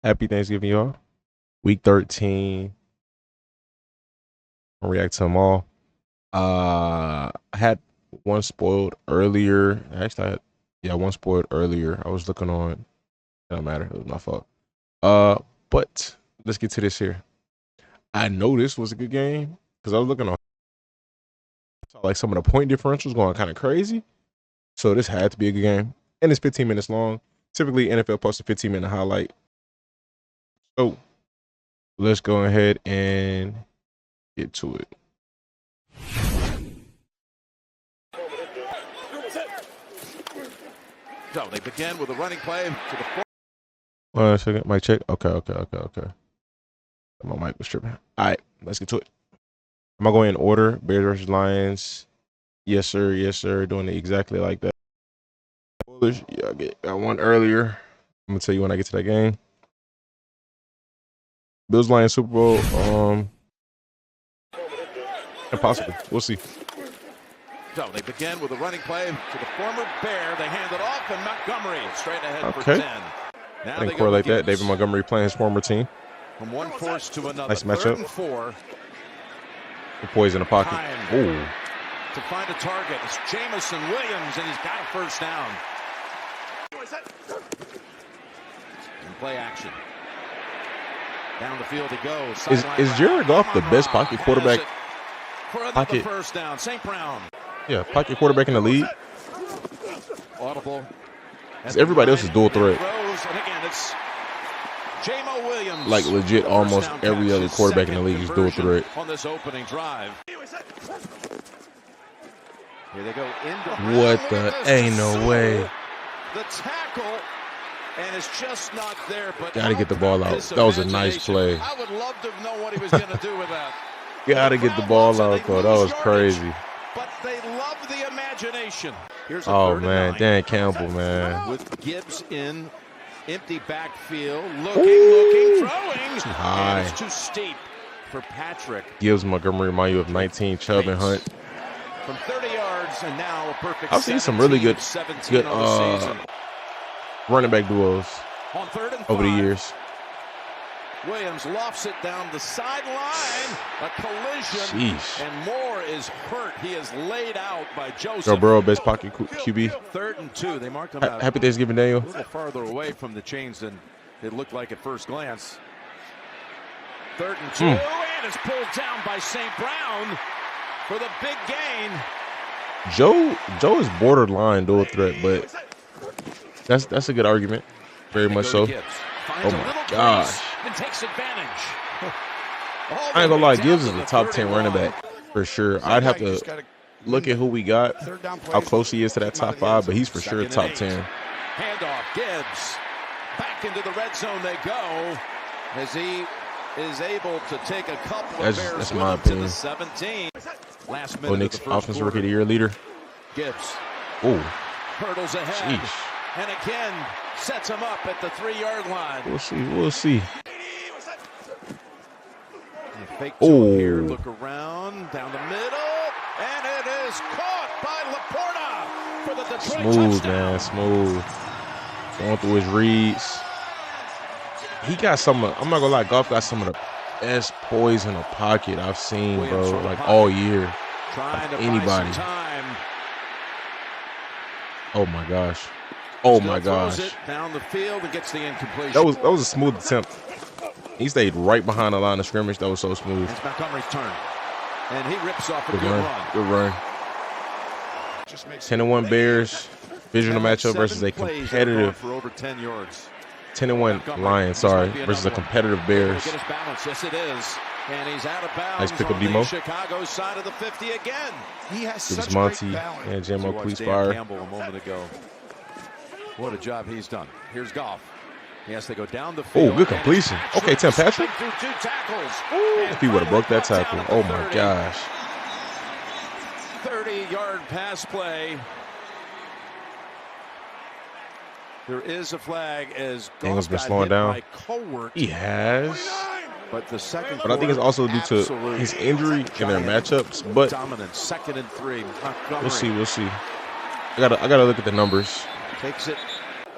Happy Thanksgiving, y'all. Week 13. I'll react to them all. I had one spoiled earlier. Actually, one spoiled earlier. I was looking on. It don't matter. It was my fault. But let's get to this here. I know this was a good game because I was looking on. Like some of the point differentials going kind of crazy. So this had to be a good game. And it's 15 minutes long. Typically, NFL posts a 15-minute highlight. So let's go ahead and get to it. So they begin with a running play to the floor. 1 second, mic check. Okay. My mic was tripping. All right, let's get to it. Am I going in order? Bears versus Lions. Yes, sir. Yes, sir. Doing it exactly like that. Yeah, I got one earlier. I'm gonna tell you when I get to that game. Bills Lions Super Bowl. Impossible. We'll see. So they begin with a running play to the former Bear. They hand it off, and Montgomery straight ahead for 10. Now I didn't correlate that. David Montgomery playing his former team. From one force to another. Nice matchup. 3rd and 4. The poise in the pocket. Ooh. To find a target. It's Jameson Williams, and he's got a first down. In play action. Down the field he goes. Is Jared Goff the best pocket quarterback? Pocket first down. St. Brown. Yeah, pocket quarterback in the league. Audible. Everybody else is dual threat. And again, it's J-Mo Williams. Like legit, almost every other quarterback in the league is dual threat. On this opening drive. Here they go into what the? Ain't no way. The tackle, and it's just not there. But gotta get the ball out. That was a nice play. I would love to know what he was going to do with that. Gotta get the ball out, though. That was crazy. But they love the imagination. Oh man, Dan Campbell, man. With Gibbs in empty backfield, looking, throwing. Too high. It's too steep for Patrick. Gibbs Montgomery remind you of 19 Chubb and Hunt. From 30 yards and now a perfect. I've seen some really good running back duos on 3rd and 5. Over the years. Williams lofts it down the sideline. A collision. Sheesh. And Moore is hurt. He is laid out by Joseph. Joe Burrow, best pocket QB. 3rd and 2. They marked him out. Happy Thanksgiving, Daniel. A little farther away from the chains than it looked like at first glance. 3rd and 2. And it's pulled down by St. Brown for the big gain. Joe is borderline dual threat, but that's a good argument. Very much so. Oh my gosh. And takes advantage. I ain't gonna lie, Gibbs is a top 10 running back for sure. I'd have to look at who we got, how close he is to that top 5, but he's for sure top 10. Handoff, Gibbs. Back into the red zone they go as he is able to take a couple of Bears that's my opinion. to the 17. Last minute Knicks offensive rookie of the year leader. Gibbs. Ooh. Hurdles ahead. Sheesh. And again, sets him up at the 3-yard line. We'll see. Fake to here, look around, down the middle, and it is caught by Laporta for the Detroit Smooth, touchdown. man, smooth. Going through his reads. He got some of, I'm not gonna lie, Goff got some of the best poise in the pocket I've seen, bro, like all year. Trying to anybody. Time. Oh my gosh. Oh my gosh. It down the field and gets the incompletion. That was a smooth attempt. He stayed right behind the line of scrimmage. That was so smooth. It's Montgomery's turn. And he rips off a good run. Good run. 10-1 Bears. Divisional matchup versus a competitive for over 10 yards. 10-1 Lions, sorry, versus a competitive Bears. Get his balance. Yes, it is. And he's out of bounds. Nice pick up, Demo. Chicago side of the 50 again. He has such Monty and J-Mo, please fire. Campbell a moment ago. What a job he's done. Here's Goff. Yes, they go down the field. Oh, good completion. Okay, Tim Patrick. Through 2 tackles. If he would have broke that tackle. Oh my gosh. 30-yard pass play. There is a flag as Daniel's been Goff slowing down. by Cowart. He has. But the second, I think it's also due to his injury in their matchups. But dominant 2nd and 3. We'll see. I gotta look at the numbers. Takes it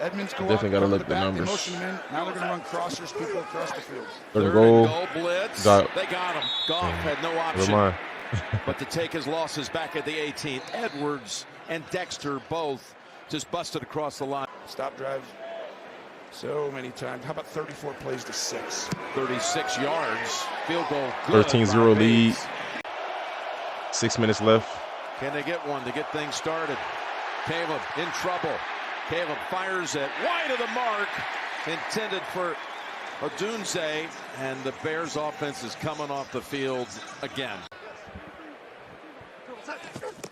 Edmonds go Definitely got to up, look at the back, numbers. motion him in. Now they're going to run crossers, people across the field. Third and Third and goal. goal blitz. Got- They got him. Goff had no Never option mind. but to take his losses back at the 18. Edwards and Dexter both just busted across the line. Stop drives so many times. How about 34 plays to 6? 36 yards. Field goal. Good 13-0 by lead. Bates. 6 minutes left. Can they get one to get things started? Caleb in trouble. Caleb fires it wide of the mark. Intended for Odunze. And the Bears offense is coming off the field again.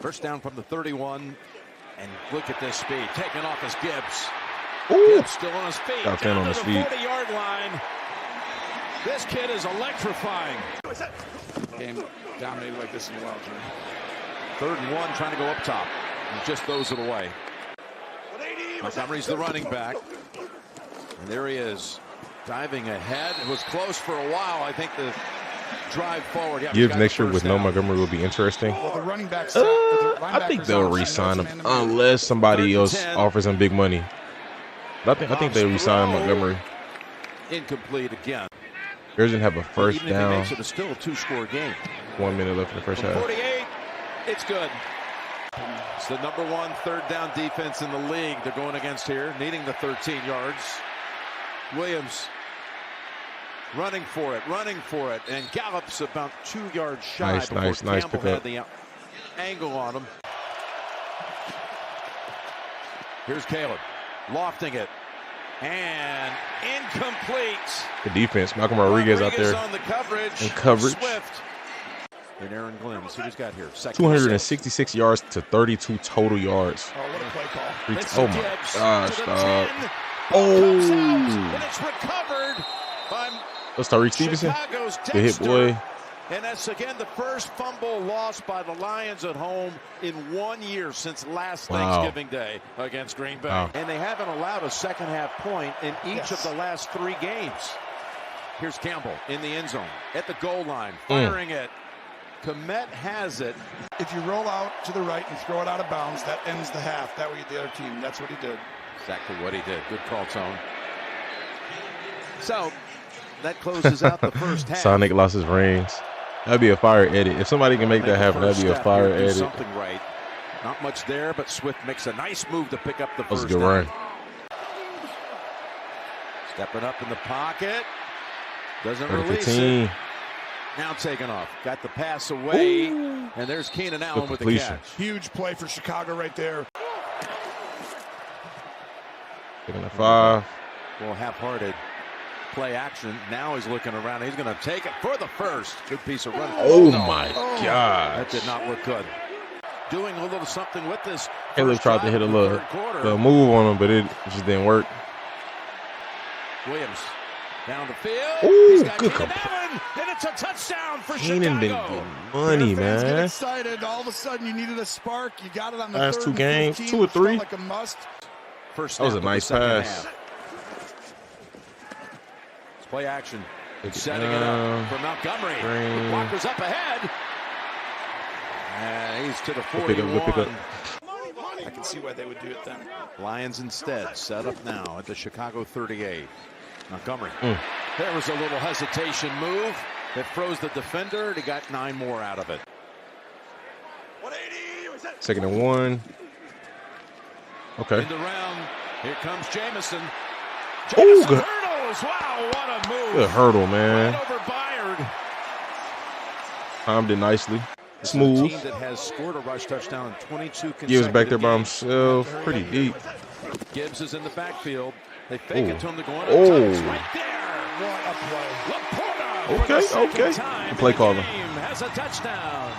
First down from the 31. And look at this speed. Taken off as Gibbs. Ooh. Gibbs still on his feet. Got 10 Down on to his the feet. 40-yard line. This kid is electrifying. Game dominated like this in a while, Jimmy. 3rd and 1, trying to go up top. And just throws it away. Montgomery's the running back. And there he is. Diving ahead. It was close for a while. I think the drive forward. Yeah, Gibbs next year with no Montgomery will be interesting. Well, the running backs. I think they'll re-sign him unless somebody else offers him big money. But I think they re-sign Montgomery. Incomplete again. Bears didn't have a first Even if he down. makes it, it's still a 2-score game. 1 minute left in the first From half. 48, it's good. It's the number 1 third down defense in the league they're going against here, needing the 13 yards. Williams running for it, and Gallup's about 2 yards shy Nice, before nice Campbell pickup. had the angle on him. Here's Caleb, lofting it, and incomplete. The defense, Malcolm Rodriguez out there. On the coverage. in coverage. Swift. And Aaron Glenn, see what he's got here. Second 266 yards to 32 total yards. Oh, what a play call. Oh my gosh, dog. Oh. And Oh, it's recovered by that's Tariq Stevenson. Chicago's The hit Dexter. boy. And that's again the first fumble lost by the Lions at home in 1 year since last Wow. Thanksgiving Day against Green Bay. Wow. And they haven't allowed a second half point in each of the last 3 games. Here's Campbell in the end zone at the goal line, firing it. Komet has it. If you roll out to the right and throw it out of bounds, that ends the half. That way, the other team. That's what he did. Exactly what he did. Good call, Tone. So that closes out the first half. Sonic lost his reins. That'd be a fire edit. If somebody can make that happen, that'd be a fire Do edit. something right. Not much there, but Swift makes a nice move to pick up the That was first a good down. run. Stepping up in the pocket. Doesn't Third and release it. 15. Now taken off. Got the pass away. And there's Keenan Allen with the completion. catch. Huge play for Chicago right there. Taking the 5. Well, half-hearted play action. Now he's looking around. He's going to take it for the first. Good piece of running. Oh no. my That gosh. did not look good. Doing a little something with this. Caleb first tried to drive hit a in the little third quarter. move on him, but it just didn't work. Williams down the field. Ooh, He's got good Keenan compl- Allen, and it's a touchdown for Keenan been Chicago. getting money, Their fans get man. excited. All of a sudden, you needed a spark. You got it on the Last third 2 and games, 15, 2 or which felt 3. like a must. First That was snap a of the nice second pass. half. It's play action. Take it Setting it down. up for Montgomery. Green. Walker's up ahead. And he's to the Good pickup, 41. good pickup. I can see why they would do it then. Lions instead set up now at the Chicago 38. Montgomery. Mm. There was a little hesitation move that froze the defender, and he got 9 more out of it. 2nd and 1. Okay. In the round, here comes Jamison. Ooh, Jamison good. hurdles. Wow, what a move. Good hurdle, man. Right over Byard. Timed it nicely. This is a Smooth. team that has scored a rush touchdown in 22 consecutive Gibbs back there by games. himself. Pretty deep. Gibbs is in the backfield. They fake Ooh. it to him to go on. Oh. It's right there. What a play. Laporta for Okay, the second okay. time Play in the caller. game has a touchdown.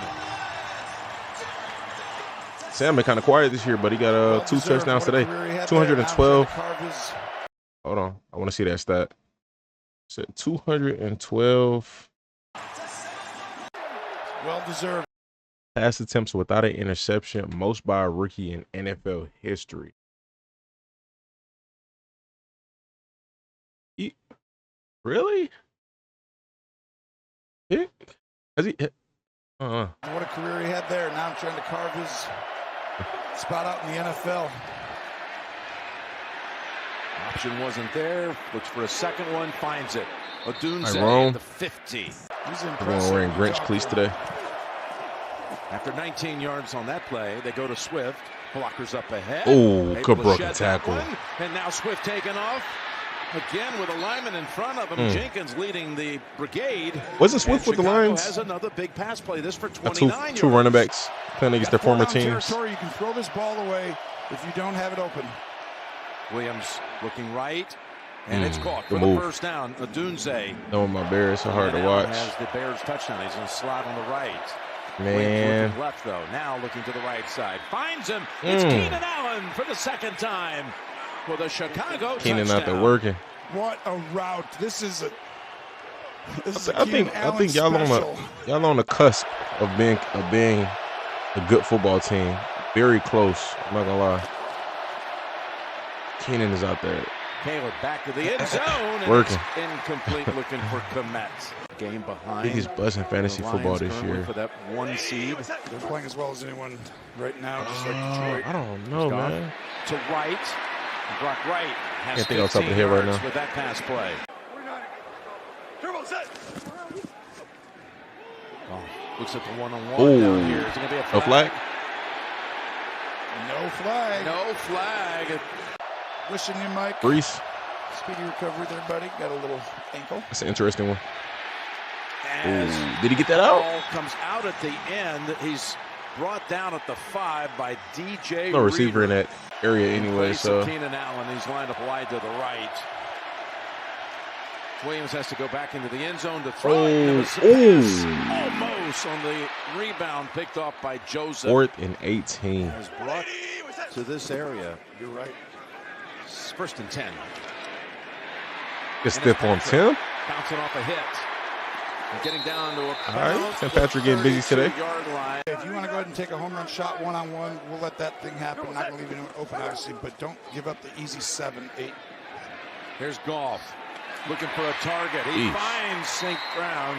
Sam been kind of quiet this year, but he got 2 Well-deserved. touchdowns What a today. career he had there. 212. Now trying to carve his- Hold on. I want to see that stat. Said 212 Well-deserved. pass attempts without an interception, most by a rookie in NFL history. Really? Yeah. Has he? What a career he had there. Now I'm trying to carve his spot out in the NFL. Option wasn't there. Looks for a second one. Finds it. Odunze at the 50. He's Everyone wearing Grinch cleats today. After 19 yards on that play, they go to Swift. Blockers up ahead. Oh, Able good to broken shed that tackle. one. And now Swift taken off. Again with a lineman in front of him. Jenkins leading the brigade. Wasn't Swift with the Chicago Lions? has another big pass play. This for 29 Two running backs playing against their former teams. Territory. You can throw this ball away if you don't have it open. Williams looking right. And it's caught good for move. the first down. Odunze. No, my Bears are hard to watch. Has the Bears touchdown. He's in the slot on the right. Man. Looking left though. Now looking to the right side. Finds him. It's Keenan Allen for the second time for the Chicago Keenan touchdown. out there working. What a route! This is a. I think y'all on the cusp of being a good football team. Very close. I'm not gonna lie. Keenan is out there. Caleb back to the end zone. And Working. it's incomplete. Looking for Komet. Game behind. He's buzzing fantasy the football Lions this year. for that 1 seed. They're playing as well as anyone right now, just like Detroit. I don't know, man. To right. Brock Wright has Can't think off the top of the 15 head right yards now. with that pass play. Oh, looks at the one-on-one Ooh. down here. Is it going to be a flag? No flag? No flag. No flag. Wishing you, Mike. Brees. Speedy recovery there, buddy. Got a little ankle. That's an interesting one. As Ooh. Did he get that out? ball comes out at the end. He's brought down at the 5 by DJ. No receiver in Reader. that area anyway, Place so of Keenan Allen. He's lined up wide to the right. Williams has to go back into the end zone to throw. It. It was a pass almost on the rebound, picked off by Joseph. 4th and 18. Is brought to this area. You're right. It's 1st and 10. Good stiff on Tim. Bouncing off a hit. And getting down to a All right, Tim Patrick getting busy today. 32-yard line. If you want to go ahead and take a home run shot one-on-one, we'll let that thing happen. Not going to leave it open, obviously, but don't give up the easy 7, 8. Here's Goff looking for a target. He Eesh. finds St. Brown.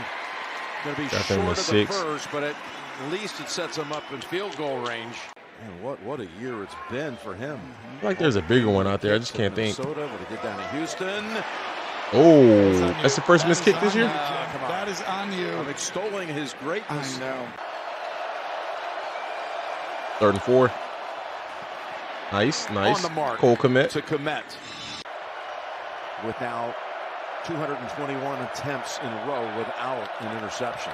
Going to be Got short them of to the 6. first, but at least it sets him up in field goal range. Man, what a year it's been for him. I feel like there's a bigger one out there. I just can't think. Minnesota, what he did down in Houston. Oh, that's the first missed kick this year? Come on. That is on you. I'm extolling his greatness. I know. 3rd and 4. Nice. On the mark. Cole Kmet. To Komet. With now 221 attempts in a row without an interception.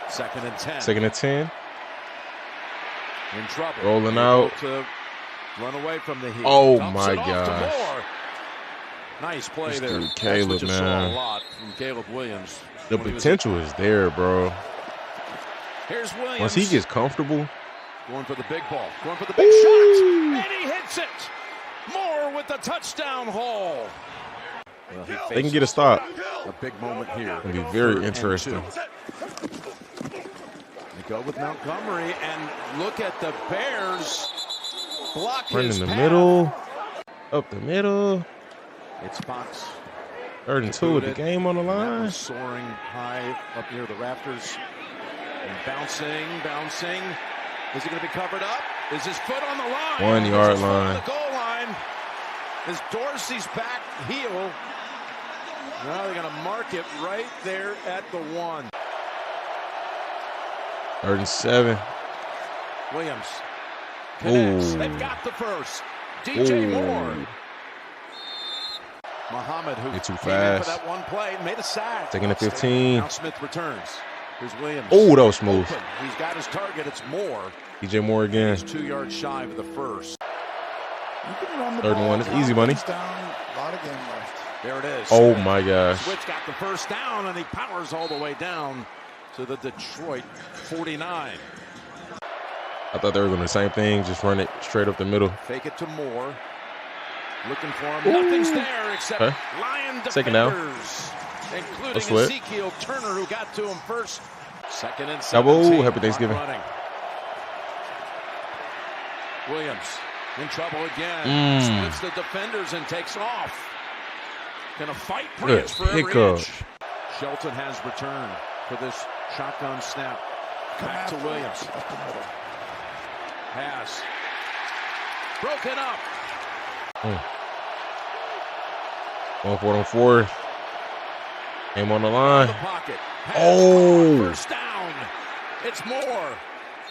2nd and 10. 2nd and 10. In trouble. Rolling Able out. to run away from the heat. Oh, Dumps my it off to gosh. Moore. Nice play This there. dude, Caleb, That's what you man. saw a lot from Caleb Williams. The when he was- potential is there, bro. Here's Williams. Once he gets comfortable. Going for the big ball. Going for the big shot. And he hits it. Moore with the touchdown haul. Well, he They can get a stop. a big moment here. It'll be very 3rd and interesting. 2. They go with Montgomery and look at the Bears block Run his in the path. middle. Up the middle. It's Fox 3rd and 2 with the game on the That line. was soaring high up near the rafters. And bouncing. Is he going to be covered up? Is his foot on the line? 1 Is yard his foot on line. the goal line. Is Dorsey's back heel? Now they're going to mark it right there at the 1. 3rd and 7. Williams connects. Ooh. They've got the first. DJ Ooh. Moore. Muhammad, who Get too came in for fast. that one play, made a sack. 2nd and 15. Now Smith returns. Here's Williams. Oh, that was smooth. Open. He's got his target. It's Moore. DJ Moore again. He's 2 yards shy of the first. You can run the 3rd and ball. 1. It's easy money. Down. A lot of game left. There it is. Oh, Switch. my gosh. Switch got the first down, and he powers all the way down to the Detroit 49. I thought they were going to do the same thing. Just run it straight up the middle. Fake it to Moore. Looking for him. Nothing's there except Okay. Lion defenders, Second down. including Sweat. Ezekiel Turner, who got to him first. 2nd and Double. 17. Happy Thanksgiving. Running. Williams in trouble again. Splits the defenders and takes off. Gonna fight Prince for every pickup. inch. Shelton has returned for this shotgun snap. Back to Williams. Up the middle. Pass. Broken up. Going for it on fourth. Came on the line. The pocket. Oh. First down. It's more.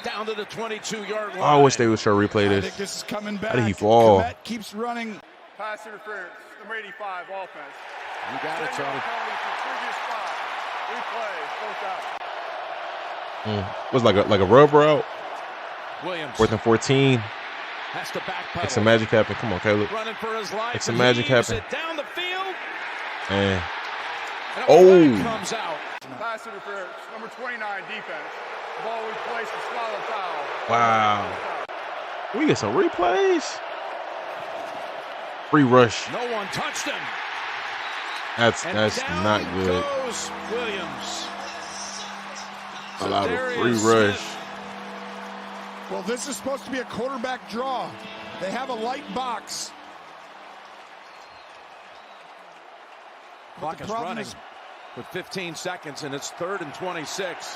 Down to the 22-yard line. I wish they would show replay I this. think this is coming back. How did he fall? Komet keeps running. Pass interference, number 85, offense. You got it, Tony. Replay, 4th out. Was like a rub route. Williams 4th and 14. has to backpedal. Make some magic happen. Come on, Caleb. Running for his life. Make some and magic heaves happen. it down the field. And And a Oh. flag comes out. Pass interference, number 29, defense. Ball replaced the swallow foul. wow. We get some replays. Free rush. No one touched him. That's And down not good. goes Williams. Allowed a Darius free Smith. rush. Well, this is supposed to be a quarterback draw. They have a light box. Clock the is problem running is- with 15 seconds, and it's 3rd and 26.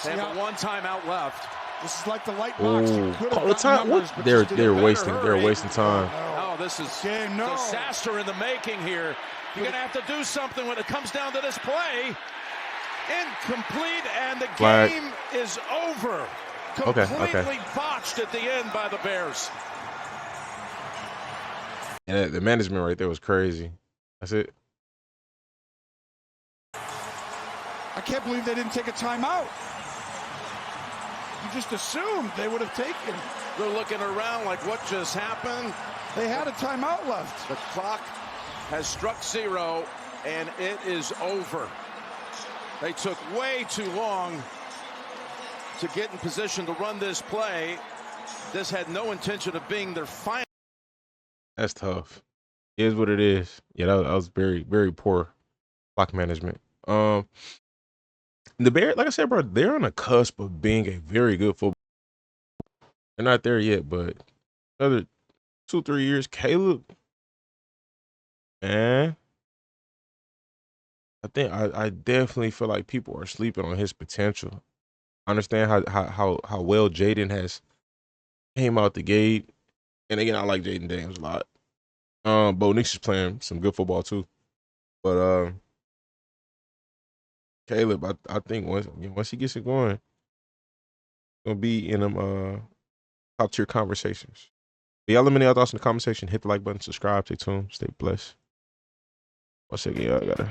They See have how- one timeout left. This is like the light box. You Oh, could have call the gotten time. numbers, What? but They're just didn't wasting. better They're hurry. wasting time. Oh, this is Okay, no. disaster in the making here. You're going to have to do something when it comes down to this play. Incomplete, and the Flag. game is over. Okay, Completely okay. botched at the end by the Bears. And the management right there was crazy. That's it. I can't believe they didn't take a timeout. You just assumed they would have taken. They're looking around like, what just happened? They had a timeout left. The clock has struck 0, and it is over. They took way too long to get in position to run this play. This had no intention of being their final. That's tough. It is what it is. Yeah, that was very, very poor clock management. The Bears, like I said, bro, they're on the cusp of being a very good football. They're not there yet, but another 2-3 years, Caleb, man. I definitely feel like people are sleeping on his potential. I understand how well Jaden has came out the gate. And again, I like Jaden Daniels a lot. Bo Nix is playing some good football too. But Caleb, I think once he gets it going, gonna be in them top tier conversations. But y'all let me know your thoughts in the comment section. Hit the like button, subscribe, stay tuned, stay blessed. One second, y'all gotta.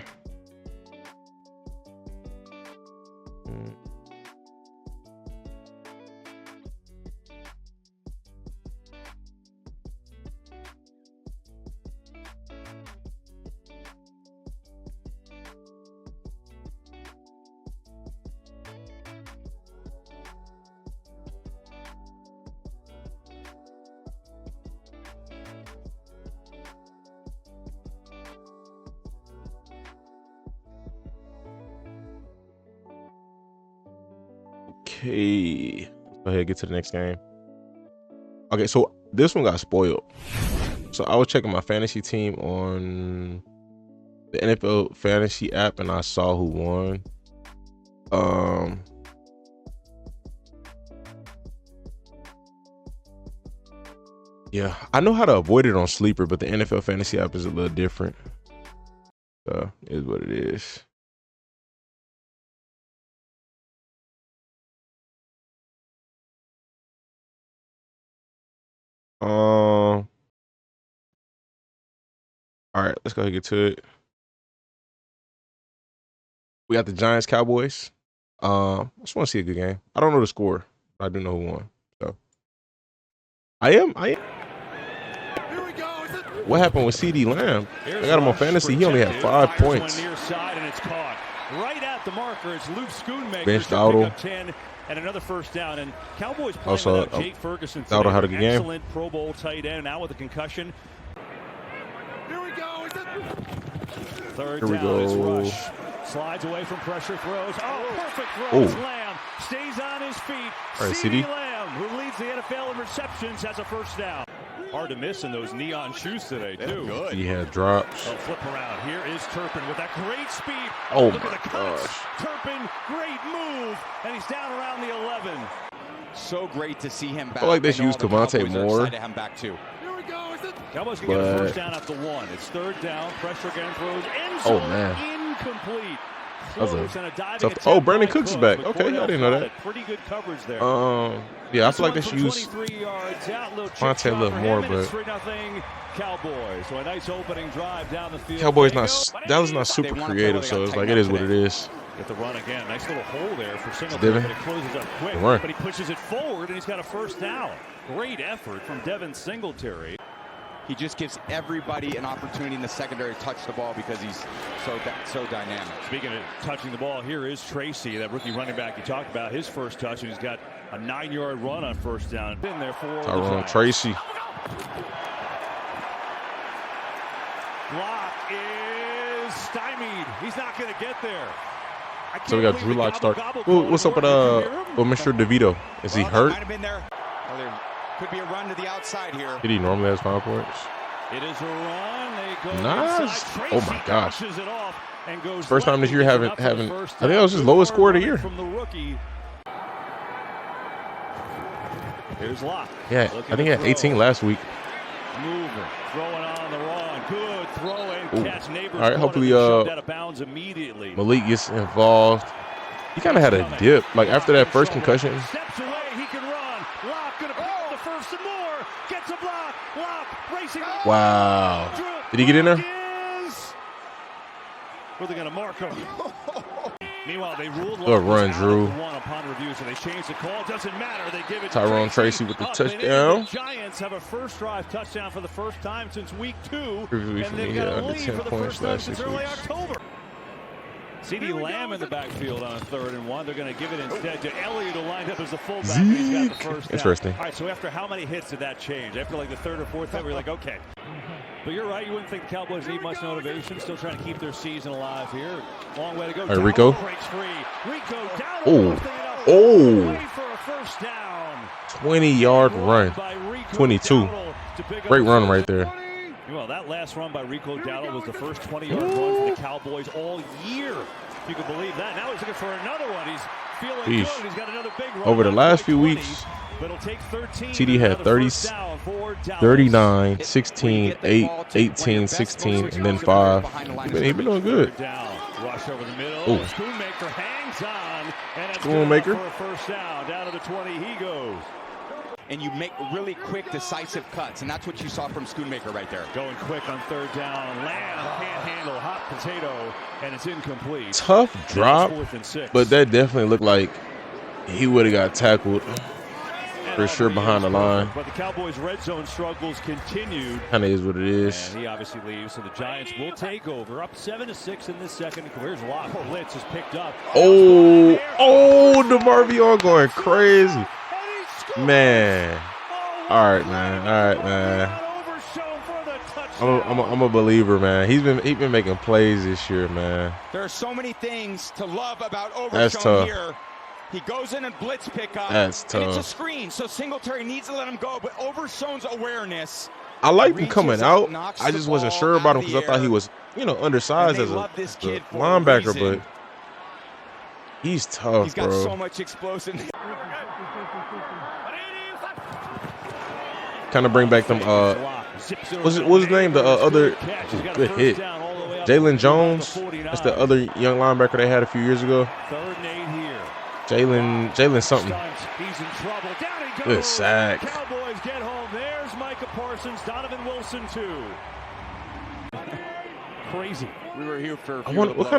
Okay, let's go ahead and get to the next game. Okay, so this one got spoiled. So I was checking my fantasy team on the NFL fantasy app, and I saw who won. Yeah, I know how to avoid it on Sleeper, but the NFL fantasy app is a little different. So it is what it is. All right, let's go ahead and get to it. We got the Giants Cowboys. I just want to see a good game. I don't know the score, but I do know who won. So I am. Here we go. What happened with CD Lamb? I got him on fantasy. He only had 5 points. Near side and it's caught right at the marker. It's Luke Schoonmaker. Bench Dowdle. 10 and another first down. And Cowboys playing Also, without Jake Ferguson. Dowdle had a good game. Excellent Pro Bowl tight end now with a concussion. Here we go. Third Here we down. It's go. Rush. Slides away from pressure, throws. Oh, perfect throw. Oh. It's Lamb. Stays on his feet. All right, CD CD. Lamb, who leads the NFL in receptions, has a first down. Hard to miss in those neon shoes today, too. He had drops. Oh, flip around. Here is Turpin with that great speed. Oh Look my at the cuts. gosh. Turpin, great move. And he's down around the 11. So great to see him back. I feel like they should know use the Kevontae Cowboys are Moore. excited to have him back too. Here we go. Cowboys can get a first down at the 1. It's third down. Pressure again, throws end Oh, zone. man. Incomplete. That was Close and a diving tough. attempt Oh, Brandon by Cooks is Cook, back. but Okay, I Cordell didn't know Flott that. had pretty good coverage there. Yeah, I feel like they This should one use from 23 yards out, little chip Fonte a shot little for more, him, and it's but 3-0 Cowboys. So a nice opening drive down the field. Cowboys There you not go. Dallas not super creative, so it's like it is what it is. Get the run again. Nice little hole there for Singletary, Devin. but it closes up quick. Good run. But he pushes it forward, and he's got a first down. Great effort from Devin Singletary. He just gives everybody an opportunity in the secondary to touch the ball because he's so dynamic. Speaking of touching the ball, here is Tracy, that rookie running back you talked about, his first touch, and he's got a 9-yard run on first down. Been there for Tyrone Tracy. Block is stymied. He's not going to get there. So we got Drew Lock start. What's up with Mr. DeVito? Is he hurt? Might have been there. Oh, there could be a run to the outside here. Did he normally have 5 points? It is a run. They go Nice. inside. Oh my gosh. Tracy it off and goes First time left. this year He gets having enough for the first I think that down. was his Good lowest score of the running year. from the rookie. Here's Locke. Yeah, Looking I think he had to 18 throw. last week. Moving, throwing on the run. Good throw and Ooh. catch. Neighbors All right, caught hopefully, it and shoved out of bounds immediately. Malik gets involved. He kind of had a dip. Like after that first concussion. Steps away, he can run. Locke gonna pick up the first and more. Gets a block. Locke racing. Wow. Did he get in there? Were they gonna mark him? Meanwhile, they ruled Good run, Drew. one upon review, so they changed the call. Doesn't matter. They give it to Tyrone Tracy with the Up and in. touchdown. The Giants have a first drive touchdown for the first time since week 2, Previously and from they've me, got a under lead 10 for the points first time last since 6 early weeks. October. CeeDee Lamb in the backfield on a 3rd and 1. They're going to give it instead to Elliott, who lined up as the fullback. And he's got the first down. Interesting. All right, so after how many hits did that change? After like the 3rd or 4th hit, we're like, okay. But you're right. You wouldn't think the Cowboys need much motivation. Still trying to keep their season alive here. Long way to go. All right, Rico. Breaks free. Rico down. Oh. Away for a first down. 20-yard run. By Rico 22. Dowdle to pick up Great run the right there. Well, that last run by Rico Dowdle was the first 20-yard run for the Cowboys all year. If you can believe that. Now he's looking for another one. He's feeling Sheesh. good. He's got another big run. Over the Not last quite few 20, weeks, but it'll take 13 TD had another 30, first down for Dallas. 39, 16, 8, 18, 16, and then 5. He been doing good. Third down. Rush over the middle. Ooh. Schoonmaker hangs on. And it's Schoonmaker. good enough for a first down. Down to the 20 he goes. And you make really quick, decisive cuts, and that's what you saw from Schoonmaker right there. Going quick on 3rd down. Lamb can't handle. Hot potato. And it's incomplete. Tough drop, 4th and 6. but that definitely looked like he would have got tackled for sure behind the line. But the Cowboys' red zone struggles continued. Kind of is what it is. And he obviously leaves, so the Giants will take over. Up 7-6 in this second. Here's Locke. Blitz is picked up. Oh, DeMarvion going crazy. Man. All right, man. I'm a believer, man. He's been making plays this year, man. There are so many things to love about That's Overshown tough. here. He goes in and blitz pickup. That's And it's a tough. screen, so Singletary needs to let him go. But Overshown's awareness. I liked him reaches coming up, out. knocks I the just wasn't ball sure about him out of because I the thought he air. was, undersized And as they a love this kid for a linebacker, reason. but he's tough, He's got bro. so much explosive. Kind of bring back them. What's his name? The other good hit. Jalen Jones. That's the other young linebacker they had a few years ago. 3rd and 8 here. Jalen something. He's in trouble. Down he goes. Good sack. Cowboys get home. There's Micah Parsons. Donovan Wilson too. Crazy. We were here for. I wonder what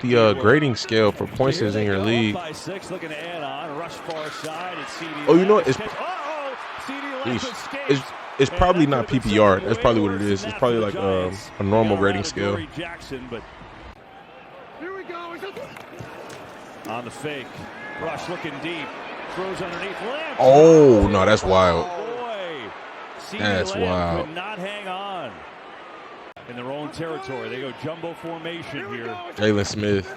the grading scale for points is in your league. By 6, looking to add on. Rush far side. It's CeeDee. Oh, you know what? CeeDee It's probably not PPR. That's probably what it is. It's probably like a normal grading scale. Jackson, but on the fake. Rush looking deep. Throws underneath. Lamb. Oh, no, that's wild. Boy. CeeDee That's Lamb wild. could not hang on. In their own territory. They go jumbo formation here. Jalen Smith.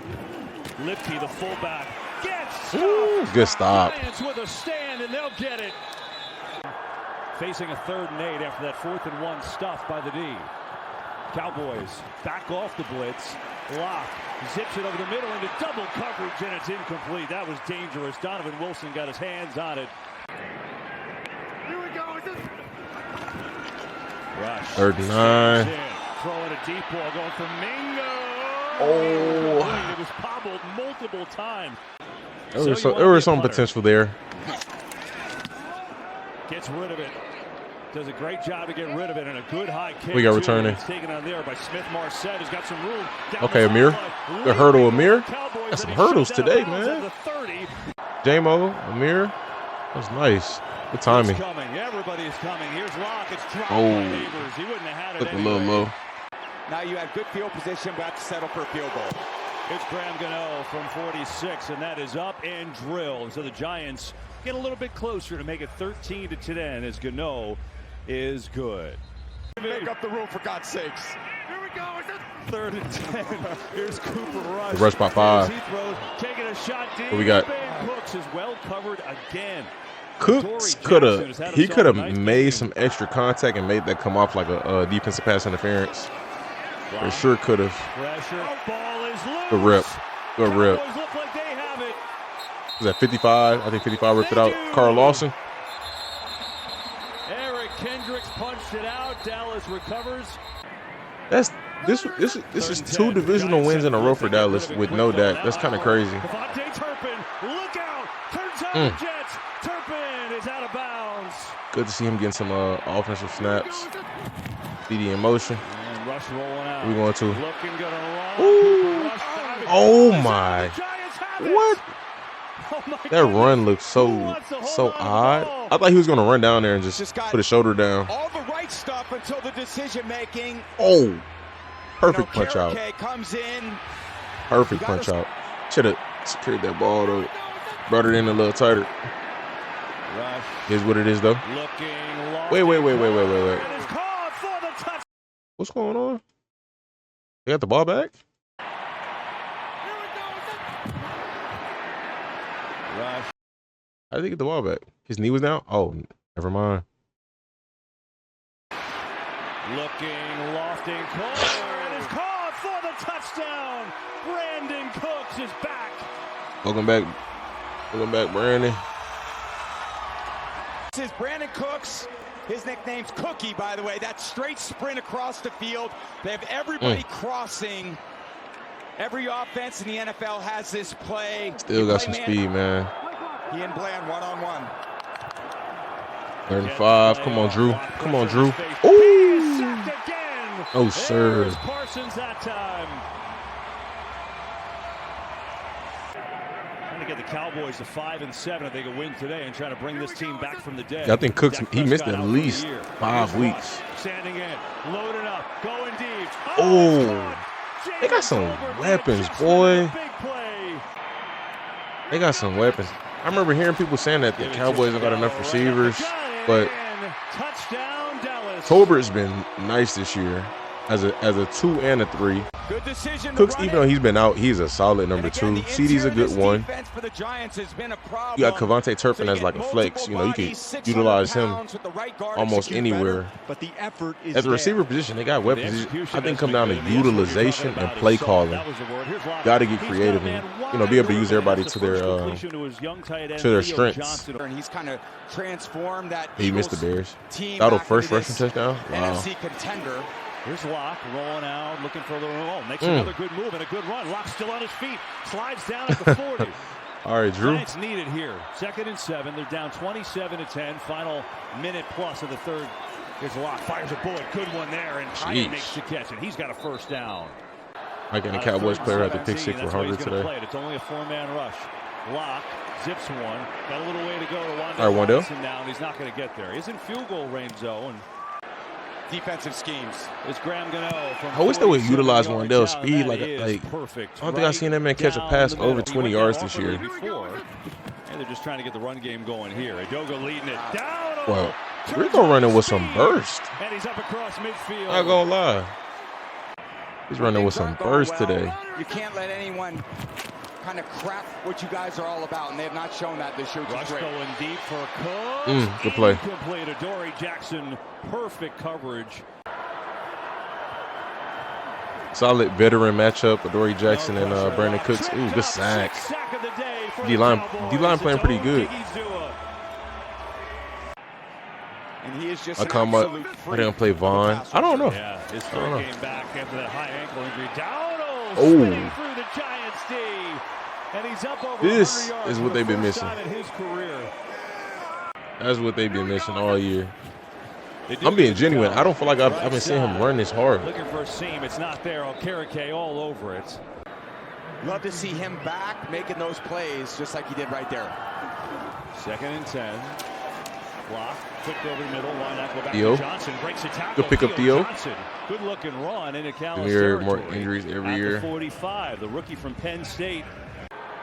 Lipke, the fullback, gets Ooh, good stop. Giants with a stand, and they'll get it. Facing a 3rd and 8 after that 4th and 1 stuff by the D. Cowboys back off the blitz. Locke zips it over the middle into double coverage, and it's incomplete. That was dangerous. Donovan Wilson got his hands on it. Rush. 39. Throwing a deep ball going for Mingo. Oh. It was bobbled multiple times. There was some potential there. Gets rid of it. Does a great job to get rid of it, and a good high kick. We got returning. It's taken on there by Smith Marset, who's got some room. Okay, Amir. The hurdle, Amir. Got some hurdles today, man. J-Mo, Amir. That's nice. Good timing. Everybody's coming. Here's Locke. It's dropped Oh. by Neighbors. He wouldn't have had it Look a anyway. little low. Now you have good field position, but have to settle for a field goal. It's Graham Gano from 46, and that is up and drilled. So the Giants get a little bit closer to make it 13-10 as Gano is good. Make up the room, for God's sakes. Here we go. 3rd and 10. Here's Cooper Rush. The rush by 5. He throws, taking a shot deep. What we got? And Cooks is well covered again. Cooks could have made some extra contact and made that come off like a defensive pass interference. For sure could have. Pressure. Ball is loose. Good rip. Good rip. Cowboys look like they have it. Was that 55? I think 55 ripped it out. Carl Lawson. Eric Kendricks punched it out. Dallas recovers. This is 2 divisional wins in a row for Dallas with no Dak. That's kind of crazy. Devontae Turpin, look out! Turns out the Jets. Turpin is out of bounds. Good to see him getting some offensive snaps. CD in motion. And Rush rolling out. We going to. Looking good on Rush. Ooh. Rush diving. Oh my! Giants have it. What? Oh my That goodness. run looks so odd. I thought he was gonna run down there and just put his shoulder down. All the right stuff until the decision making. Oh, perfect punch out. Comes in. Perfect punch out. Should have secured that ball though. Brought it in a little tighter. Rush Is what it is though. looking long. Wait. And is called for the touch. What's going on? They got the ball back? Rush. How did they get the ball back? His knee was down? Oh, never mind. Looking, lofting, Cooks, and is called for the touchdown. Brandon Cooks is back. Welcome back, Brandon. This is Brandon Cooks. His nickname's Cookie, by the way. That straight sprint across the field. They have everybody crossing. Every offense in the NFL has this play. Still got some speed, man. He and Bland one-on-one. 35. Come on, Drew. Come on, Drew. He Ooh. is sacked again. Oh, sir. There's Parsons that time. Trying to get the Cowboys to 5-7 if they can win today and try to bring this team back from the dead. I think Cooks, Dak he missed Prescott at out for the least year. 5 Here's weeks. Rush, standing in, loading up, going deep. Oh, they got some weapons, boy. Big play. They got some weapons. I remember hearing people saying that the Cowboys don't got enough receivers, but Touchdown Dallas. Tolbert's been nice this year as a 2 and a 3. Good decision. Cooks, even though he's been out, he's a solid number 2. CD's a good one. For the Giants has been a problem. You got Kevontae Turpin as like a flex. You know, you can utilize him almost anywhere. But the effort is As a receiver position, they got weapons. I think come down to utilization and play calling. Got to get creative and be able to use everybody to their strengths. And he's kind of transformed that. He missed the Bears. Team That'll back first into rushing this touchdown. Wow. NFC contender. Here's Locke rolling out, looking for a little roll. Makes another good move and a good run. Locke still on his feet. Slides down at the 40. All right, Drew. Giants need it here. 2nd and 7. They're down 27-10. Final minute plus of the third. Here's Locke. Fires a bullet. Good one there. And Hyde makes the catch. And he's got a first down. Mike and the Cowboys player had the pick 6 for Hunger today. It's only a 4-man rush. Locke zips one. Got a little way to go to Wandale. All right, Wandale. Now, and he's not going to get there. He's in field goal range, though. And defensive schemes. It's Graham Gano from I wish they would utilize Wandale's Wandale's speed. Like perfect. I don't think I've seen that man catch a pass over 20 yards this year. And they're just trying to get the run game going here. Adoga leading it down. Well, Rico running with some burst. And he's up across midfield. Not gonna lie. He's running with some burst today. You can't let anyone kind of crap what you guys are all about, and they have not shown that this year. Rush going deep for Cooks. Good play. Incomplete. Adoree Jackson, perfect coverage. Solid veteran matchup. Adoree Jackson and Brandon Cooks. Ooh, good sack. D-line playing pretty good. And he is is just I an come up. absolute We're freak gonna play of a Vaughn. pass I don't know. Yeah, his I don't third know. game back after that high ankle injury. Dowdle Oh. spinning through the Giants D, and he's up over 100 This yards is for what the they've been first missing. time in his career. That's what they've been missing all year. They do I'm being get it genuine. down. I don't feel like I've Right been seeing him side. run this hard. Looking for a seam. It's not there. Okereke all over it. Love to see him back making those plays just like he did right there. 2nd and 10. Block. Flipped over the middle. Why not go back Theo. to Johnson? Breaks a tackle. Good pick up, Theo. Johnson. Good looking run into Callis Here, more territory. injuries every At year. the 45. The rookie from Penn State.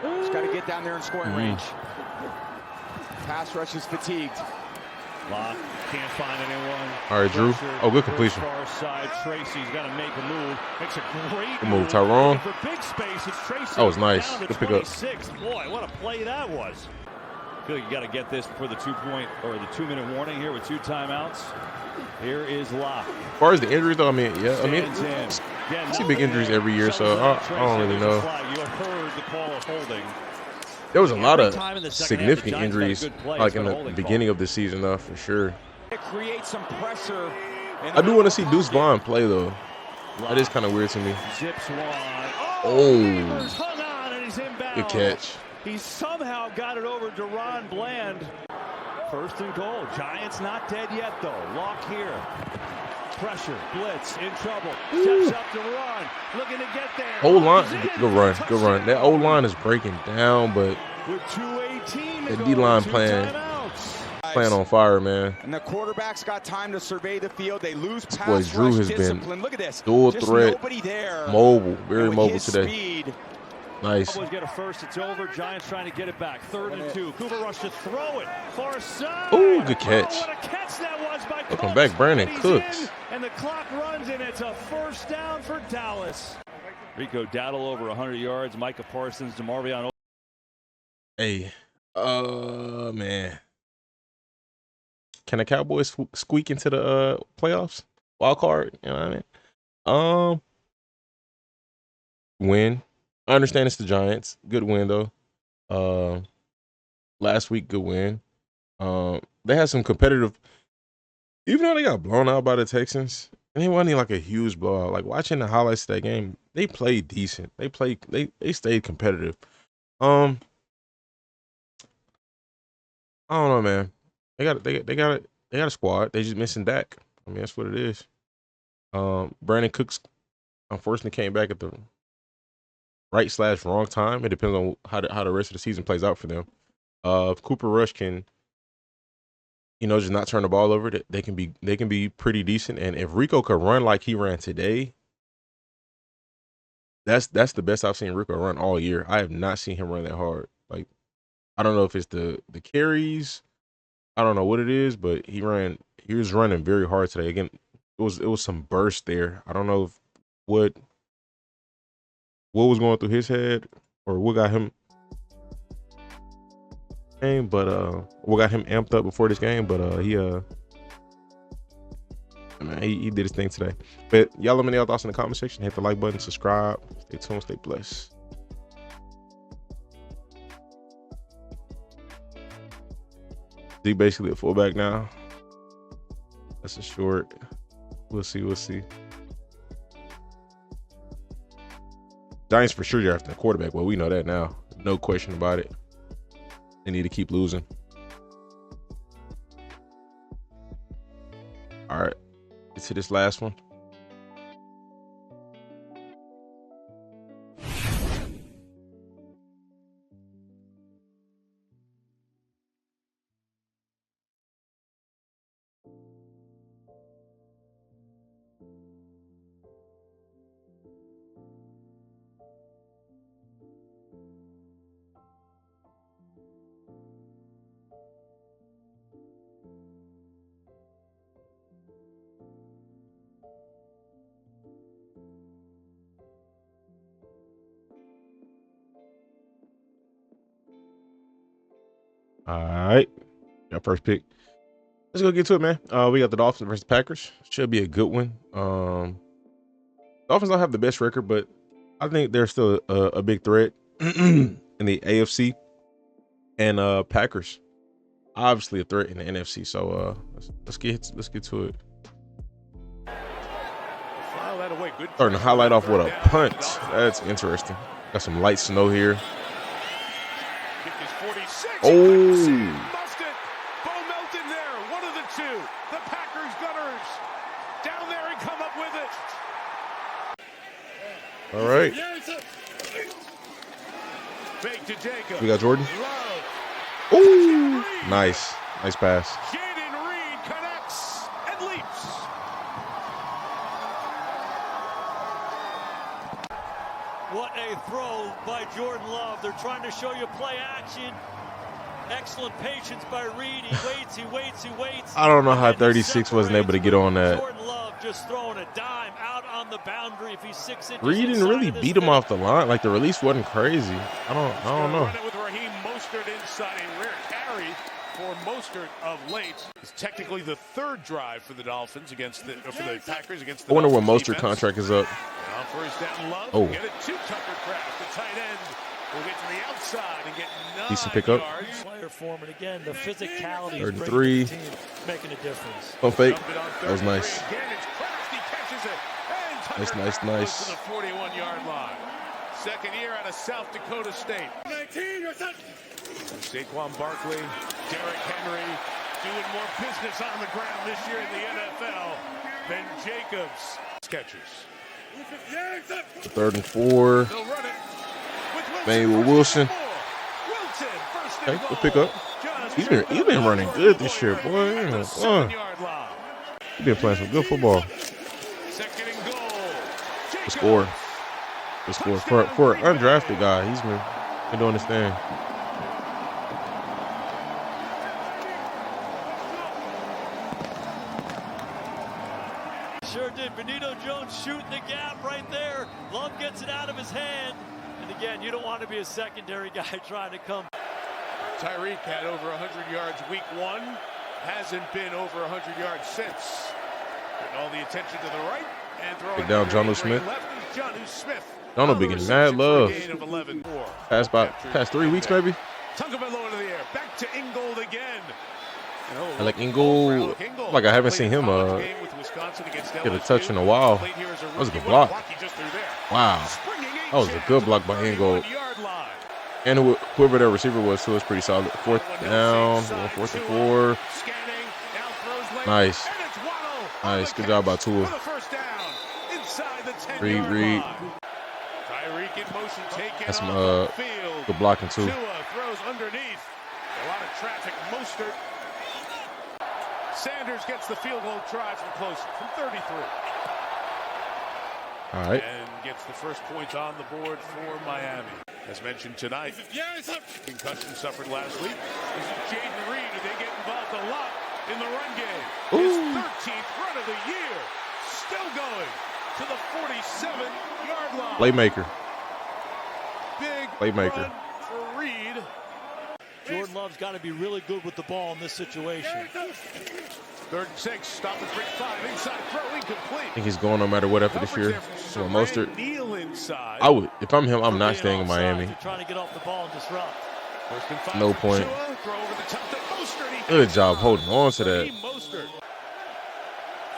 Just got to get down there in scoring Mm-hmm. range. Pass rush is fatigued. Lock. Can't find anyone. All right, Drew. Pressure Oh, good goes completion. Far side. Tracy's got to make a move. Makes a great Good move, Tyrone. Looking for big space. It's Tracy. That was nice. Down to Good pickup. 26. Boy, what a play that was. I feel like you got to get this for the 2-minute warning here with 2 timeouts. Here is Locke. As far as the injuries, though, I mean, yeah, I mean, Stands in. Again, I see big injuries every year, so I don't really know. You heard the call of holding. There was a lot of Every time in the second half, the significant Giants got a injuries, good play. like It's in been a the holding beginning call. of the season, though, for sure. It creates some pressure. I do want to see Deuce Vaughn play, though. That is kind of weird to me. Zips one. Oh. Rivers hung on and he's inbound. Good catch. He somehow got it over Deron Bland. 1st and goal. Giants not dead yet, though. Lock here. Pressure. Blitz. In trouble. Steps up to run. Looking to get there. Old line, Is in. good run, good run. That old Touchdown. line is breaking down, but With 2:18 to the go, D-line 2 playing timeouts. on fire, man. And the quarterback's got time to survey the field. They lose boy pass Drew rush has been discipline. Look at this. dual Just threat, nobody there. Mobile, very And with mobile his today. Speed, Nice. Cowboys get a first. It's over. Giants trying to get it back. 3rd and 2. Cooper Rush to throw it. Far side. Ooh, good catch. Oh, what a catch that was by Welcome Cooks. back, Brandon And he's Cooks. in, and the clock runs, and it's a 1st down for Dallas. Rico Dowdle over 100 yards. Micah Parsons, DeMarvion. Hey, man. Can the Cowboys squeak into the playoffs? Wild card, you know what I mean? Win. I understand it's the Giants. Good win though. Last week, good win. They had some competitive, even though they got blown out by the Texans, and it wasn't like a huge blowout. Like watching the highlights of that game, they played decent. They stayed competitive. I don't know, man. They got a squad. They just missing Dak. I mean, that's what it is. Brandon Cooks unfortunately came back at the right/wrong time. It depends on how the rest of the season plays out for them. If Cooper Rush can, just not turn the ball over, they can be pretty decent. And if Rico could run like he ran today, that's the best I've seen Rico run all year. I have not seen him run that hard. Like, I don't know if it's the carries. I don't know what it is, but he was running very hard today. Again, it was some burst there. I don't know what was going through his head or what got him what got him amped up before this game, but he did his thing today. But y'all let me know your thoughts in the comment section. Hit the like button, subscribe, stay tuned, stay blessed. He basically a fullback now. That's a short. We'll see. Giants for sure drafting a quarterback. Well, we know that now. No question about it. They need to keep losing. All right. Get to this last one. All right. Got first pick. Let's go get to it, man. We got the Dolphins versus Packers. Should be a good one. Dolphins don't have the best record, but I think they're still a big threat in the AFC. And Packers, obviously a threat in the NFC. So let's get to it. File that away. Good. Starting to highlight off with a punt. That's interesting. Got some light snow here. Kick is 46. Oh. Must it. Bo Melton there. One of the two. The Packers Gunners down there and come up with it. All right. Fake to Jacob. We got Jordan. Love. Ooh. Nice. Nice pass. Jaden Reed connects and leaps. What a throw by Jordan Love. They're trying to show you play action. Excellent patience by Reed. He waits, he waits, he waits. I don't know how And he 36 wasn't able to get on that. Jordan Love just throwing a dime out on the boundary. If he's 6 inches Reed didn't inside really of this beat him thing. off the line. Like the release wasn't crazy. I don't know. Run it with Raheem Mostert inside a rare carry for Mostert of late. It's technically the third drive for the Dolphins against the Packers against the I wonder when Dolphins Mostert defense. contract is up. Now first down, Love. Oh. Get it to Tucker Kraft, the tight end. Will get to the outside and get 9 Decent pickup. yards. Player form, and again, the physicality Third is and bringing 3. the team, making a difference. Pump fake. Dumped it on That was 33. nice. Again, it's Kraft. He catches it. And Tucker Nice, Kraft nice. goes to the 41-yard line. Second year out of South Dakota State. 19, you're set. Saquon Barkley, Derrick Henry doing more business on the ground this year in the NFL than Jacobs catches. Third and 4. They'll run it with Manuel Wilson. Wilson, first and Okay, goal. good pickup. Just He's been running good this year, boy. at the 7-yard line. He's been playing some good football. Second and goal. Good score. Good score for an undrafted guy. He's been doing his thing. Sure did. Benito Jones shooting the gap right there. Love gets it out of his hand. And again, you don't want to be a secondary guy trying to come. Tyreek had over 100 yards week 1. Hasn't been over 100 yards since. Getting all the attention to the right and throwing Big down, Jonnu to the Smith. left is Jonnu Smith. Jonnu be getting mad love. Gain of 11. Past 3 weeks maybe. Tagovailoa into the air. Back to Ingold again. I like Ingold. Like I haven't seen him get a touch in a while. That was a good block. Wow. That was a good block by Ingold. And whoever their receiver was too was pretty solid. Fourth down, 4th and 4. Nice. Nice. Good job by Tua. Reed. That's some good blocking too. Tua throws underneath. A lot of traffic. Mostert. Sanders gets the field goal try from close, from 33. All right. And gets the first points on the board for Miami. As mentioned tonight, concussion suffered last week. This is Jaden Reed, and they get involved a lot in the run game. His 13th run of the year. Still going to the 47-yard line. Playmaker. Big Playmaker. run for Reed. Jordan Love's got to be really good with the ball in this situation. 3rd and 6, stop at 3-5, inside throw, incomplete. I think he's going no matter what after this year. So Mostert. Neal inside. I would, if I'm him, I'm not staying in Miami. Trying to get off the ball and disrupt. First and 5 No for point. Tua, throw over the top to Mostert. He Good has job it. holding on to that. Raheem Mostert.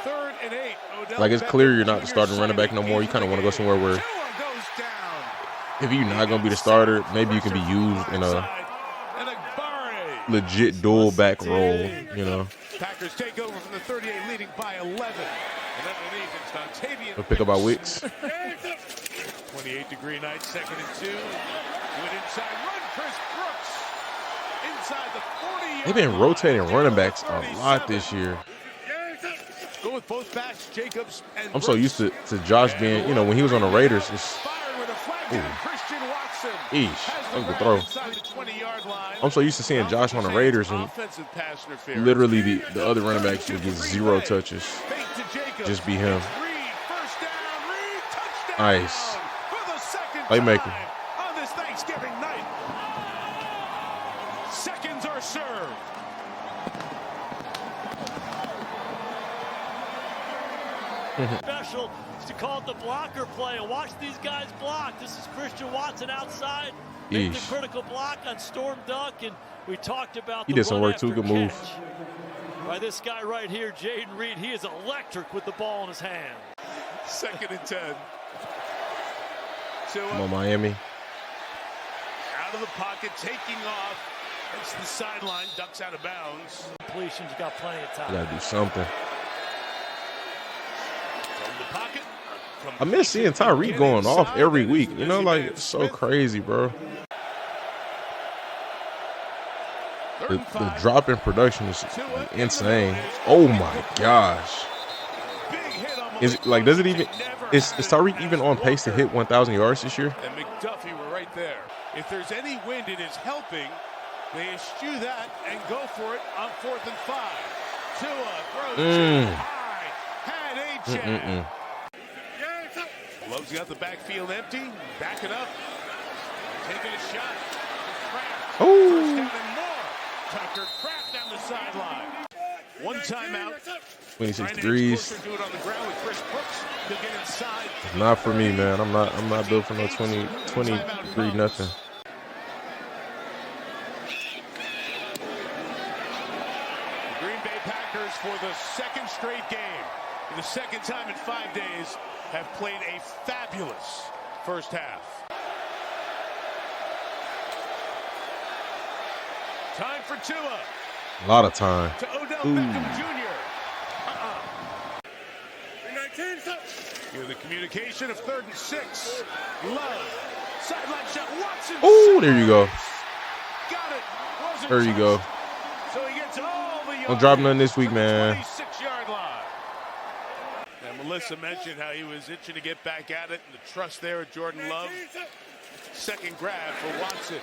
3rd and 8. Odell Like it's Beckham clear you're not the Jr. starting running back no more. You kind of want to go somewhere where Tua goes down. if you're not going to be the starter, maybe you can be used in a And Agbare. legit dual back role, you know. Packers take over from the 38, leading by 11. And underneath, it's Dontavian. A pick up by Wicks. 28-degree night, 2nd and 2. Good inside run, Chris Brooks. Inside the 40-yard They've been line. rotating running backs a lot this year. Go with both backs, Jacobs and I'm so Brooks. used to Josh being, you know, when he was on the Raiders, it's, Fired with a flag down, Christian Watson. eesh, Has that was a the good throw. inside the 20-yard line. I'm so used to seeing Josh on the Raiders and Offensive pass interference. literally the other running backs would get 0 touches. Fake to Jacobs. Just be him. It's Reed, first down, Reed, touchdown. Nice. For the second Playmaker. time on this Thanksgiving night. Seconds are served. Special is to call it the blocker play and watch these guys block. This is Christian Watson outside. Made the critical block on Storm Duck, and we talked about he did some work too. Good move by this guy right here, Jaden Reed. He is electric with the ball in his hand. 2nd and 10. Come on, Miami. Out of the pocket, taking off. It's the sideline, ducks out of bounds. Completions, got plenty of time. You gotta do something. From the pocket. I miss seeing Tyreek going off every week. You know, like, it's so crazy, bro. The drop in production is insane. Oh my gosh. Is it, like, does it even, is Tyreek even on pace to hit 1,000 yards this year? And McDuffie were right there. If there's any wind, it is helping. They eschew that and go for it on 4th and 5. Tua throws high. Had Achane. Love's got the backfield empty. Backing up. Taking a shot. Kraft. Oh. First down and more. Tucker Kraft down the sideline. One timeout. 26 degrees. Do it on the ground with Chris Brooks. He'll get inside. Not for me, man. I'm not built for no 20 degree nothing. The Green Bay Packers, for the 2nd straight game, for the 2nd time in 5 days, have played a fabulous first half. Time for Tua. A lot of time. To Odell Beckham Jr. Here's the communication of 3rd and 6. Love. Sideline shot. Watson. Oh, there you go. Got it. There you go. So he gets all the yards. Don't drop nothing this week, man. 26-yard line. And Melissa mentioned how he was itching to get back at it, and the trust there at Jordan Love. 2nd grab for Watson.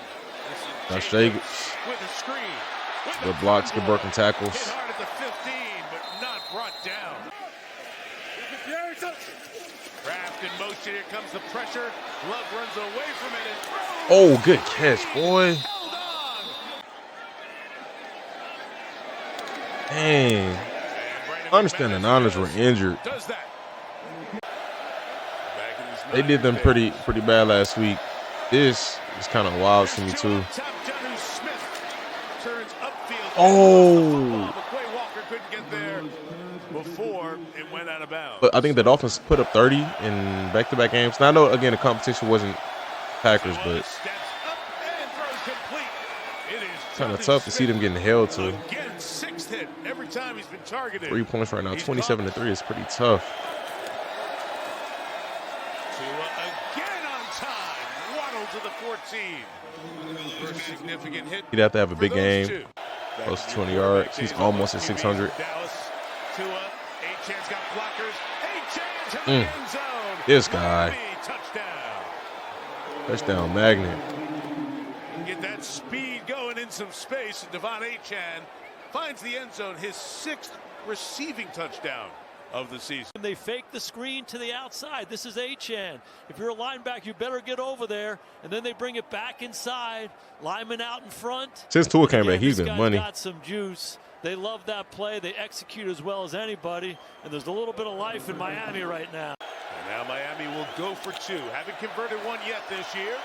That's Jacobs. With a screen. Good blocks, good broken tackles. Hit hard at the 15, but not brought down. Kraft in motion. Here comes the pressure. Love runs away from it and throws. Oh, good catch, boy. Held on. Dang. I understand the Niners were injured. Does that. They did them pretty bad last week. This is kind of wild to me too. Oh. McQuay Walker couldn't get there before it went out of bounds. But I think the Dolphins put up 30 in back-to-back games. Now I know, again, the competition wasn't Packers, but it's kind of tough to see them getting held to. Again, 6th hit every time he's been targeted. 3 points right now, 27-3 is pretty tough. Again on time. Waddle to the 14. First significant hit. He'd have to have a big game. Close to 20 yards. He's almost at 600. Dallas, Tua, Achane's got blockers. Achane to the end zone. This guy. Touchdown. Touchdown magnet. Get that speed going in some space. And Devon Achane finds the end zone, his 6th receiving touchdown of the season. They fake the screen to the outside. This is Achane. If you're a linebacker, you better get over there. And then they bring it back inside. Lineman out in front. Since Tua came back, he's been money. Got some juice. They love that play. They execute as well as anybody. And there's a little bit of life in Miami right now. And now Miami will go for 2. Haven't converted one yet this year.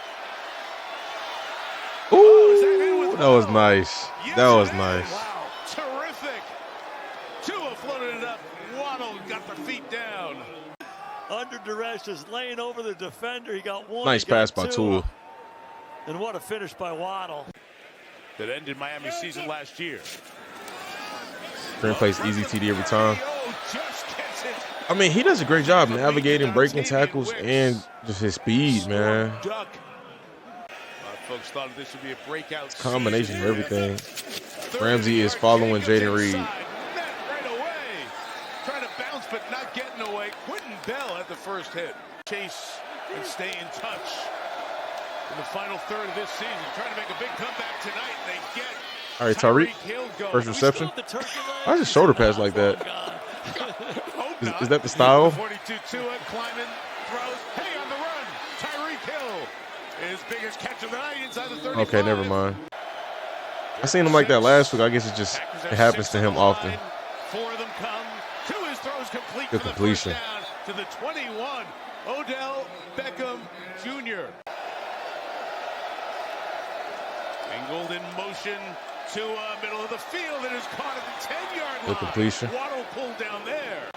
Ooh, that was nice. That was nice. Wow, terrific. Tua floated it up. Waddle got the feet down. Under duress, just laying over the defender. He got one. Nice pass by Tua. And what a finish by Waddle. That ended Miami's season last year. Green plays easy TD every time. I mean, he does a great job navigating, breaking tackles, and just his speed, man. Folks thought this would be a breakout combination of everything. Ramsey is following Jaden Reed. Right away. Trying to bounce, but not getting away. Quentin Bell at the first hit. Chase and stay in touch in the final third of this season. Trying to make a big comeback tonight. And they get all right, Tyreek, first reception. Why is his shoulder pass like that? Is that the style? 42 Tua, Kleiman throws. Hey, on the run. Tyreek Hill. His biggest catch of the night inside the 35. Okay, never mind. I seen him like that last week. I guess it happens to him often. 4 of them come. 2 his throws complete. Good completion. to the 21. Odell Beckham Jr. Ingold in motion to middle of the field. It is caught at the 10-yard line. Good completion. Waddle pulled down there.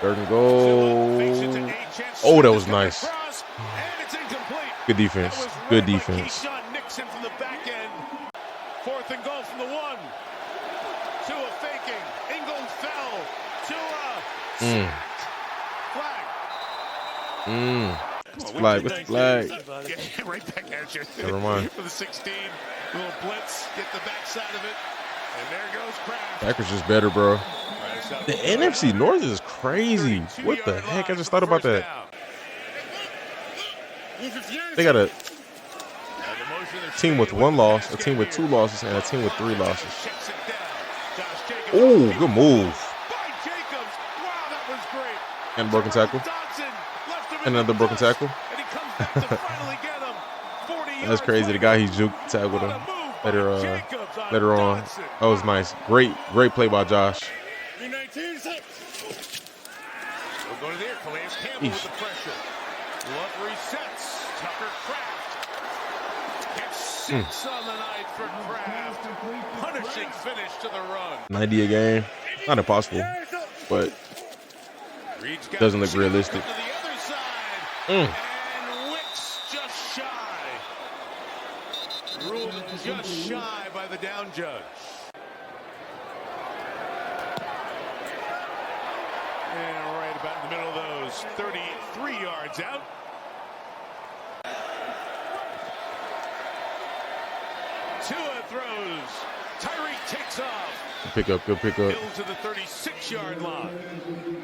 3rd and goal. Oh, that was nice. Good defense. Good defense. Keyshawn Nixon from the back end. 4th and goal from the 1. Tua faking. Ingold fell. Tua. Flag. Flag with the flag. Yeah, right back at you. Never mind. For the 16. Little blitz. Get the backside of it. And there goes Kraft. Packers just better, bro. The NFC North is crazy. What the heck? I just thought about that. They got a team with 1 loss, a team with 2 losses, and a team with 3 losses. Oh, good move. And broken tackle. And another broken tackle. That's crazy. The guy he juked tackled him later on. That was nice. Great play by Josh. We'll go to there. Calais Campbell with the pressure. Love resets. Tucker Kraft gets 6 on the night for Kraft. Punishing finish to the run. 90 a game. Not impossible, but doesn't look realistic. And Wicks just shy. Ruled just shy by the down judge. And right about in the middle of those, 33 yards out. Tua throws. Tyreek takes off. Good pickup. Good pickup. Hill to the 36-yard line.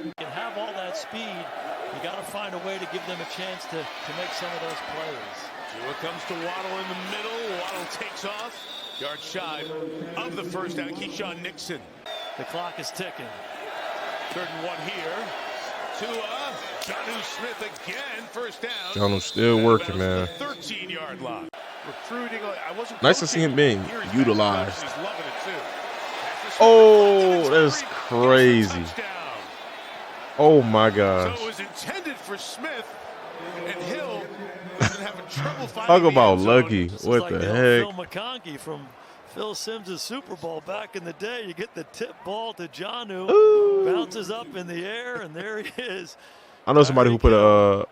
You can have all that speed. You got to find a way to give them a chance to make some of those plays. Tua comes to Waddle in the middle. Waddle takes off. Yard shy of the first down. Keyshawn Nixon. The clock is ticking. 3rd and 1 here. Tua. Jonnu Smith again. First down. Jonnu's still working, man. 13-yard line. Recruiting. I wasn't Nice to see him being utilized. He's loving it too. Oh, that's crazy. Oh my gosh. So it was intended for Smith, and Hill was having trouble finding Talk about the end zone. lucky. Just What like the Phil heck? McConkey from Phil Simms' Super Bowl back in the day. You get the tip ball to Jonnu, bounces up in the air, and there he is. I know somebody who put a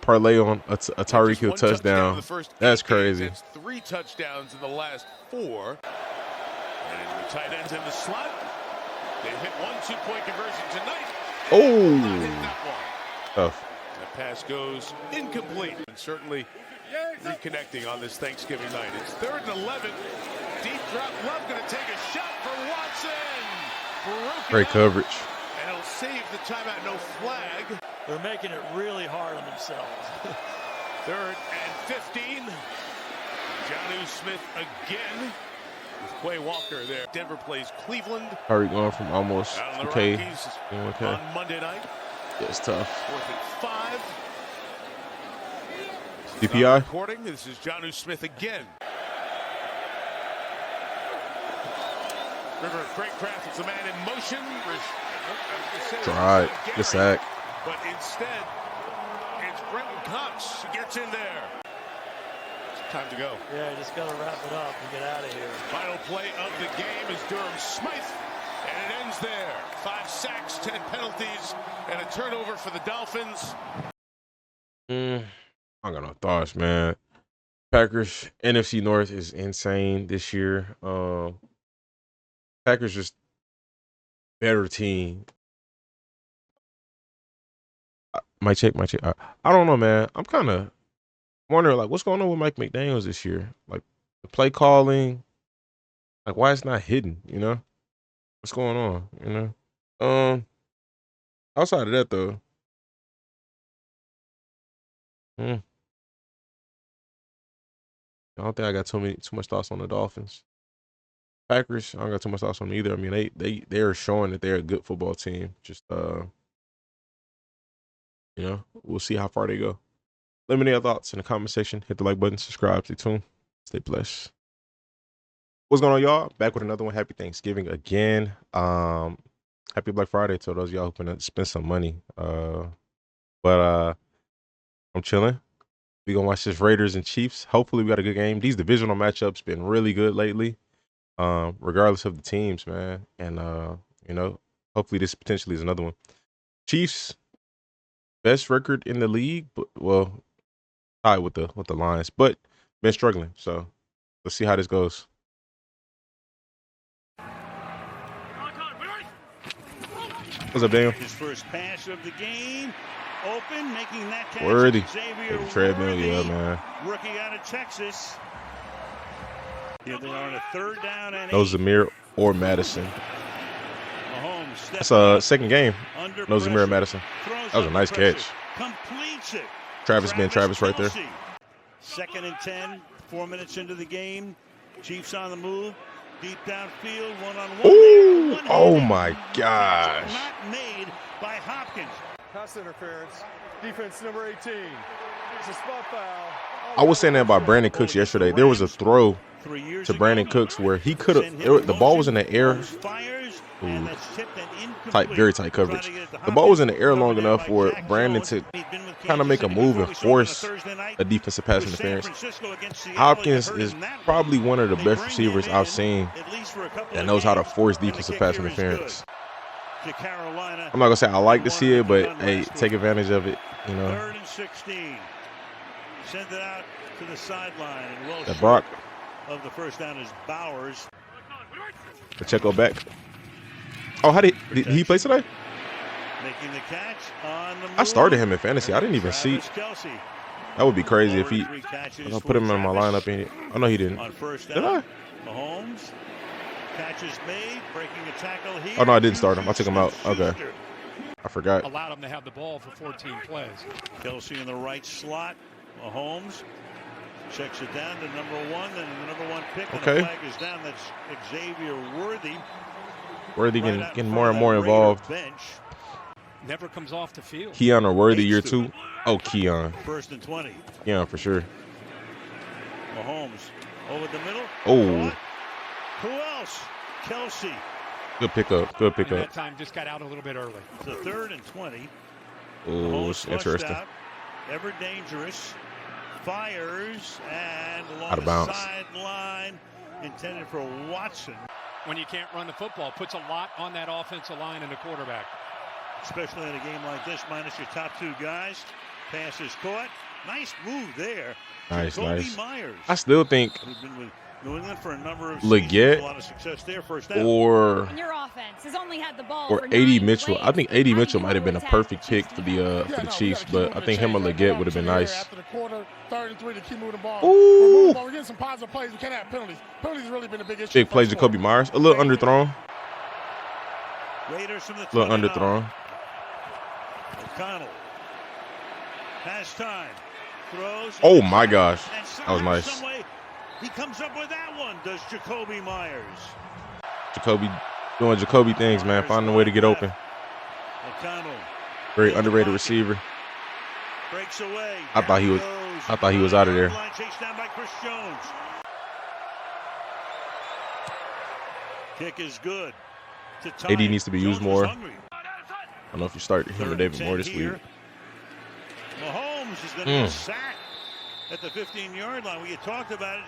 parlay on a Tyreek Hill touchdown. That's crazy. That's 3 touchdowns in the last 4. And the tight ends in the slot. They hit 1 2-point conversion tonight. Oh, tough. The pass goes incomplete, and certainly reconnecting on this Thanksgiving night. It's 3rd and 11. Deep drop. Love going to take a shot for Watson. Great coverage. And he'll save the timeout. No flag. They're making it really hard on themselves. 3rd and 15. Jonnu Smith again with Quay Walker there. Denver plays Cleveland. Tyreek going from almost Out on the 2K. Rockies 1K. on Monday night. It's tough. 4th and 5. DPI. Recording. This is Jonnu Smith again. River Kraft is the man in motion. Tried. Good sack. But instead, it's Brenton Cox who gets in there. It's time to go. Yeah, you just got to wrap it up and get out of here. Final play of the game is Durham Smythe, and it ends there. 5 sacks, 10 penalties, and a turnover for the Dolphins. I got no thoughts, man. Packers NFC North is insane this year. Packers just better team. Might check. I don't know, man. I'm kind of wondering, like, what's going on with Mike McDaniels this year? Like, the play calling, like, why it's not hidden, you know? What's going on, you know? Outside of that, though, I don't think I got too much thoughts on the Dolphins. Packers, I don't got too much thoughts on them either. I mean, they are showing that they're a good football team. Just you know, we'll see how far they go. Let me know your thoughts in the comment section. Hit the like button, subscribe, stay tuned, stay blessed. What's going on, y'all? Back with another one. Happy Thanksgiving again. Happy Black Friday to those of y'all hoping to spend some money. But I'm chilling. We gonna watch this Raiders and Chiefs. Hopefully we got a good game. These divisional matchups been really good lately. Regardless of the teams, man. And you know, hopefully this potentially is another one. Chiefs, best record in the league, but well, tied with the Lions, but been struggling. So let's see how this goes. What's up, Daniel? His first pass of the game. Open, making that catch. Worthy. Xavier Treadmill, Worthy, yeah, man. rookie out of Texas. Here they are on a 3rd down and No 8. Zamir or Madison. Mahomes That's a second game. under No Zamir or pressure, Madison. throws That was a under nice pressure, catch. Completes it. Travis right there. Kelce. 2nd and 10, 4 minutes into the game. Chiefs on the move. Deep downfield, one-on-one. Ooh! One-handed. Oh my gosh. Not made by Hopkins. Pass interference. Defense number 18. It's a spot foul. I was saying that about Brandon Cooks yesterday. There was a throw 3 years to Brandon ago, Cooks where he could have. The ball was in the air. fires, and that's tipped and incomplete. Tight, very tight coverage. Trying to get it to The ball was in the air Hopkins, long covered enough by for Jack Brandon Jones. to He'd been with kind of Kansas make a City move before. and We saw him on a force Thursday night a defensive pass with San interference. Francisco against Seattle. Hopkins He got hurt is in that probably one of the They best bring receivers him I've in, seen at least for a couple that of knows how to games, force and the defensive kick pass here is interference. good. To Carolina. I'm not gonna say I like to see it, but One hey, last take week. advantage of it. You know, 3rd and 16. Send it out to the sideline, and well that Brock of the first down is Bowers. Pacheco back. Oh, how did he play today? Making the catch on the move. I started him in fantasy. I didn't even see. Travis Kelce. That would be crazy if he. Already 3 catches I put him for in my Travis lineup. And oh no, he didn't. on first Did down. I? Mahomes. Catches made, breaking a tackle here. Oh no, I didn't start him. I took him out. Okay, Schuster. I forgot. Allowed him to have the ball for 14 plays. Kelce in the right slot. Mahomes checks it down to number 1, and the number 1 pick. And Okay. the flag is down. That's Xavier Worthy. Worthy Right out getting in more front and of more that Raider involved. Bench. Never comes off the field. Keon or Worthy year Hates to. 2. Oh, Keon. 1st and 20. Keon for sure. Mahomes over the middle. Oh, Caught. Who else? Kelce. good pickup. Good And pickup. that time just got out a little bit early. It's a 3rd and 20. Oh, Mahomes it's flushed interesting. out. Ever dangerous. Fires and along Out of the bounds. sideline. Intended for Watson. When you can't run the football, puts a lot on that offensive line and the quarterback. Especially in a game like this, minus your top 2 guys. Pass is caught. Nice move there. Nice, Jacoby nice. Myers. I still think Who's been with New England for a number of Leggett seasons. A lot of success there. First down. or Your offense has only had the ball or for AD 9 Mitchell. I plays. think How do AD you Mitchell might have been a attack perfect the pick Chiefs for defense? the Chiefs, but I think him or Leggett would have been nice. After the quarter, 3rd and 3 to keep moving the ball. Ooh. We're getting some positive plays. We can't have penalties. Penalties really been a big issue. Big play, first quarter. Jacoby Myers. A little underthrown. Raiders from the A little 29. underthrown. O'Connell has time. Throws. Oh my gosh, And that was somehow, nice. some way, he comes up with that one. Does Jacoby Myers? Jacoby doing Jacoby things, man. Finding a way to get open. O'Connell Very underrated receiver. breaks away. I thought he was- Goes. I thought he was out of there. Line chased down by Chris Jones. Kick is good. To tie. AD needs to be used Jones was more. hungry. I don't know if you start him or 3rd and David 10 Moore this here. week. Mahomes is going to get sacked at the 15-yard line. We talked about it.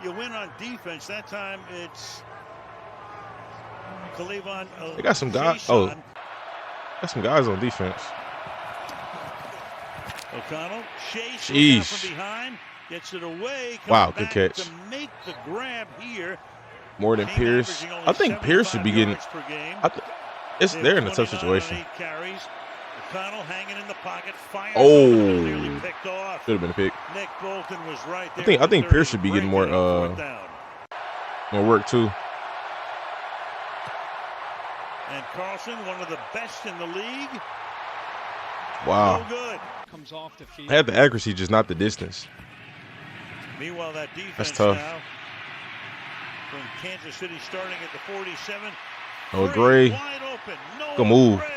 You win on defense. That time it's Khalevon. They got some guys. Oh, got some guys on defense. O'Connell. Chase Sheesh. from behind. Gets it away. Comes Wow, good back catch. To make the grab here. More than Team Pierce. averaging only I think Pierce should be 75 getting. yards per game. It's They they're have in a tough 29 on situation. 8 carries. O'Connell hanging in the pocket. Fires. Oh. Nearly picked off. Should have been a pick. Nick Bolton was right there. I think for Pierce 30, should be getting breaking more, on 4th down. More work too. And Carlson, one of the best in the league. Wow. No good. Comes off the field. Had the accuracy, just not the distance. Meanwhile, that defense That's tough. now from Kansas City starting at the 47. No Gray. Wide open. No Good move. Gray.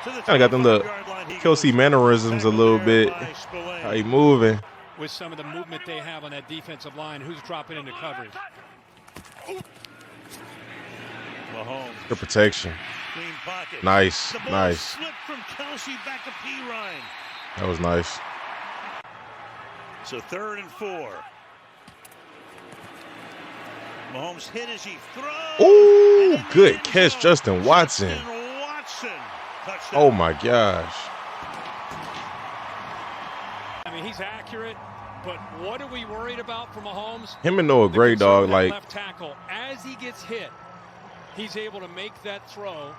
To the Kind of got them the 25-yard line. He Kelsey goes mannerisms a little tackled there bit. by Spillane. How he moving? With some of the movement they have on that defensive line, who's dropping into coverage? Mahomes. Good protection. Clean pocket. Nice, The ball nice. slipped from Kelsey back to P. Ryan. That was nice. So 3rd and 4. Mahomes hit as he throws. Ooh, good catch, Justin Watson. Touchdown. Oh my gosh. I mean, he's accurate, but what are we worried about from Mahomes? Him and Noah Gray, dog, like left tackle, as he gets hit, he's able to make that throw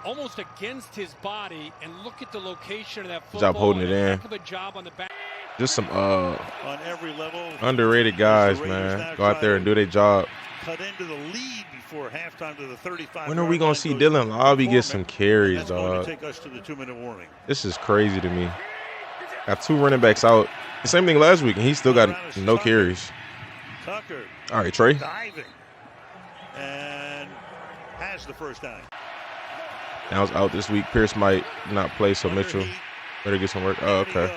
almost against his body, and look at the location of that football. Job holding it in. Heck of a job on the back. Just some on every level. underrated guys, man. Go out there and do their job. Cut into the lead before halftime to the 35. When are we gonna see Dylan Lobby get some carries, dog? Take us to the 2-minute warning. This is crazy to me. Got 2 running backs out. The same thing last week, and he still got no carries. Tucker. All right, Trey. Diving. And has the first down. Downs out this week. Pierce might not play, so Mitchell better get some work. Oh, okay.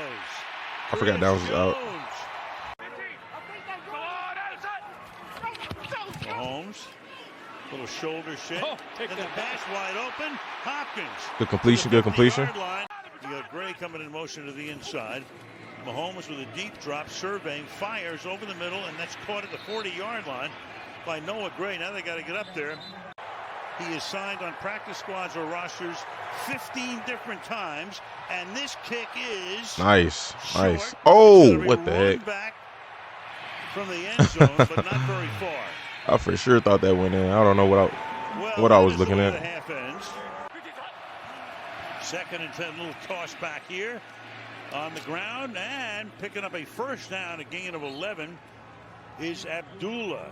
I forgot Downs was out. Mahomes. Little shoulder shake. And the pass wide open. Hopkins. Good completion, good completion. You got Gray coming in motion to the inside. Mahomes with a deep drop, surveying, fires over the middle, and that's caught at the 40-yard line by Noah Gray. Now they got to get up there. He is signed on practice squads or rosters 15 different times, and this kick is Nice, nice. short. Oh, what the heck? Back from the end zone, but not very far. I for sure thought that went in. I don't know what I was looking at. Half ends. 2nd and 10, little toss back here on the ground, and picking up a first down, a gain of 11 is Abdullah.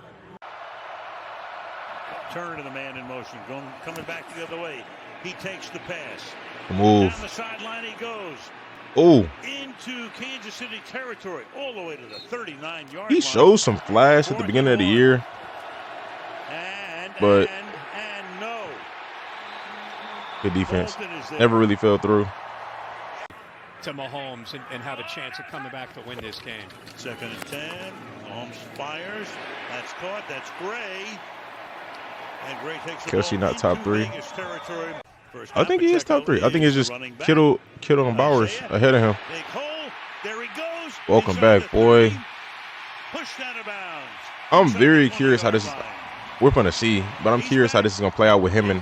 Turn to the man in motion, coming back the other way. He takes the pass. Move. Down the sideline he goes. Oh. Into Kansas City territory, all the way to the 39-yard line. He showed some flash at the beginning of the year. But no. Good defense. Never really fell through. To Mahomes and have a chance of coming back to win this game. 2nd and 10. Mahomes fires. That's caught. That's Gray. And Gray takes the Kelsey ball not top into 3. Vegas territory. I think he is top 3. I think it's just Kittle and Bowers ahead of him. Big hole. There he goes. Welcome back, boy. Pushed out of bounds. I'm very curious how this is. We're going to see, but I'm curious how this is going to play out with him and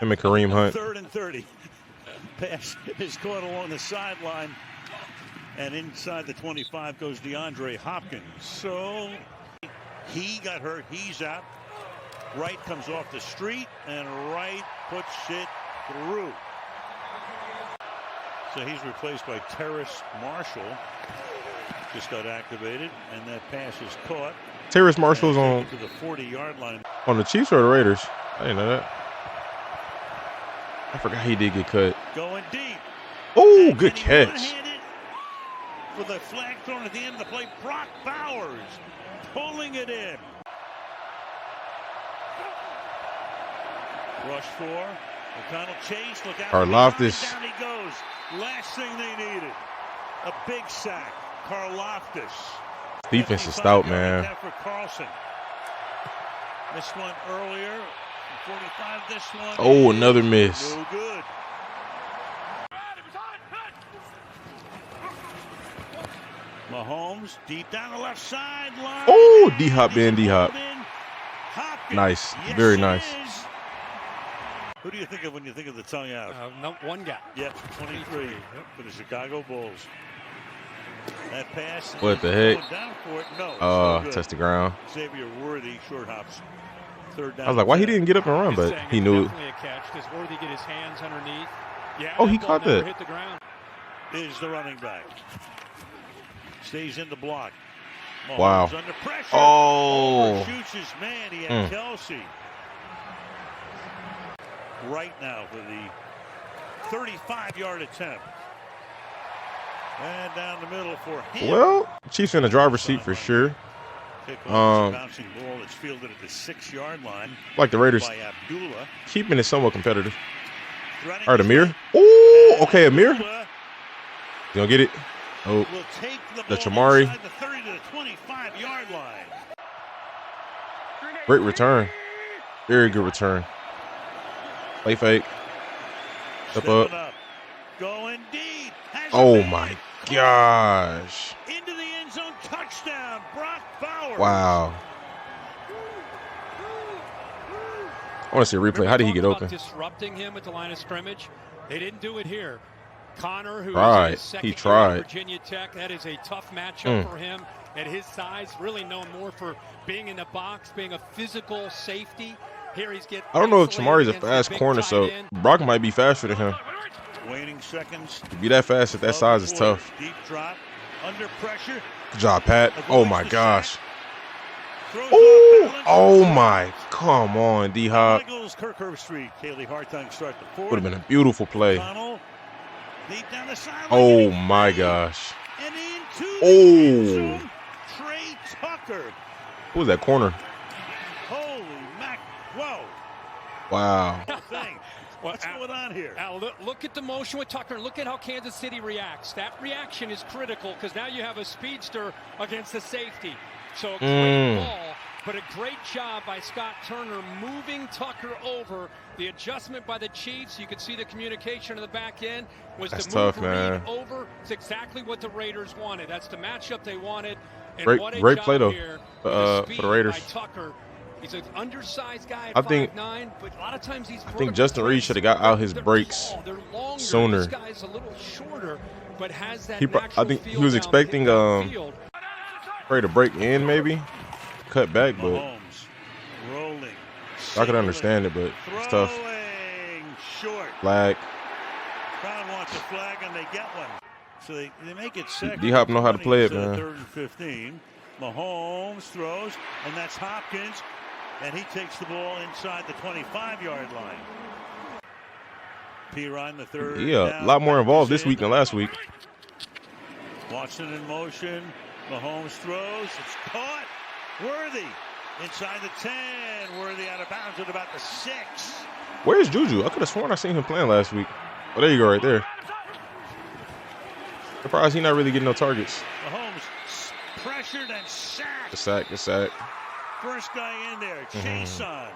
Kareem Hunt. 3rd and 30. Pass is caught along the sideline, and inside the 25 goes DeAndre Hopkins. So he got hurt. He's out. Right comes off the street, and right puts it through. So he's replaced by Terrace Marshall. Just got activated, and that pass is caught. Terrace Marshall's on to the 40-yard line. On the Chiefs or the Raiders? I didn't know that. I forgot he did get cut. Going deep. Oh, good catch. With a flag thrown at the end of the play, Brock Bowers pulling it in. Rush 4. O'Connell chase. Look out. Karlaftis. Down he goes. Last thing they needed. A big sack. Karlaftis. Defense is stout, man. For Carlson. Missed one earlier. 45. This one. Oh, another miss. No good. Mahomes deep down the left sideline. Oh, D-Hop being D-Hop. Nice. Very nice. Who do you think of when you think of the tongue out? One guy. Yep, 23 for the Chicago Bulls. That pass. What the heck? Down for it. No. Touched the ground. Xavier Worthy, short hops. 3rd down. I was like, why he didn't get up and run, but he knew it. Definitely a catch. Does Worthy get his hands underneath? Yeah. Oh, he caught that. Hit the ground. Is the running back. Stays in the block. Mahomes Wow. Under pressure. Oh. Shoots his man. He had Kelsey. Right now for the 35-yard attempt. And down the middle for him. Well, Chiefs in the driver's seat for sure. Bouncing ball that's fielded at the 6-yard line. Like the Raiders, by Abdullah. keeping it somewhat competitive. All right, Amir. Oh, okay, Amir. You gonna get it? Oh, the Chamari. The 30 to the 25-yard line. Great return. Very good return. Play fake. Step up. Going deep. Oh my gosh. Into the end zone. Touchdown. Brock Bowers. Wow. I want to see a replay. How did he get open? Disrupting him at the line of scrimmage. They didn't do it here. Connor, who tried. is He tried. Virginia Tech. That is a tough matchup for him at his size. Really known more for being in the box, being a physical safety. Here he's getting. I don't know if Chamari's a fast corner, so Brock might be faster than him. Waning seconds. To be that fast at that size is tough. Deep drop. Under pressure. Good job, Pat. Oh my gosh. Oh my. Come on, D-Hop. Kirk Herbstreit. Kaylee Hartung start the fourth. Would have been a beautiful play. Deep down the sideline. Oh my gosh. And into the end zone, Trey Tucker. Who was that corner? Holy mac. Whoa. Wow. What's going on here? Al, look at the motion with Tucker. Look at how Kansas City reacts. That reaction is critical because now you have a speedster against a safety. So a great ball, but a great job by Scott Turner moving Tucker over. The adjustment by the Chiefs, you could see the communication in the back end was That's to move tough, man. Reed over. It's exactly what the Raiders wanted. That's the matchup they wanted. And Great play though for the Raiders. By Tucker. He's an undersized guy at I think 5'9", but a lot of times he's. I think Justin Reed should have got out his breaks sooner. This guy's a little shorter, but has that I think he was expecting Trey to break in, maybe cut back, but rolling. I could understand it, but it's tough. Short. Flag. Crowd wants a flag, and they get one. So they make it second. D-Hop know how to play it, man. 3rd and 15. Mahomes throws, and that's Hopkins, and he takes the ball inside the 25-yard line. Perine, the third. Yeah, a lot more involved this week than last week. Watson in motion. Mahomes throws. It's caught. Worthy inside the 10. Worthy out of bounds at about the 6. Where's Juju? I could have sworn I seen him playing last week. Oh, there you go, right there. Surprised he's not really getting no targets. Mahomes pressured and sacked. Good sack. First guy in there, Chase on.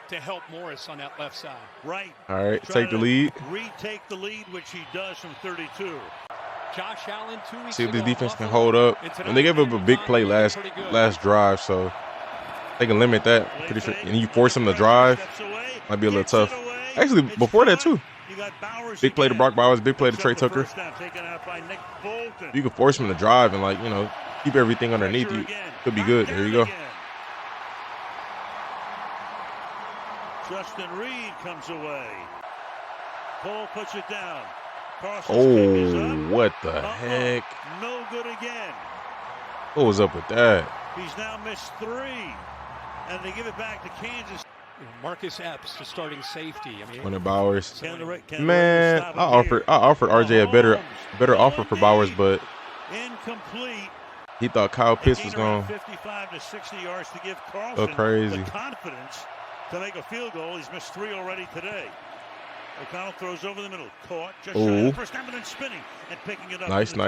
To help Morris on that left side. Right. All right, take the lead. Retake the lead, which he does from 32. Josh Allen 2 weeks See if this ago, defense can hold up. And they gave up a big play last drive, so they can limit that. Pretty sure. And you force them to drive, might be a little tough. Actually, before that too. Big play to Brock Bowers, big play to Trey Tucker. You can force him to drive and keep everything underneath you. Could be good. There you go. Justin Reed comes away. Cole puts it down. Oh, what the heck? No good again. What was up with that? He's now missed 3, and they give it back to Kansas. Marcus Epps, the starting safety. Wonder Bowers. Man, I offered RJ a better offer for Bowers, but incomplete. He thought Kyle Pitts was going 55 to 60 yards to give Carlson go crazy. The confidence to make a field goal. He's missed 3 already today. O'Connell throws over the middle, caught just shy of the first down, and then spinning and picking it up. Nice. No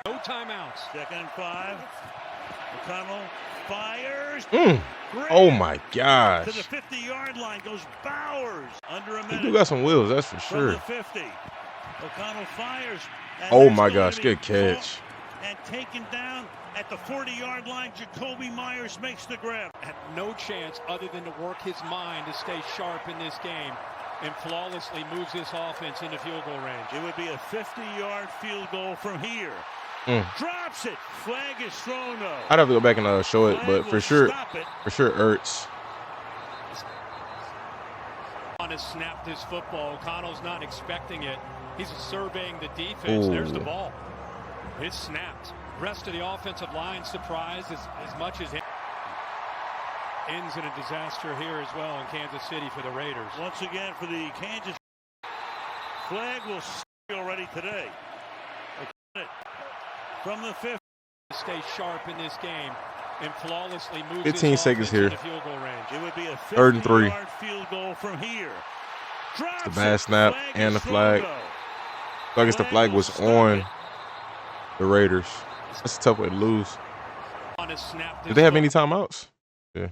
timeouts. 2nd and 5. O'Connell fires. Oh my gosh. To the 50-yard line goes Bowers. Under a minute. He do got some wheels, that's for sure. From the 50. O'Connell fires. Oh my gosh, good catch. And taken down at the 40-yard line. Jacoby Myers makes the grab. Had no chance other than to work his mind to stay sharp in this game and flawlessly moves this offense into field goal range. It would be a 50-yard field goal from here. Drops it. Flag is thrown though. I'd have to go back and show it, but for sure Ertz. On to snap this football. O'Connell's not expecting it. He's surveying the defense. There's the ball. It's snapped. Rest of the offensive line surprised as much as ends in a disaster here as well in Kansas City for the Raiders. Once again for the Kansas. Flag will stay already today. From the 50. Stay sharp in this game and flawlessly moves 15 seconds here. Field goal range. It would be a 3rd and 3. Field goal from here. The bad snap and the flag. So I guess the flag was on the Raiders. That's a tough way to lose. Did they have any timeouts? Yeah.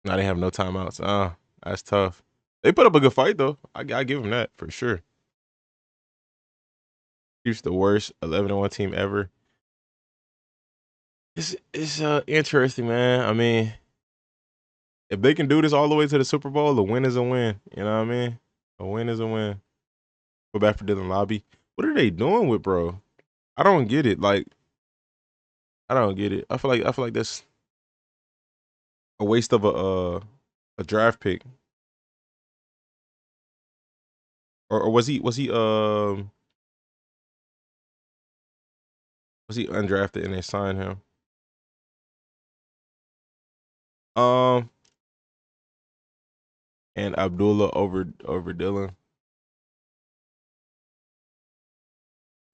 Now they have no timeouts. That's tough. They put up a good fight though. I give them that for sure. Chiefs the worst 11-1 team ever. It's interesting, man. I mean, if they can do this all the way to the Super Bowl, the win is a win. You know what I mean? A win is a win. Go back for Dylan Lobby. What are they doing with bro? I don't get it. Like, I don't get it. I feel like that's a waste of a draft pick. Or was he undrafted and they signed him? And Abdullah over Dylan.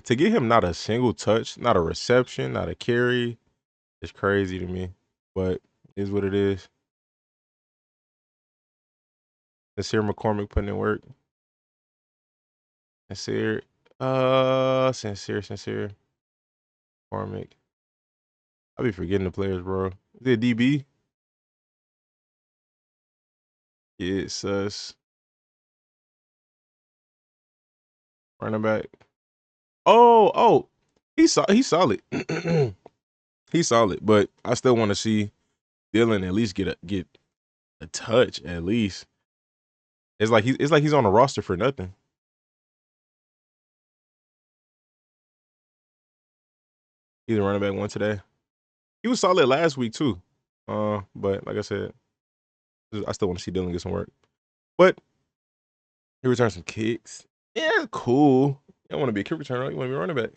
To get him not a single touch, not a reception, not a carry, it's crazy to me. But it is what it is. Sincere McCormick putting in work. Sincere McCormick. I be forgetting the players, bro. Is it DB? Yeah, it's sus. Running back. Oh, he's solid. He's solid, but I still want to see Dylan at least get a touch at least. It's like he's on a roster for nothing. He's a running back one today. He was solid last week too. But like I said, I still want to see Dylan get some work. But he returned some kicks. Yeah, cool. You don't want to be a kick returner. You want to be a running back.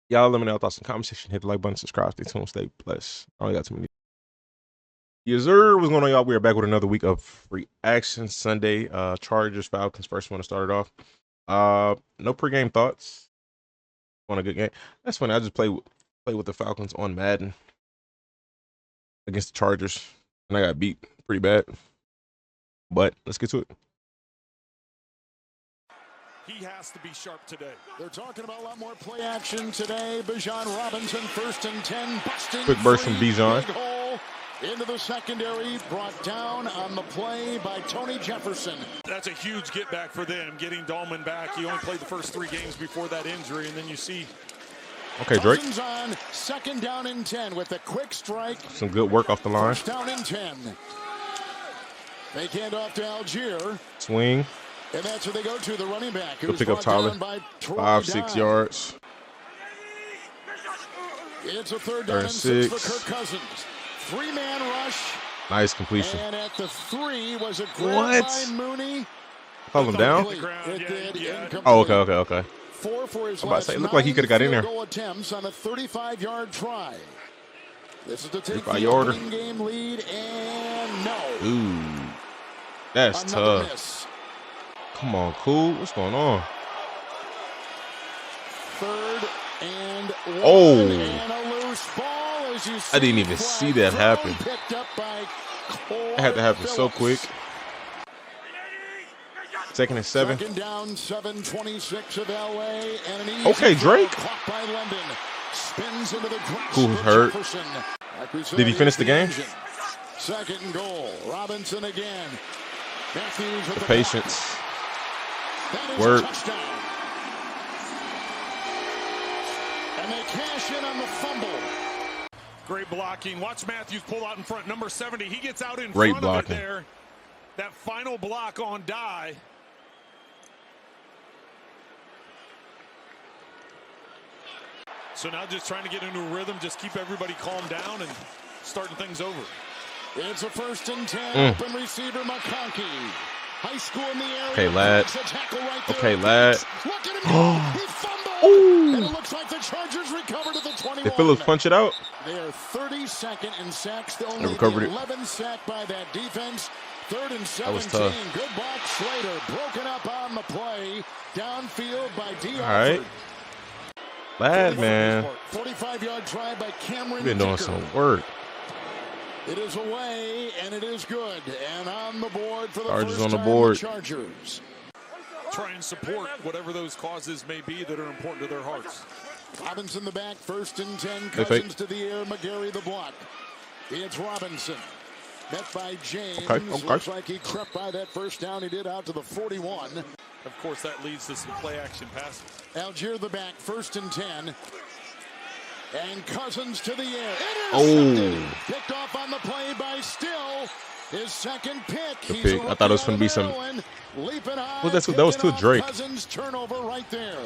Y'all let me know your thoughts in the comment section. Hit the like button, subscribe, stay tuned, stay blessed. I only got too many. Yes, sir. What's going on, y'all? We are back with another week of Reaction Sunday. Chargers, Falcons. First one to start it off. No pregame thoughts. On a good game. That's funny. I just play with the Falcons on Madden against the Chargers, and I got beat pretty bad. But let's get to it. He has to be sharp today. They're talking about a lot more play action today. Bijan Robinson, 1st and 10. Busting quick burst from Bijan. Big hole into the secondary. Brought down on the play by Tony Jefferson. That's a huge get back for them, getting Dahlman back. He only played the first 3 games before that injury, and then you see. Okay, Drake. Cousins on 2nd down and 10 with a quick strike. Some good work off the line. 1st down and 10. They hand off to Algier. Swing. And that's where they go to, the running back. Go pick up Tyler. 5-6 yards. It's a 3rd down and 6 for Kirk Cousins. 3-man rush. Nice completion. And at the 3 was a grab by Mooney. Call him down? It did. Incomplete. Oh, okay. 4 for his I'm about to say, it last looked like he could have got in there. 9 field goal attempts on a 35-yard try. This is to take the 35-yarder. opening game lead, and no. Ooh, that's Another tough. miss. Come on, cool. What's going on? 3rd and 1. Oh. And a loose ball, as you see. I didn't even see that happen. Picked up by That had to happen so quick. 2nd and 7. 2nd down, 7:26 of LA, and an easy Okay, Drake. throw caught by London. Spins into the grass. Who's hurt? Jefferson. Like we said, Did he finish the game? engine. 2nd and goal. Robinson again. Matthews with the Patience. That is Work. a touchdown. And they cash in on the fumble. Great blocking. Watch Matthews pull out in front. Number 70. He gets out in Great front blocking. of it there. That final block on Dye. So now just trying to get into a rhythm. Just keep everybody calm down and starting things over. It's a 1st and 10. Open receiver McConkey. High school in the area. Okay, lad. Right Okay, lad. Look at him. He fumbled. And it looks like the Chargers recovered at the 21. Did Phillips punch it out? They are 32nd in sacks. They They only recovered it. 11 sacked by that defense. 3rd and 17. That was tough. Good block, Slater. Broken up on the play. Downfield by D. All right. Lad, man. 45-yard try by Cameron. Been doing Dicker. some work. It is away, and it is good. And on the board for the Chargers first on the time, board. Chargers. Try and support whatever those causes may be that are important to their hearts. Robinson the back, 1st and 10. Hey, Cousins to the air. McGarry the block. It's Robinson. Met by James. Okay. Looks like he crept by that first down. He did out to the 41. Of course, that leads to some play action passes. Algier the back, 1st and 10. And Cousins to the air. Oh. Picked off on the play by Still. His second pick. The pick. I thought it was going to be some. Well, that was to Drake. Cousins turnover right there.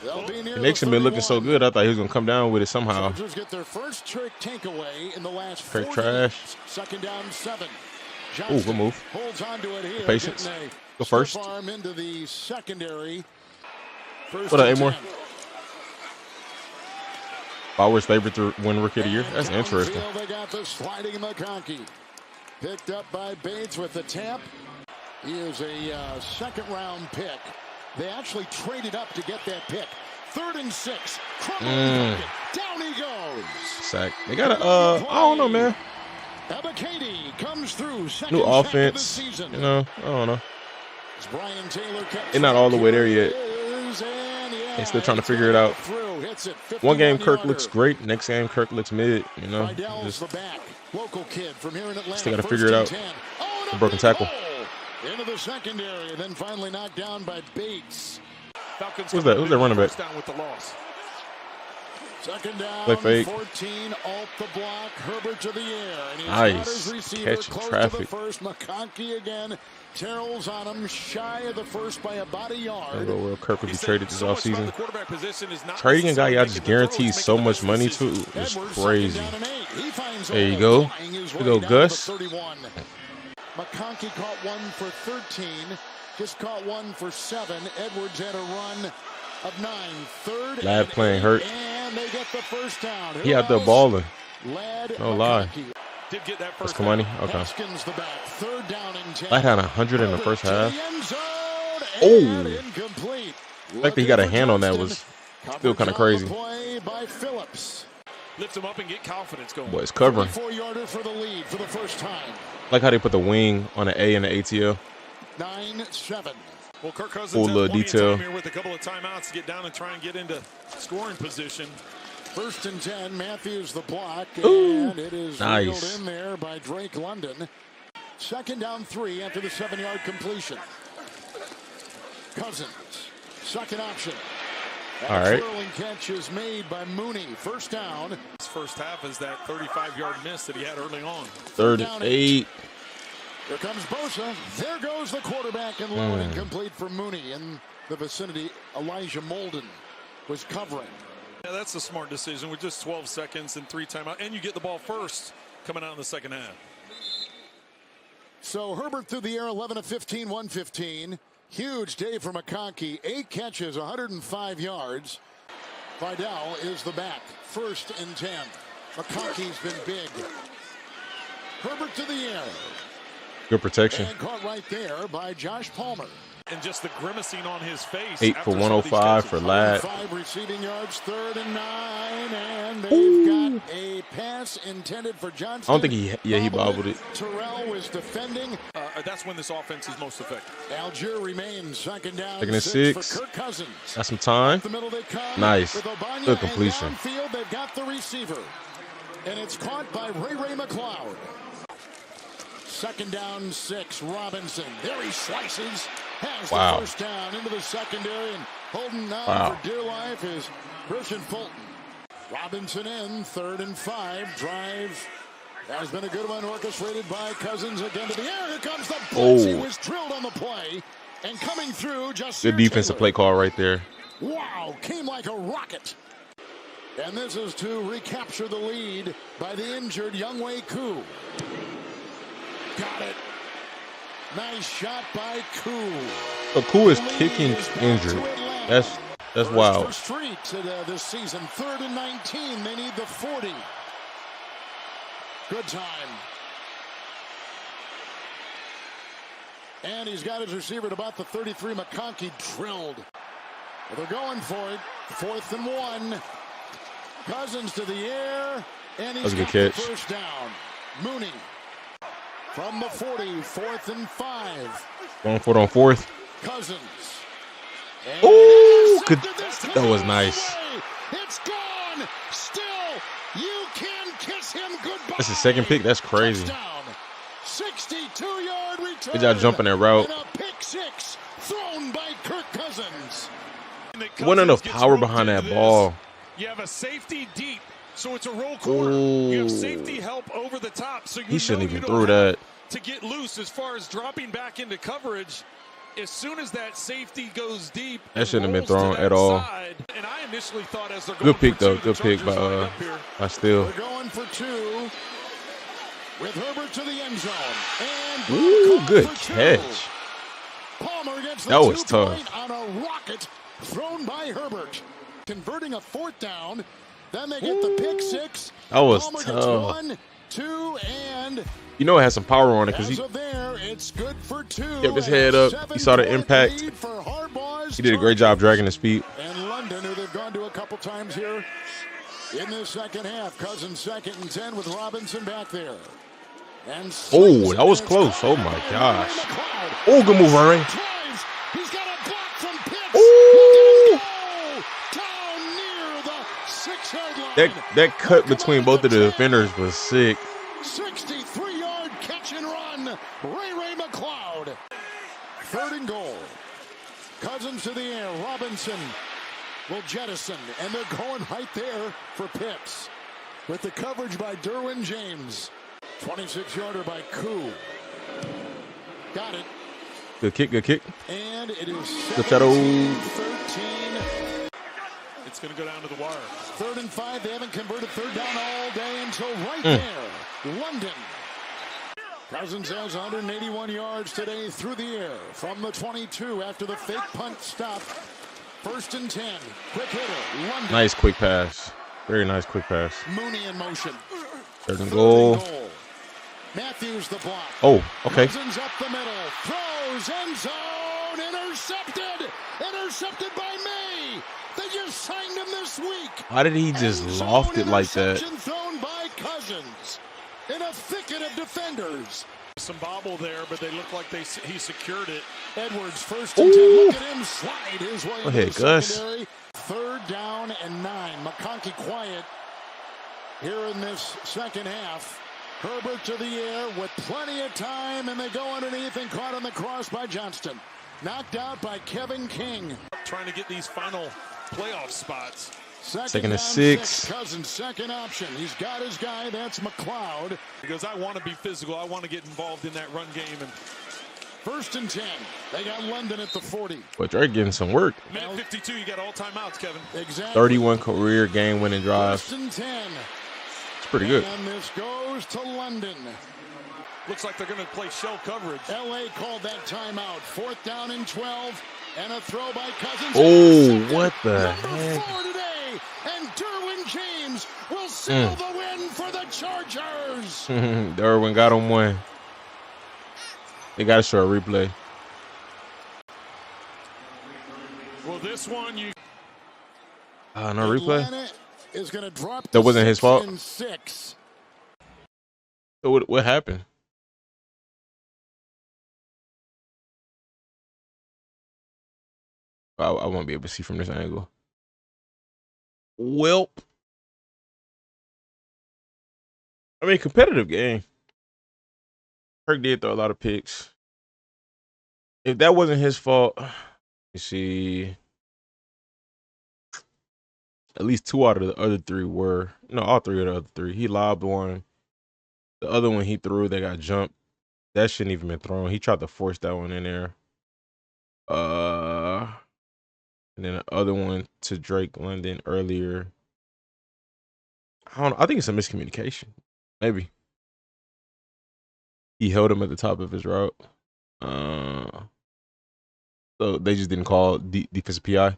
The Nation been looking so good. I thought he was going to come down with it somehow. Chargers get their first trick takeaway in the last 4 Straight trash. Second down 7. Ooh, good move. Holds on to it here. Patience. Go first. Arm into the secondary. What up, Amor? Bauer's favorite to win Rookie of the Year. That's interesting. They got the sliding McConkey. Picked up by Bates with the tap. He is a second-round pick. They actually traded up to get that pick. 3rd and 6. Down he goes. Sack. They got a, I don't know, man. Ebiketie comes through. New offense. You know, I don't know. Brian Taylor they're not all the way there yet. They're still trying to figure it out. One game Kirk looks great. Next game Kirk looks mid. You know, just local kid from here in Atlanta. Still got to figure it out. The broken tackle. Into the secondary, then finally knocked down by Bates. Who's that? Who's that running back? Down with the loss. Second down, play fake. 14, alt the block, Herbert to the air. And Nice. Catch traffic. First, McConkey again. Terrell's on him, shy of the first by about a yard. Where Kirk would be traded this offseason. Trading a guy y'all just guarantees so much money to is crazy. There you go. There you go, Gus. McConkey caught one for 13. Just caught one for 7. Edwards had a run of 9. Third. Lad playing hurt. And they get the first down. He out there balling. Lad No lie. Did get that That's Kamani? Okay. The back. 3rd down and 10. Lad had 100 in the first half. Incomplete. The fact that he got a hand on that was still kind of crazy. Play by Phillips. Lift him up and get confidence going. Boy, it's covering. 4-yarder for the lead for the first time. Like how they put the wing on the A and the ATL. 9-7. Well, Kirk Cousins Full has plenty detail. of time here with a couple of timeouts to get down and try and get into scoring position. 1st and 10. Matthews the block. Ooh, and it is nice. reeled in there by Drake London. 2nd down 3 after the 7-yard completion. Cousins. Second option. All right. Swirling catch is made by Mooney. 1st down. His first half is that 35-yard miss that he had early on. 3rd and 8. Here comes Bosa. There goes the quarterback and low and incomplete for Mooney. In the vicinity, Elijah Molden was covering. Yeah, that's a smart decision with just 12 seconds and 3 timeouts. And you get the ball first coming out in the second half. So Herbert through the air, 11 of 15, 115. Huge day for McConkey. 8 catches, 105 yards. Vidal is the back. 1st and 10. McConkey's been big. Herbert to the air. Good protection. And caught right there by Josh Palmer. And just the grimacing on his face. 8 for 105 for Lad. 5 receiving yards, 3rd and 9, and they've got a pass intended for Johnston. I don't think he bobbled it. Terrell was defending. That's when this offense is most effective. Algier remains 2nd down. 2nd and 6. For Kirk Cousins. Got some time. The middle they come. Nice. Good completion. Downfield, they've got the receiver. And it's caught by Ray McLeod. 2nd down 6. Robinson. There he slices. Has the first down into the secondary, and holding on for dear life is Christian Fulton. Robinson in 3rd and 5. Drive has been a good one, orchestrated by Cousins again to the air. Here comes the blitz. He was drilled on the play, and coming through just good defensive play call right there. Wow, came like a rocket. And this is to recapture the lead by the injured Younghoe Koo. Got it. Nice shot by Koo. So Koo is kicking injured. That's wild. First for Street this season. 3rd and 19. They need the 40. Good time. And he's got his receiver at about the 33. McConkey drilled. Well, they're going for it. 4th and 1. Cousins to the air. And he's got the first down. Mooney. From the 40, 4th and 5. Going for it on 4th. Cousins. Ooh, that was nice. It's gone. Still, you can kiss him goodbye. That's his second pick. That's crazy. 62-yard return. Good job jumping that route. And a pick six thrown by Kirk Cousins. Wasn't enough power behind that ball. You have a safety deep, so it's a roll corner. You have safety help over the top, so he shouldn't even throw that. To get loose as far as dropping back into coverage. As soon as that safety goes deep, that shouldn't have been thrown at all. And I initially thought as they're good pick though. Good pick by Steele. They're going for two with Herbert to the end zone. And ooh, good catch. Palmer gets the that was tough. On a rocket thrown by Herbert, converting a fourth down. Then they get the pick six. That was Palmer tough. Gets 1, 2, and you know it has some power on it because he it's good for two. kept his head up. He saw the impact. He did a great job dragging his feet. And London, who they've gone to a couple times here in the second half. Cousins 2nd and 10 with Robinson back there. And oh, that was close. Oh my gosh. Oh, good move, Ray. He's got a block from Pitts. Ooh. Down near the 6-yard line. That cut between both of the defenders was sick. 63-yard catch and run. Ray McCloud. 3rd and goal. Cousins to the air. Robinson will jettison, and they're going right there for Pitts. With the coverage by Derwin James. 26-yarder by Koo. Got it. Good kick, good kick. And it is 13. It's going to go down to the wire. 3rd and 5. They haven't converted 3rd down all day until right there. London. Cousins has 181 yards today through the air from the 22 after the fake punt stop. 1st and 10. Quick hitter. London. Nice quick pass. Very nice quick pass. Mooney in motion. 3rd and goal. Matthews the block. Oh, okay. Cousins up the middle. Throws end zone. Intercepted. Intercepted by May. They just signed him this week. Why did he just loft it like that? Thrown by Cousins in a thicket of defenders. Some bobble there, but they look like he secured it. Edwards 1st and 10. Look at him slide his way into the Gus. secondary. 3rd down and 9. McConkey quiet here in this second half. Herbert to the air with plenty of time, and they go underneath and caught on the cross by Johnston. Knocked out by Kevin King. Trying to get these final playoff spots. Second and 6. Cousins, second option. He's got his guy. That's McCloud. Because I want to be physical. I want to get involved in that run game. And 1st and 10. They got London at the 40. But Drake getting some work. Minute 52, you got all timeouts, Kevin. Exactly. 31 career game-winning drives. 1st and 10. It's pretty good. And this goes to London. Looks like they're going to play shell coverage. L.A. called that timeout. 4th down and 12. And a throw by Cousins. Oh, what the heck? 4 today. And Derwin James will seal the win for the Chargers. Derwin got him one. They got to show a replay. Well, this one you. No replay. Atlanta is going to drop. That wasn't his fault. 6. So what happened? I won't be able to see from this angle. Welp. I mean, competitive game. Kirk did throw a lot of picks. If that wasn't his fault, you see, at least 2 out of the other 3 were. No, all 3 of the other 3. He lobbed one. The other one he threw, they got jumped. That shouldn't even been thrown. He tried to force that one in there. And then the other one to Drake London earlier. I don't know. I think it's a miscommunication. Maybe. He held him at the top of his route. So they just didn't call defensive PI.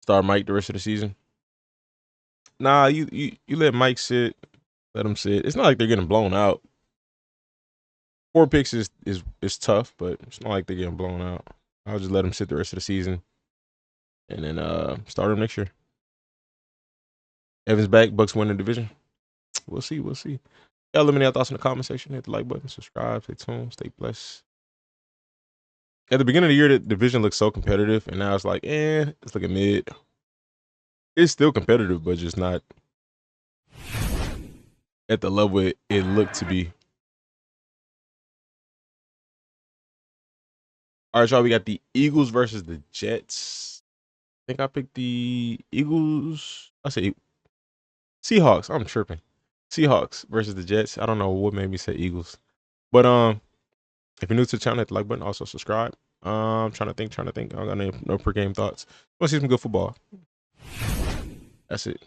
Start Mike the rest of the season. Nah, you let Mike sit. Let him sit. It's not like they're getting blown out. 4 picks is tough, but it's not like they're getting blown out. I'll just let him sit the rest of the season. And then start him next year. Evans back. Bucks win the division. We'll see. Y'all let me know your thoughts in the comment section. Hit the like button. Subscribe. Stay tuned. Stay blessed. At the beginning of the year, the division looked so competitive. And now it's like, it's looking mid. It's still competitive, but just not at the level it looked to be. All right, y'all. We got the Eagles versus the Jets. I think I picked the Eagles. I say Seahawks. I'm tripping. Seahawks versus the Jets. I don't know what made me say Eagles. But if you're new to the channel, hit the like button. Also subscribe. I'm trying to think. I don't got no per-game thoughts. Want to see some good football. That's it.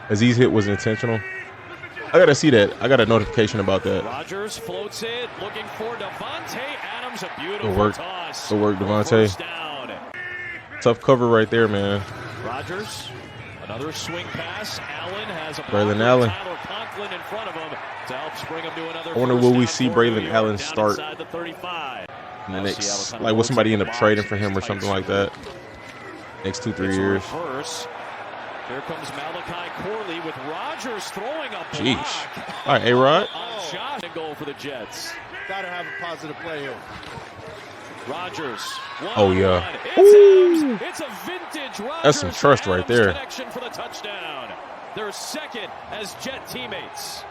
Aziz's hit was intentional. I gotta see that. I got a notification about that. Rodgers floats it, looking for Davante Adams. A beautiful toss. Good work, Davante. Tough cover right there, man. Rodgers, another swing pass. Allen has a Braylon Allen. Tyler Conklin in front of him to help spring him to another. I wonder will we see Braylon Allen start in the next, like, will somebody end up trading for him or something like that? Next 2-3 years. Here comes Malachi Corley with Rodgers throwing a block. Jeez. All right, A-Rod. Shot and goal for the Jets. Got to have a positive play here. Rodgers. Oh yeah. It's a vintage Rodgers. That's some trust right there. Connection for the touchdown. Their second as Jet teammates.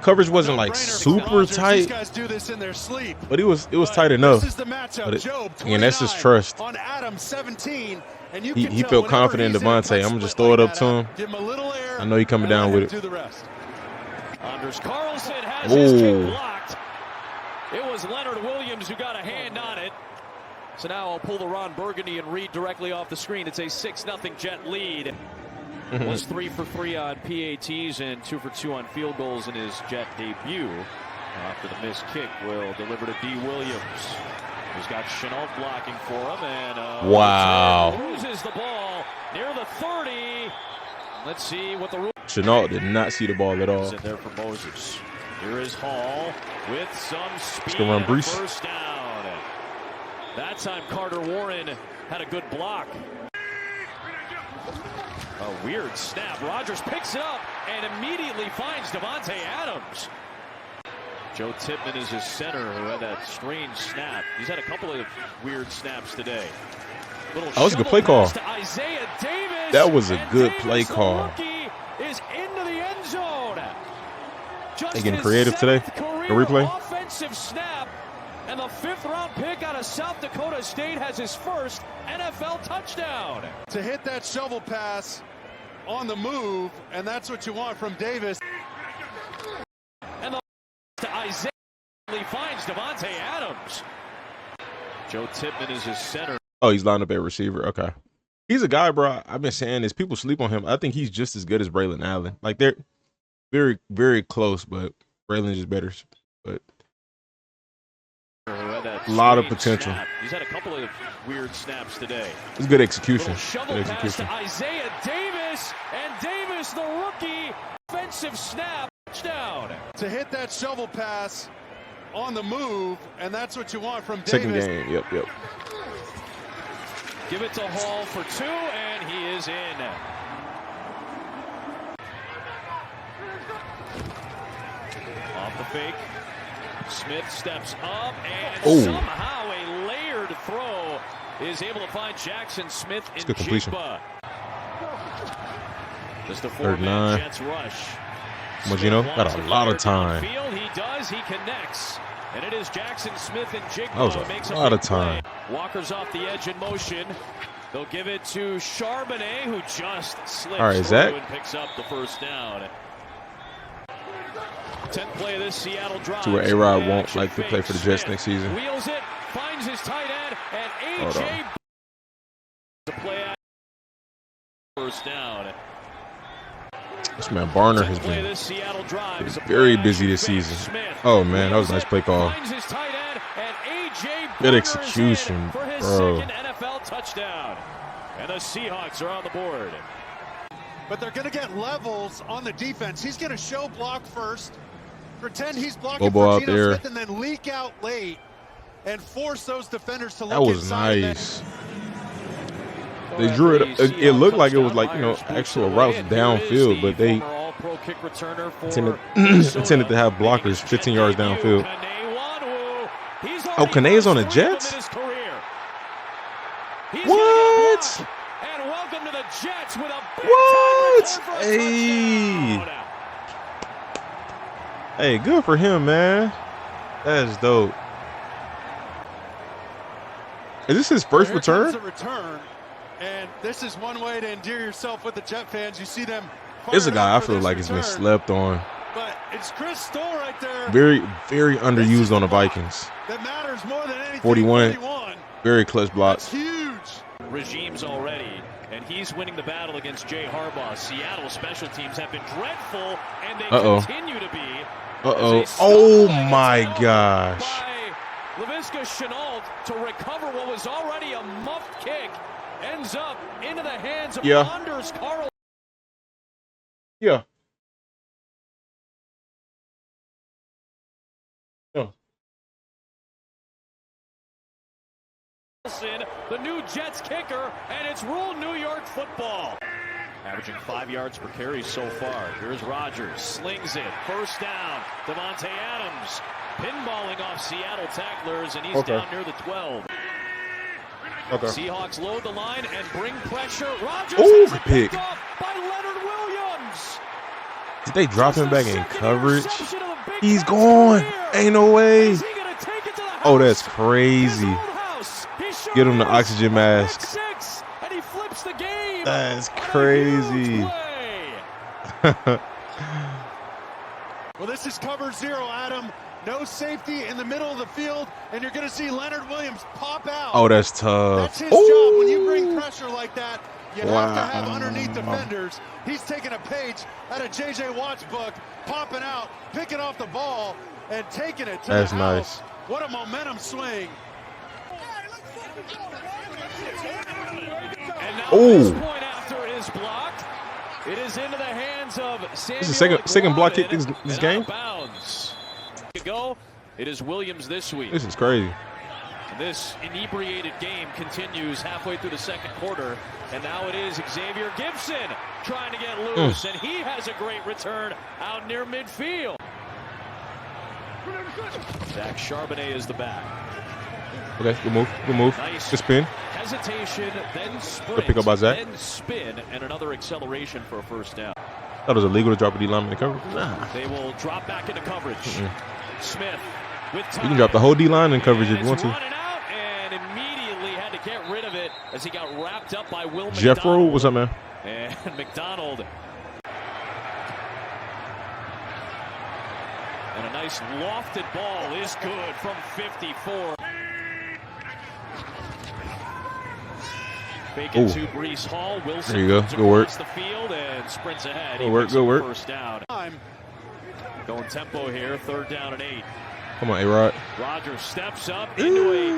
Coverage wasn't like super tight. These guys do this in their sleep. But it was tight enough. This is the matchup. Again, that's just trust. On Adam 17. And he felt confident in Davante. I'm gonna just throw it up to him. Give him a little air. I know he coming down with it. Do the rest. Anders Carlson has his kick blocked. It was Leonard Williams who got a hand on it. So now I'll pull the Ron Burgundy and read directly off the screen. It's a 6-0 Jet lead. Was 3 for 3 on PATs and 2 for 2 on field goals in his Jet debut. After the missed kick, will deliver to D. Williams. He's got Chenault blocking for him, and wow, loses the ball near the 30. Let's see what the rule. Chenault did not see the ball at all. In there for Moses. Here is Hall with some speed. Let's go run Brees. First down. That time Carter Warren had a good block. A weird snap. Rodgers picks it up and immediately finds Davante Adams. Joe Tippmann is his center who had that strange snap. He's had a couple of weird snaps today. That was a good play call. Isaiah Davis, that was a good play call. Is into the end zone. They getting creative today. A replay. Offensive snap, and the 5th-round pick out of South Dakota State has his first NFL touchdown. To hit that shovel pass on the move, and that's what you want from Davis. And to Isaiah finds Davante Adams. Joe Tippmann is his center. Oh, he's lined up at receiver. Okay. He's a guy, bro. I've been saying this. People sleep on him. I think he's just as good as Braylon Allen. Like, they're very, very close, but Braylon's just better. But a lot of potential. Snap. He's had a couple of weird snaps today. It's good execution. Shovel pass to Isaiah Davis, and Davis, the rookie, offensive snap, touchdown. To hit that shovel pass on the move, and that's what you want from Davis. Second game, yep. Give it to Hall for 2, and he is in. Off the fake. Smith steps up, and somehow a layered throw is able to find Jackson Smith in Jigba. Just a 4-man Jets rush. Magino got a lot of time. Field, he does, he connects. And it is Jackson Smith and Jigba. That was a lot of time. Walker's off the edge in motion. They'll give it to Charbonnet, who just slips through and picks up the first down. 10th play of this Seattle drive. To where A-Rod won't like to play for the Jets next season. Wheels it, finds his tight end, and A.J. the play out. First down. This man Barner has been very busy this season. Oh man, that was a nice play call. Good execution, bro. NFL touchdown. And the Seahawks are on the board. But they're going to get levels on the defense. He's going to show block first. Pretend he's blocking for Geno Smith and then leak out late and force those defenders to look inside. That was nice. They drew it. It looked like it was like, actual routes downfield, but they intended to have blockers 15 yards downfield. Oh, Kane is on the Jets? What? And welcome to the Jets with a big what? Hey. Hey, good for him, man. That's dope. Is this his first return? It's a return, and this is one way to endear yourself with the Jet fans. You see them. It's a guy I feel like has been slept on. But it's Chris Stoll right there. Very, very underused on the Vikings. That matters more than anything. 41. Very clutch blocks. That's huge. Regimes already, and he's winning the battle against Jay Harbaugh. Seattle special teams have been dreadful, and they continue to be. Oh my gosh. Laviska Shenault to recover what was already a muffed kick ends up into the hands of Anders Carlson. Yeah. The new Jets kicker, and it's ruled New York football. Averaging 5 yards per carry so far. Here's Rodgers, slings it, first down. Devontae Adams pinballing off Seattle tacklers, and he's down near the 12. Seahawks load the line and bring pressure. Rodgers has it picked off by Leonard Williams. Did they drop him back in coverage? He's gone. Ain't no way. Oh, that's crazy. Get him the oxygen mask. And he flips the game. That's crazy. Well, this is cover 0, Adam. No safety in the middle of the field, and you're going to see Leonard Williams pop out. Oh, that's tough. That's his job. When you bring pressure like that, you have to have underneath defenders. He's taking a page out of J.J. Watt's book, popping out, picking off the ball, and taking it to the house. Nice. What a momentum swing. And now this point after is blocked. It is into the hands of Samuel. This is the second block kick this game. It is Williams this week. This is crazy. This inebriated game continues halfway through the second quarter, and now it is Xavier Gibson trying to get loose, and he has a great return out near midfield. Zach Charbonnet is the back. Okay, good move. Good move. Nice good spin. Hesitation, then sprint, good pick up by Zach. then spin, and another acceleration for a first down. Thought it was illegal to drop a D lineman in coverage. Nah. They will drop back into coverage. Smith with time. You can drop the whole D line in coverage if you want to. Running out and immediately had to get rid of it as he got wrapped up by Will Jeffro, McDonald. what's up, man? And McDonald. And a nice lofted ball is good from 54. Fake it to Breece Hall. Wilson there you go. Good work. The field and sprints ahead. Good work. Good work. First down. Going tempo here. 3rd down and 8. Come on, A-Rod. Rodgers steps up into a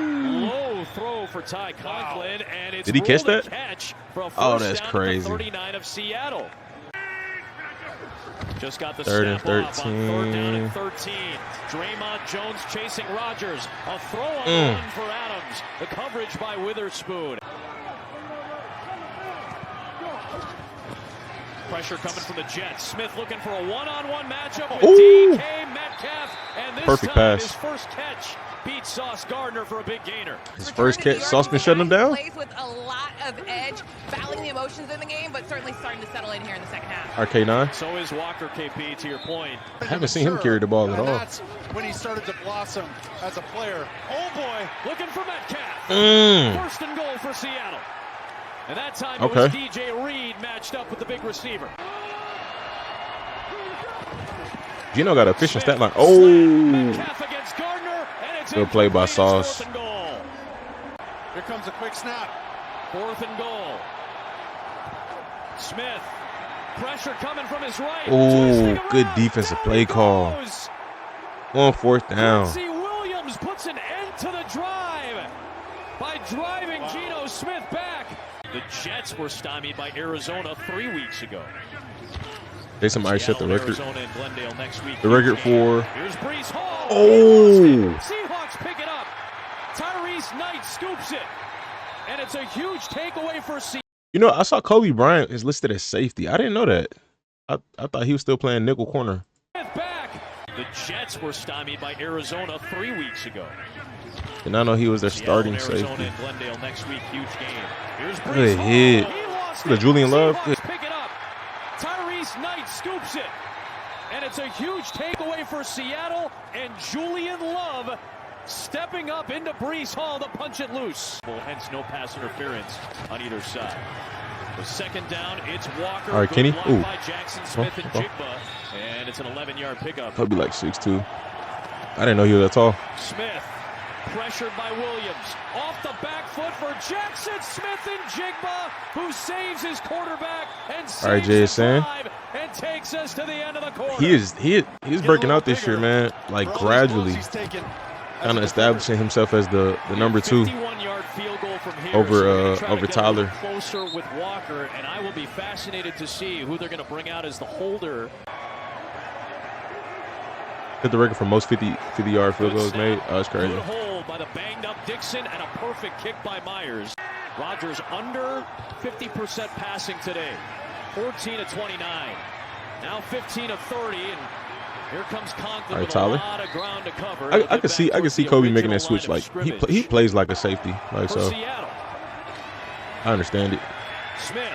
low throw for Ty Conklin, and it's did he catch that? Catch for a first that's down crazy. At the 39 of Seattle. Just got the 3rd and snap off on 3rd down 13. and 13. Draymond Jones chasing Rodgers. A throw on the run for Adams. The coverage by Witherspoon. Pressure coming from the Jets. Smith looking for a one-on-one matchup with DK Metcalf. And this perfect time, pass. His first catch beats Sauce Gardner for a big gainer. His first catch, Sauce been shutting him down? Plays with a lot of edge, battling the emotions in the game, but certainly starting to settle in here in the second half. RK9. So is Walker, KP, to your point. I haven't seen him carry the ball at all. That's when he started to blossom as a player. Oh, boy, looking for Metcalf. 1st and goal for Seattle. And that time it was DJ Reed matched up with the big receiver. Gino got a efficient stat line. Oh! Gardner, good play by Sauce. Here comes a quick snap. 4th and goal. Smith. Pressure coming from his right. Oh, good defensive play call. On 4th down. Quincy Williams puts an end to the drive by driving Geno Smith back. The Jets were stymied by Arizona 3 weeks ago. Jason might set the record. Arizona and Glendale next week. The record for. Here's Breece Hall. Oh! Seahawks pick it up. Tyrese Knight scoops it. And it's a huge takeaway for Seattle. You know, I saw Kobe Bryant is listed as safety. I didn't know that. I thought he was still playing nickel corner. Back. The Jets were stymied by Arizona 3 weeks ago. And I know he was their starting Arizona safety. and Glendale next week, huge game. Here's Good hit. Look at Julian Love. Good. Pick it up. Tyrese Knight scoops it. and it's a huge takeaway for Seattle, and Julian Love stepping up into Breece Hall to punch it loose. Well, hence no pass interference on either side. The second down, it's Walker. All right, Kenny. Ooh. By Jackson Smith and Jigba, and it's an 11-yard pickup. He'll be like 6'2". I didn't know he was that tall. Smith pressured by Williams. Off the back foot for Jackson Smith and Jigba, who saves his quarterback and saves the drive and takes us to the end of the quarter. He is breaking out this year, man. Like gradually, kind of establishing himself as the number 2 field goal from here, over Tyler. Closer with Walker, and I will be fascinated to see who they're going to bring out as the holder. Hit the record for most 50-yard field goals made. Oh, that's crazy. Good hold by the banged-up Dixon and a perfect kick by Myers. Rodgers under 50% passing today, 14 of 29. Now 15 of 30, and here comes Conklin with Tyler. a lot of ground to cover. I can see Kobe making that switch. Like he plays like a safety. Like so. Seattle. I understand it. Smith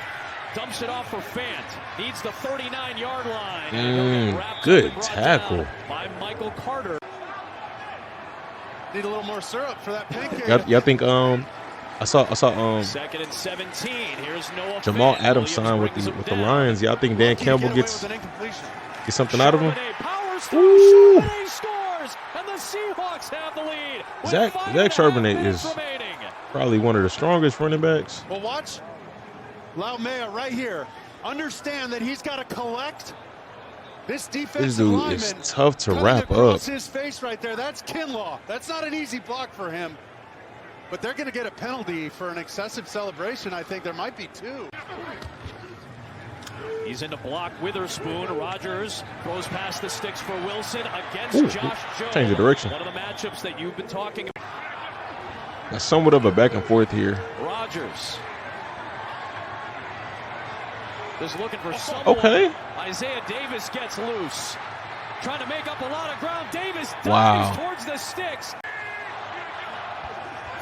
dumps it off for Fant. Needs the 39-yard line. Good tackle by Michael Carter. Need a little more syrup for that pancake. Y'all think I saw second and 17. Here's Noah Jamal Fant. Adams signed with the Lions. Y'all think Dan Campbell gets something out of him? Ooh. Charbonnet scores, and the Seahawks have the lead. Zach Charbonnet is probably one of the strongest running backs. Well, watch Laumea right here. Understand that he's got to collect this defensive This dude lineman is tough to wrap up. up. His face right there. That's Kinlaw. That's not an easy block for him. But they're going to get a penalty for an excessive celebration. I think there might be 2. He's in to block Witherspoon. Rodgers throws past the sticks for Wilson against Josh Jones. Change the direction. One of the matchups that you've been talking about. That's somewhat of a back and forth here. Rodgers is looking for someone. Okay. Isaiah Davis gets loose. Trying to make up a lot of ground. Davis dives Wow. towards the sticks.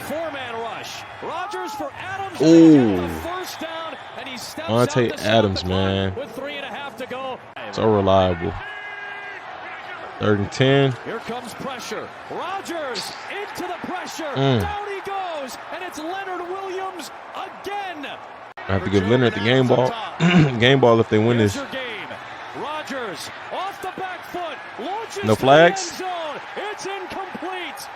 4-man rush. Rodgers for Adams. Ooh. The first down, and he steps Monte out to Adams, stop the clock man. with 3.5 to go. So reliable. 3rd and 10. Here comes pressure. Rodgers into the pressure. Down he goes, and it's Leonard Williams again. I have to give Leonard the game ball. Game ball if they win this. Rodgers off the back foot. Launches No flags. to the end zone. It's incomplete.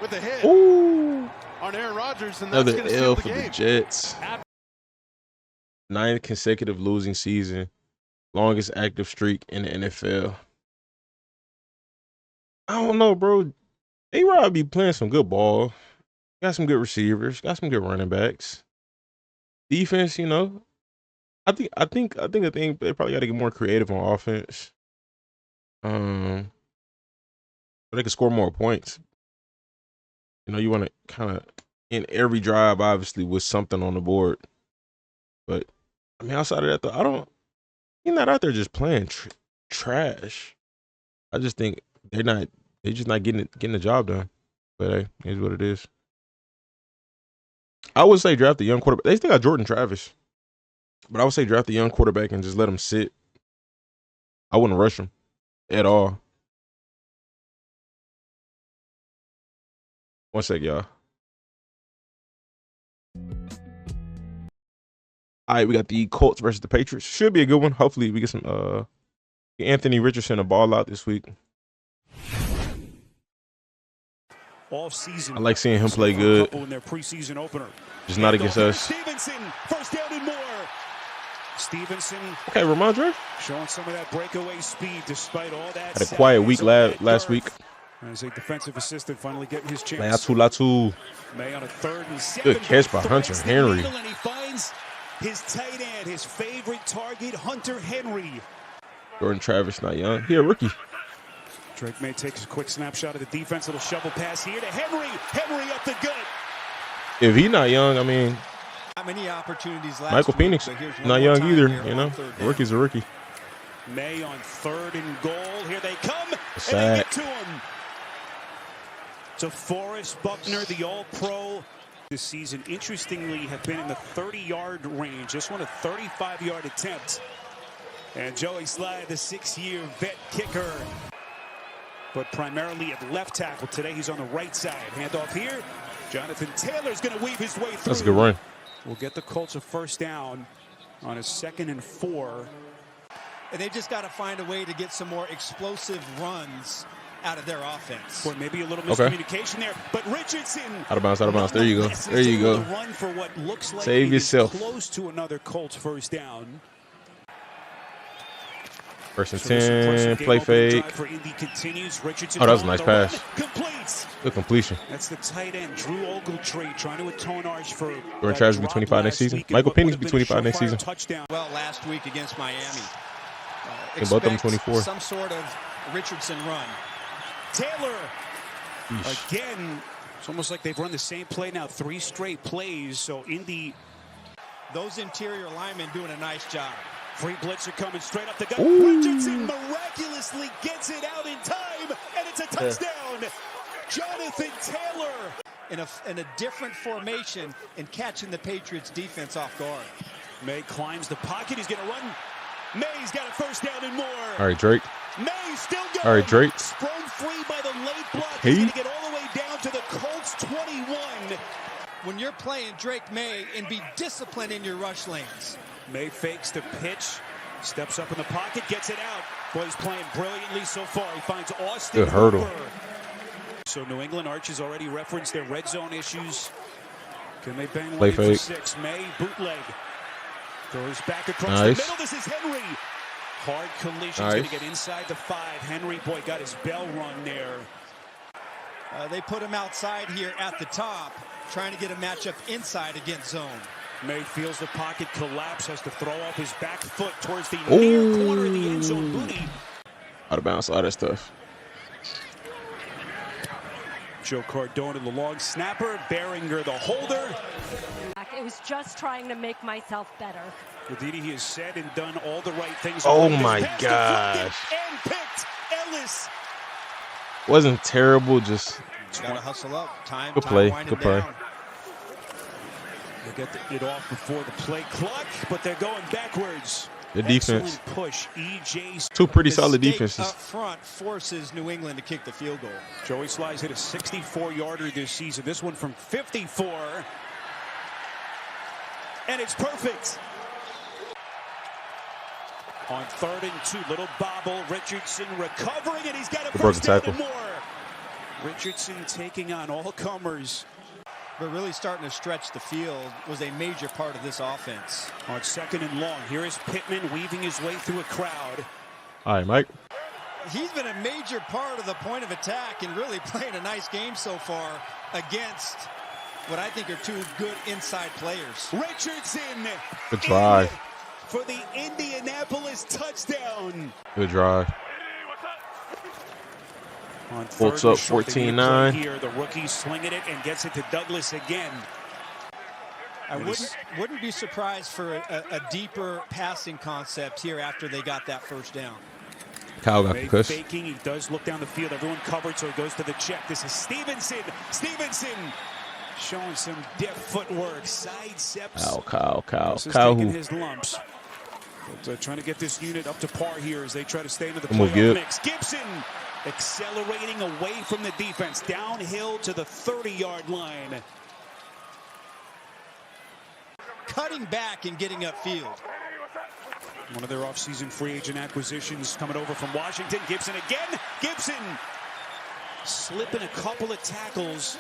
With a hit Ooh. on Aaron Rodgers, and that's Another going to seal L the for game. the Jets. 9th consecutive losing season. Longest active streak in the NFL. I don't know, bro. A-Rod be playing some good ball. Got some good receivers. Got some good running backs. Defense, you know. I think they probably got to get more creative on offense. But they can score more points. You know, you want to kind of in every drive, obviously, with something on the board. But I mean, outside of that, he's not out there just playing trash. I just think they're just not getting the job done. But hey, here's what it is. I would say draft a young quarterback. They still got Jordan Travis, but I would say draft a young quarterback and just let him sit. I wouldn't rush him at all. One sec, y'all. All right, we got the Colts versus the Patriots. Should be a good one. Hopefully, we get some Anthony Richardson a ball out this week. Off season. I like seeing him play good. In their preseason opener. Just not against us. Stevenson, first down and more. Stevenson. Okay, Ramondre. Showing some of that breakaway speed despite all that. Had a quiet week last week. As a defensive assistant finally getting his chance. Latu. May on a 3rd and 7. Good catch by Hunter Henry. And he finds his tight end, his favorite target, Hunter Henry. Jordan Travis not young. He a rookie. Drake May takes a quick snapshot of the defense. Little shovel pass here to Henry. Henry up the gut. If he not young, I mean, How many opportunities last Michael week, Penix not young either. You know, rookie's a rookie. May on 3rd and goal. Here they come. Sack. And they get to him. To Forrest Buckner, the All-Pro this season, interestingly, have been in the 30-yard range. Just won a 35-yard attempt. And Joey Slye, the 6-year vet kicker, but primarily at left tackle. Today he's on the right side. Handoff here. Jonathan Taylor's going to weave his way through. That's a good run. We'll get the Colts a first down on a 2nd and 4. And they've just got to find a way to get some more explosive runs out of their offense. Or maybe a little miscommunication there. But Richardson. Out of bounds, out of bounds. There you go. There you go. Run for what looks like Save yourself. Close to another Colts first down. 1st and 10, play fake. Oh, that was a nice pass. Good completion. That's the tight end, Drew Ogletree, trying to atone ours for. Jordan Travis will be 25 next season. Michael Penix will be 25 next season. Well, last week against Miami. Both of them 24. Some sort of Richardson run. Taylor. Again, it's almost like they've run the same play now 3 straight plays. So Indy. Those interior linemen doing a nice job. Free blitzer coming straight up the gut. Richardson miraculously gets it out in time, and it's a touchdown. Jonathan Taylor. In a different formation and catching the Patriots defense off guard. May climbs the pocket. He's going to run. May's got a first down and more. All right, Drake. May still going. All right, Drake. Sprung free by the late block. He's going to get all the way down to the Colts 21. When you're playing Drake May and be disciplined in your rush lanes. May fakes the pitch, steps up in the pocket, gets it out. Boy, he's playing brilliantly so far. He finds Austin. Good hurdle. So New England Arches already referenced their red zone issues. Can they bang play one fake for 6? May bootleg. Throws back across nice. The middle. This is Henry. Hard collision. Nice. Going to get inside the 5. Henry, boy, got his bell run there. They put him outside here at the top, trying to get a matchup inside against zone. May feels the pocket collapse, has to throw off his back foot towards the near corner of the end zone. Booty. Out of bounds, all that stuff. Joe Cardona, the long snapper. Behringer, the holder. It was just trying to make myself better. Udini, he has said and done all the right things. Oh my gosh. And picked Ellis. Wasn't terrible, just. Gotta hustle up. Good play. Good play. They get it off before the play clock, but they're going backwards. The defense. Excellent push. EJ's 2 pretty solid defenses. Up front forces New England to kick the field goal. Joey Slye's hit a 64-yarder this season. This one from 54. And it's perfect. On 3rd and 2, little bobble. Richardson recovering, and he's got a first down and more. Richardson taking on all comers. But really starting to stretch the field was a major part of this offense. On 2nd and long, here is Pittman weaving his way through a crowd. All right, Mike. He's been a major part of the point of attack and really playing a nice game so far against what I think are 2 good inside players. Richardson. Good drive. For the Indianapolis touchdown. Good drive. On Bolts up 14-9. Here, the rookie slinging it and gets it to Douglas again. I wouldn't be surprised for a deeper passing concept here after they got that first down. Kyle got the push. Faking, he does look down the field. Everyone covered, so he goes to the check. This is Stevenson. Stevenson showing some deft footwork. Side steps. Kyle taking his lumps. But, trying to get this unit up to par here as they try to stay into the playoff mix. Gibson accelerating away from the defense, downhill to the 30-yard line. Cutting back and getting upfield. One of their offseason free agent acquisitions coming over from Washington. Gibson again. Gibson slipping a couple of tackles.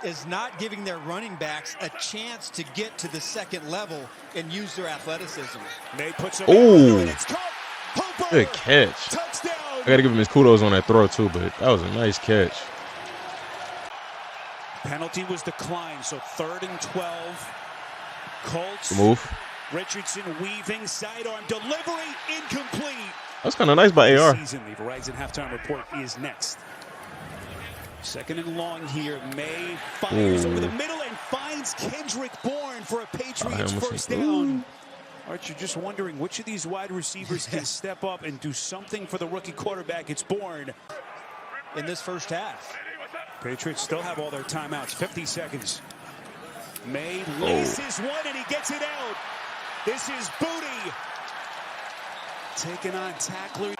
Is not giving their running backs a chance to get to the second level and use their athleticism. May puts him in. Hooper. Good catch. Touchdown. I got to give him his kudos on that throw, too, but that was a nice catch. Penalty was declined, so 3rd and 12. Colts. Move. Richardson weaving, sidearm delivery, incomplete. That's kind of nice by AR. The Verizon halftime report is next. 2nd and long here. May fires over the middle and finds Kendrick Bourne for a Patriots first down. Archer, just wondering which of these wide receivers can step up and do something for the rookie quarterback. It's Bourne. In this first half. Patriots still have all their timeouts. 50 seconds. May laces one and he gets it out. This is Booty. taking on tackler.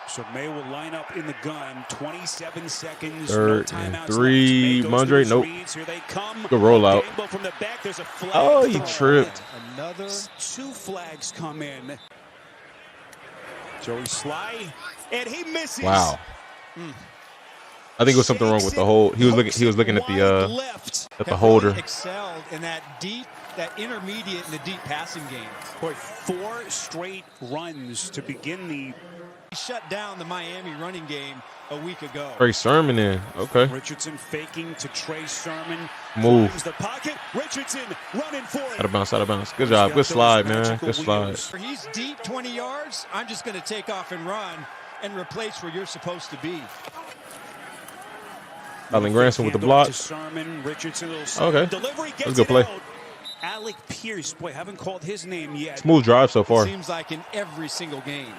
So May will line up in the gun. 27 seconds. Third no and timeouts 3. Mondre, nope. Here they come. Good rollout. From the back. There's a flag. Oh, he tripped. Another 2 flags come in. Joey Sly, and he misses. Wow. I think it was something wrong with the hold. He was looking at the holder. Excelled in that intermediate and the deep passing game. Boy, 4 straight runs to begin the. He shut down the Miami running game a week ago. Trey Sermon in. Okay. Richardson faking to Trey Sermon. Move. The pocket. Richardson running for it. Out of bounds, out of bounds. Good job. Good slide, man. Good slide. He's deep 20 yards. I'm just going to take off and run and replace where you're supposed to be. Allen Granson with the block. Sermon, Richardson, okay. That's a good play. Alec Pierce, boy, haven't called his name yet. Smooth drive so far. Seems like in every single game.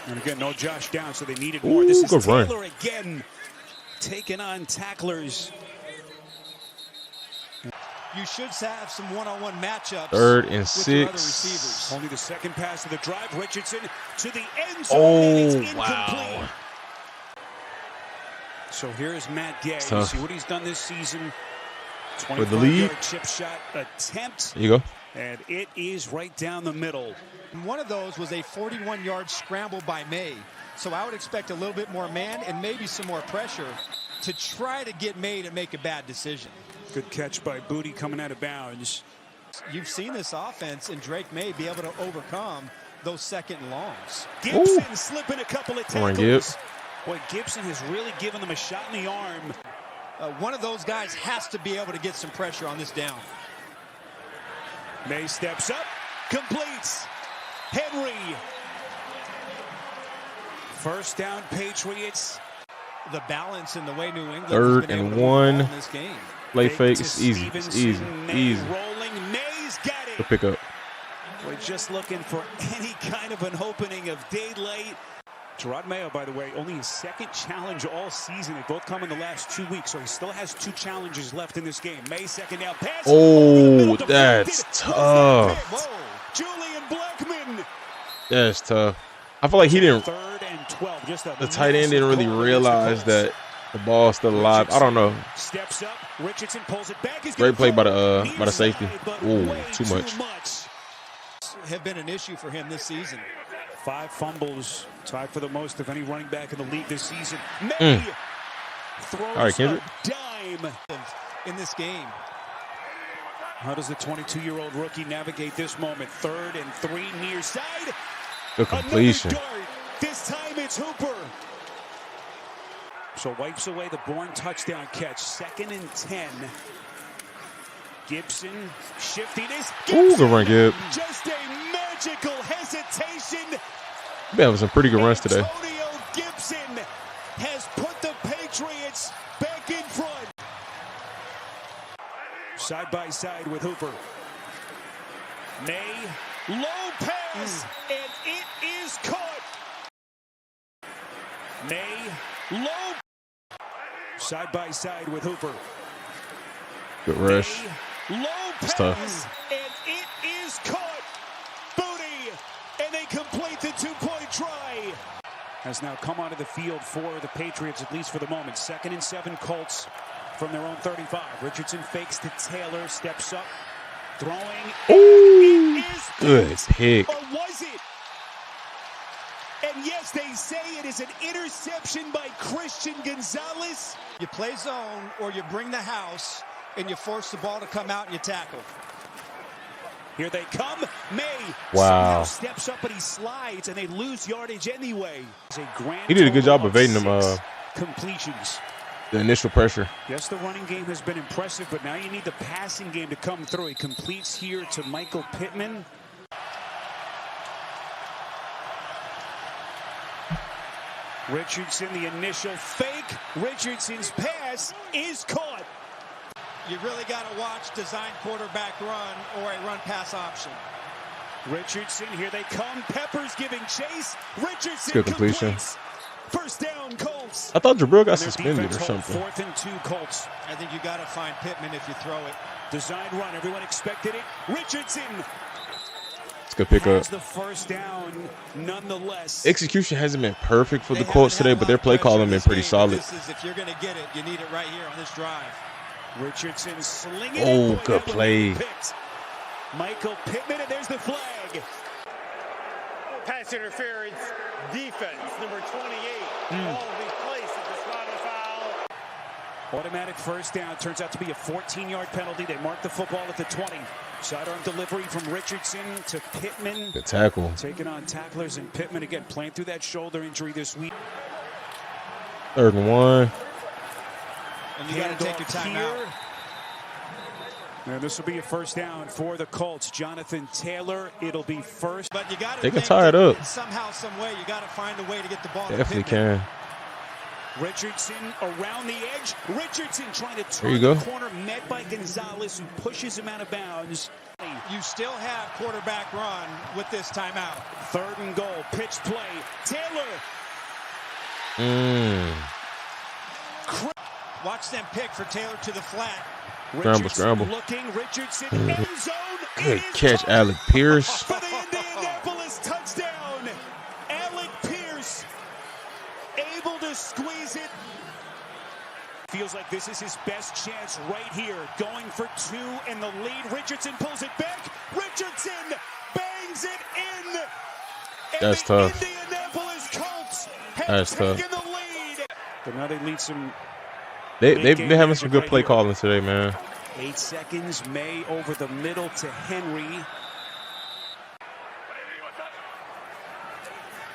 And again, no Josh Downs, so they needed more. This is good Taylor run. Again, taking on tacklers. You should have some one-on-one matchups. 3rd and with 6. your other receivers. Only the second pass of the drive. Richardson to the end zone. Oh, wow. So here's Matt Gay. You see what he's done this season. With the lead. Chip shot attempt. There you go. And it is right down the middle. One of those was a 41-yard scramble by May. So I would expect a little bit more man and maybe some more pressure to try to get May to make a bad decision. Good catch by Booty coming out of bounds. You've seen this offense and Drake May be able to overcome those second and longs. Gibson slipping a couple of tackles. Gibbs. Boy, Gibson has really given them a shot in the arm. One of those guys has to be able to get some pressure on this down. May steps up, completes. Henry. First down, Patriots. The balance in the way New England 3rd and 1. In this game. Play fake. It's easy. It's easy. Easy. Rolling. May's got it. Good pickup. We're just looking for any kind of an opening of daylight. Gerard Mayo, by the way, only his 2nd challenge all season. They both come in the last 2 weeks, so he still has 2 challenges left in this game. May second down pass. Oh, that's tough. Whoa. Julian Blackman. That's tough. I feel like he didn't. 3rd and 12. Just the tight end didn't really realize that the ball's still alive. I don't know. Steps up. Richardson pulls it back. Great play by the safety. Ooh, too much. Have been an issue for him this season. 5 fumbles, tied for the most of any running back in the league this season. May throws all right, Kendrick. a dime in this game. How does the 22-year-old rookie navigate this moment? 3rd and 3 near side. Good completion. Dart. This time it's Hooper. So wipes away the Bourne touchdown catch. 2nd and 10. Gibson shiftiness. Ooh, good run, Gib. Just a magical hesitation. We've been having some pretty good runs today. Antonio Gibson has put the Patriots back in front. Side by side with Hooper. May, low pass, and it is caught. May, low. Side by side with Hooper. Good rush. May, low it's pass, tough. and it is caught. Booty, and they complete the 2-point try. Has now come onto the field for the Patriots, at least for the moment. 2nd and 7 Colts from their own 35. Richardson fakes to Taylor, steps up, throwing. Ooh, good pick. Or was it? And yes, they say it is an interception by Christian Gonzalez. You play zone or you bring the house and you force the ball to come out and you tackle. Here they come. May wow. steps up, but he slides, and they lose yardage anyway. He did a good job evading them. Completions. The initial pressure. Yes, the running game has been impressive, but now you need the passing game to come through. He completes here to Michael Pittman. Richardson, the initial fake. Richardson's pass is caught. You really got to watch design quarterback run or a run pass option. Richardson, here they come. Peppers giving chase. Richardson good completion. Completes. First down, Colts. I thought Jabril got suspended or something. 4th and 2 Colts. I think you got to find Pittman if you throw it. Design run. Everyone expected it. Richardson. It's a good pickup. The first down, nonetheless. Execution hasn't been perfect for the Colts today, but their play calling been pretty solid. If you're going to get it, you need it right here on this drive. Richardson slinging it. Oh, good play. Michael Pittman, and there's the flag. Pass interference, defense, number 28. All will be placed at the spot of foul. Automatic first down. Turns out to be a 14-yard penalty. They mark the football at the 20. Sidearm delivery from Richardson to Pittman. Good tackle. Taking on tacklers, and Pittman again playing through that shoulder injury this week. 3rd and 1. And you got to take your time out. And this will be a first down for the Colts. Jonathan Taylor, it'll be first. But you got to they can tie it up. Somehow, some way, you got to find a way to get the ball. Definitely can. Richardson around the edge. Richardson trying to turn the corner, met by Gonzalez, who pushes him out of bounds. You still have quarterback run with this timeout. 3rd and goal. Pitch play. Taylor. Watch them pick for Taylor to the flat. Scramble. Looking, Richardson, end zone. Good catch, Alec Pierce. For the Indianapolis touchdown. Alec Pierce able to squeeze it. Feels like this is his best chance right here. Going for 2 in the lead. Richardson pulls it back. Richardson bangs it in. That's tough. Indianapolis Colts That's tough. the lead. But now they lead some. They're having some good play calling today, man. 8 seconds. May over the middle to Henry.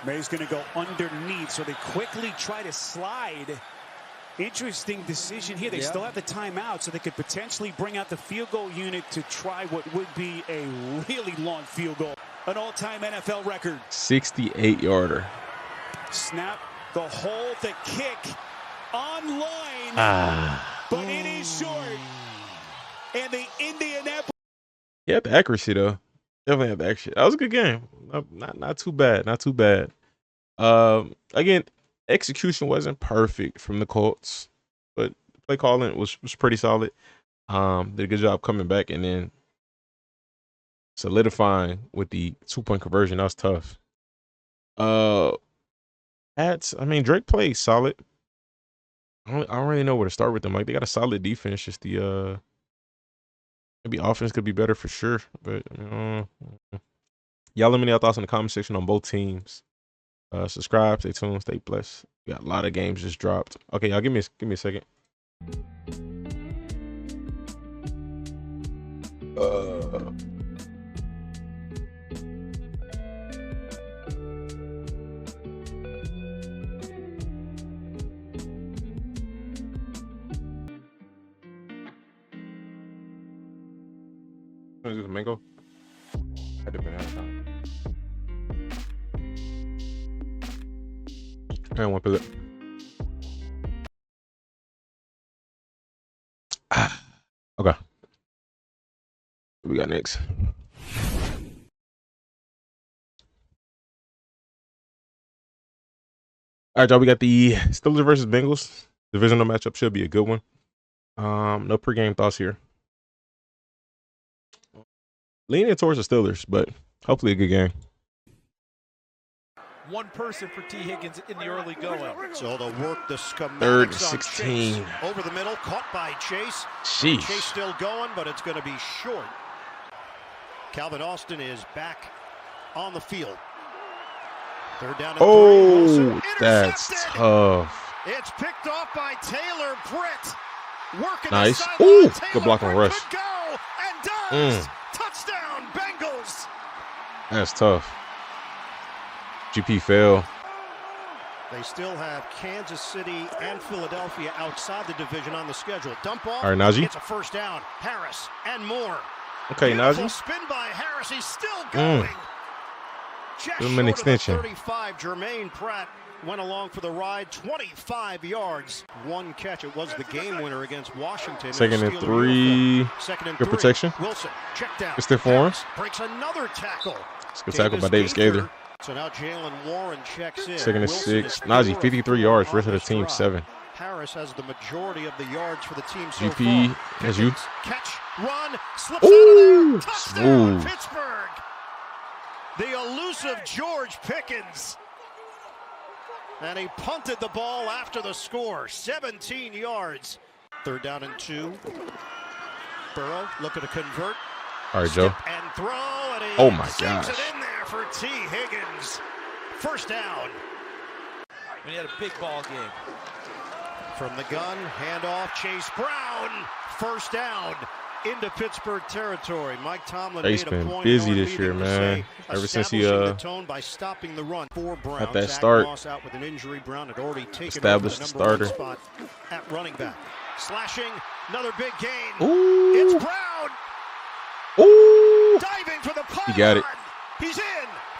May's going to go underneath, so they quickly try to slide. Interesting decision here. They still have the timeout, so they could potentially bring out the field goal unit to try what would be a really long field goal. An all-time NFL record. 68-yarder. Snap, the hole, the kick, online. But it is short. And the Indianapolis. He had the accuracy, though. Definitely had the accuracy. That was a good game. Not too bad. Not too bad. Again, execution wasn't perfect from the Colts, but play calling was pretty solid. Did a good job coming back and then solidifying with the 2-point conversion. That was tough. Drake plays solid. I don't really know where to start with them. Like, they got a solid defense. Just the maybe offense could be better for sure. But y'all let me know your thoughts in the comment section on both teams. Subscribe, stay tuned, stay blessed. We got a lot of games just dropped. Okay, y'all give me a second. Is this mango? I did banana time. I want to put it. Okay. What we got next? All right, y'all. We got the Steelers versus Bengals. Divisional matchup should be a good one. No pregame thoughts here. Leaning towards the Steelers, but hopefully a good game. One person for T. Higgins in the early going. So they'll work the schematics 3rd and on 16. Chase. Over the middle, caught by Chase. Sheesh. Chase still going, but it's going to be short. Calvin Austin is back on the field. 3rd down and 3. Oh, that's tough. It's picked off by Taylor Britt. Working nice. The Ooh, Taylor good block on Britt rush. could go and does. Touchdown, Bengals. That's tough. GP fail. They still have Kansas City and Philadelphia outside the division on the schedule. Dump off. All right, Najee. It's a first down. Harris and more. Okay, Beautiful Najee. Spin by Harris. He's still going. Just Give him short an extension. Of the 35. Jermaine Pratt went along for the ride. 25 yards. One catch. It was the game winner against Washington. 2nd and 3. Second and Good 3. protection. Wilson check down. Good stiff arm. Breaks another tackle. Good tackle by Davis Gaither. So now Jalen Warren checks in. 2nd and 6. Najee, 53 yards. Rest of the team, 7. Harris has the majority of the yards for the team so GP, far. as you. Catch, run, slips Ooh, out of there. Touchdown, smooth. Pittsburgh. the elusive George Pickens. And he punted the ball after the score, 17 yards. 3rd down and 2. Burrow looking to convert. All right, Joe. And throw, and he oh my gosh. It in there for T. Higgins. 1st down. And he had a big ball game. From the gun, handoff, Chase Brown. 1st down into Pittsburgh territory. Mike Tomlin He's made been a point busy this year, man. Ever since he the tone by stopping the run for Brown. had that Zach start. Moss out with an injury. Brown had already taken Established over the starter. #1 spot at running back. Slashing, another big gain. Ooh. It's Brown. Ooh. Diving for the pylon. He got it. He's in.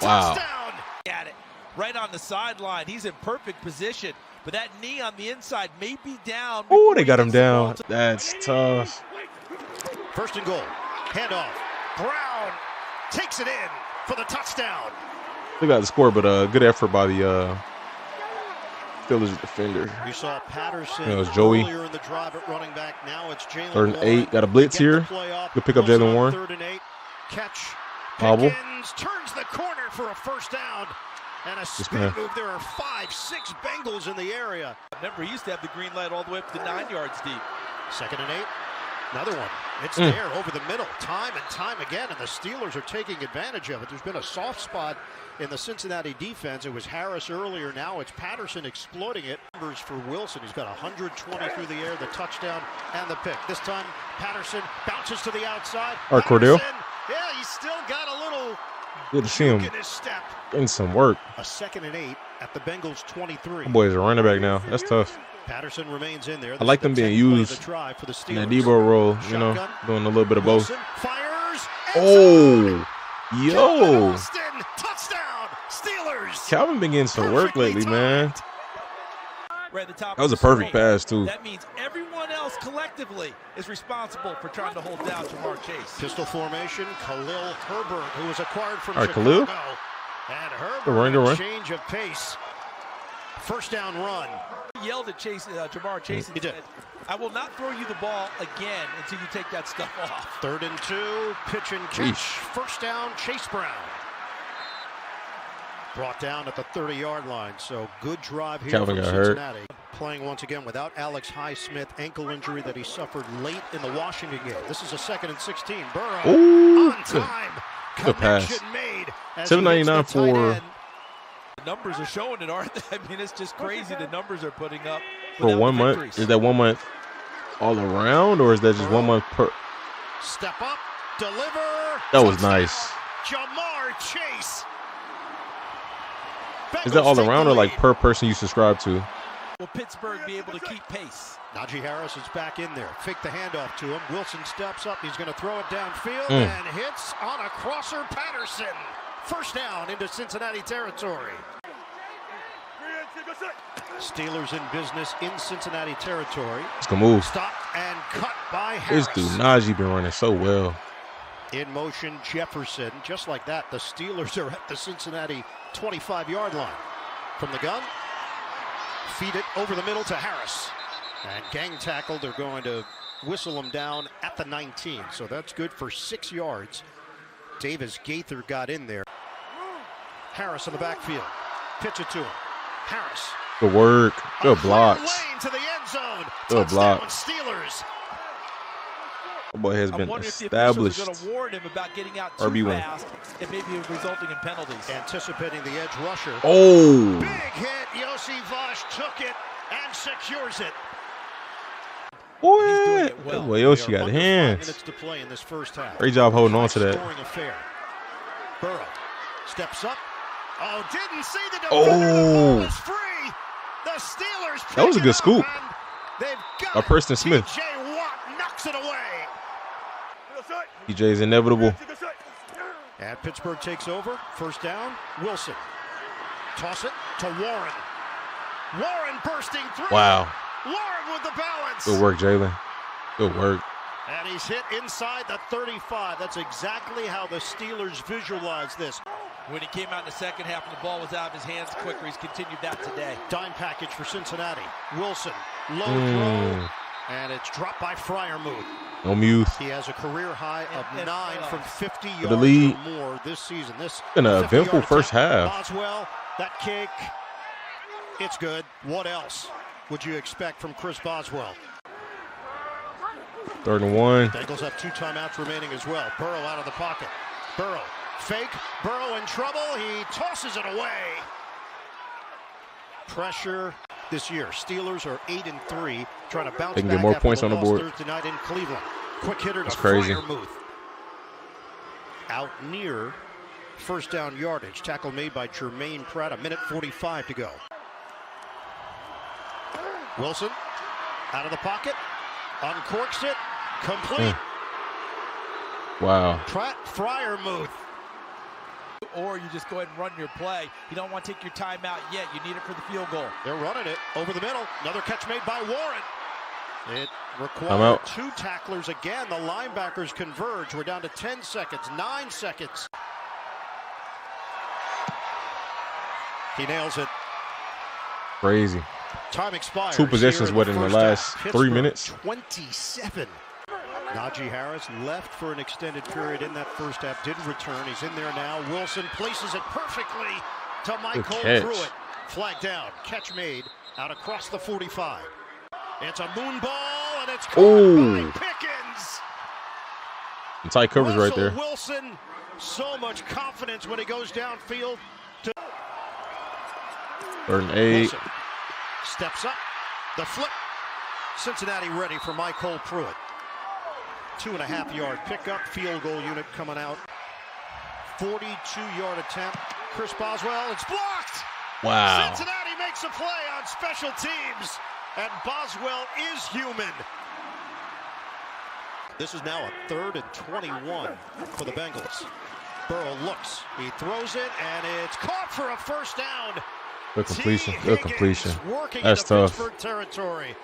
Wow. Touchdown. Got it. Right on the sideline. He's in perfect position. But that knee on the inside may be down. Oh, they got him down. That's tough. 1st and goal. Handoff. Brown takes it in for the touchdown. They got the score, but good effort by the Steelers defender. You saw Patterson it was Joey. earlier in the drive at running back. Now it's Jalen 3rd and 8. Got a blitz here. Good pick up Jalen Warren. 3rd and 8. Catch. Hobble. Pickens turns the corner for a 1st down. And a spin move. There are 5, 6 Bengals in the area. Remember, he used to have the green light all the way up to 9 yards deep. 2nd and 8. Another one. It's there over the middle time and time again, and the Steelers are taking advantage of it. There's been a soft spot in the Cincinnati defense. It was Harris earlier. Now it's Patterson exploiting it. Numbers for Wilson. He's got 120 through the air, the touchdown and the pick. This time, Patterson bounces to the outside. All right, Cordell. Yeah, he's still got a little good to see him in his step. getting some work. A 2nd and 8 at the Bengals 23. My boy is a running back now. That's tough. Patterson remains in there. I like them being used in that Debo role, you know, doing a little bit of both. Fires. Oh, yo. Touchdown, Steelers. Calvin been getting some work lately, man. Right at the top That was a perfect pass, too. That means everyone else collectively is responsible for trying to hold down Jamar Chase. Pistol formation, Khalil Herbert, who was acquired from All right, Chicago. Khalil. And Herbert, run. change of pace. 1st down run. He yelled at Jamar Chase and said, I will not throw you the ball again until you take that stuff off. 3rd and 2, pitch and catch. 1st down, Chase Brown. Brought down at the 30-yard line, so good drive here Calvin from got Cincinnati. Playing once again without Alex Highsmith, ankle injury that he suffered late in the Washington game. This is a 2nd and 16. Burrow Ooh, on time. Good pass. Made $7.99 for. The numbers are showing it, aren't they? I mean, it's just crazy the numbers are putting up. For 1 month? Victories. Is that 1 month all around, or is that just 1 month per? Step up, deliver. That was nice. Jamar Chase. Is that all around or like per person you subscribe to? Will Pittsburgh be able to keep pace? Najee Harris is back in there. Fake the handoff to him. Wilson steps up. He's going to throw it downfield and hits on a crosser. Patterson. 1st down into Cincinnati territory. Steelers in business in Cincinnati territory. It's gonna move. Stop and cut by Harris. This dude Najee been running so well. In motion, Jefferson. Just like that, the Steelers are at the Cincinnati 25-yard line. From the gun, feed it over the middle to Harris. And gang tackle, they're going to whistle him down at the 19. So that's good for 6 yards. Davis Gaither got in there. Harris in the backfield. Pitch it to him. Harris. Good work. Good blocks. Lane to the end zone. Good blocks. Steelers. The boy has been established. established. Going to warn him about getting out too RB1. fast and maybe resulting in penalties. Anticipating the edge rusher. Oh. Big hit. Yossi Vosh took it and secures it. Boy, He's doing it well. Boy, Yoshi got 5 hands. minutes to play in this first half. Great job holding on to that. Scoring affair. Burrow steps up. Oh, didn't see the defender. Oh. The ball is free. The Steelers. That was a good scoop. They've got By Preston Smith. TJ Watt knocks it away. TJ is inevitable. And Pittsburgh takes over. 1st down. Wilson. Toss it to Warren. Warren bursting through. Wow. Warren with the balance. Good work, Jalen. Good work. And he's hit inside the 35. That's exactly how the Steelers visualize this. When he came out in the second half and the ball was out of his hands quicker, he's continued that today. Dime package for Cincinnati. Wilson. Low throw. And it's dropped by Freiermuth. No Muth. He has a career high of 9 from 50 yards the lead. or more this season. This An eventful first half. Boswell, that kick, it's good. What else would you expect from Chris Boswell? 3rd and 1. Bengals have 2 timeouts remaining as well. Burrow out of the pocket. Burrow, fake. Burrow in trouble. He tosses it away. Pressure this year. Steelers are 8-3, trying to bounce They can back get more after points the on the loss board. Thursday night in Cleveland. Quick hitter to That's crazy. Freiermuth. Out near first down yardage. Tackle made by Jermaine Pratt. 1:45 to go. Wilson out of the pocket. Uncorks it. Complete. Wow. Pratt, Freiermuth. Or you just go ahead and run your play. You don't want to take your time out yet. You need it for the field goal. They're running it over the middle. Another catch made by Warren. It I'm required out. 2 tacklers again. The linebackers converge. We're down to 10 seconds, 9 seconds. He nails it. Crazy. Time expires. 2 possessions, here what, in the first last half. 3 Pittsburgh, minutes? 27. Najee Harris left for an extended period in that first half. Didn't return. He's in there now. Wilson places it perfectly to Michael catch. Pruitt. Flag down. Catch made out across the 45. It's a moon ball, and it's caught by Pickens. And tight coverage right there. Wilson, so much confidence when he goes downfield. 3rd and 8. Wilson steps up. The flip. Cincinnati ready for Michael Pruitt. 2.5-yard pickup. Field goal unit coming out. 42-yard attempt. Chris Boswell. It's blocked. Wow. Cincinnati makes a play on special teams. And Boswell is human. This is now a 3rd and 21 for the Bengals. Burrow looks. He throws it, and it's caught for a first down. Good completion. T. Good Higgins completion. working That's into tough. Pittsburgh territory.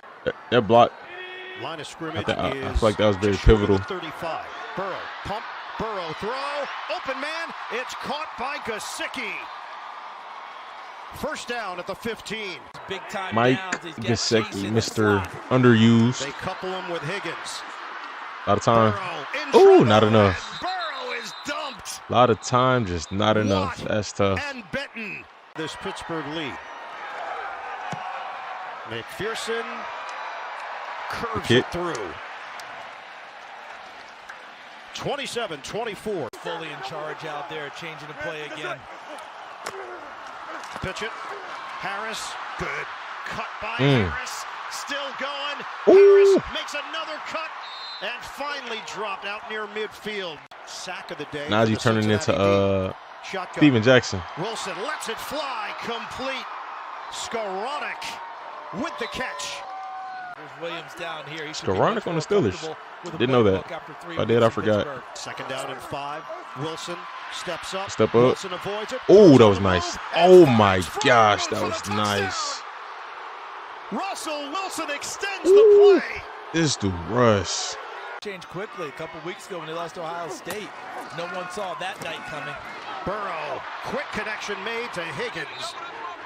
That block. Line of scrimmage I is feel like that was very just short of pivotal. the 35. Burrow pump. Burrow throw. Open man. It's caught by Gesicki. First down at the 15. Big time Mike Gesicki, Mr. Underused. They couple him with Higgins. A lot of time. Oh, not enough. Burrow is dumped. A lot of time, just not enough. That's tough. And Benton. This Pittsburgh lead. McPherson curves it through. 27-24. Fully in charge out there, changing the play again. Pitch it. Harris. Good. Cut by Harris. Still going. Ooh. Harris makes another cut and finally dropped out near midfield. Sack of the day. Najee turning into Shotgun. Steven Jackson. Wilson lets it fly. Complete. Skoranek with the catch. There's Williams down here. Skoranek on the Steelers. Didn't know that. If I did, I forgot. 2nd down and 5. Wilson steps up. Step up. Wilson avoids it. Oh, that was nice. Oh my gosh, that was nice. Russell Wilson extends the play. This dude rush. Changed quickly a couple weeks ago when they lost to Ohio State. No one saw that night coming. Burrow, quick connection made to Higgins.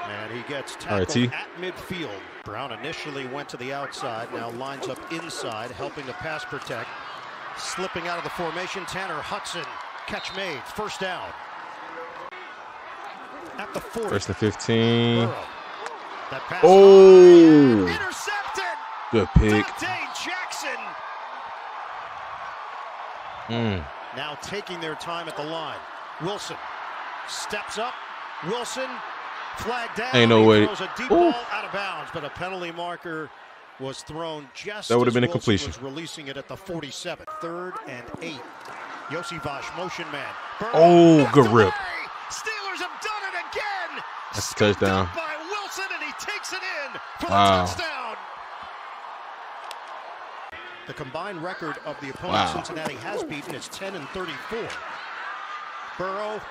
And he gets tackled at midfield. Brown initially went to the outside, now lines up inside, helping to pass protect. Slipping out of the formation, Tanner Hudson. Catch made, first down. At the 40. First and 15. Burrow. That pass intercepted. Good pick. Dane Jackson. Now taking their time at the line. Wilson steps up. Wilson, flag down. Ain't no way. Throws a deep ball out of bounds, but a penalty marker was thrown just that would have been a Wilson completion. was releasing it at the 47. 3rd and 8. Yossi motion man. Burrow, Oh, good rip. Steelers have done it again. That's a touchdown. By Wilson, and he takes it in for the Wow. touchdown. The combined record of the opponent Cincinnati has beaten is 10-34. Burrow,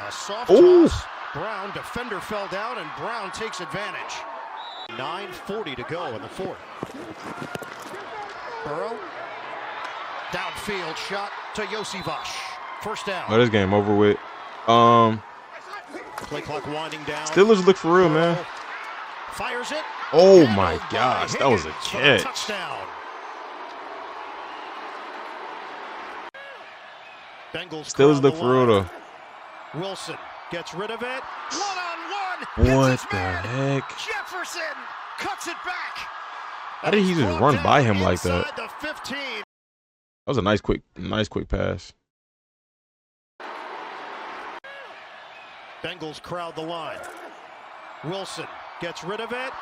a soft toss. Brown, defender fell down, and Brown takes advantage. 9:40 to go in the 4th. Burrow, downfield shot to Yossi. First down. Oh, this game over with. Play clock winding down. Steelers look for real, man. Fires it. Oh my gosh, that was a catch. Touchdown. Steelers look for real, though. Wilson gets rid of it. One-on-one. What the heck? Jefferson cuts it back. How did he just run by him like that? The 15. That was a nice quick pass. Bengals crowd the line. Wilson gets rid of it.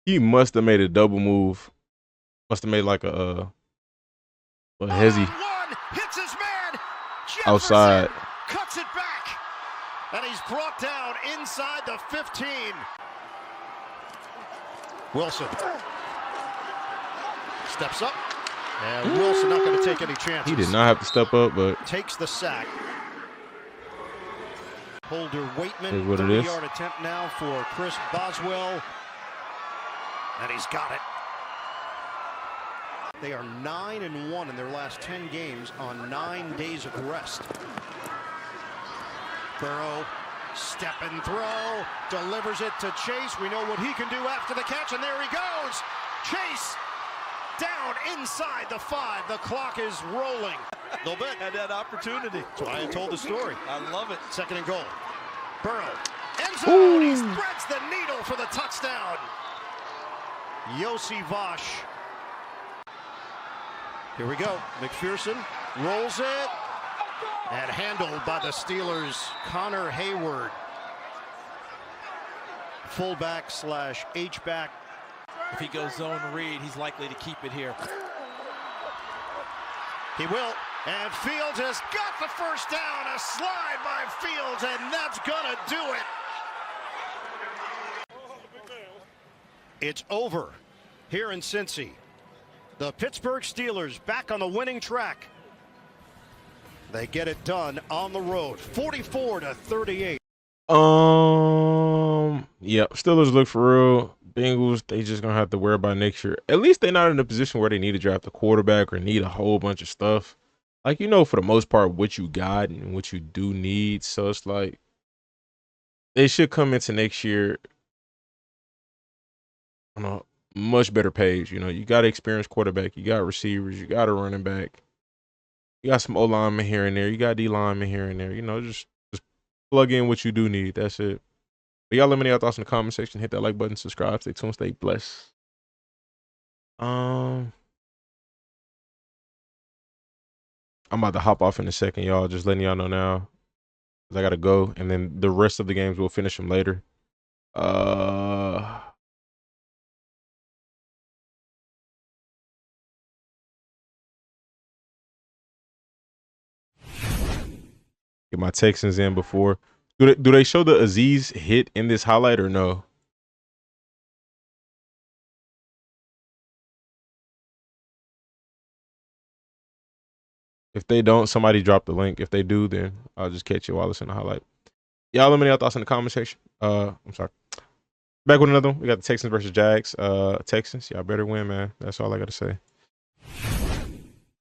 He must have made a double move. Must have made like a hezzy. Hits his man. Outside. Cuts it back. And he's brought down inside the 15. Wilson steps up. And Wilson not going to take any chances. He did not have to step up, but takes the sack. Holder Waitman, is what it is. 30-yard attempt now for Chris Boswell. And he's got it. They are 9-1 in their last 10 games on 9 days of rest. Burrow, step and throw, delivers it to Chase. We know what he can do after the catch, and there he goes. Chase down inside the 5. The clock is rolling. A little bit. Had that opportunity. That's why I told the story. I love it. 2nd and goal. Burrow. End zone. He spreads the needle for the touchdown. Yossi Vosh. Here we go. McPherson rolls it. And handled by the Steelers, Connor Hayward. Fullback / H-back. If he goes zone read, he's likely to keep it here. He will. And Fields has got the first down. A slide by Fields, and that's gonna do it. It's over here in Cincy. The Pittsburgh Steelers back on the winning track. They get it done on the road, 44-38. Yeah, Steelers look for real. Bengals, they just gonna have to worry about next year. At least they're not in a position where they need to draft a quarterback or need a whole bunch of stuff. Like, you know, for the most part, what you got and what you do need. So it's like they should come into next year on a much better page. You know, you got an experienced quarterback, you got receivers, you got a running back, you got some O linemen here and there, you got D linemen here and there. You know, just plug in what you do need. That's it. But y'all let me know your thoughts in the comment section. Hit that like button, subscribe, stay tuned, stay blessed. I'm about to hop off in a second, y'all. Just letting y'all know now. I gotta go, and then the rest of the games we'll finish them later. Get my Texans in before. Do they show the Aziz hit in this highlight or no? If they don't, somebody drop the link. If they do, then I'll just catch you while it's in the highlight. Y'all let me know your thoughts in the comment section. I'm sorry. Back with another one. We got the Texans versus Jags. Texans, y'all better win, man. That's all I got to say.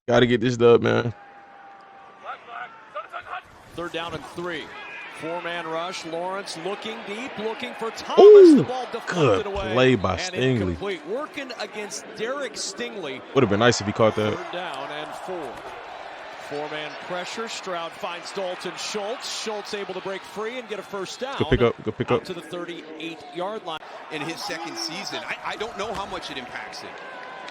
Got to get this dub, man. 3rd down and 3. 4-man rush. Lawrence looking deep, looking for Thomas. Ooh, the ball deflected away. Good play by Stingley. Working against Derek Stingley. Would have been nice if he caught that. 3rd down and 4. 4-man pressure. Stroud finds Dalton Schultz. Schultz able to break free and get a first down. Good pick up. Good pick up. To the 38-yard line. In his 2nd season, I don't know how much it impacts him.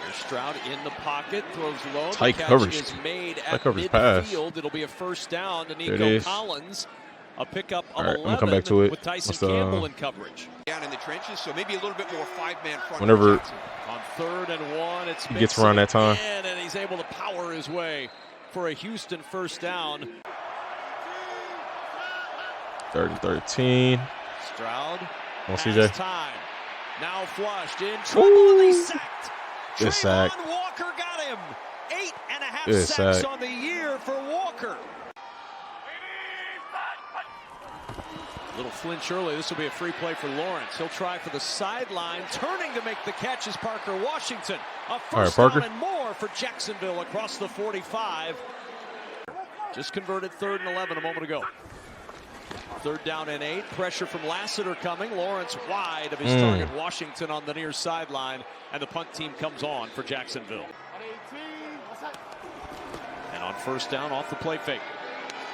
There's Stroud in the pocket, throws low. Tight the catch coverage. is made Tight at coverage midfield. pass. It'll be a first down to Nico Collins. A pickup of 11 I'm gonna come back to it. with Tyson Campbell in coverage. Down in the trenches, so maybe a little bit more 5-man front. Whenever on 3rd and 1, it's he gets around that time, and he's able to power his way for a Houston first down. 3rd and 13. Stroud. On CJ. Time. Now flushed in trouble, and he's sacked. Good sack. Walker got him. 8.5 Good sacks sack. on the year for Walker. Little flinch early. This will be a free play for Lawrence. He'll try for the sideline. Turning to make the catch is Parker Washington. A first down and more for Jacksonville across the 45. Just converted 3rd and 11 a moment ago. 3rd down and 8. Pressure from Lassiter coming. Lawrence wide of his target. Washington on the near sideline. And the punt team comes on for Jacksonville. And on 1st down, off the play fake.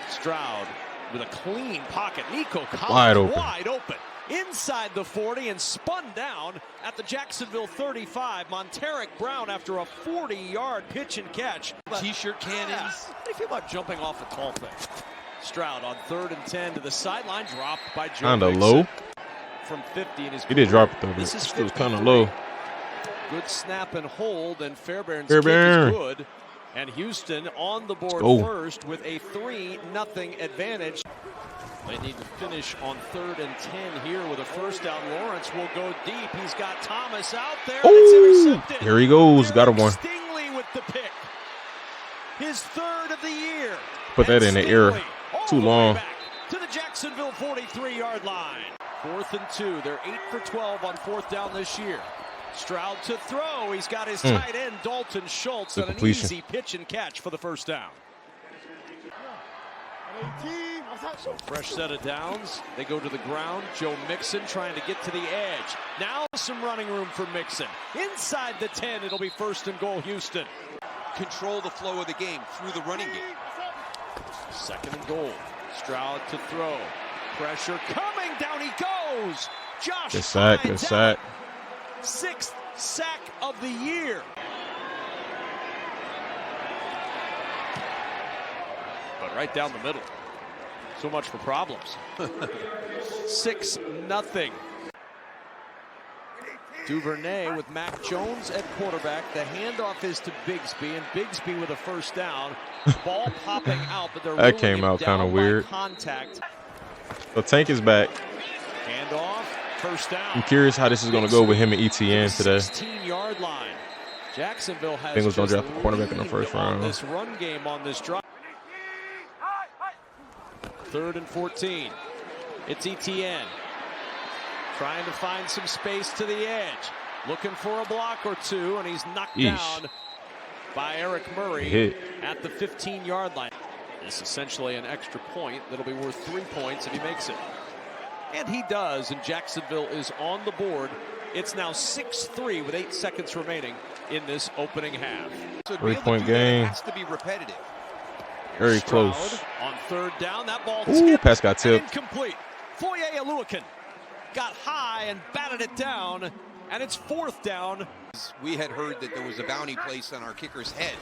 Stroud with a clean pocket. Nico Collins wide open. Inside the 40 and spun down at the Jacksonville 35. Monteric Brown after a 40-yard pitch and catch. T-shirt cannons. Yeah. How do you feel about jumping off a tall thing? Stroud on 3rd and 10 to the sideline, dropped by Joe Kinda Mixon. low. From 50 in his He did drop it though, but this is still kind of low. Good snap and hold, and Fairbairn's kick is good. And Houston on the board first with a 3-0 advantage. They need to finish on 3rd and 10 here with a first down. Lawrence will go deep. He's got Thomas out there. And it's intercepted. Here he goes. Got him one. Stingley with the pick. His 3rd of the year. Put that in the air. Too long. To the Jacksonville 43-yard line. 4th and 2. They're 8 for 12 on 4th down this year. Stroud to throw. He's got his tight end, Dalton Schultz, and an easy pitch and catch for the first down. So fresh set of downs. They go to the ground. Joe Mixon trying to get to the edge. Now some running room for Mixon. Inside the 10, it'll be 1st and goal, Houston. Control the flow of the game through the running game. 2nd and goal. Stroud to throw. Pressure coming. Down he goes. Josh. Good sack. Good sack. 6th sack of the year. But right down the middle. So much for problems. 6-0. Duvernay with Mac Jones at quarterback. The handoff is to Bigsby, and Bigsby with a first down. Ball popping out, but they're that came out kind of weird. Contact. So Tank is back. Handoff, first down. I'm curious how this is going to go with him and ETN today. 16-yard line. Jacksonville has Bengals don't draft the quarterback in the first round. This run game on this drive. 3rd and 14. It's ETN. Trying to find some space to the edge. Looking for a block or two, and he's knocked down by Eric Murray at the 15-yard line. It's essentially an extra point that'll be worth 3 points if he makes it. And he does, and Jacksonville is on the board. It's now 6-3 with 8 seconds remaining in this opening half. 3-point game. Has to be repetitive. Very close. On 3rd down, that ball pass got tipped. Incomplete. Foye Oluokun got high and batted it down, and it's 4th down. We had heard that there was a bounty placed on our kicker's head.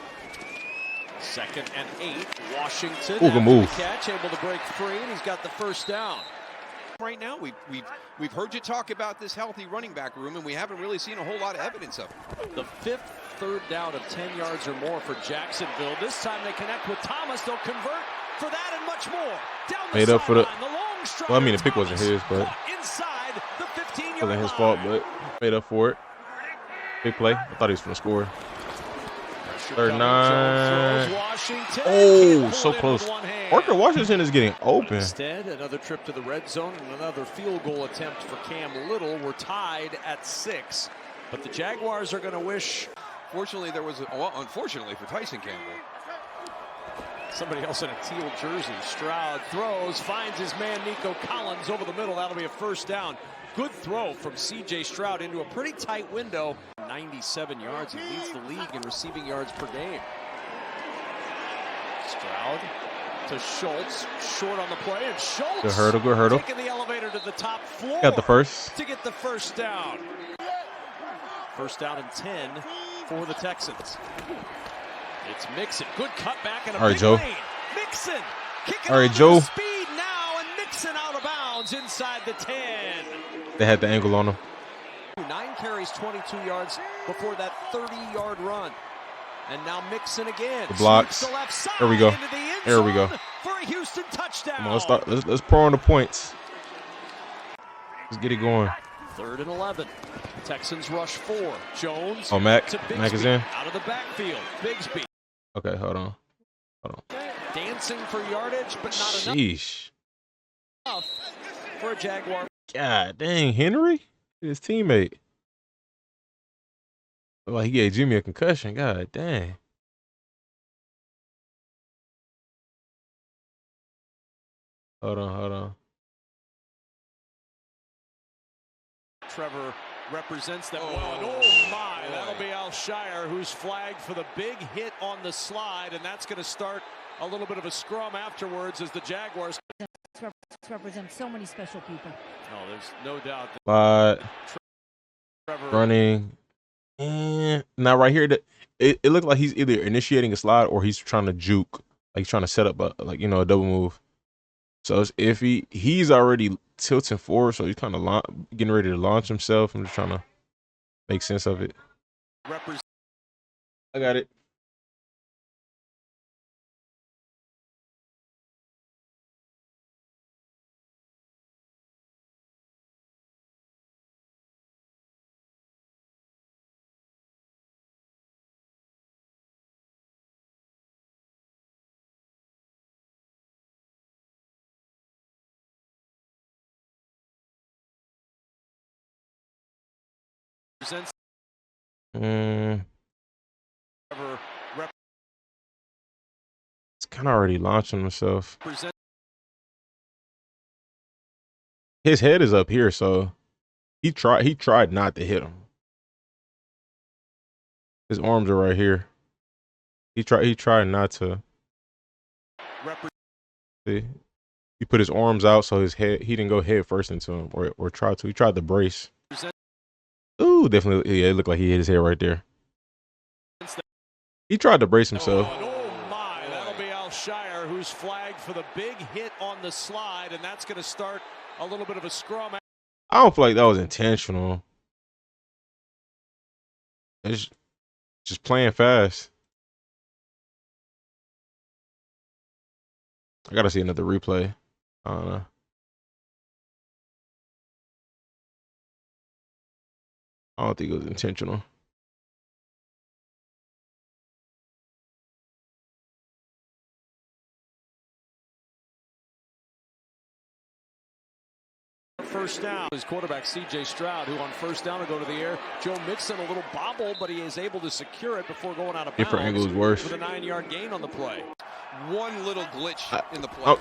2nd and 8. Washington. Good move. Catch, able to break free, and he's got the first down. Right now, we've heard you talk about this healthy running back room, and we haven't really seen a whole lot of evidence of it. The 5th 3rd down of 10 yards or more for Jacksonville. This time they connect with Thomas. They'll convert for that and much more. Down the made up for the. Well, I mean, the pick wasn't his, but inside the 15-yard wasn't his fault, but made up for it. Big play. I thought he was going to score. 3rd and 9. Oh, so close. Parker Washington is getting open. Instead, another trip to the red zone and another field goal attempt for Cam Little. We're tied at 6, but the Jaguars are going to wish. Fortunately, unfortunately for Tyson Campbell. Somebody else in a teal jersey. Stroud throws, finds his man Nico Collins over the middle. That'll be a first down. Good throw from C.J. Stroud into a pretty tight window. 97 yards. He leads the league in receiving yards per game. Stroud to Schultz. Short on the play, and Schultz good hurdle. taking the elevator to the top floor. Got the first. To get the first down. First down and 10 for the Texans. It's Mixon. Good cutback and a big lane. Mixon kicking all right, Joe. Speed now, and Mixon out of bounds inside the 10. They had the angle on him. 9 carries, 22 yards before that 30-yard run. And now Mixon again. The blocks. The left side there we go. Into the end there we go. For a Houston touchdown. Come on, let's pour on the points. Let's get it going. 3rd and 11. Texans rush 4. Jones. Oh, Mac. To Bigsby. Mac is in. Out of the backfield. Bigsby. Okay, hold on. Dancing for yardage, but not enough for a Jaguar. God dang, Henry? His teammate. Look like he gave Jimmy a concussion. God dang. Hold on. Trevor represents them well. And oh my, that'll be Al Shire, who's flagged for the big hit on the slide, and that's going to start a little bit of a scrum afterwards as the Jaguars represent so many special people. Oh, there's no doubt that But Trevor running. Now right here, it looked like he's either initiating a slide or he's trying to juke, like he's trying to set up a double move. So it's iffy. He's already tilting forward, so he's kind of getting ready to launch himself. I'm just trying to make sense of it. I got it. It's kind of already launching himself. His head is up here, so he tried not to hit him. His arms are right here. He tried not to. See? He put his arms out so his head, he didn't go head first into him or try to. He tried to brace. Ooh, definitely. Yeah, it looked like he hit his head right there. He tried to brace himself. Oh my, that'll be Alshire, who's flagged for the big hit on the slide, and that's going to start a little bit of a scrum. I don't feel like that was intentional. It's just playing fast. I gotta see another replay. I don't know. I don't think it was intentional. First down, his quarterback C.J. Stroud, who on first down will go to the air. Joe Mixon, a little bobble, but he is able to secure it before going out of bounds. Different angle is worse. With a 9-yard gain on the play. One little glitch in the play.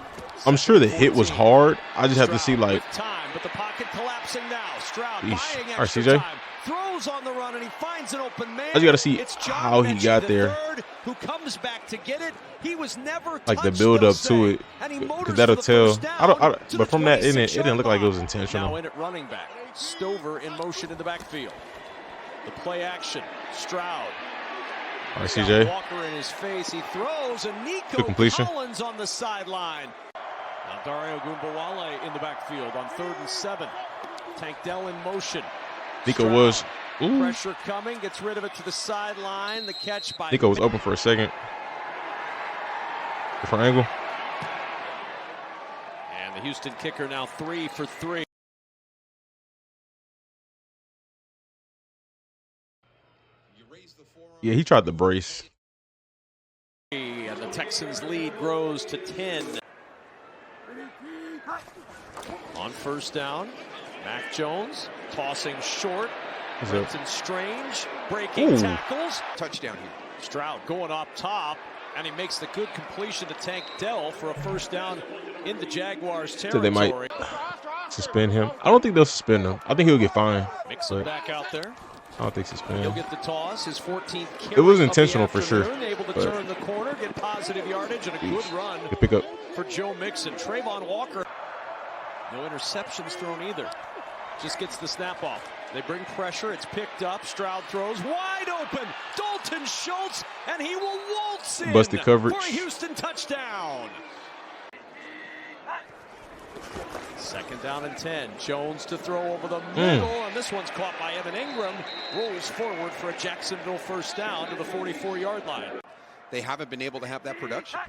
I'm sure the hit was hard. I just have to see like. Time, but the pocket collapsing now. Stroud buying All right, extra CJ. time. Throws on the run and he finds an open man. I just got to see how he got there. Who comes back to get it? He was never like the build up to it, because that'll tell. But from that, it didn't look like it was intentional. Now in at running back, Stover in motion in the backfield. The play action, Stroud. All right, CJ. Walker in his face. He throws, and Nico Collins on the sideline. Now Dario Gumbawale in the backfield on 3rd and 7. Tank Dell in motion. Nico was. Ooh. Pressure coming, gets rid of it to the sideline. The catch by Nico was open for a second. Different angle. And the Houston kicker now 3 for 3. Yeah, he tried to brace. And the Texans' lead grows to 10. On first down, Mac Jones tossing short. Brenton Strange breaking tackles. Touchdown here. Stroud going up top, and he makes the good completion to Tank Dell for a first down in the Jaguars' territory. So they might suspend him. I don't think they'll suspend him. I think he'll get fined. Mixon back out there. I don't think suspend. He'll get the toss. His 14th carry. It was intentional for sure. Able to turn the corner, get positive yardage, and a good run pick up for Joe Mixon. Trayvon Walker. No interceptions thrown either. Just gets the snap off. They bring pressure. It's picked up. Stroud throws wide open. Dalton Schultz, and he will waltz in busted coverage for a Houston touchdown. 2nd down and 10. Jones to throw over the middle, and this one's caught by Evan Ingram. Rolls forward for a Jacksonville first down to the 44-yard line. They haven't been able to have that production.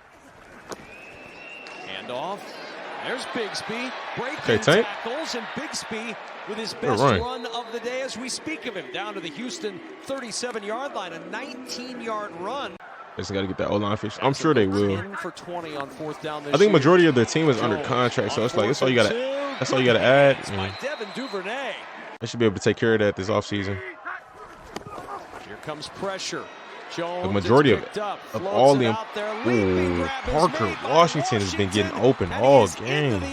Handoff. There's Bigsby breaking tackles, and Bigsby with his best run of the day as we speak of him, down to the Houston 37-yard line, a 19-yard run. Just got to get that O-line fixed. I'm sure they will. 10 for 20 on 4th down this I think year. majority of their team is under contract, so it's like that's all you got to add. By Devin Duvernay. They should be able to take care of that this offseason. Here comes pressure. Jones the majority of all them. Parker Parker Washington has been getting open all game.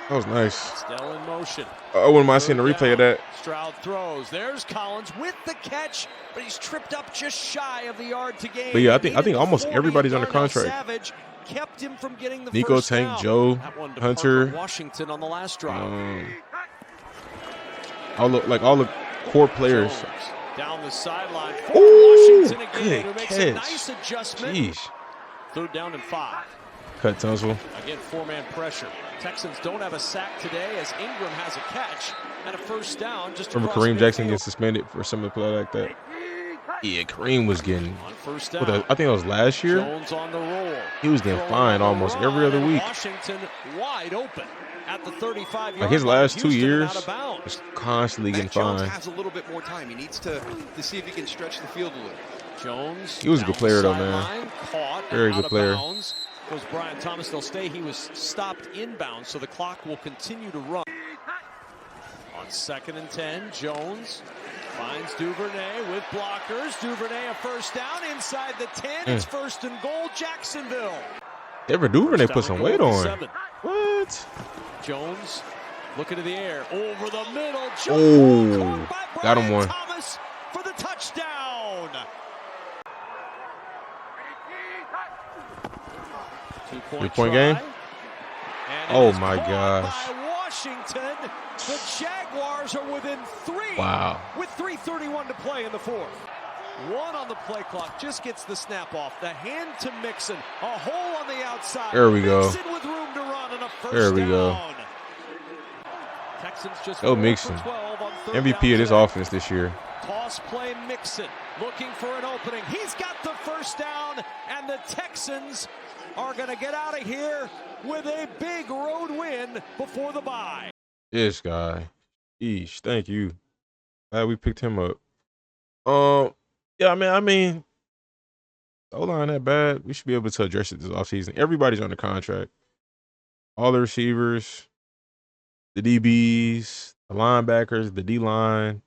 That was nice. Still in motion. I wouldn't mind seeing the replay of that. Stroud throws. There's Collins with the catch, but he's tripped up just shy of the yard to gain. But yeah, I think almost everybody's under contract. Savage kept him from getting the Nico, first Tank, down. Joe, Hunter, Washington on the last drive. all the core players. Jones down the sideline for Ooh, Washington again, who good makes a catch. nice adjustment. Jeez. 3rd down and 5. Cut Tunsil. Again, 4-man pressure. Texans don't have a sack today as Ingram has a catch and a first down. Just Remember across Kareem Jackson midfield. getting suspended for some of the play like that? Yeah, Kareem was getting. On first down. I think it was last year. Jones on the roll. He was getting fined almost every other week. Washington wide open at the 35-yard Like his last 2 Houston years, out of bounds. was constantly getting Mac Jones fined. has a little bit more time. He needs to see if he can stretch the field a little. Jones. He was a good player though, man. Sideline, caught, Very out good of player. bounds. Goes Brian Thomas. They'll stay. He was stopped inbound, so the clock will continue to run. On 2nd and 10, Jones finds Duvernay with blockers. Duvernay a first down inside the 10. It's 1st and goal, Jacksonville. Ever Duvernay put some weight on. 7. What? Jones looking to the air over the middle. Oh, got him one. Thomas for the touchdown. 3-point game. Oh my gosh. By Washington, the Jaguars are within 3. Wow. With 3:31 to play in the 4th. 1 on the play clock, just gets the snap off. The hand to Mixon, a hole on the outside. There we go. Mixon with room to run and a first There we go. down. Texans just Oh, 4 Mixon. for 12 on 3rd MVP down of this today. offense this year. Toss play Mixon, looking for an opening. He's got the first down, and the Texans are going to get out of here with a big road win before the bye. This guy. Eesh, thank you. Glad we picked him up. Yeah, I mean, O-line that bad. We should be able to address it this offseason. Everybody's under contract. All the receivers, the DBs, the linebackers, the D-line.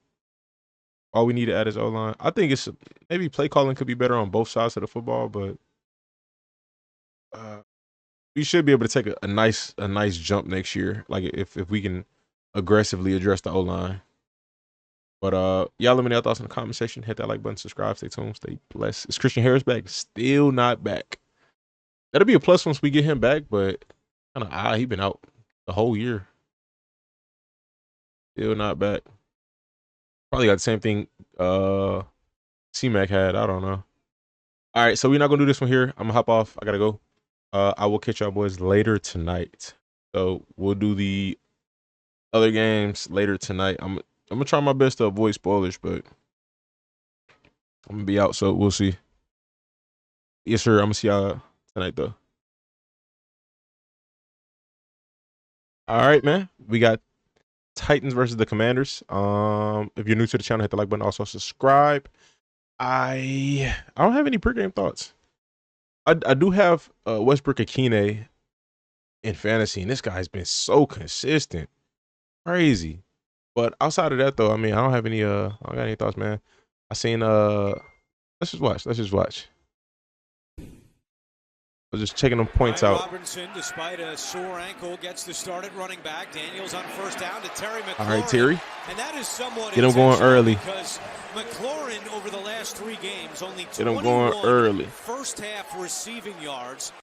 All we need to add is O-line. I think it's maybe play calling could be better on both sides of the football, but we should be able to take a nice jump next year. Like if we can aggressively address the O-line. But y'all let me know your thoughts in the comment section. Hit that like button, subscribe, stay tuned, stay blessed. Is Christian Harris back? Still not back. That'll be a plus once we get him back, but kind of odd. He been out the whole year. Still not back. Probably got the same thing C-Mac had. I don't know. All right, so we're not going to do this one here. I'm going to hop off. I got to go. I will catch y'all boys later tonight. So we'll do the other games later tonight. I'm going to try my best to avoid spoilers, but I'm going to be out, so we'll see. Yes, sir. I'm going to see y'all tonight, though. All right, man. We got Titans versus the Commanders. If you're new to the channel, hit the like button. Also subscribe. I don't have any pregame thoughts. I do have Westbrook Akine in fantasy, and this guy's been so consistent. Crazy. But outside of that, though, I mean, I don't have any I don't got any thoughts, man. I seen let's just watch. I was just checking them points out. Robinson, despite a sore ankle, gets the start at running back. Daniels on first down to Terry McLaurin. All right, Terry. And that is somewhat get him going early. Because McLaurin over the last 3 games only get him going early. First half receiving yards.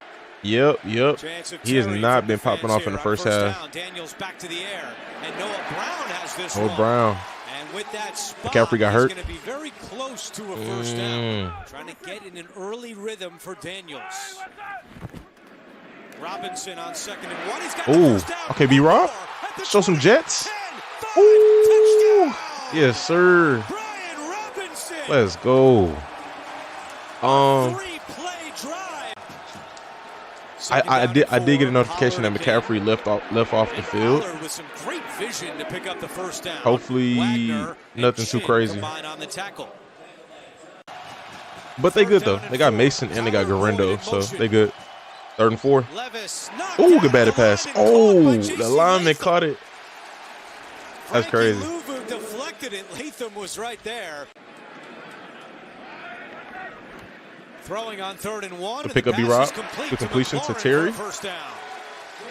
Yep. He has not been popping off in the first half. Down. Daniels back to the air, and Noah Brown has this one. Brown. And with that spot, McCaffrey got hurt. He's going to be very close to a first down. Trying to get in an early rhythm for Daniels. Robinson on 2nd and 1. He's got the first down. Okay, B-Rob. Show some jets. Ooh. Yes, sir. Brian Robinson. Let's go. Three-play drive. I did get a notification that McCaffrey left off the field. With some great vision to pick up the first down. Hopefully nothing too crazy. On the tackle. But they good though. They got Mason and they got Garendo, so they good. 3rd and 4. Oh, good batted pass. Oh, the lineman caught it. That's crazy. Louvu deflected it. Latham was right there. Throwing on 3rd and 1. The pick up B-Rob with completion to Terry.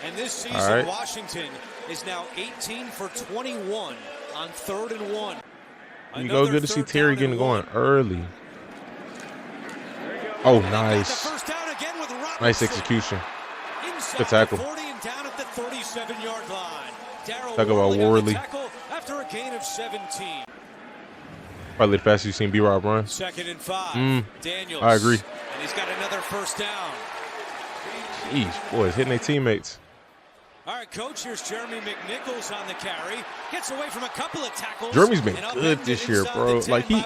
And this season, Washington is now 18 for 21 on 3rd and 1. You go, good to see Terry getting going early. Oh, nice. Nice execution. Good tackle. Talk about Worley. After a gain of 17. Probably the fastest you've seen B-Rob run. 2nd and 5. Daniels. I agree. And he's got another first down. Jeez, boys, hitting their teammates. All right, coach, here's Jeremy McNichols on the carry. Gets away from a couple of tackles. Jeremy's been good this year, bro. Like, he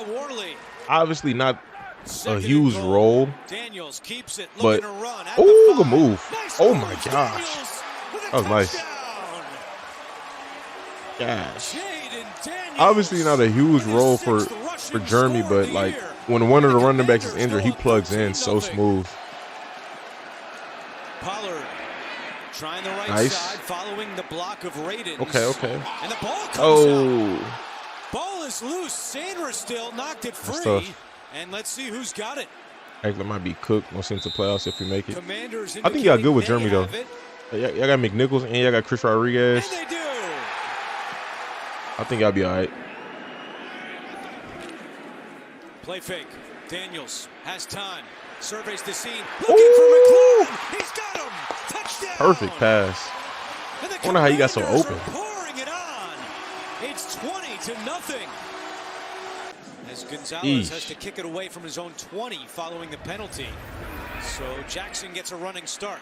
obviously not a huge role. Daniels keeps it, but, oh, good move. Oh, my gosh. That was nice. Gosh. Obviously not a huge role for Jeremy, but, like, when one of the running backs is injured, he plugs in so smooth. Pollard trying the right side, following the block of Radins. Okay. And the ball comes out. Ball is loose. Sanders still knocked it free. And let's see who's got it. Actually, might be Cook once into playoffs if we make it. Commanders I think y'all good with Jeremy, though. Y'all got McNichols and y'all got Chris Rodriguez. And they do. I think y'all be all right. Play fake. Daniels has time. Surveys the scene. Looking for McLaurin. He's got him. Touchdown. Perfect pass. I wonder how you got so open. Pouring it on. It's 20-0. As Gonzalez has to kick it away from his own 20 following the penalty. So Jackson gets a running start.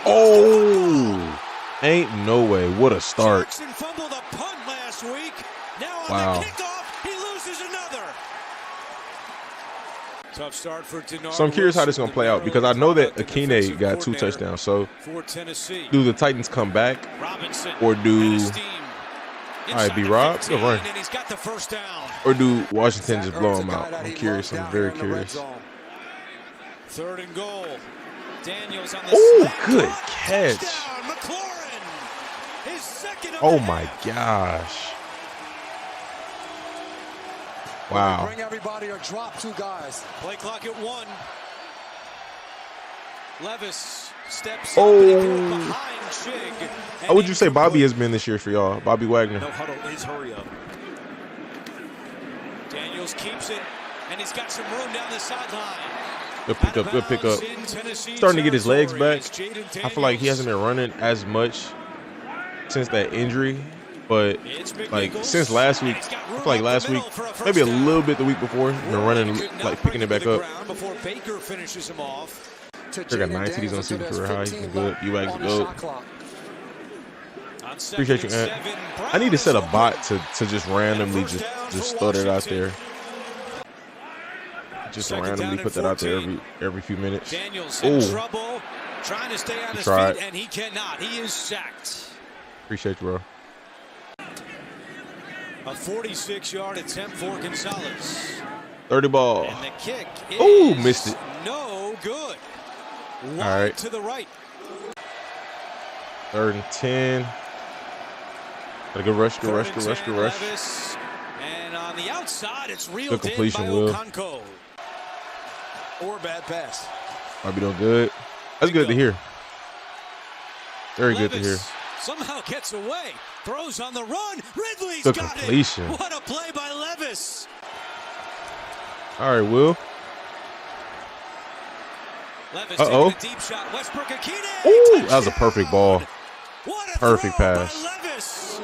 Oh, ain't no way. What a start. Jackson fumbled a punt last week. Now on the kickoff, he loses another. Tough start for Denard. So I'm curious how this is going to play out because I know that Akine got 2 touchdowns. So do the Titans come back or do B-Rob? Run. And he's got the first down. Or do Washington just blow him out? I'm curious. I'm very curious. 3rd and goal. Daniels on the oh, good catch. McLaurin. His second. Oh, my gosh. Wow. Bring everybody or drop 2 guys. Play clock at 1. Levis steps behind Chig. How would you say Bobby has been this year for y'all? Bobby Wagner. No huddle is hurry up. Daniels keeps it, and he's got some room down the sideline. Good pickup, good pickup. Starting to get his legs back. I feel like he hasn't been running as much since that injury. But, like, since last week, I feel like last week, maybe a little bit the week before, been running, like, picking it back up. Before Baker finishes him off. They got 9 TDs on season career high. He's been good. U-Wags good. Appreciate you, Ant. I need to set a bot to just randomly just throw that out there. Just randomly put that out there every few minutes. Daniels in trouble, trying to stay on his feet, and he cannot. He is sacked. Appreciate you, bro. A 46-yard attempt for Gonzalez. 30 ball. And the kick is missed it. No good. All right. To the right. 3rd and 10. Got a good rush, good rush, good rush, good rush. And on the outside, it's reeled good completion, in by Will. Okonkwo. Or bad pass. Might be doing good. That's good to hear. Very good to hear. Somehow gets away. Throws on the run. Ridley's good got completion. it. What a play by Levis. All right, Will. Levis taking a deep shot. Westbrook-Akine. Ooh, that was a perfect ball. What a perfect pass. By Levis.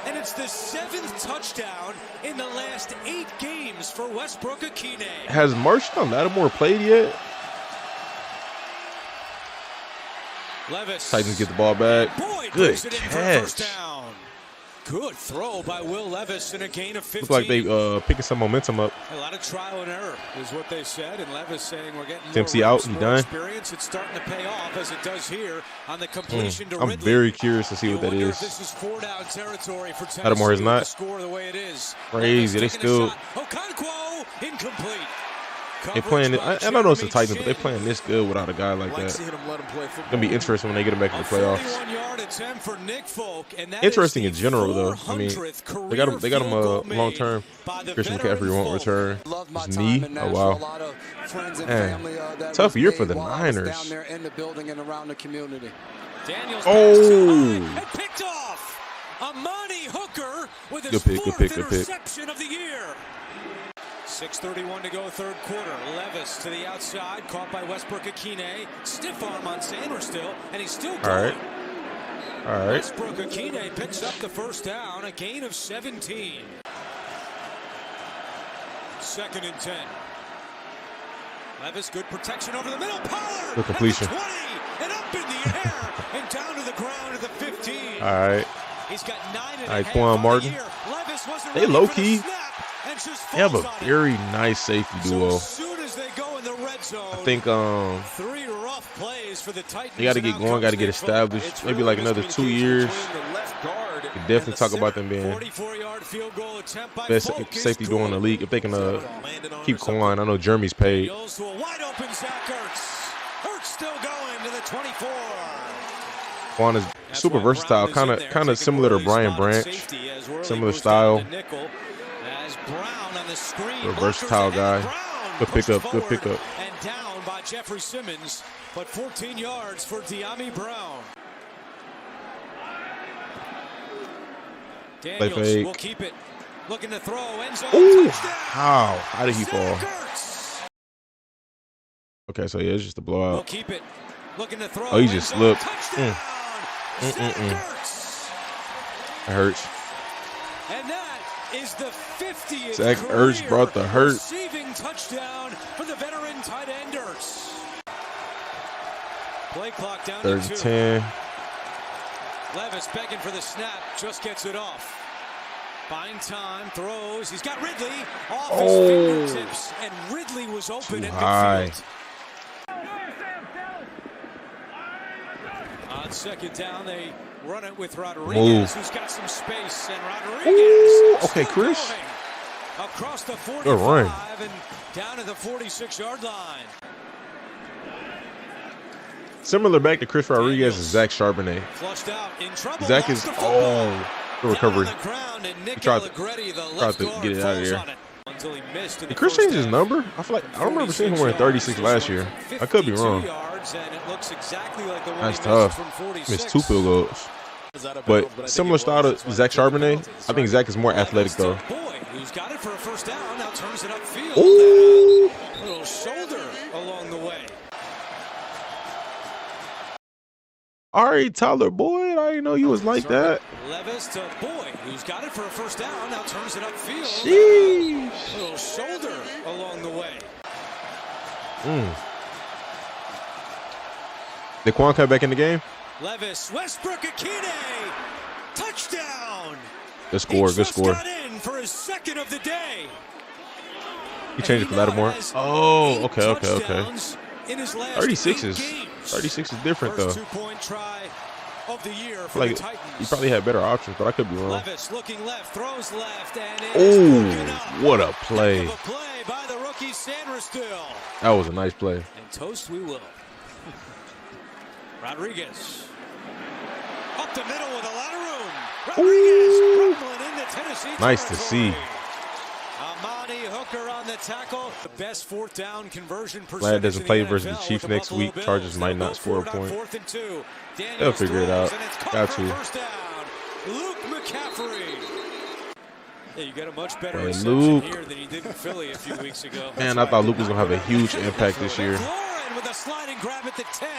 And it's the 7th touchdown in the last 8 games for Westbrook-Akine. Has Marshawn Lattimore played yet? Levis. Titans get the ball back. Good catch. Good throw by Will Levis in a gain of 15. Looks like they picking some momentum up. A lot of trial and error is what they said, and Levis saying we're getting Dempsey out, he done. Experience. It's starting to pay off as it does here on the completion to Ridley. I'm very curious to see what that is. This is 4-down territory for Tennessee. Lattimore is not. Score the way it is. Crazy. They still. Okonkwo incomplete. They playing. I don't know it's the Titans, but they're playing this good without a guy like that. It's gonna be interesting when they get him back in the playoffs. Interesting in general, though. I mean, they got him long term. Christian McCaffrey won't return. His knee. Oh wow. Man, tough year for the Niners. Daniels oh, picked off. Amani Hooker with his good pick. interception of the year. 6:31 to go, third quarter. Levis to the outside, caught by Westbrook-Ikhine. Stiff arm on Sanders still, and he's still going. All right. Westbrook-Ikhine picks up the first down, a gain of 17. 2nd and 10. Levis, good protection over the middle. Pollard. Good completion. 20 and up in the air and down to the ground at the 15. All right. He's got 9.5. All right, Quan Martin. They low key. They have a very nice safety duo. I think 3 rough plays for the Titans. they got to get going, got to get established. Maybe like another 2 years. We can definitely talk about them being best safety duo in the league if they can keep Quan. I know Jeremy's paid. Goes to a wide open Zach Ertz. Ertz still going to the 24. Quan is super versatile, kind of similar to Brian Branch, similar style. A versatile guy. Good pickup. And down by Jeffrey Simmons, but 14 yards for De'Ami Brown. Daniels will keep it. Looking to throw. End zone. Ooh, how did he fall? Okay, so yeah, it's just a blowout. We'll keep it. Looking to throw. Oh, he just slipped. That hurts. And that is the 50th Zach Ertz brought the hurt. Receiving touchdown for the veteran tight end Ertz. Play clock down 3rd to 2. 10. Levis begging for the snap, just gets it off. Find time, throws. He's got Ridley off his fingertips, and Ridley was open at midfield. On 2nd down, they run it with Rodriguez, who's got some space, and Rodriguez. Okay, Chris. Across the 45 good run. And down to the 46-yard line. Similar back to Chris Rodriguez and Zach Charbonnet. Flushed out, in trouble. Zach is good recovery. He tried to get it out of here. Did Chris change his number? I feel like I don't remember seeing him wearing 36 last year. I could be wrong. That's tough. Missed 2 field goals. But similar style to Zach Charbonnet. I think Zach is more athletic though. Who's got it for a first down? Now turns it upfield. Ooh. A little shoulder along the way. All right, Tyler Boyd. I didn't know you was like that. Levis to Boyd, who's got it for a first down. Now turns it upfield. Sheesh. A little shoulder along the way. Did Quan come back in the game? Levis, Westbrook-Ikhine, touchdown. Good score. Got in for his 2nd of the day. He changed it for Lattimore. Oh, okay. 36 is different though. 2-point try of the year for Like the Titans. he probably had better options, but I could be wrong. Levis looking left, throws left, and What a play! a play by the rookie Sanders still. That was a nice play. And toast we will. Rodriguez up the middle with a lot of room. Rodriguez rumbling into Tennessee. Nice to see. Amani Hooker on the tackle. The best 4th down conversion percentage. Glad doesn't play versus the NFL Chiefs next Buffalo week. Bills. Chargers might not score a point. 4th and 2. They'll figure it out. Got to. First down. Luke McCaffrey. Yeah, you got a much better Man, reception Luke. here than you did in Philly a few weeks ago. Man, I thought Luke was gonna have a huge impact this year. McLaurin with a sliding grab at the 10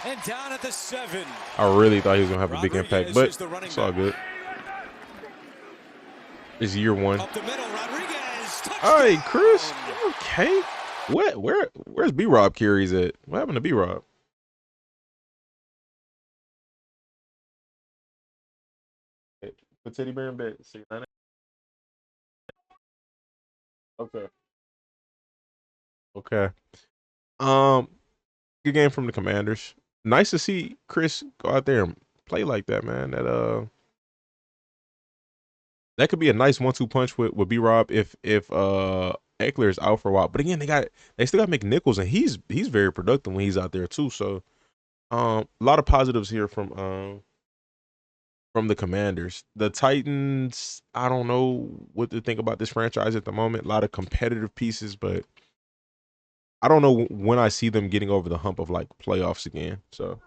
and down at the 7. I really thought he was gonna have a big impact, but it's all good. It's year 1. Up the middle, Rodriguez. All right, Chris. Okay. Where's B-Rob carries at? What happened to B-Rob? Put Teddy Bear in bed. Okay. Good game from the Commanders. Nice to see Chris go out there and play like that, man. That could be a nice 1-2 punch with B-Rob if Eckler is out for a while. But again, they still got McNichols, and he's very productive when he's out there too. So a lot of positives here from the Commanders. The Titans, I don't know what to think about this franchise at the moment. A lot of competitive pieces, but I don't know when I see them getting over the hump of like playoffs again. So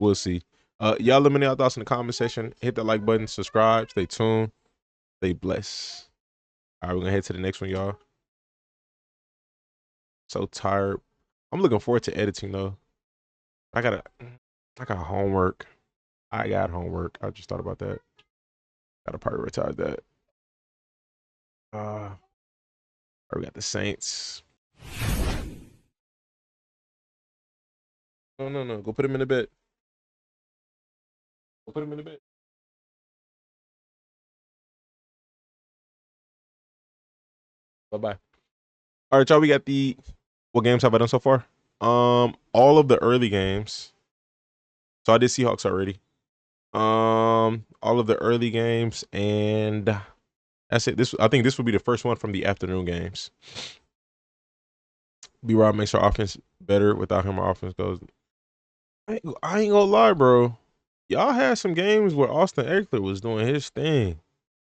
We'll see. Y'all let me know your thoughts in the comment section. Hit that like button, subscribe, stay tuned, stay blessed. All right, we're gonna head to the next one, y'all. So tired. I'm looking forward to editing though. I got homework. I got homework. I just thought about that. Gotta prioritize that. We got the Saints. No. Go put him in the bed. Go put him in the bed. Bye-bye. All right, y'all. We got the... What games have I done so far? All of the early games. So I did Seahawks already. All of the early games, and that's it. I think this will be the first one from the afternoon games. B-Rob makes our offense better. Without him, our offense goes. I ain't gonna lie, bro. Y'all had some games where Austin Ekeler was doing his thing.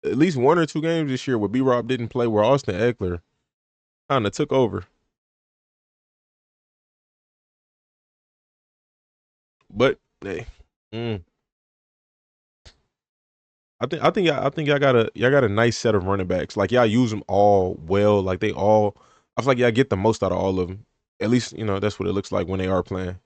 At least 1 or 2 games this year where B-Rob didn't play, where Austin Ekeler kind of took over. But hey, I think y'all got a nice set of running backs. Like, y'all use them all well. Like, I feel like y'all get the most out of all of them. At least, that's what it looks like when they are playing.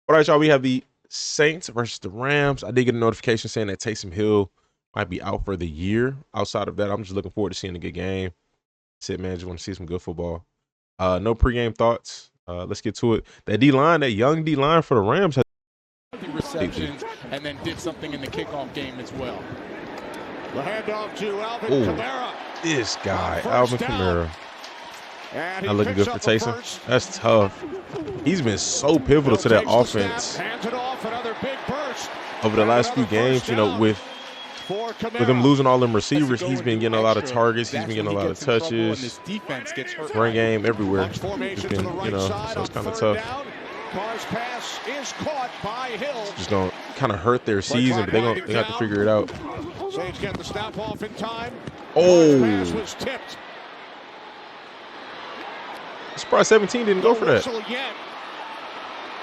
All right, y'all, we have the Saints versus the Rams. I did get a notification saying that Taysom Hill might be out for the year. Outside of that, I'm just looking forward to seeing a good game. That's it, man. Just want to see some good football. No pregame thoughts. Let's get to it. That D-line, that young D-line for the Rams has receptions and then did something in the kickoff game as well. The handoff to Alvin Kamara. This guy, Alvin Kamara. Not looking good for Taysom. That's tough. He's been so pivotal to that offense over the last few games. With him losing all them receivers, he's been getting a lot of targets. He's been getting a lot of touches. Run game everywhere. He's been, so it's kind of tough. Carr's pass is caught by Hill. Just gonna kind of hurt their season, but they have to figure it out. Saints get the snap off in time. Oh, pass was tipped. Surprise 17 didn't go for that.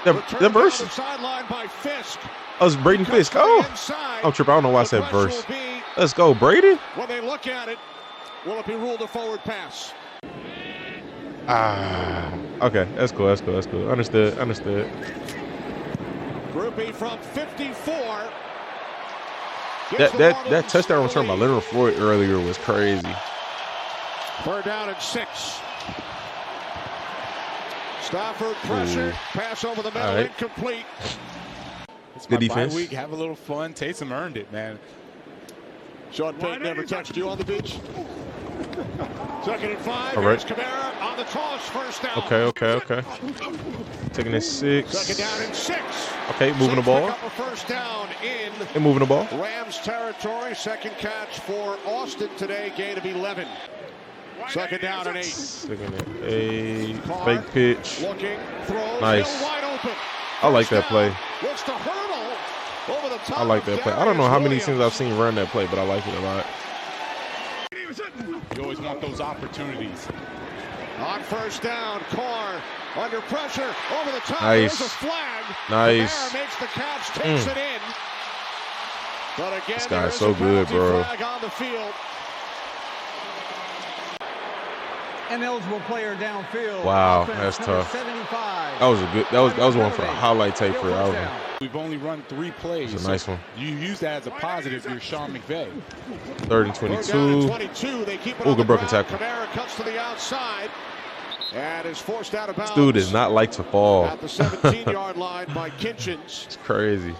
That verse. Sideline by Fisk. Oh, it's Braden Fisk. Oh, I'm tripping. I don't know why I said verse. Let's go, Brady. When they look at it, will it be ruled a forward pass? Okay, that's cool. Understood. Groupie from 54. That touchdown return by Leonard Floyd earlier was crazy. 3rd down and 6. Stafford pressure, pass over the middle, incomplete. Good defense. Week, have a little fun. Taysom earned it, man. Sean Payton never touched you on the beach. 2nd and 5. All right. Here's Kamara on the toss, 1st down. Okay. Taking it 6. 2nd down and 6. Okay, moving the ball. Pick up a 1st down in and moving the ball. Rams territory. 2nd catch for Austin today. Gain of 11. 2nd down and 8. 2nd and 8. Fake pitch. Looking, throws, nice. wide open. I like that play. Looks to hurdle over the top. I like that play. I don't know how many teams I've seen run that play, but I like it a lot. You always want those opportunities. On 1st down, Carr under pressure over the top. Nice. There's a flag. Nice. Kamara makes the catch, takes it in. But again, this guy's so good, bro. Flag on the field. Ineligible player downfield. Wow, that's tough. 75. That was a good. That was one for a highlight tape for Alvin. We've only run 3 plays. It's a nice one. You use that as a positive. You're Sean McVay. 3rd and 22. They keep it good broken tackle. Kamara cuts to the outside and is forced out of bounds. This dude does not like to fall. At the 17-yard line by Kinchins. It's crazy.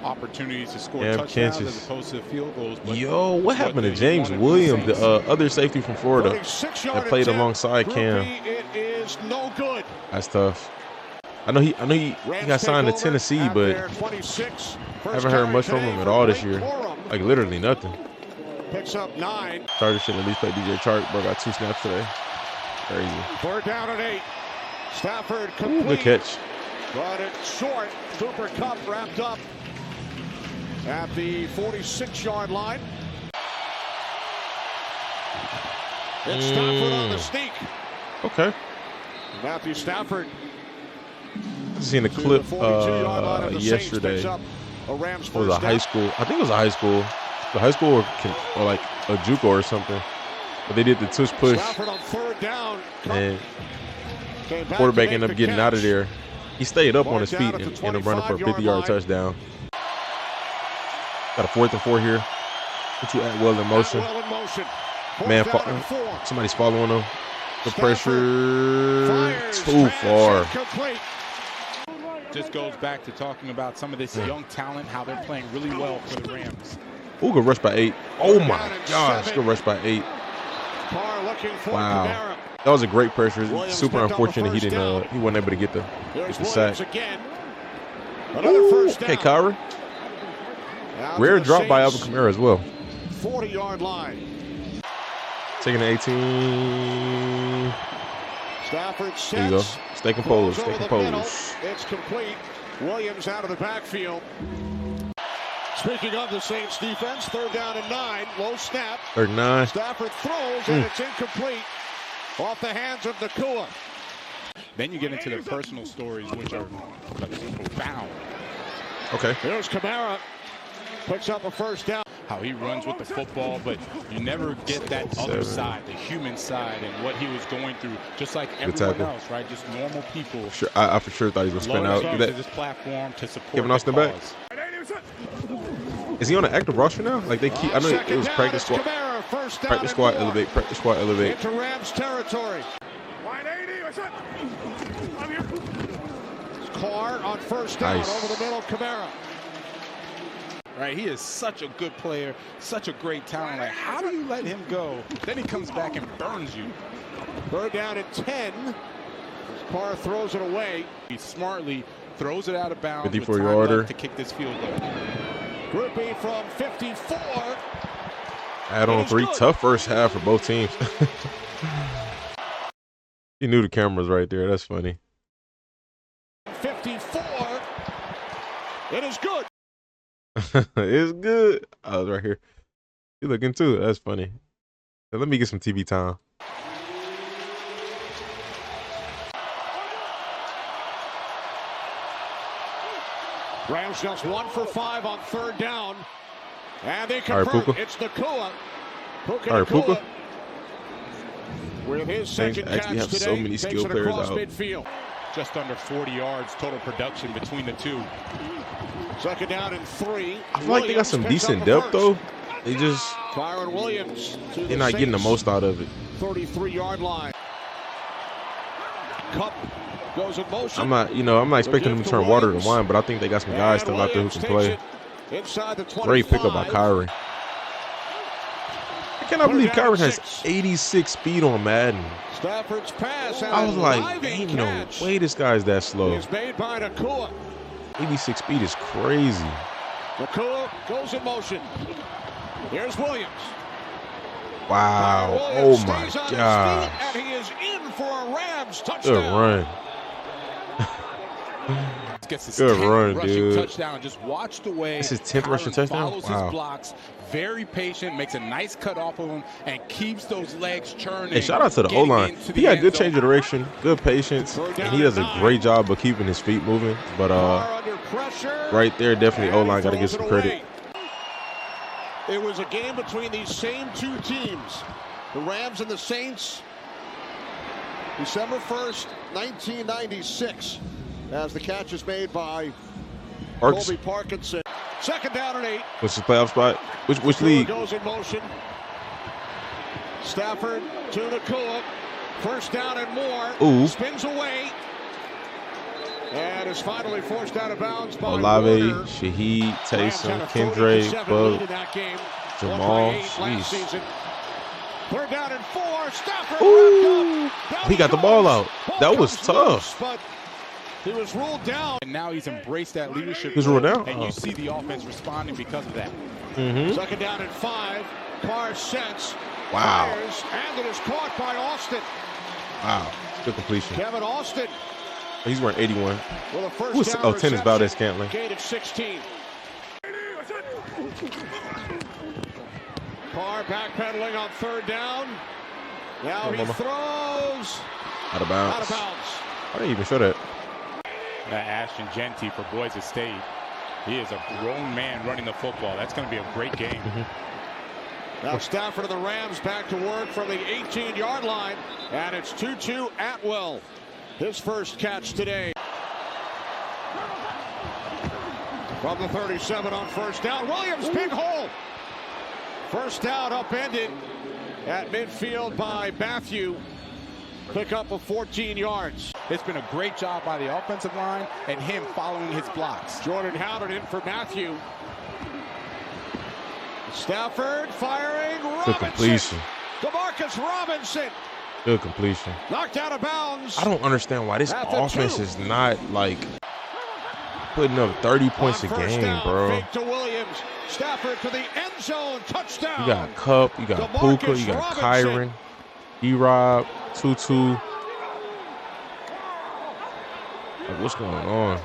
Opportunities to score touchdowns as opposed to field goals. Yo, what happened to James Williams, the other safety from Florida that played alongside Cam? It is no good. That's tough. I know he got signed to Tennessee, but I haven't heard much from him at all this year. Like literally nothing. Picks up 9. Chargers should at least play DJ Chark. Bro got 2 snaps today. Crazy. 4th down and 8. Stafford complete. Good catch. But it's short. Cooper Kupp wrapped up at the 46-yard line. It's Stafford on the sneak. Okay. Matthew Stafford I seen a clip yesterday. It was a high school. I think it was a high school. The high school or like a JUCO or something. But they did the tush push. And quarterback ended up getting out of there. He stayed up on his feet and ended up running for a 50-yard touchdown. Got a 4th and 4 here. Put you at well in motion. Man, somebody's following him. The pressure too far. Just goes back to talking about some of this young talent, how they're playing really well for the Rams. Ooh, good rush by 8. Oh my gosh, good rush by 8. Wow, that was a great pressure. Super unfortunate he didn't. He wasn't able to get the sack. Ooh, okay, Kyrie. Rare drop by Alvin Kamara as well. 40-yard line. Taking the 18. Stafford there you go. Stay composed. Stay composed. It's complete. Williams out of the backfield. Speaking of the Saints defense, 3rd down and 9. Low snap. 3rd and 9. Stafford throws and it's incomplete. Off the hands of Nakua. Then you get into the personal stories, which are profound. Okay. There's Kamara. Picks up a 1st down. How he runs with the football, but you never get that other side, the human side, and what he was going through, just like everyone else, right? Just normal people. Sure, I for sure thought he was going to spin out. To this platform to support Kevin Austin back. Is he on an active roster now? Like they keep. I know it was practice squad. Practice squad elevate. Practice squad elevate. Into Rams territory. Carr on 1st down over the middle. Kamara. Right, he is such a good player, such a great talent. Like, how do you let him go? Then he comes back and burns you. 3rd down and 10. Carr throws it away. He smartly throws it out of bounds 54-yarder to kick this field goal. Grippy from 54. Add on 3. Tough first half for both teams. He knew the camera was right there. That's funny. 54. It is good. It's good. I was right here. You looking too. That's funny. Now, let me get some TV time. Rams just 1 for 5 on 3rd down. And they convert. It's Nakua. Puka. With his second catch actually have today, so many skill players out. Midfield. Just under 40 yards total production between the two. 2nd down and 3. I feel like they got some decent depth though. They just Kyron Williams. They're not getting the most out of it. 33-yard line. Cup goes in motion. I'm not expecting them to turn water to wine, but I think they got some guys still out there who can play. Great pickup by Kyrie. I cannot believe Kyrie has 86 speed on Madden. Stafford's pass. I was like, ain't no way this guy's that slow. It's made by Nakua. 86 speed is crazy. Nakua goes in motion. Here's Williams. Wow. Oh my God. And he is in for a Rams touchdown. Good run. Good run, dude. Touchdown. Just watch the way this is 10th rushing touchdown. Follows his blocks, very patient, makes a nice cut off of him, and keeps those legs churning. Hey, shout out to the O-line. He got good change of direction, good patience, and he does a great job of keeping his feet moving. But right there, definitely O-line got to give some credit. It was a game between these same two teams, the Rams and the Saints, December 1st, 1996, as the catch is made by Colby Parkinson. 2nd down and 8. What's his playoff spot? Which league? Goes in motion. Stafford to Nakua. 1st down and more. Ooh. Spins away. And is finally forced out of bounds by Olave, Shaheed, Taysom, Kendrick, Bug, Jamal. Jeez. 3rd down and 4. Stafford. Ooh. He got the ball out. That was tough. But he was ruled down. And now he's embraced that leadership. He's ruled down. And you see the offense responding because of that. 2nd down and 5. Carr sets. Wow. Fires, and it is caught by Austin. Wow. Good completion. Kevin Austin. He's wearing 81. Who's 10 is Valdez Scantling. Gain of 16. Carr backpedaling on 3rd down. Now he throws. Out of bounds. Out of bounds. I didn't even show that. Ashton Genty for Boise State. He is a grown man running the football. That's going to be a great game. Now Stafford of the Rams back to work from the 18-yard line, and it's Tutu Atwell. His first catch today. From the 37 on first down, Williams, big hole. First down upended at midfield by Matthew. Pick up of 14 yards. It's been a great job by the offensive line and him following his blocks. Jordan Howard in for Matthew. Stafford firing. Good completion. DeMarcus Robinson. Good completion. Knocked out of bounds. I don't understand why this offense is not like putting up 30 points a game, down, bro. fake to Williams. Stafford to the end zone. Touchdown. You got Cup, you got Puka, you got Kyron, E-Rob, Tutu. Like, what's going on?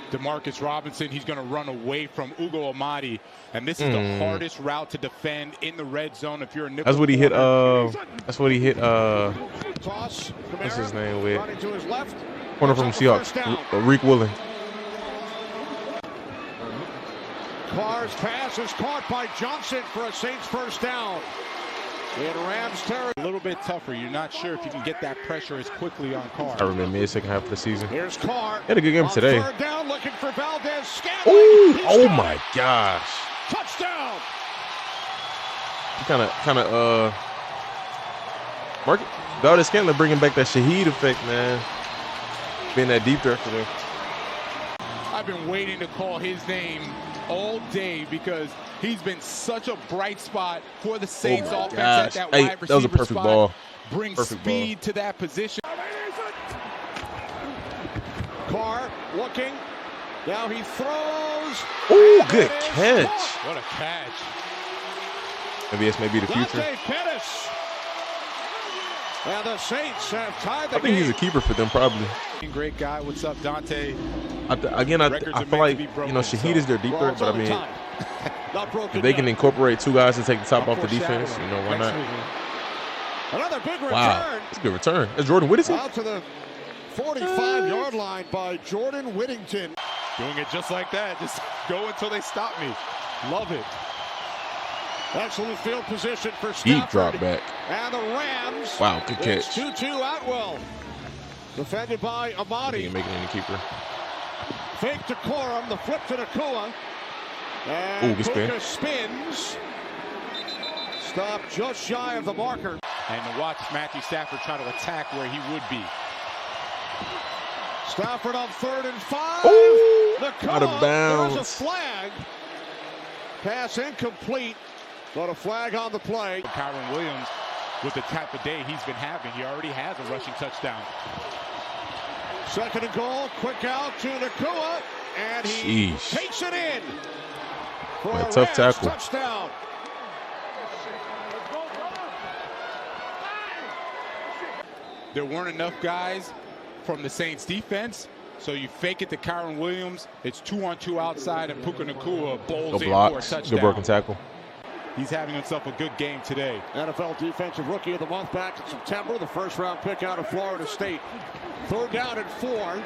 DeMarcus Robinson, he's going to run away from Ugo Amadi, and this is the hardest route to defend in the red zone if you're a nickel. That's what he hit. That's what he hit. Toss. What's his name with? Running to his left. Corner from Seahawks. Reek Willing. Carr's pass is caught by Johnson for a Saints first down. In Rams territory. A little bit tougher. You're not sure if you can get that pressure as quickly on Carr. I remember the second half of the season. Here's Carr. He had a good game today. Third down, looking for Valdez. Scantling. Ooh, oh my gosh. Touchdown. He kind of Valdez Scantling bringing back that Shaheed effect, man. Being that deep threat for them. I've been waiting to call his name all day because he's been such a bright spot for the Saints offense at that wide receiver that was a perfect spot. ball. Brings perfect speed ball to that position. Carr looking. Now he throws. Ooh, good catch. What a catch. Maybe this may be the future. Dante Pettis. And the Saints have tied the I think game. he's a keeper for them, probably. Great guy. What's up, Dante? I feel like, Shaheed is their deep threat, but I mean, if they can incorporate two guys to take the top off the defense, why not? Another big return. Wow, it's a good return. That's Jordan Whittington. Out to the 45-yard line by Jordan Whittington. Doing it just like that. Just go until they stop me. Love it. Excellent field position for Stafford. Deep drop back. And the Rams. Wow, good catch. It's Tutu Atwell. Defended by Amadi. He can make it any keeper. Fake to Corum, the flip to Nakua. And Puka spins. Stop just shy of the marker. And to watch Matthew Stafford try to attack where he would be. Stafford on 3rd and 5. Nakua, out of bounds. There's a flag. Pass incomplete, but a flag on the play. Kyron Williams, with the type of day he's been having, he already has a rushing touchdown. 2nd and goal, quick out to Nakua, and he takes it in for a tough tackle. Touchdown. There weren't enough guys from the Saints defense, so you fake it to Kyron Williams. It's 2-on-2 outside, and Puka Nakua bowls in for a touchdown. Good broken tackle. He's having himself a good game today. NFL Defensive Rookie of the Month back in September. The first-round pick out of Florida State. 3rd down and 4.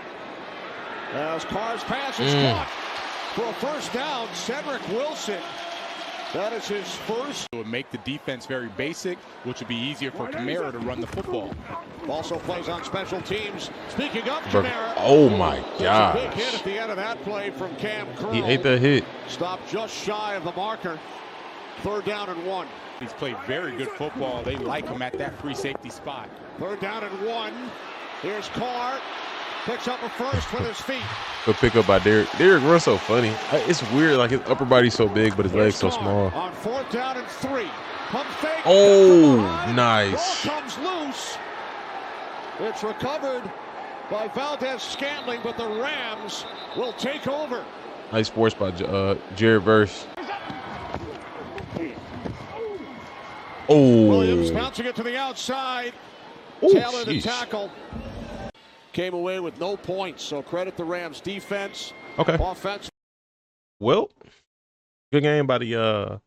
As Carr's pass is caught for a first down. Cedric Wilson. That is his first. It would make the defense very basic, which would be easier for Kamara to run the football. Also plays on special teams. Speaking of Kamara. Oh my gosh. Big hit at the end of that play from Cam Curl. He ate that hit. Stopped just shy of the marker. 3rd down and 1. He's played very good football. They like him at that free safety spot. 3rd down and 1. Here's Carr. Picks up a first with his feet. Good pickup by Derek. Derek runs so funny. It's weird, like his upper body's so big, but his legs so small. On 4th down and 3. Pump fake. Oh, nice. Ball comes loose. It's recovered by Valdez Scantling, but the Rams will take over. Nice force by Jared Verse. Oh. Williams bouncing it to the outside. Taylor the tackle. Came away with no points, so credit the Rams defense. Okay. Offense. Well, good game by the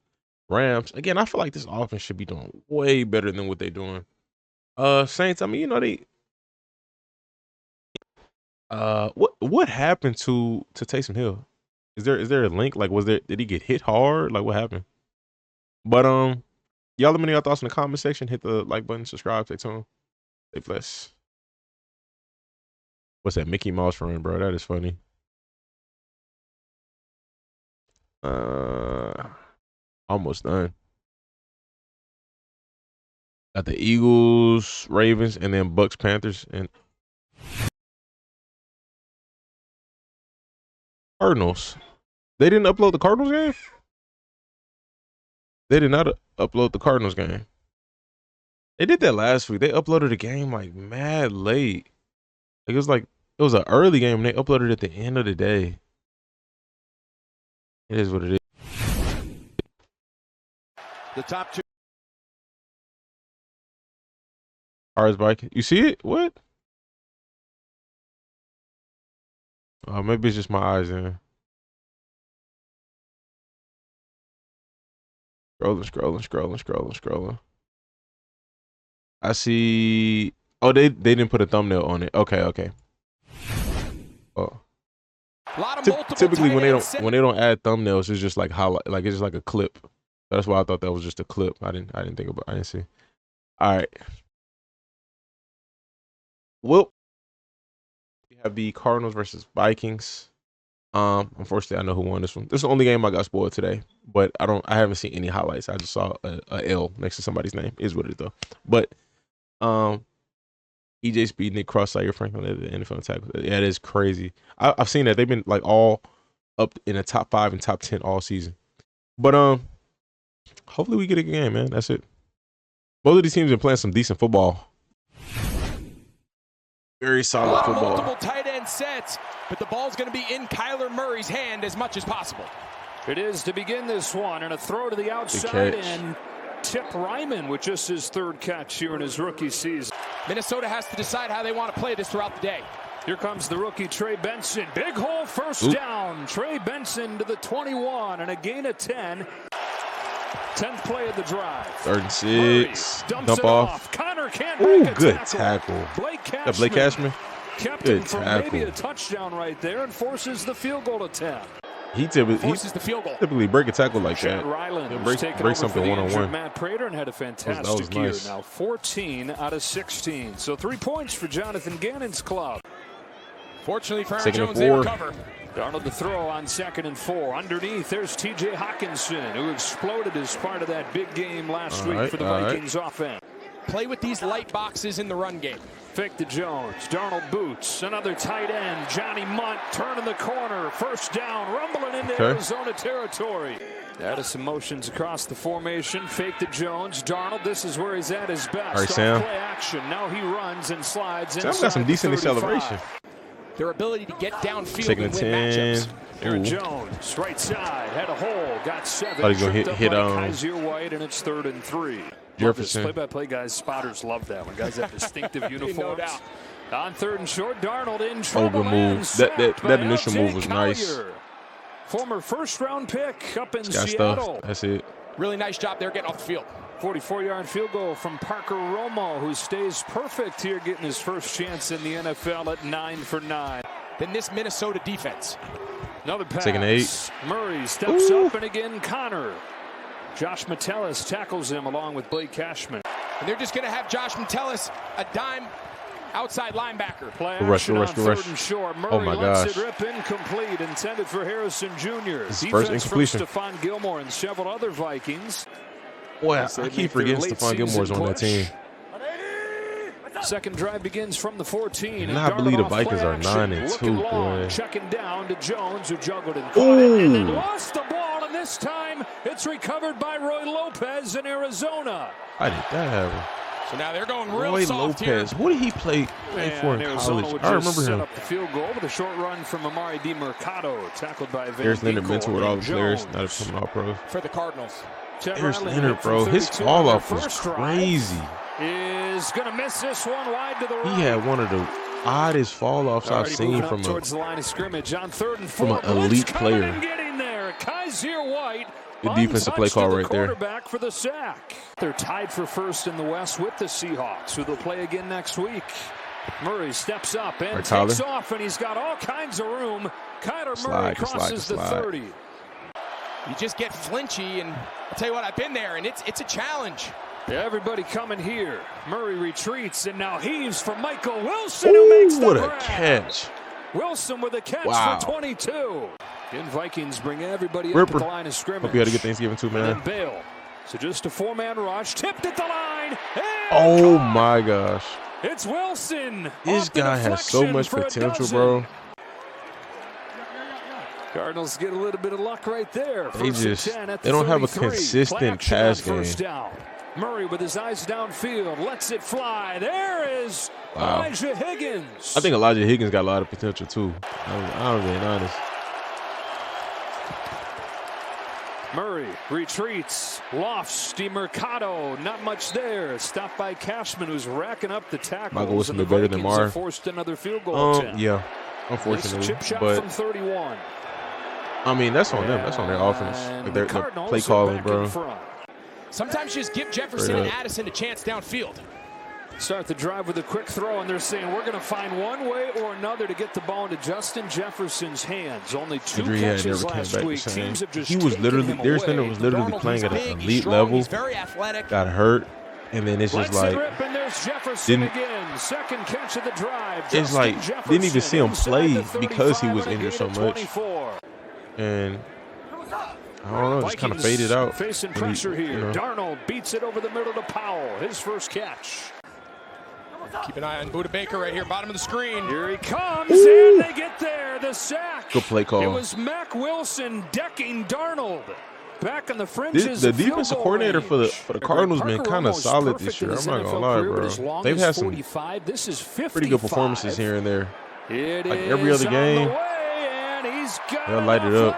Rams. Again, I feel like this offense should be doing way better than what they're doing. Saints, I mean, they What happened to Taysom Hill? Is there a link? Like, did he get hit hard? Like, what happened? But y'all let me know your thoughts in the comment section. Hit the like button, subscribe, stay tuned. Stay blessed. What's that Mickey Mouse run, bro? That is funny. Almost done. Got the Eagles, Ravens, and then Bucks, Panthers, and Cardinals. They didn't upload the Cardinals game? They did not upload the Cardinals game. They did that last week. They uploaded a game like mad late. Like it was an early game and they uploaded it at the end of the day. It is what it is. The top two. Cars bike. You see it? What? Oh, maybe it's just my eyes in. Scrolling. I see. Oh, they didn't put a thumbnail on it. Okay. Oh. Typically when they don't add thumbnails, it's just like highlight, like it's just like a clip. That's why I thought that was just a clip. I didn't see. All right. Well, we have the Cardinals versus Vikings. Unfortunately, I know who won this one. This is the only game I got spoiled today, but I haven't seen any highlights. I just saw a L next to somebody's name. Is what it is though. But EJ Speed, Nick Cross-Sire, Franklin at the NFL tackle. Yeah, it is crazy. I've seen that they've been like all up in the top 5 and top 10 all season. But hopefully we get a game, man. That's it. Both of these teams have been playing some decent football. Very solid football. Multiple tight end sets, but the ball's going to be in Kyler Murray's hand as much as possible. It is to begin this one, and a throw to the outside, and Tip Ryman with just his 3rd catch here in his rookie season. Minnesota has to decide how they want to play this throughout the day. Here comes the rookie Trey Benson. Big hole, first down. Trey Benson to the 21 and a gain of 10. 10th play of the drive. 3rd and 6. Dump off. Connor can't Ooh, make a good tackle. tackle. Blake Cashman. Kept good him from tackle. maybe a touchdown right there and forces the field goal attempt. He typically break a tackle like Chad that. Ryland Break something one-on-one. Matt Prater and had a fantastic year. Nice. Now 14 out of 16. So 3 points for Jonathan Gannon's club. Fortunately for Aaron Jones, they recover. Darnold to throw on 2nd and 4. Underneath, there's T.J. Hockenson, who exploded as part of that big game last week for the Vikings offense. Play with these light boxes in the run game. Fake to Jones. Darnold boots. Another tight end. Johnny Munt turning the corner. First down. Rumbling into Arizona territory. Added some motions across the formation. Fake to Jones. Darnold, this is where he's at his best. All right, Sam. Play action. Now he runs and slides inside. Sam's got some decent acceleration. Their ability to get downfield 2nd and and win 10. matchups. Aaron Jones, right side, had a hole, got 7. Thought he was going to hit Kaiser White, and it's 3rd and 3. Jefferson. Play-by-play guys, spotters love that when guys have distinctive uniforms. No doubt. On 3rd and short, Darnold in trouble. Good move. That initial move was nice. Former 1st-round pick up in Seattle. Seattle. That's it. Really nice job there getting off the field. 44-yard field goal from Parker Romo, who stays perfect here, getting his first chance in the NFL at 9 for 9. Then this Minnesota defense. Another pass. 2nd and 8. Murray steps up, and again Connor. Josh Metellus tackles him along with Blake Cashman. And they're just going to have Josh Metellus, a dime outside linebacker. Play rush. And short. Murray oh my gosh. lets it rip incomplete, intended for Harrison Jr. His first incompletion. From Stephon Gilmore and several other Vikings. Boy, I keep forgetting Stephon Gilmore's on that team. 2nd drive begins from the 14. I cannot believe the Vikings are 9 and 2, boy. Checking down to Jones, who juggled and caught it, and then lost the ball, and this time it's recovered by Roy Lopez in Arizona. How did that happen? So now they're going real Roy soft Lopez. here. Who did he play for in college? I remember set him. Up the field goal with a short run from Amari DiMercato, tackled by Van There's Leonard mentor with all the players, Jones. not a coming all pros. For the Cardinals. There's Leonard, bro. His fall off was crazy. Is going to miss this one wide to the right. He had one of the oddest fall offs I've seen from towards the line of scrimmage on 3rd and 4. From an elite player. Getting there. Kaiser White. The defensive play call right there. Quarterback for the sack. They're tied for 1st in the West with the Seahawks, who they'll play again next week. Murray steps up and takes off, and he's got all kinds of room. Kyler Murray crosses the 30. You just get flinchy, and I'll tell you what, I've been there, and it's a challenge. Everybody coming here. Murray retreats and now heaves for Michael Wilson, who makes the grab. What a catch. Wilson with a catch for 22. Again, Vikings bring everybody up at the line of scrimmage. Hope you had a good Thanksgiving too, man. And Bale. So just a four-man rush, tipped at the line. Oh my gosh. It's Wilson. This guy has so much potential, bro. Cardinals get a little bit of luck right there. They don't have a consistent pass game. Murray with his eyes downfield, lets it fly. There is Elijah Higgins. I think Elijah Higgins got a lot of potential too. I'm being honest. Murray retreats, lofts DeMercado, not much there. Stopped by Cashman, who's racking up the tackles. Michael Wilson be better than Marv. Forced another field goal attempt. Yeah, unfortunately. Chip shot but from 31. I mean, that's on them. That's on their offense. Like their play calling, bro. Sometimes just give Jefferson and Addison a chance downfield. Start the drive with a quick throw, and they're saying we're going to find one way or another to get the ball into Justin Jefferson's hands. Only 2 catches last week. Teams have just he was literally, Darius Leonard was literally playing at an elite level. He's very athletic. Got hurt, and then it's just like and there's Jefferson again. Second catch of the drive. It's like didn't even see him play because he was injured so much. And I don't know, just kind of faded out. Facing pressure here. Darnold beats it over the middle to Powell. His first catch. Keep an eye on Budda Baker right here, bottom of the screen. Here he comes, and they get there. The sack. Good play call. It was Mac Wilson decking Darnold. Back on the fringes. The defensive coordinator for the Cardinals been kind of solid this year. I'm not gonna lie, bro. They've had some pretty good performances here and there. Like every other game, they'll light it up.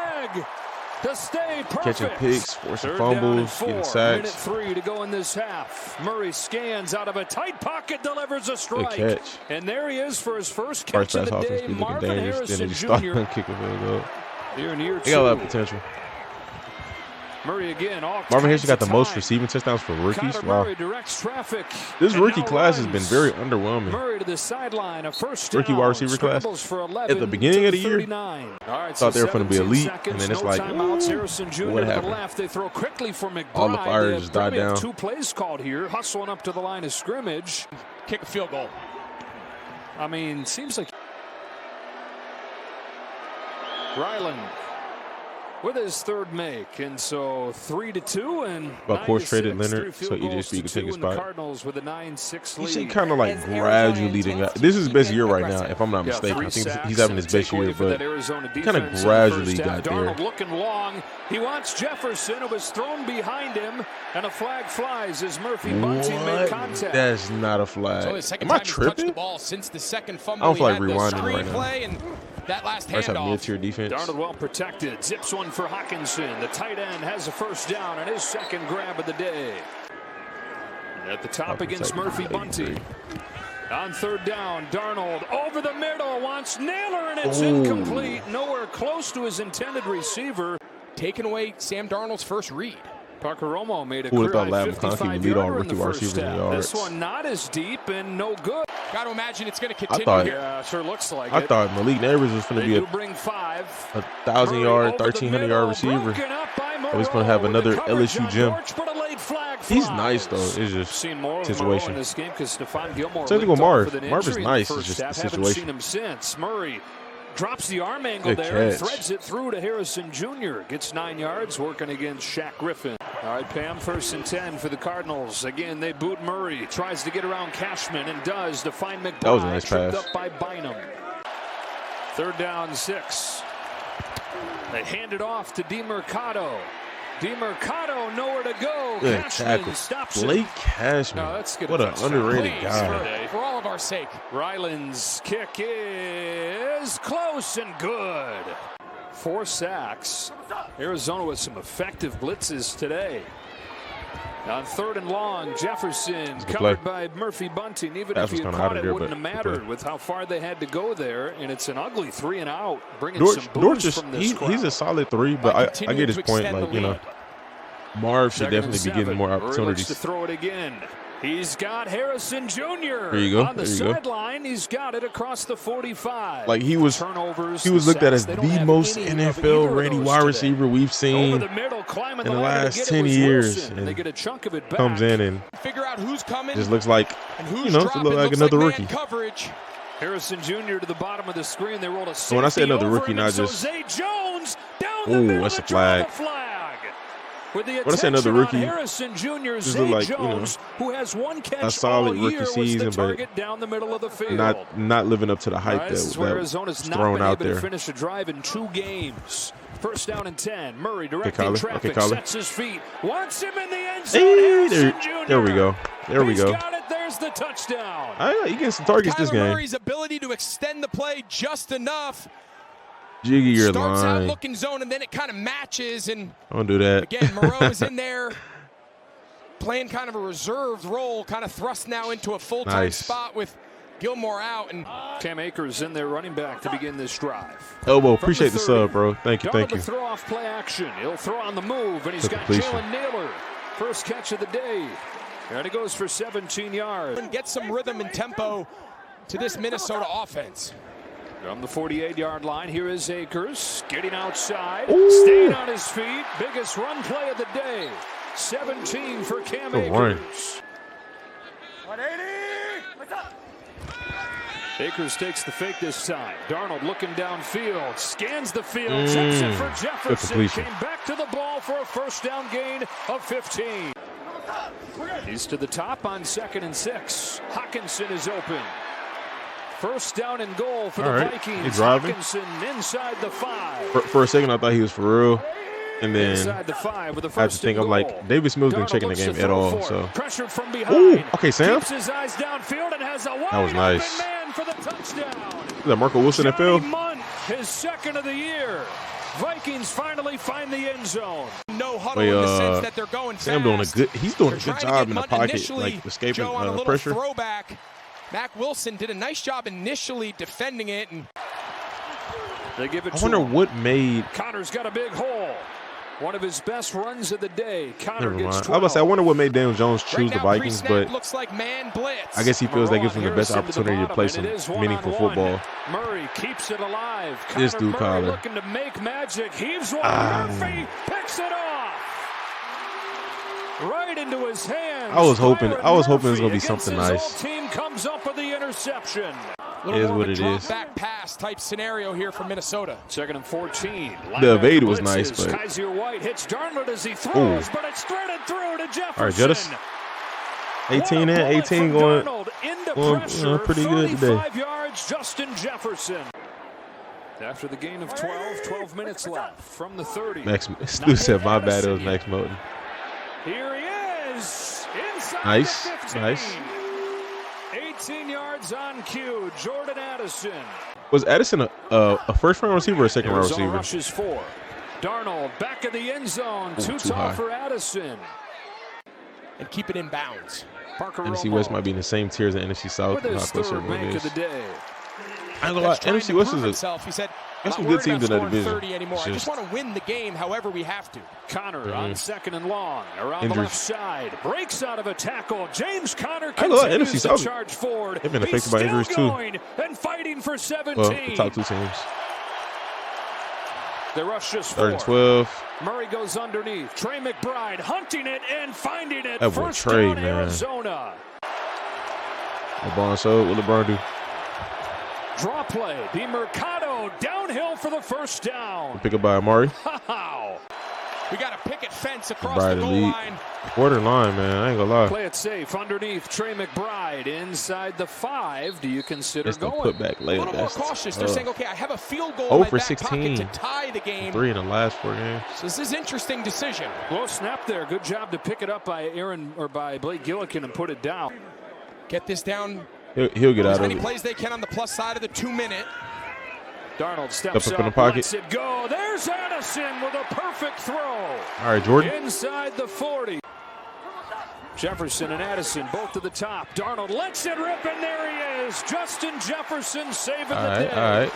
To stay perfect. Catching picks, forcing fumbles, getting sacks. Minute 3 to go in this half. Murray scans out of a tight pocket, delivers a strike. Good catch. And there he is for his first catch of the day. Marvin Harrison Jr. Kick a field goal. Here in year 2. They got a lot of potential. Murray again. Marvin Harrison got the most receiving touchdowns for rookies. Wow. This rookie class has been very underwhelming. Murray to the sideline, a first rookie wide receiver class. At the beginning of the year, thought they were going to be elite, and then it's like, what happened? They throw quickly for McBride. All the fire just died down. 2 plays called here, hustling up to the line of scrimmage. Kick a field goal. I mean, seems like Ryland with his third make, and so 3-2, and but course traded Leonard, so EJSP could take his spot. Cardinals with a 9-6 lead. He should kind of like gradually leading up. This is his best year right now, if I'm not mistaken. I think he's having his best year, but kind of gradually got there. Darnold looking long. He wants Jefferson. It was thrown behind him, and a flag flies as Murphy Bunting made contact. That's not a flag. So Am I tripping? The ball since the second fumble. I don't feel like rewinding right now. And that last handoff. Mid-tier defense. Darnold well protected. Zips one for Hockenson. The tight end has a first down and his second grab of the day. At the top against Murphy Bunting. On third down, Darnold over the middle, wants Naylor, and it's incomplete. Nowhere close to his intended receiver. Taking away Sam Darnold's first read. Parker Romo made a career 55-yarder in the first half. This one not as deep and no good. Got to imagine it's going to continue. Yeah, sure looks like it. I thought Malik Neighbors was going to be a 1,000-yard, 1,300-yard receiver. He was going to have another LSU gem. He's nice, though. It's just situation. Same thing with Marv. Marv is nice. It's just the situation. Haven't seen him since. Murray drops the arm angle there and threads it through to Harrison Jr. Gets 9 yards, working against Shaq Griffin. All right, Pam, 1st and 10 for the Cardinals. Again, they boot Murray. Tries to get around Cashman and does to find McBride. That was a nice pass. Up by Bynum. 3rd down, 6. They hand it off to DeMercado. DeMercado nowhere to go. Good Cashman tackle. stops Blake it. Cashman. No, that's good. What an underrated guy. For all of our sake. Ryland's kick is close and good. 4 sacks. Arizona with some effective blitzes today. On 3rd and long, Jefferson covered by Murphy Bunting. Even if he had caught it, wouldn't have mattered with how far they had to go there. And it's an ugly 3 and out, bringing some booze from this crowd. He's a solid 3, but I get his point. Like, Marv should definitely be getting more opportunities. To throw it again. He's got Harrison Jr. There you go. On the sideline, he's got it across the 45. Like he was looked at as the most NFL ready wide receiver we've seen in the last 10 years. And they get a chunk of it back. Comes in and figure out who's coming. Just looks like, you know, look like another rookie. Coverage. Harrison Jr. to the bottom of the screen. They rolled a so when I say another rookie, not just. Zay Jones down the middle that's a flag. With the when I say another rookie, Harrison Jr. just Zay look like, Jones, who has one catch a solid all year, rookie season, but down the middle of the field. not living up to the hype that was thrown out there. To finish a drive in 2 games. First down and 10. Murray directing traffic, sets his feet, wants him in the end zone. There we go. There we go. Got it. There's the touchdown. He getting some targets this game. Murray's ability to extend the play just enough. Jiggy your starts line. out looking zone, and then it kind of matches. And don't do that. Again, Moreau is in there playing kind of a reserved role, kind of thrust now into a full-time spot with Gilmore out. And Cam Akers in there, running back to begin this drive. Elbow, appreciate the sub, bro. Thank you. Throw off play action. He'll throw on the move, and he's got Jalen Naylor. First catch of the day. And he goes for 17 yards. And get some rhythm and tempo to this Minnesota offense. From the 48-yard line, here is Akers getting outside, staying on his feet. Biggest run play of the day. 17 for Cam Akers. 180. Akers takes the fake this time. Darnold looking downfield, scans the field, checks it for Jefferson. Came back to the ball for a first down gain of 15. He's to the top on 2nd and 6. Hockenson is open. First down and goal for the Vikings. He's driving. Hockenson inside the 5. For a second, I thought he was for real. And then inside the 5 with the first I had to think, I'm like, David Smooth been checking the game at all. So pressured from behind. Okay, Sam. Keeps his eyes downfield and has a wide that was nice. man for the touchdown. Is that Marco Wilson that fell? Munt, his 2nd of the year. Vikings finally find the end zone. No huddle in the sense that they're going Sam fast. he's doing a good job in the pocket, like escaping Joe on a little pressure. Throwback. Mac Wilson did a nice job initially defending it, and they give it. I wonder what made Connor's got a big hole. One of his best runs of the day. Connor gets 12. I was about to say, I wonder what made Daniel Jones choose the Vikings, but looks like man blitz. I guess he feels that gives him the best opportunity to play some meaningful football. Murray keeps it alive. This dude, Murray looking to make magic. Heaves one. Murphy picks it off. Right into his hands. I was hoping it was gonna be something nice. Team comes up with the interception. It is what it is. Back pass type scenario here for Minnesota. 2nd and 14. The evade was nice, but Kaiser White hits Darnold as he throws, but it's threaded through to Jefferson. All right, Jettis. 18 going pretty good today. 5 yards, Justin Jefferson. After the gain of 12 minutes left from the 30. Stu said, my bad, it was Max Moten. Here he is. Inside nice, the 15. nice. 18 yards on cue. Jordan Addison. Was Addison a first-round receiver or a second-round receiver? Rushes 4. Darnold back in the end zone. Too tall for Addison. And keep it in bounds. Parker NFC West might be in the same tier as the NFC South. With his third make of the day. I ain't gonna lie, NFC West is he said, there's some good teams in that division. I just want to win the game however we have to. Connor on 2nd and long. Around the left side. Breaks out of a tackle. James Conner continues to charge forward. They've been affected by injuries too. And fighting for 17. Well, the top 2 teams. They rush just 4. 3rd and 12. Murray goes underneath. Trey McBride hunting it and finding it. That boy First Trey, down, man. Arizona. LeBron showed what LeBron do. Draw play. DeMercado downhill for the first down. Pick up by Amari. Wow. We got a picket fence across the goal line. Borderline, man. I ain't gonna lie. Play it safe underneath. Trey McBride inside the 5. Do you consider going? Put back later. A little more cautious. They're saying, okay, I have a field goal in my back 16 pocket to tie the game. 3 in the last 4 games. So this is an interesting decision. Low snap there. Good job to pick it up by by Blake Gillikin and put it down. Get this down. He'll get out of it. As many plays they can on the plus side of the 2-minute. Darnold steps up in the pocket. Lets it go. There's Addison with a perfect throw. All right, Jordan. Inside the 40. Jefferson and Addison both to the top. Darnold lets it rip, and there he is. Justin Jefferson saving the day. All right.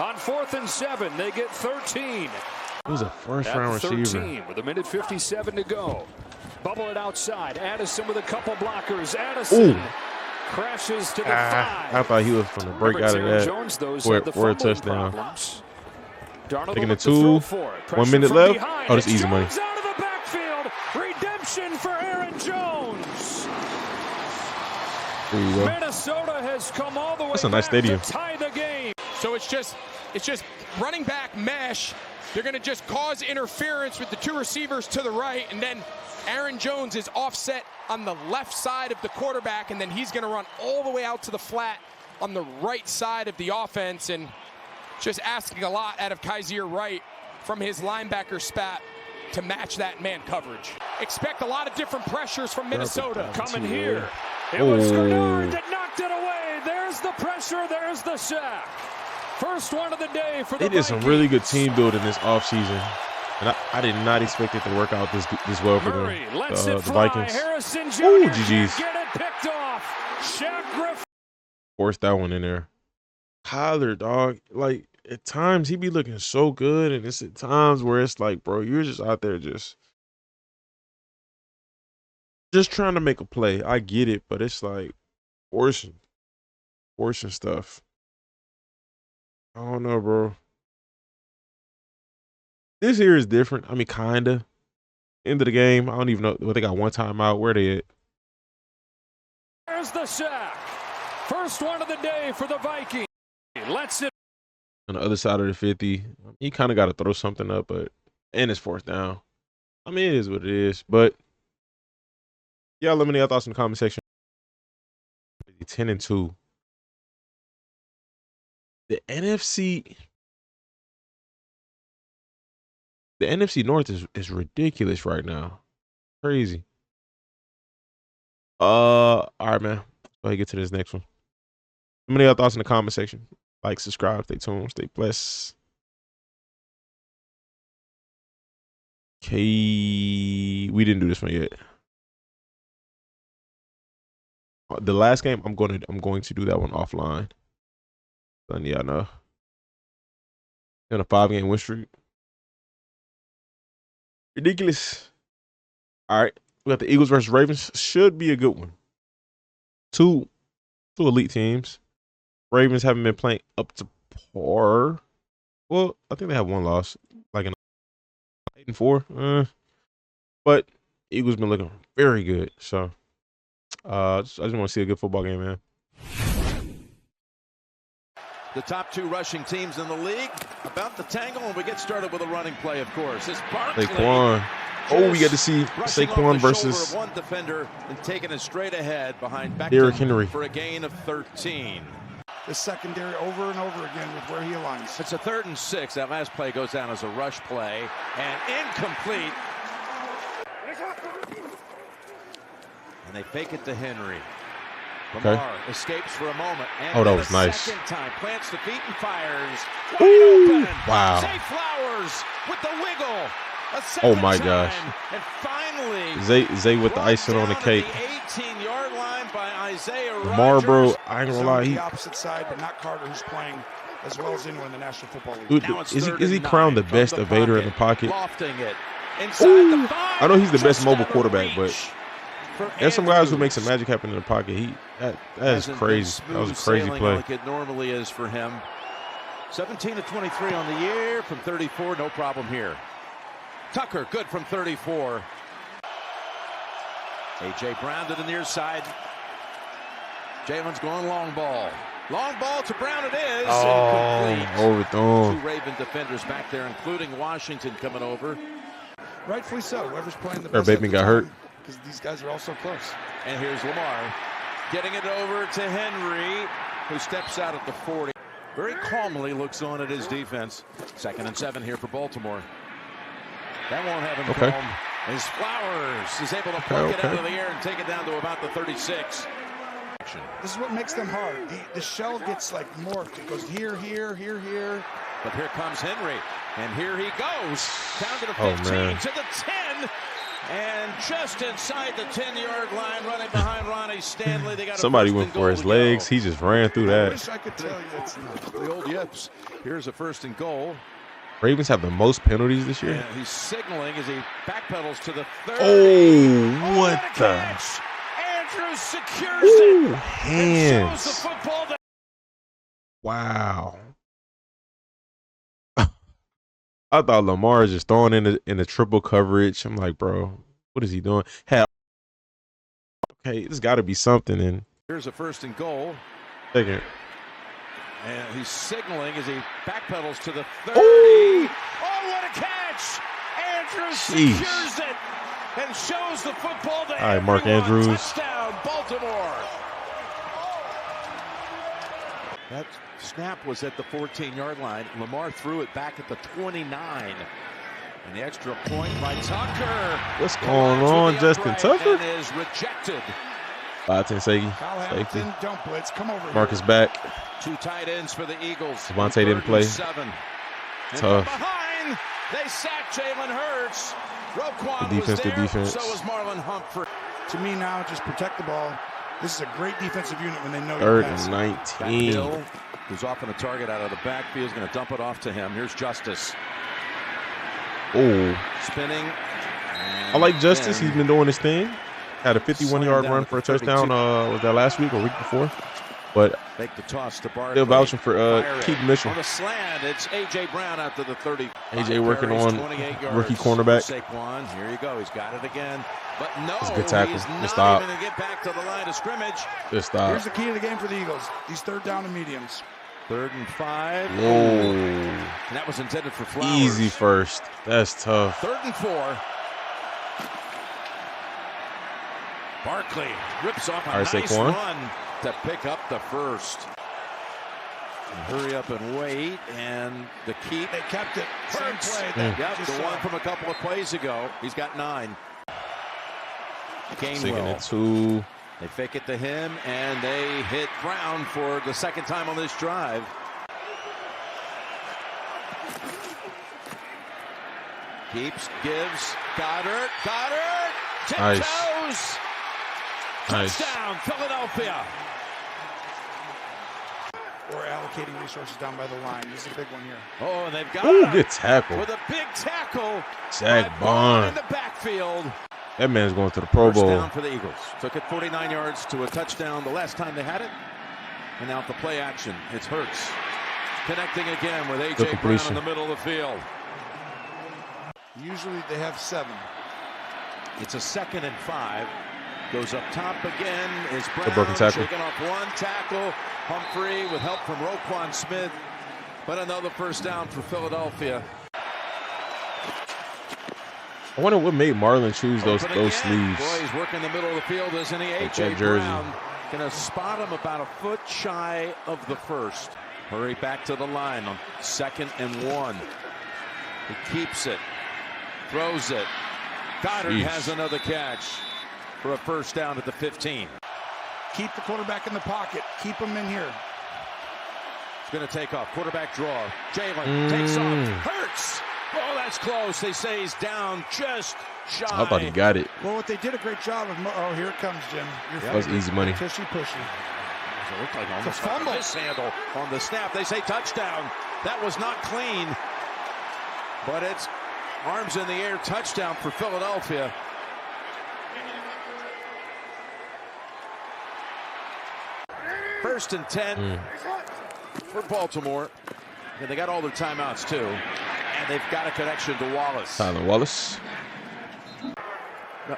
On 4th and 7, they get 13. He was a first-round receiver. With 1:57 to go. Bubble it outside. Addison with a couple blockers. Addison crashes to the 5. I thought he was going to break out of that Jones, for a touchdown. Taking the 2. 1 minute left. Oh, that's easy money. Out of the backfield. Redemption for Aaron Jones. There you go. Minnesota has come all the way That's a nice stadium. to tie the game. So it's just running back mesh. They're going to just cause interference with the 2 receivers to the right, and then Aaron Jones is offset on the left side of the quarterback, and then he's going to run all the way out to the flat on the right side of the offense, and just asking a lot out of Kaiser Wright from his linebacker spot to match that man coverage. Expect a lot of different pressures from Minnesota. Coming here. It was Grenard that knocked it away. There's the pressure. There's the sack. First one of the day for the They did some really good team building this offseason. And I did not expect it to work out this well for them. The Vikings. Harrison Jr. Ooh, GG's. Get it picked off. Shaq Griffin. Forced that one in there. Kyler, dog, like at times he be looking so good, and it's at times where it's like, bro, you're just out there just trying to make a play. I get it, but it's like forcing stuff. I don't know, bro. This here is different. I mean, kinda. End of the game, I don't even know. Well, they got one timeout. Where they at? There's the sack. First one of the day for the Vikings. Let's it. On the other side of the 50, you kind of got to throw something up, and it's 4th down. I mean, it is what it is, but yeah, let me know your thoughts in the comment section. 10-2. The NFC North is ridiculous right now. Crazy. All right, man. Let's go ahead and get to this next one. Let me know your thoughts in the comment section. Like, subscribe, stay tuned, stay blessed. Okay, we didn't do this one yet. The last game, I'm going to do that one offline. Letting y'all know. In a 5-game win streak. Ridiculous. All right, we got the Eagles versus Ravens. Should be a good one. Two elite teams. Ravens haven't been playing up to par. Well, I think they have one loss, like an 8-4. But Eagles been looking very good. So I just want to see a good football game, man. The top 2 rushing teams in the league about to tangle, and we get started with a running play, of course. It's Barkley. Saquon. Oh, we get to see Saquon versus one defender and taking it straight ahead behind Derrick Henry for a gain of 13. The secondary over and over again with where he aligns. It's a 3rd and 6. That last play goes down as a rush play and incomplete. And they fake it to Henry. Lamar escapes for a moment. And that was nice. Second time, plants the feet and fires. Ooh, wow. Zay Flowers with the wiggle. Oh my gosh. And finally, Zay with the icing on the cake. The 18-yard line by Isaiah Lamar, bro, I ain't gonna lie. The opposite side, but not Carter, who's playing as well as anyone in the National Football League. Dude, is he crowned the best evader in the pocket? Lofting it inside the 5. I know he's the best mobile quarterback, but there's some guys who make some magic happen in the pocket. That is crazy. That was a crazy play. Like it normally is for him. 17 of 23 on the year from 34. No problem here. Tucker, good from 34. A.J. Brown to the near side. Jalen's going long ball. Long ball to Brown it is. Incomplete. Overthrown. 2 Raven defenders back there, including Washington coming over. Rightfully so. Whoever's playing the best. Bateman got hurt. Because these guys are all so close. And here's Lamar getting it over to Henry, who steps out at the 40. Very calmly looks on at his defense. 2nd and 7 here for Baltimore. That won't have him calm. As Flowers is able to pluck it out of the air and take it down to about the 36. This is what makes them hard. The shell gets like morphed. It goes here, here, here, here. But here comes Henry, and here he goes. Down to the 15, to the 10. And just inside the 10-yard line, running behind Ronnie Stanley. They got somebody went for his legs. He just ran through that. I wish I could tell you it's not. The old yips. Here's a 1st and goal. Ravens have the most penalties this year. Yeah, he's signaling as he backpedals to the 30. Oh, what the? Andrews secures Ooh, it. hands. Shows the football that Wow. I thought Lamar was just throwing in the triple coverage. I'm like, bro, what is he doing? Hey, okay, there's got to be something in. Here's a 1st and goal. Second. And he's signaling as he backpedals to the 30. Ooh. Oh, what a catch! Andrews Jeez. secures it and shows the football to All right, Mark everyone. Andrews. Touchdown, Baltimore. That snap was at the 14-yard line. Lamar threw it back at the 29. And the extra point by Tucker. What's going on, Justin Tucker? And is rejected. 5-10 Sagi. Kyle Hamilton, don't blitz. Come over Marcus here. back. 2 tight ends for the Eagles. Devontae didn't play. 7. Tough. Behind, they sack Jalen Hurts. Roquan Good defense, was there, good defense. so was Marlon Humphrey. To me now, just protect the ball. This is a great defensive unit when they know Third you're and passing. 19. Hill, who's often a target out of the backfield, is going to dump it off to him. Here's Justice. Oh. Spinning. I like Justice. He's been doing his thing. Had a 51-yard run for a touchdown. Was that last week or week before? But make the toss to Barkley. Still vouching for Keaton Mitchell. On the slant, it's A.J. Brown out to the 30. A.J. working on rookie cornerback. Saquon, here you go. He's got it again. But no, it's a good tackle. he's not stop. even going to get back to the line of scrimmage. Just stop. Here's the key to the game for the Eagles. These 3rd down and mediums. 3rd and 5. Whoa. And that was intended for Flowers. Easy first. That's tough. 3rd and 4. Barkley rips off a nice Saquon. run to pick up the first. Hurry up and wait, and the keep. They kept it. Same play. Yep, the one from a couple of plays ago. He's got 9. Gainwell. 2. They fake it to him, and they hit Brown for the 2nd time on this drive. Keeps, gives, Goddard, tiptoes. Nice. Touchdown, Philadelphia. Or allocating resources down by the line. This is a big one here. Oh, and they've got Ooh, good tackle. with a big tackle. Zach Bond. In the backfield. That man's going to the Pro First Bowl. down for the Eagles. Took it 49 yards to a touchdown the last time they had it. And now at the play action, it's Hurts. Connecting again with A.J. Brown in the middle of the field. Usually they have 7. It's a 2nd and 5. Goes up top again. Is Brown broken tackle. shaking off one tackle. Humphrey with help from Roquan Smith. But another first down for Philadelphia. I wonder what made Marlon choose those sleeves. Boy, he's working the middle of the field, isn't he? A.J. jersey. Brown going to spot him about a foot shy of the first. Hurry back to the line on 2nd and 1. He keeps it. Throws it. Goddard has another catch for a first down at the 15. Keep the quarterback in the pocket. Keep him in here. It's going to take off. Quarterback draw. Jalen takes off. Hurts. Oh, that's close. They say he's down just shy. I thought he got it. Well, what they did a great job of. Oh, here it comes, Jim. That was easy money. Pushy. It looked like almost It's a fumble. like a mishandle on the snap. They say touchdown. That was not clean. But it's arms in the air. Touchdown for Philadelphia. First and 10 for Baltimore. And they got all their timeouts too. And they've got a connection to Wallace. Tyler Wallace.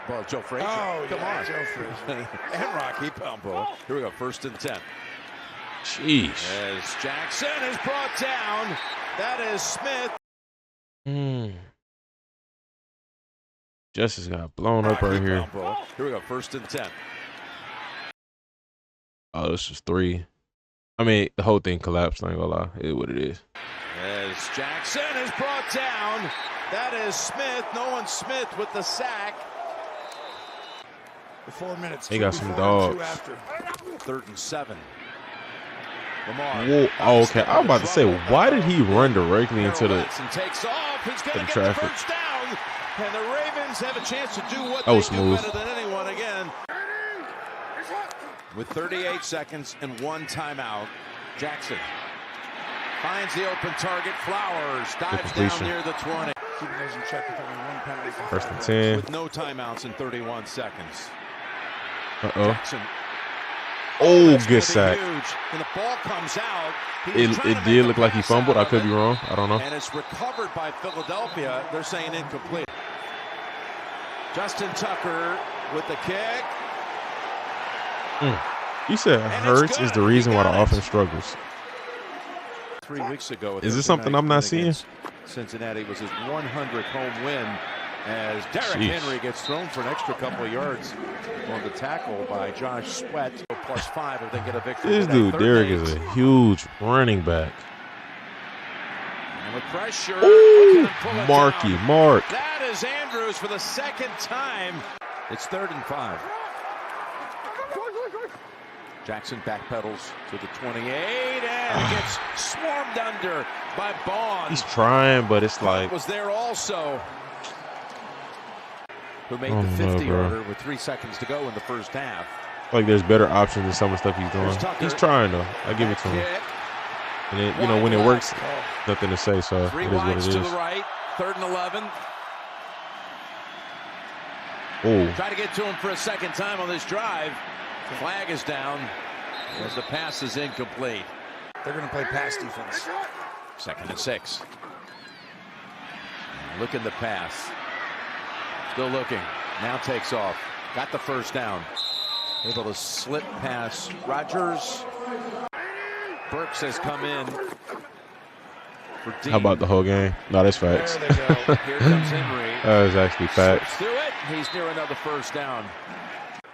Well, Joe Frazier. Oh, come on. Joe Frazier. And Rocky Palumbo. Here we go. 1st and 10. Jeez. As Jackson is brought down. That is Smith. Justice got blown up right here. Here we go. 1st and 10. Oh, this was 3. I mean, the whole thing collapsed. I ain't gonna lie. It is what it is. As Jackson is brought down. That is Smith. Nolan Smith with the sack. The 4 minutes. He got some dogs. 3rd and 7. Lamar. Whoa. Oh, okay. I was about to say, why did he run directly into the takes off. He's going to get traffic? the first down. And the Ravens have a chance to do what That they was do smooth. better than anyone again. With 38 seconds and 1 timeout, Jackson Finds the open target. Flowers dives down near the 20. First and 10. With no timeouts in 31 seconds. Uh-oh. Jackson. Oh, good sack. When the ball comes out, it did look like he fumbled. I could be wrong. I don't know. And it's recovered by Philadelphia. They're saying incomplete. Justin Tucker with the kick. You said Hurts is the reason why the offense struggles. 3 weeks ago. Is this something I'm not seeing? Cincinnati was his 100th home win as Derrick Henry gets thrown for an extra couple of yards on the tackle by Josh Sweat. +5 if they get a victory. This dude, Derrick, is a huge running back. And with pressure, ooh, Marky Mark. That is Andrews for the second time. It's 3rd and 5. Jackson backpedals to the 28 and gets swarmed under by Bond. He's trying, but it's like was there also. Who made the 50-yarder with 3 seconds to go in the first half. Like there's better options than some of the stuff he's doing. He's trying though. I give it to him. And it, you know, when it works, nothing to say. So it is what it is. To the right, 3rd and 11. Oh. Try to get to him for a second time on this drive. The flag is down as the pass is incomplete. They're going to play pass defense. 2nd and 6. Looking the pass. Still looking. Now takes off. Got the first down. Able to slip past Rodgers. Burks has come in. For Dean. How about the whole game? No, that's facts. There they go. Here comes Henry. That was actually facts. Through it. He's near another first down.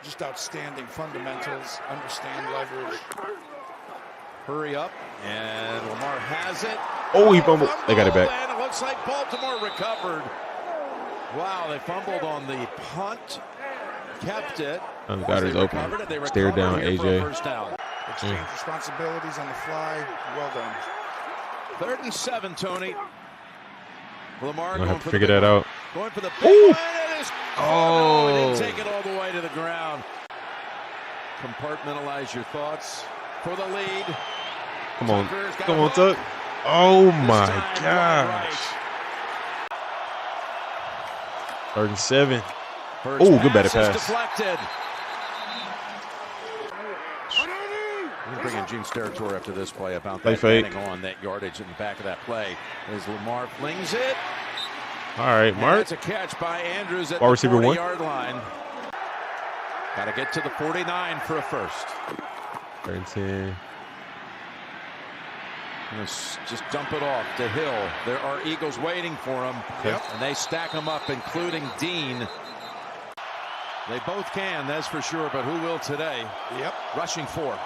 Just outstanding fundamentals, understand leverage. Hurry up, and Lamar has it. Oh, he fumbled. They got it back. And it looks like Baltimore recovered. Wow, they fumbled on the punt. Kept it. Goddard's open. Stare down, AJ. First down. Exchange responsibilities on the fly. Well done. 3rd and 7, Tony. Lamar going have to figure that out. Going for the big one. Oh, he didn't take it all the way to the ground. Compartmentalize your thoughts for the lead. Come on. Come on, Tuck. Oh, my gosh. 3rd and 7. Oh, good better pass. Deflected. We're bring in Gene Steratore after this play about that getting on that yardage in the back of that play as Lamar flings it. All right, Mark. It's a catch by Andrews at Ball the receiver 40-yard line. Got to get to the 49 for a first. 3rd and 10. Just dump it off to Hill. There are Eagles waiting for him. Yep. And they stack them up, including Dean. They both can, that's for sure, but who will today? Yep. Rushing 4.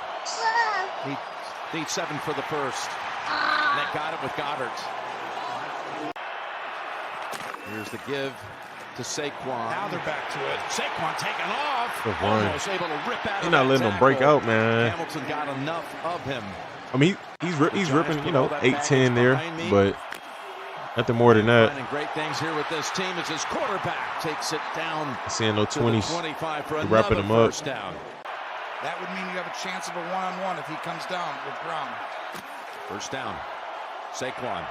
Need 7 for the first. And they got it with Goddard. Here's the give to Saquon. Now they're back to it. Saquon taking off. Almost able to rip out. He's not letting him break out, man. Hamilton got enough of him. I mean, he's ripping, you know, 8-10 there, but nothing more than that. Finding great things here with this team as his quarterback takes it down. Seeing no 20s. 25 for wrapping him up. Down. That would mean you have a chance of a one-on-one if he comes down with Brown. First down. Saquon.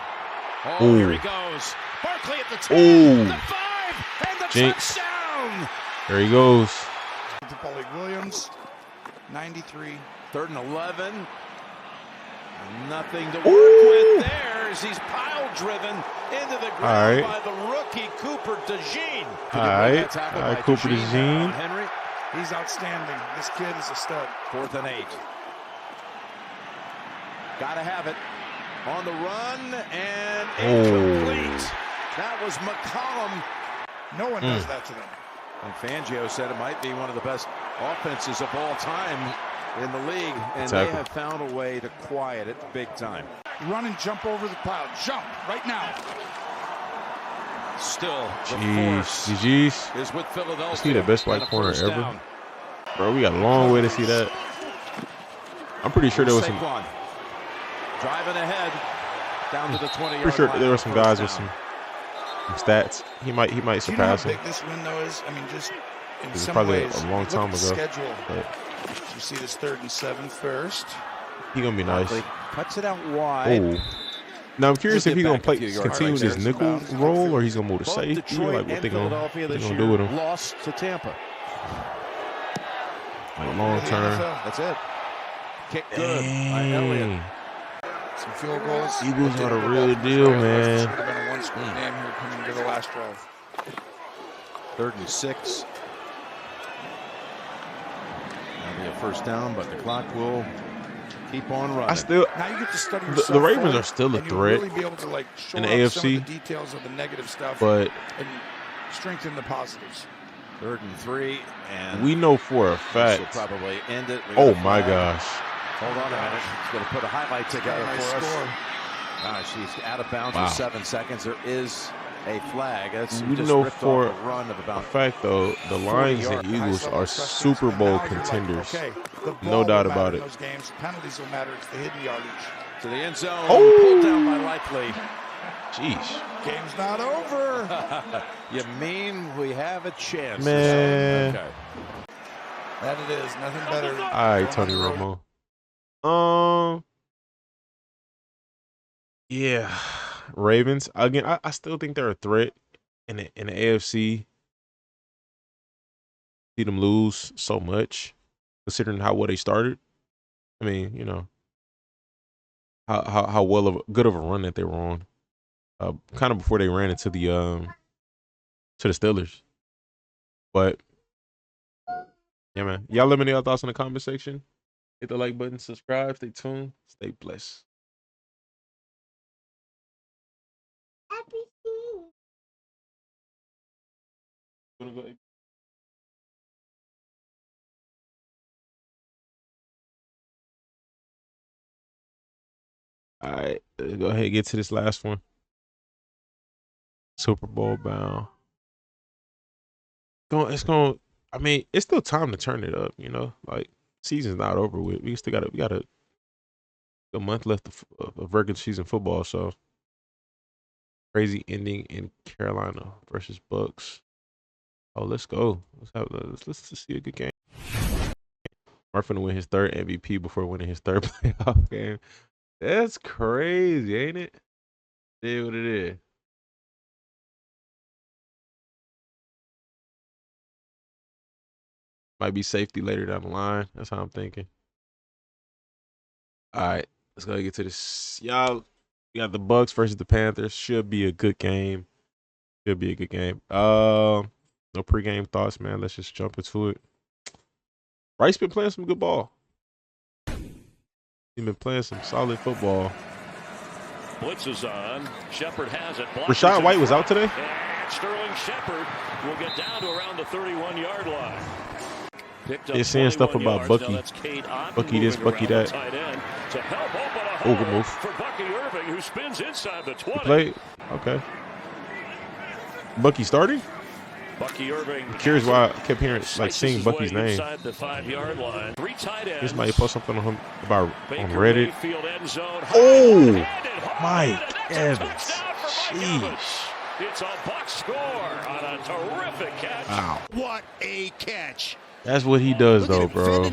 Ooh. Here he goes. Barkley at the 10, the 5, and the Jinx. touchdown. There he goes. To Paulie Williams, 93. 3rd and 11. Nothing to work with there as he's pile driven into the ground by the rookie Cooper DeJean. All right, Cooper DeJean. Henry. He's outstanding. This kid is a stud. 4th and 8. Gotta have it. On the run and incomplete. That was McCollum. No one does that to them. And Fangio said it might be one of the best offenses of all time in the league, and they have found a way to quiet it big time. Run and jump over the pile. Jump right now. Still, the force is with Philadelphia. See the best white corner ever. Down. Bro, we got a long way to see that. I'm pretty sure there was some. Driving ahead down to the 20-yard Pretty sure line. there were some guys with some stats. He might surpass him. You know how big this window is? I mean, just in This is some probably ways, a long time ago. schedule. But You see this 3rd and 7 first. He gonna be nice. Cuts it out wide. Oh. Now I'm curious if he's gonna continue with his nickel role or he's gonna move to safety. Like what they gonna do with him? Lost to Tampa. Like long term. That's it. Kick good by Elliott. Some field goals. Eagles are the real deal, man. Should have been a one-score game here coming to the last drive. 3rd and 6. That'll be a first down, but the clock will keep on running. Now you get to study the Ravens are still a threat really be able to like show in the AFC. Some of the AFC. details of the negative stuff, But and strengthen the positives. 3rd and 3, and we know for a will fact. probably end it. We Oh got a my flag. gosh. Hold on a minute. He's going to put a highlight together Nice for us. score. Gosh, he's out of bounds Wow. for 7 seconds. There is a flag. That's We just know ripped for off a run of a about fact though, the Lions and Eagles are Super Bowl contenders. No doubt about it. Those games, penalties will matter. It's the hidden yardage. to the end zone. Oh! Pulled down by Likely. Jeez. Game's not over. You mean we have a chance? Man. Okay. That it is. Nothing better. All right, Tony Romo. Yeah, Ravens again. I still think they're a threat in the AFC. See them lose so much, considering how well they started. I mean, you know, how well of good of a run that they were on, kind of before they ran into the Steelers. But yeah, man, y'all let me know your thoughts in the comment section. Hit the like button, subscribe, stay tuned, stay blessed. All right, let's go ahead and get to this last one. Super Bowl bound. I mean, it's still time to turn it up, you know? Like, season's not over with. We got a month left of regular season football, so crazy ending in Carolina versus Bucks. Oh, let's go. Let's see a good game. Mark finna win his 3rd MVP before winning his 3rd playoff game. That's crazy, ain't it? It is what it is. Might be safety later down the line. That's how I'm thinking. All right, let's go get to this. Y'all, we got the Bucks versus the Panthers. Should be a good game. Should be a good game. No pregame thoughts, man. Let's just jump into it. Bryce been playing some good ball. He's been playing some solid football. Blitz is on. Shepard has it. Rashad White was out today. And Sterling Shepard will get down to around the 31-yard line. They're saying stuff about Bucky. Bucky this, Bucky that. Oh, good move. For Bucky Irving, who spins inside the 20. He played. Okay. Bucky starting? Bucky Irving. I'm curious why I kept hearing, like, seeing Bucky's name. Inside the 5-yard line. 3 tight ends. This might post something on him about on Reddit. Zone, oh, Mike Evans. Jeez. It's a Buck score on a terrific catch. Wow. What a catch. That's what he does, though, bro.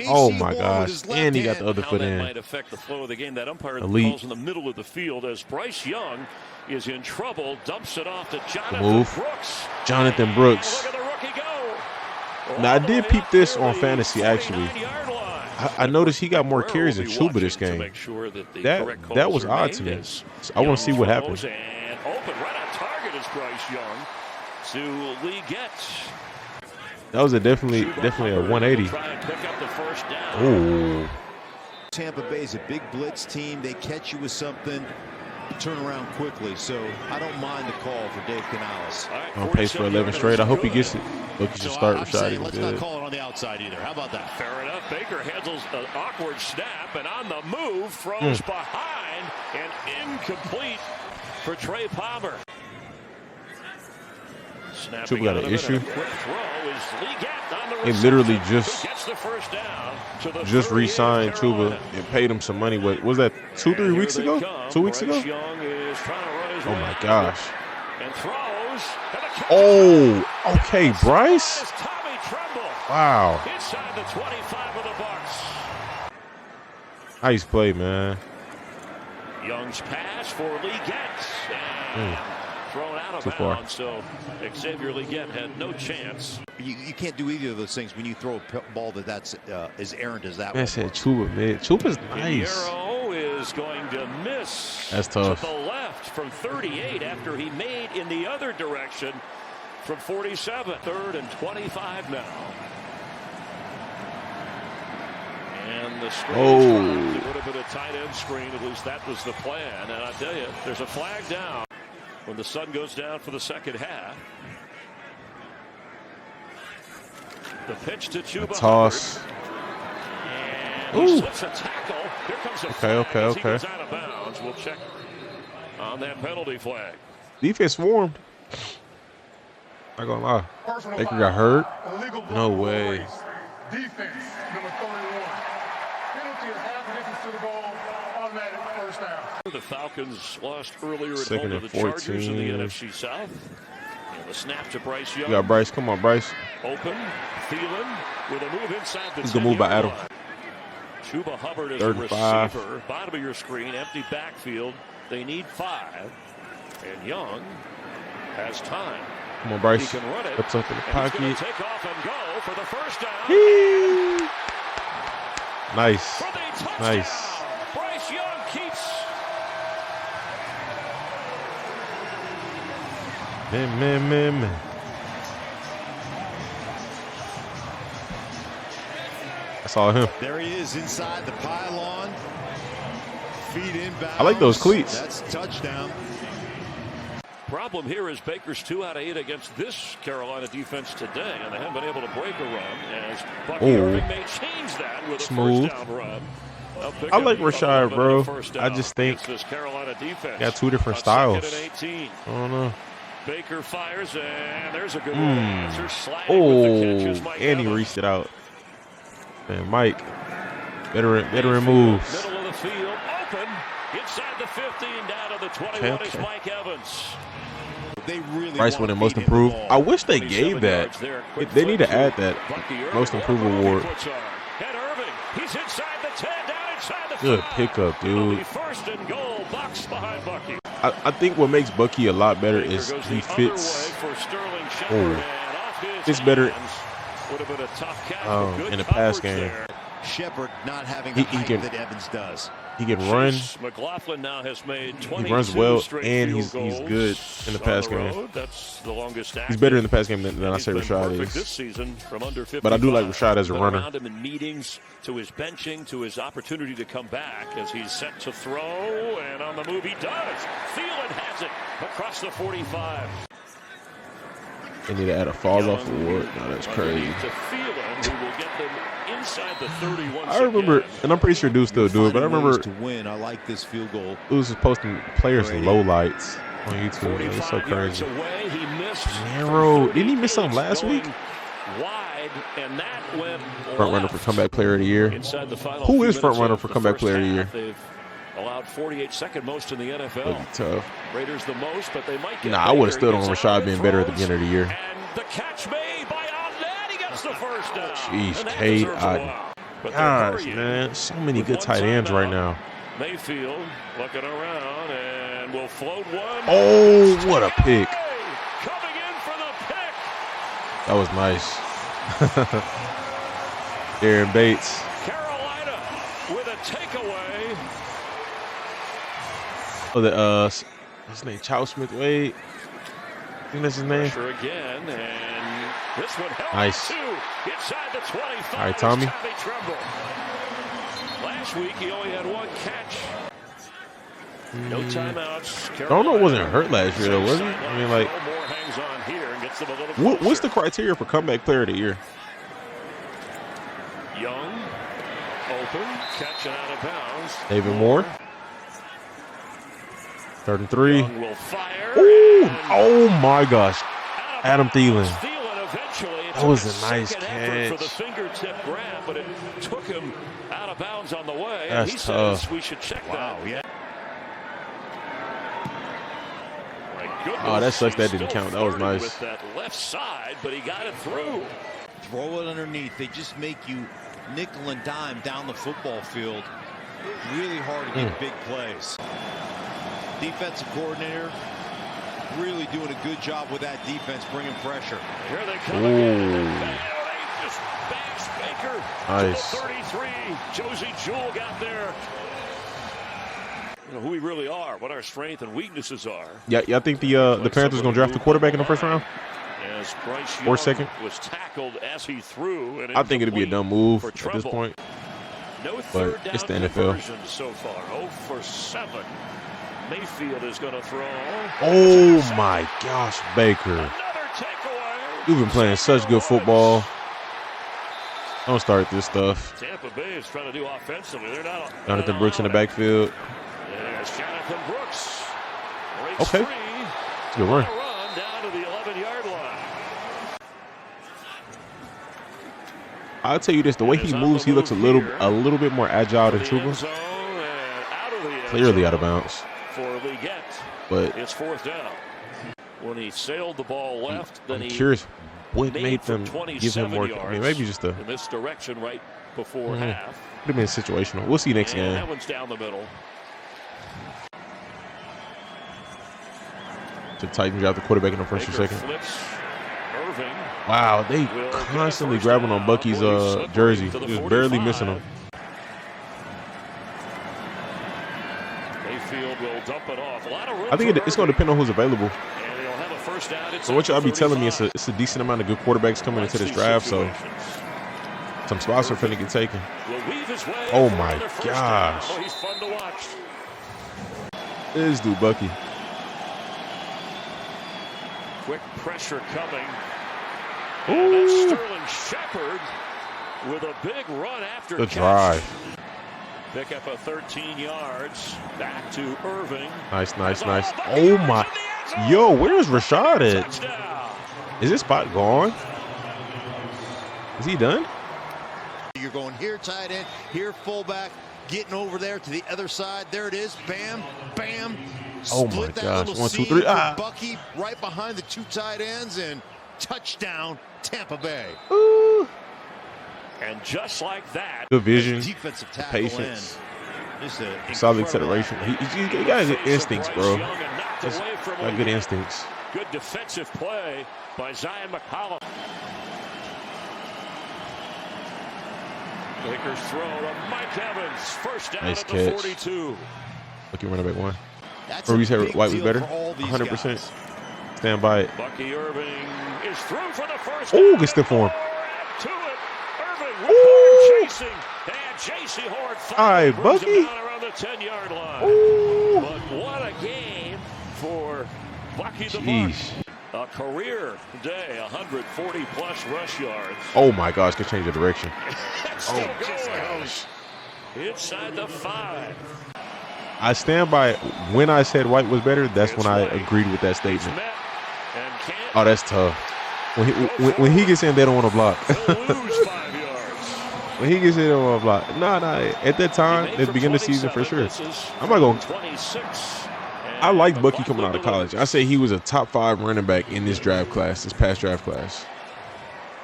Oh, my gosh. And he got the other foot in. That might affect the flow of the game. That umpire Elite. calls in the middle of the field as Bryce Young is in trouble. Dumps it off to Jonathan Move. Brooks. Jonathan Brooks. Look at the rookie go. Now, I did peep this on fantasy, actually. I noticed he got more carries than Chuba this game. That was odd to me. So I want to see what happens. And open right on target is Bryce Young to Lee Getz. That was definitely a 180. Oh. Tampa Bay's a big blitz team. They catch you with something, turn around quickly. So I don't mind the call for Dave Canales. On pace for 11 straight. I hope he gets it. Look, he should start Rashad. Let's not call it on the outside either. How about that? Fair enough. Baker handles an awkward snap and on the move throws behind and incomplete for Trey Palmer. Chuba got an issue. He He literally just re-signed Chuba and paid him some money. What was that? 2-3 weeks ago? 2 weeks ago? Oh my gosh! Oh, okay, Bryce. Wow. Nice play, man. Young's pass for Legette. And thrown out of bounds, so Xavier Legette had no chance. You can't do either of those things when you throw a ball that's as errant as that Man, one. said Chuba, man. Chuba's nice. Pinheiro is going to miss. That's tough. To the left from 38 after he made in the other direction from 47. 3rd and 25 now. And the screen it would have been a tight end screen. At least that was the plan. And I tell you, there's a flag down when the sun goes down for the second half. The pitch to Chuba. Toss. And he slips a tackle. Here comes a flag as he goes out of bounds. We'll check on that penalty flag. Defense formed. Not gonna lie. Baker got hurt. No way. Defense, number 31. Penalty is half the distance to the goal. Automatic first down. The Falcons lost earlier at Second home to and the Chargers in the 14. NFC South. And the snap to Bryce Young. You got Bryce. Come on, Bryce. Open. Thielen with a move inside the 10-yard line. He's gonna move by Adam. Chuba Hubbard is 35. a receiver. Bottom of your screen, empty backfield. They need 5. And Young has time. Come on, Bryce. He can run it. Puts up in the and pocket. he's going to take off and go for the first down. Nice. Nice. Bryce Young keeps. Man. I saw him. There he is inside the pylon. Feet inbound. I like those cleats. That's touchdown. Problem here is Baker's 2 out of 8 against this Carolina defense today, and they haven't been able to break a run. As Bucky Irving may change that with a first down run. I like Rashad, bro. I just think this Carolina defense got 2 different styles. 2nd and 18. I don't know. Baker fires, and there's a good answer. Sliding with the catch is Mike and he Evans. reached it out. Man, Mike, veteran moves. Middle of the field, open, inside the 15, down to the 21 is Mike Evans. They really Bryce winning most improved. I wish they gave that. They need to add that most improved award. And Irving, he's inside the 10, down inside the 5. Good pickup, dude. First and goal, box behind Bucky. I think what makes Bucky a lot better is he fits. Fits better in the pass game. Shepard not having the height that Evans does. He can run. McLaughlin now has made 22 He runs well, straight and field he's goals good in the pass game. That's the longest. He's better in the pass game than I say Rashad This is. season from under 55. But I do like Rashad as a runner. Around him in meetings, to his benching, to his opportunity to come back as he's set to throw, and on the move he does. Thielen has it across the 45. They need to add a fall off award. No, that's crazy. To Thielen, who will get them inside the 30 once I remember, and I'm pretty sure dudes still do it, but I remember to win. I like this field goal. Dudes was posting players' lowlights on YouTube. It's so crazy. Away, he missed Narrow. Didn't he miss something last week? Wide, and that went Front runner for comeback player of the year. inside the final Who few is front minutes runner of for the comeback first player of the year? half. They've allowed 48, second most in the NFL. That'd be tough. Raiders the most, but they might get. Nah, I would have stood on Gets Rashad out, being better at the throws, beginning of the year. And the catch made by Otnet. He gets the first down. Jeez, And that Cade deserves a Otton. wow. But they're Gosh, hurrying man, so many with good one tight ends right timeout. now. Mayfield looking around and will float one. Oh, what a pick! Coming in for the pick. That was nice. Darren Bates. Carolina with a takeaway. Oh, his name Chow Smith Wade. I think that's his name. Pressure again, and this one held Nice. two inside the 25. All right, Tommy. Tremble. Last week he only had one catch. No timeouts. Darnold wasn't hurt last year, though, was he? I mean, like, Moore hangs on here and gets them a little what's the criteria for comeback player of the year? Young, open, catching out of bounds. David Moore. 3rd and 3. Young will fire. Ooh, oh my gosh. Adam Thielen. Thielen eventually. That was a nice second effort for catch. the fingertip grab, but it took him out of bounds on the way. That's and he tough. says we should check that. Yeah. My goodness, Oh, that sucks. That he's didn't still count. That was flirting nice. With that left side, but he got it through. Throw it underneath. They just make you nickel and dime down the football field. Really hard to get big plays. Defensive coordinator really doing a good job with that defense, bringing pressure. Here they come again. They just bash Baker. Nice. 33. Josie Jewell got there. You know who we really are, what our strengths and weaknesses are. Yeah, I think the Panthers gonna draft the quarterback in the first round. As Bryce Young or second. Was tackled as he threw. And I think it'd be a dumb move at Trumbull. this point. No But it's the NFL. So far, 0 for 7. Mayfield is going to throw. Oh my gosh, Baker! You've been playing such good football. Don't start this stuff. Tampa Bay is trying to do offensively. They're not. Jonathan Brooks in the backfield. There's Jonathan Brooks. Okay, it's a good run. Run down to the 11-yard line. I'll tell you this: the way he moves, he looks a little bit more agile than Truba. Clearly out of bounds. For Leggett, but it's 4th down. When he sailed the ball left, then I'm curious what made them give him more. Yards I mean, maybe just a. In this direction, right before half. Could have been situational. We'll see next game. That one's down the middle. The Titans got the quarterback in the first or second. Flips. Irving. Wow, they constantly grabbing on Bucky's jersey, just barely missing him. Mayfield will dump it off. A lot of room I think it's going to depend on who's available. And he'll have a first down. So what y'all be telling me, it's a decent amount of good quarterbacks coming into this draft, so some spots are finna get taken. Oh my gosh. Oh, he's fun to watch. This dude, Bucky. Quick pressure coming. Ooh. And that's Sterling Shepard with a big run after the catch. drive. Pick up a 13 yards. Back to Irving. Nice. Oh my. Yo, where's Rashad at? Touchdown. Is this spot gone? Is he done? You're going here tight end, here fullback, getting over there to the other side. There it is. Bam, bam. Oh my gosh. 1, 2, 3. Bucky right behind the 2 tight ends, and touchdown Tampa Bay. Ooh. And just like that, good vision, defensive patience, solid acceleration. He got good instincts, bro. Just got good instincts. Good defensive play by Zion McCollum. Baker's throw to Mike Evans. First down nice at catch. the 42. Lucky running back 1. Or you said White was better? 100%. Stand by it. Bucky Irving is through for the first. Oh, good stiff form. To it. Irving with Horn chasing. And J.C. Horn. All right, Bucky. Around the 10-yard line. Ooh. But what a game for Bucky the Jeez. Buck. A career day, 140-plus rush yards. Oh my gosh, could change the direction. Oh gosh. Inside the 5. I stand by when I said White was better. That's when I agreed with that statement. Oh, that's tough. When he gets in, they don't want to block. When he gets in, they don't want to block. No. At that time, at the beginning of the season, for sure. I'm not going. I liked Bucky coming out of college. I say he was a top 5 running back in this draft class, this past draft class.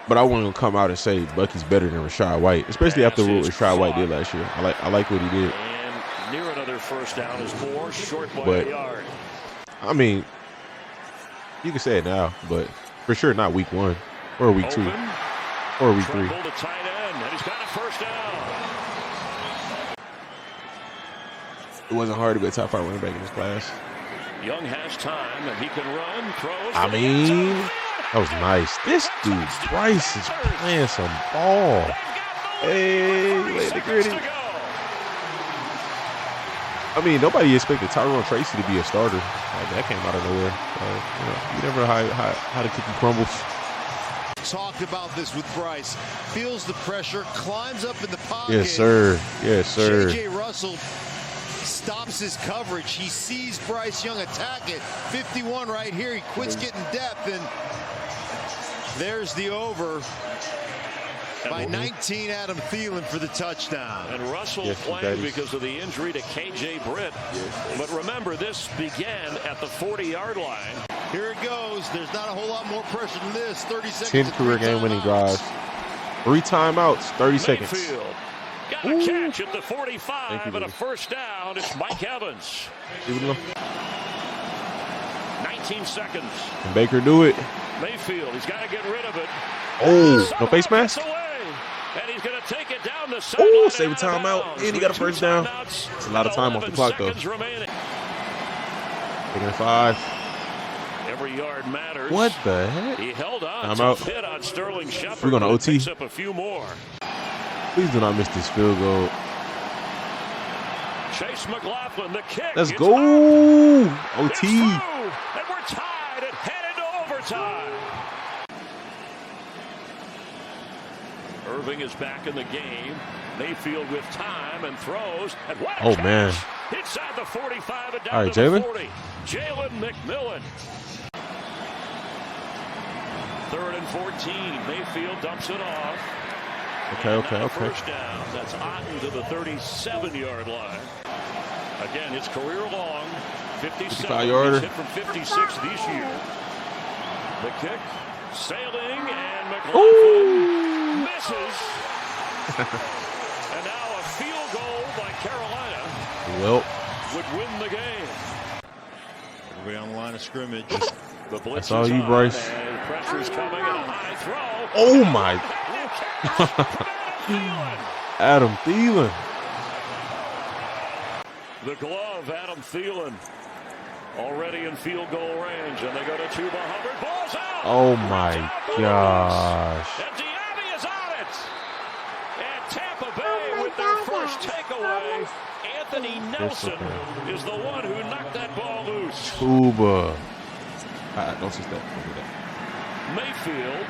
But I wasn't gonna come out and say Bucky's better than Rachaad White, especially after what Rachaad White did last year. I like what he did. And near another first down is Moore, short by a yard. I mean, you can say it now, but for sure not week 1 or week 2 or week 3. To tight end, and he's got a first down. It wasn't hard to be a top 5 running back in this class. Young has time, and he can run, throws. I mean, that was nice. This dude, Bryce, is playing some ball. Hey, wait, the gritty. I mean, nobody expected Tyrone Tracy to be a starter. That came out of nowhere. You never know how the cookie crumbles. Talked about this with Bryce. Feels the pressure, climbs up in the pocket. Yes, sir. Yes, sir. J.J. Russell stops his coverage. He sees Bryce Young attack it. 51 right here. He quits getting depth, and there's the over by 19, Adam Thielen for the touchdown. And Russell playing because of the injury to K.J. Britt. But remember, this began at the 40-yard line. Here it goes. There's not a whole lot more pressure than this. 30 seconds. 10 career game winning drives. 3 timeouts, 30 seconds. Got a catch at the 45 and a first down. It's Mike Evans. 19 seconds. Can Baker do it? Mayfield, he's got to get rid of it. Oh, no face mask? And he's going to take it down the sideline. Oh, save a timeout. And he got a first down. It's a lot of time off the clock, though. Taking 5. Every yard matters. What the heck? He held on timeout. to hit on Sterling Shepard. We're going to OT. Picks up a few more. Please do not miss this field goal. Chase McLaughlin, the kick. Let's go. OT. And we're tied and headed to overtime. Irving is back in the game. Mayfield with time and throws. And what a catch. Man. Inside the 45 and down All right, to the Jalen. 40. Jalen McMillan. 3rd and 14. Mayfield dumps it off. Okay. First down. That's Otten to the 37-yard line. Again, his career long. 57. 55-yarder. He's hit from 56 this year. The kick, sailing, and McLaughlin misses. And now a field goal by Carolina would win the game. Everybody on the line of scrimmage. The blitz That's all is you, on, Bryce. and pressure's coming and a high throw. Oh, my. Adam Thielen. The glove, Adam Thielen. Already in field goal range, and they go to Chuba Hubbard. Ball's out. Oh, my gosh. And Diaby is on it. And Tampa Bay with their first takeaway. Anthony Nelson is the one who knocked that ball loose. Chuba. Don't see that. Mayfield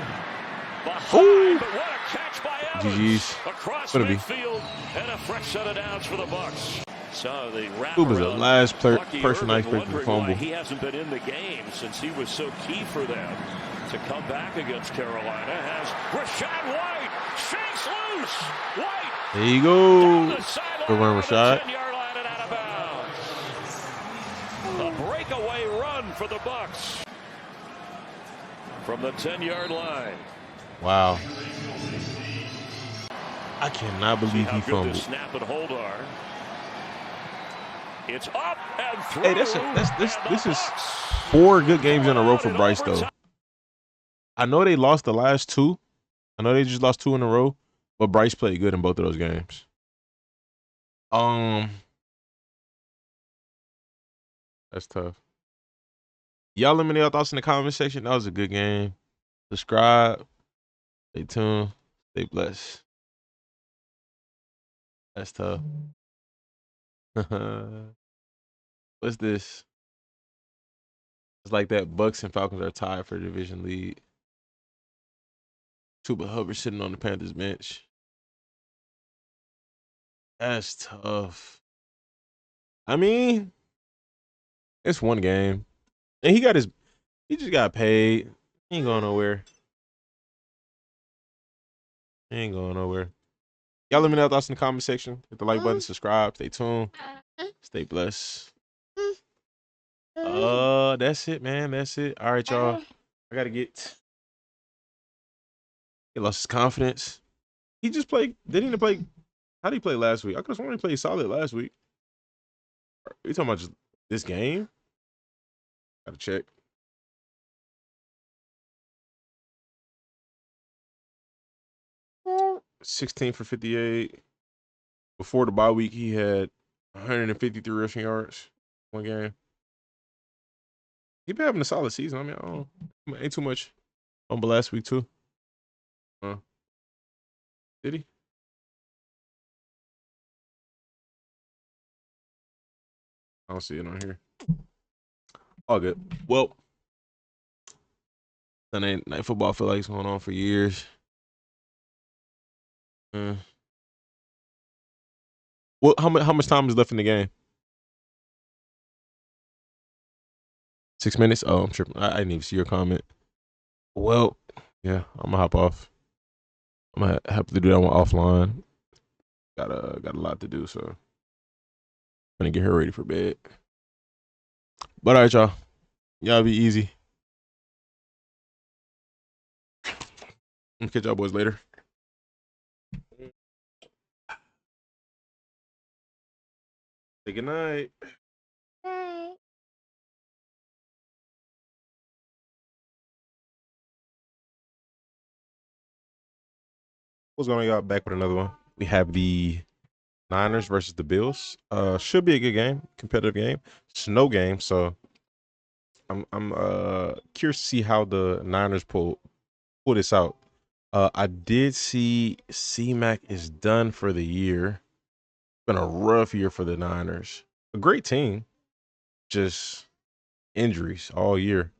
behind, but what a catch by Evans. GG's. Across Gonna be. midfield, and a fresh set of downs for the Bucs. So the Chuba's the last person I expected to fumble. He hasn't been in the game since he was so key for them to come back against Carolina. Has Rachaad White shakes loose. White. There you go. Good run, Rachaad. 10-yard line and out of bounds. A breakaway run for the Bucs from the 10-yard line. Wow. I cannot believe he fumbled. This snap and hold are. It's up and through. Hey, this is 4 good games in a row for Bryce, though. I know they lost the last 2. I know they just lost 2 in a row, but Bryce played good in both of those games. That's tough. Y'all let me know your thoughts in the comment section. That was a good game. Subscribe. Stay tuned. Stay blessed. That's tough. What's this? It's like that Bucks and Falcons are tied for the division lead. Chuba Hubbard sitting on the Panthers bench. That's tough. I mean, it's one game. And he just got paid. He ain't going nowhere. He ain't going nowhere. Y'all let me know your thoughts in the comment section. Hit the like button, subscribe, stay tuned. Stay blessed. That's it, man. That's it. All right, y'all. I gotta get. He lost his confidence. He just played. Didn't he play? How did he play last week? I could have sworn he played solid last week. Are you talking about just this game? Gotta check. Mm. 16 for 58. Before the bye week, he had 153 rushing yards one game. He been having a solid season. I mean, I don't ain't too much. But last week too. Did he? I don't see it on here. All good. Well, Sunday night football feel like it's going on for years. Well, how much time is left in the game? 6 minutes? Oh, I'm tripping. I didn't even see your comment. Well, yeah, I'm gonna hop off. I'm gonna have to do that one offline. Got a lot to do, so I'm gonna get her ready for bed. But all right, y'all. Y'all be easy. I'm gonna catch y'all boys later. Say good night. What's going on, y'all? Back with another one. We have the Niners versus the Bills. Should be a good game, competitive game. Snow game, so I'm curious to see how the Niners pull this out. I did see C-Mac is done for the year. Been a rough year for the Niners. A great team, just injuries all year.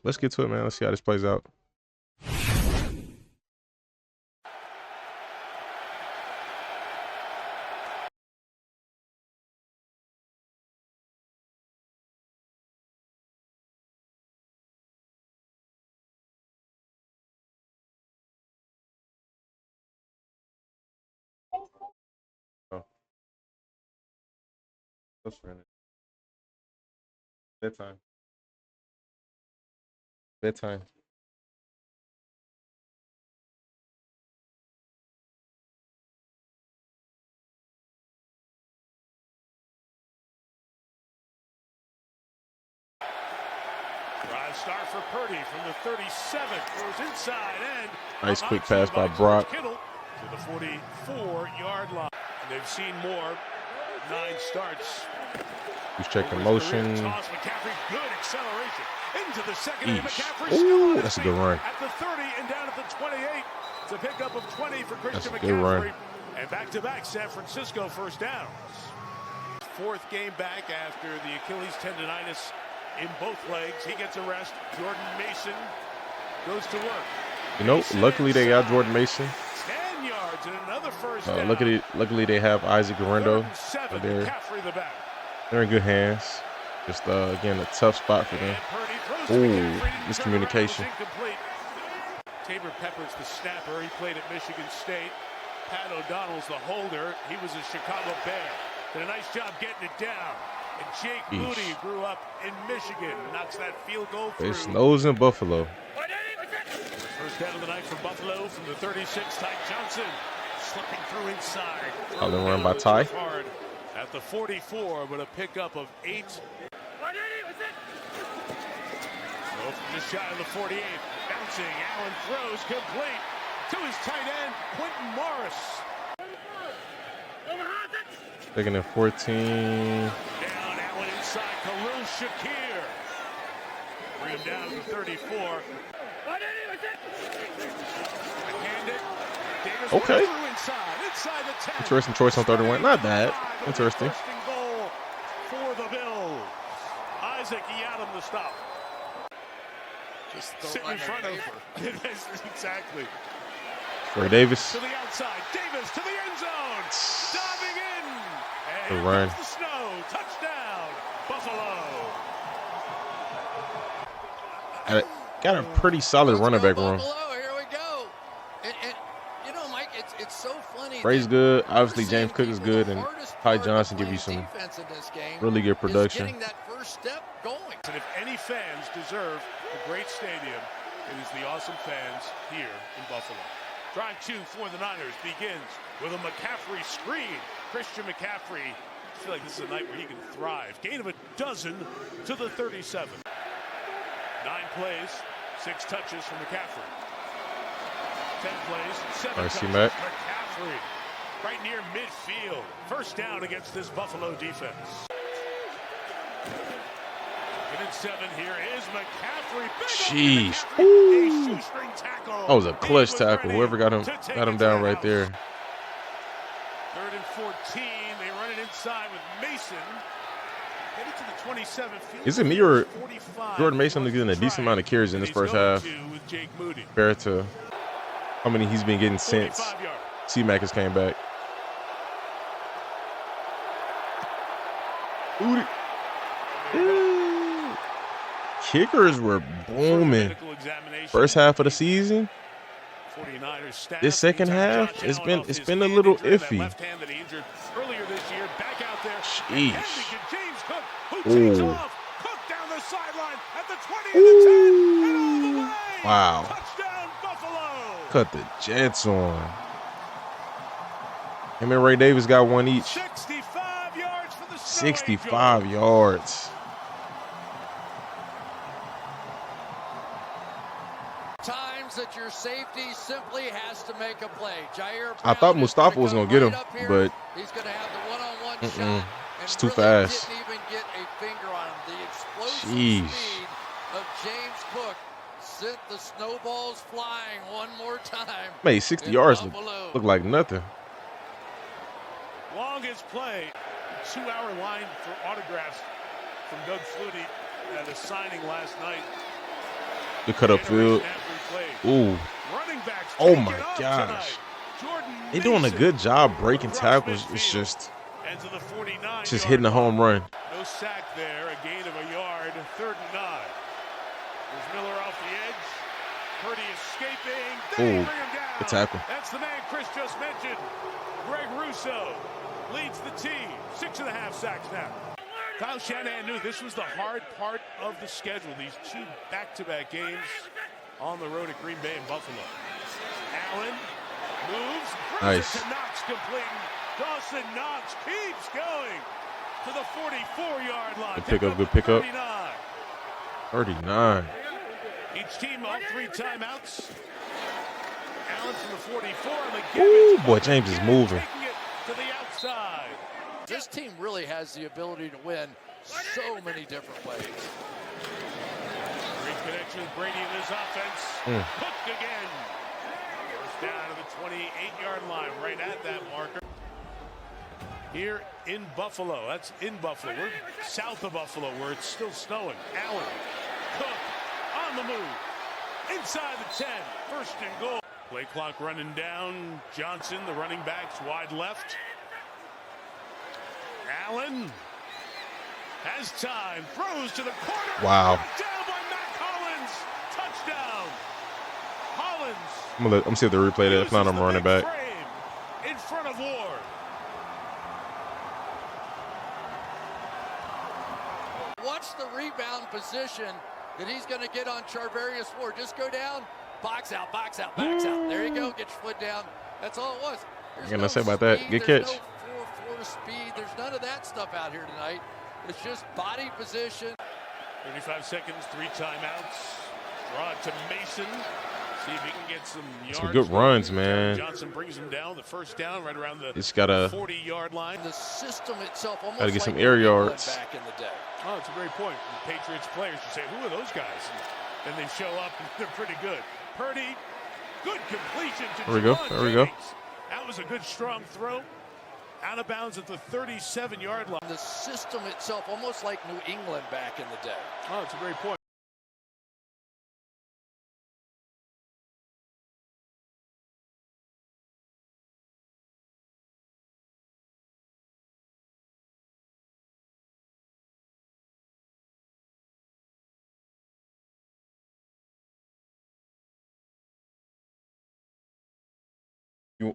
Let's get to it, man. Let's see how this plays out. Bedtime. Bedtime. Drive start for Purdy from the 37. Goes inside and nice quick pass by Brock. Kittle to the 44-yard line. And they've seen more. 9 starts. He's checking motion. Toss McCaffrey, good acceleration into the second. McCaffrey ooh, that's a good run. At the 30 and down at the 28. It's a pickup of 20 for Christian McCaffrey. Good run. And back-to-back San Francisco first downs. 4th game back after the Achilles tendonitis in both legs. He gets a rest. Jordan Mason goes to work. You know, luckily they got Jordan Mason. 10 yards and another first down. Luckily they have Isaac Guerrero. They're in good hands. Just again, a tough spot for them. Ooh, miscommunication. Tabor Pepper's the snapper. He played at Michigan State. Pat O'Donnell's the holder. He was a Chicago Bear. Did a nice job getting it down. And Jake Moody grew up in Michigan. Knocks that field goal through. It snows in Buffalo. First down of the night for Buffalo from the 36. Ty Johnson slipping through inside. I'll run by Ty. At the 44, but a pickup of 8. Just shy of the 48. Bouncing. Allen throws complete to his tight end, Quentin Morris. Taking it 14. Down, Allen inside, Khalil Shakir. Bring him down to 34. Okay. Inside the 10. Interesting choice on 31. Not bad. Interesting. Goal for the Bills. Isaac Yiadom to stop. Just sit in front of him. Exactly. Corey Davis. To the outside. Davis to the end zone. Diving in. The run. The snow. Touchdown. Buffalo. Got a pretty solid running back room. Here we go. And you know, Mike, it's so funny. Bray's good. Obviously, James Cook is good, and Ty Johnson give you some really good production. Getting that first step going. And if any fans deserve a great stadium, it is the awesome fans here in Buffalo. Drive 2 for the Niners begins with a McCaffrey screen. Christian McCaffrey, I feel like this is a night where he can thrive. Gain of a dozen to the 37. 9 plays, 6 touches from McCaffrey. 10 plays, 7 touches. McCaffrey right near midfield. First down against this Buffalo defense. And 7 here is McCaffrey. Jeez. Ooh. That was a clutch tackle. Whoever got him down right there. 3rd and 14. They run it inside with Mason. Headed to the 27 field. Is it me or Jordan Mason getting a decent amount of carries in this first half compared to how many he's been getting since C-Mac has came back? Kickers were booming. First half of the season. This second half, it's been a little iffy. Sheesh. Ooh. Ooh. Wow. Cut the Jets on. Him and Ray Davis got one each. 65 yards for the 65 yards. Times that your safety simply has to make a play. Jair I thought Mustafa was going to get him, but he's going to have the one-on-one shot. It's too fast. Didn't even get a finger on him. The explosive Jeez. speed of James Cook sent the snowballs flying one more time. Made 60 yards look like nothing. Longest play. 2-hour line for autographs from Doug Flutie at a signing last night. The cut up field. Ooh. Oh my gosh. They're doing a good job breaking tackles. It's just hitting a home run. No sack there. A gain of a yard. 3rd and 9. There's Miller off the edge. Purdy escaping. Ooh. The tackle. That's the man Chris just mentioned. Greg Russo leads the team. 6.5 sacks now. Kyle Shanahan knew this was the hard part of the schedule. These 2 back-to-back games on the road at Green Bay and Buffalo. Allen moves. Nice. To Knox completing. Dawson Knox keeps going to the 44-yard line. Good pickup, good pickup. 39. Each team all 3 timeouts. Allen from the 44. Ooh, boy, James is moving. Taking it to the outside. This team really has the ability to win so many different ways. Great connection with Brady in this offense. Cook again. First down to the 28-yard line, right at that marker. Here in Buffalo. That's in Buffalo. We're south of Buffalo where it's still snowing. Allen, Cook on the move. Inside the 10. 1st and goal. Play clock running down. Johnson, the running backs, wide left. Allen has time. Throws to the corner. Wow. Down by Matt Collins. Touchdown. Collins. I'm gonna see if they replay that. If not, I'm running back. In front of Ward. Watch the rebound position that he's going to get on Charvarius Ward. Just go down, box out, box out, box out. There you go. Get your foot down. That's all it was. You're gonna say about that. Good catch. No 4-4 speed. There's none of that stuff out here tonight. It's just body position. 35 seconds, 3 timeouts. Draw it to Mason. See if he can get some yards. Some good runs, man. Johnson brings him down. The 1st down right around the It's gotta 40-yard line. The system itself almost gotta get some like air yards. back in the day. Oh, it's a great point. The Patriots players should say, who are those guys? And then they show up and they're pretty good. Purdy, good completion to There we go. Javon There we go. Jennings. That was a good strong throw. Out of bounds at the 37-yard line. The system itself almost like New England back in the day. Oh, it's a great point.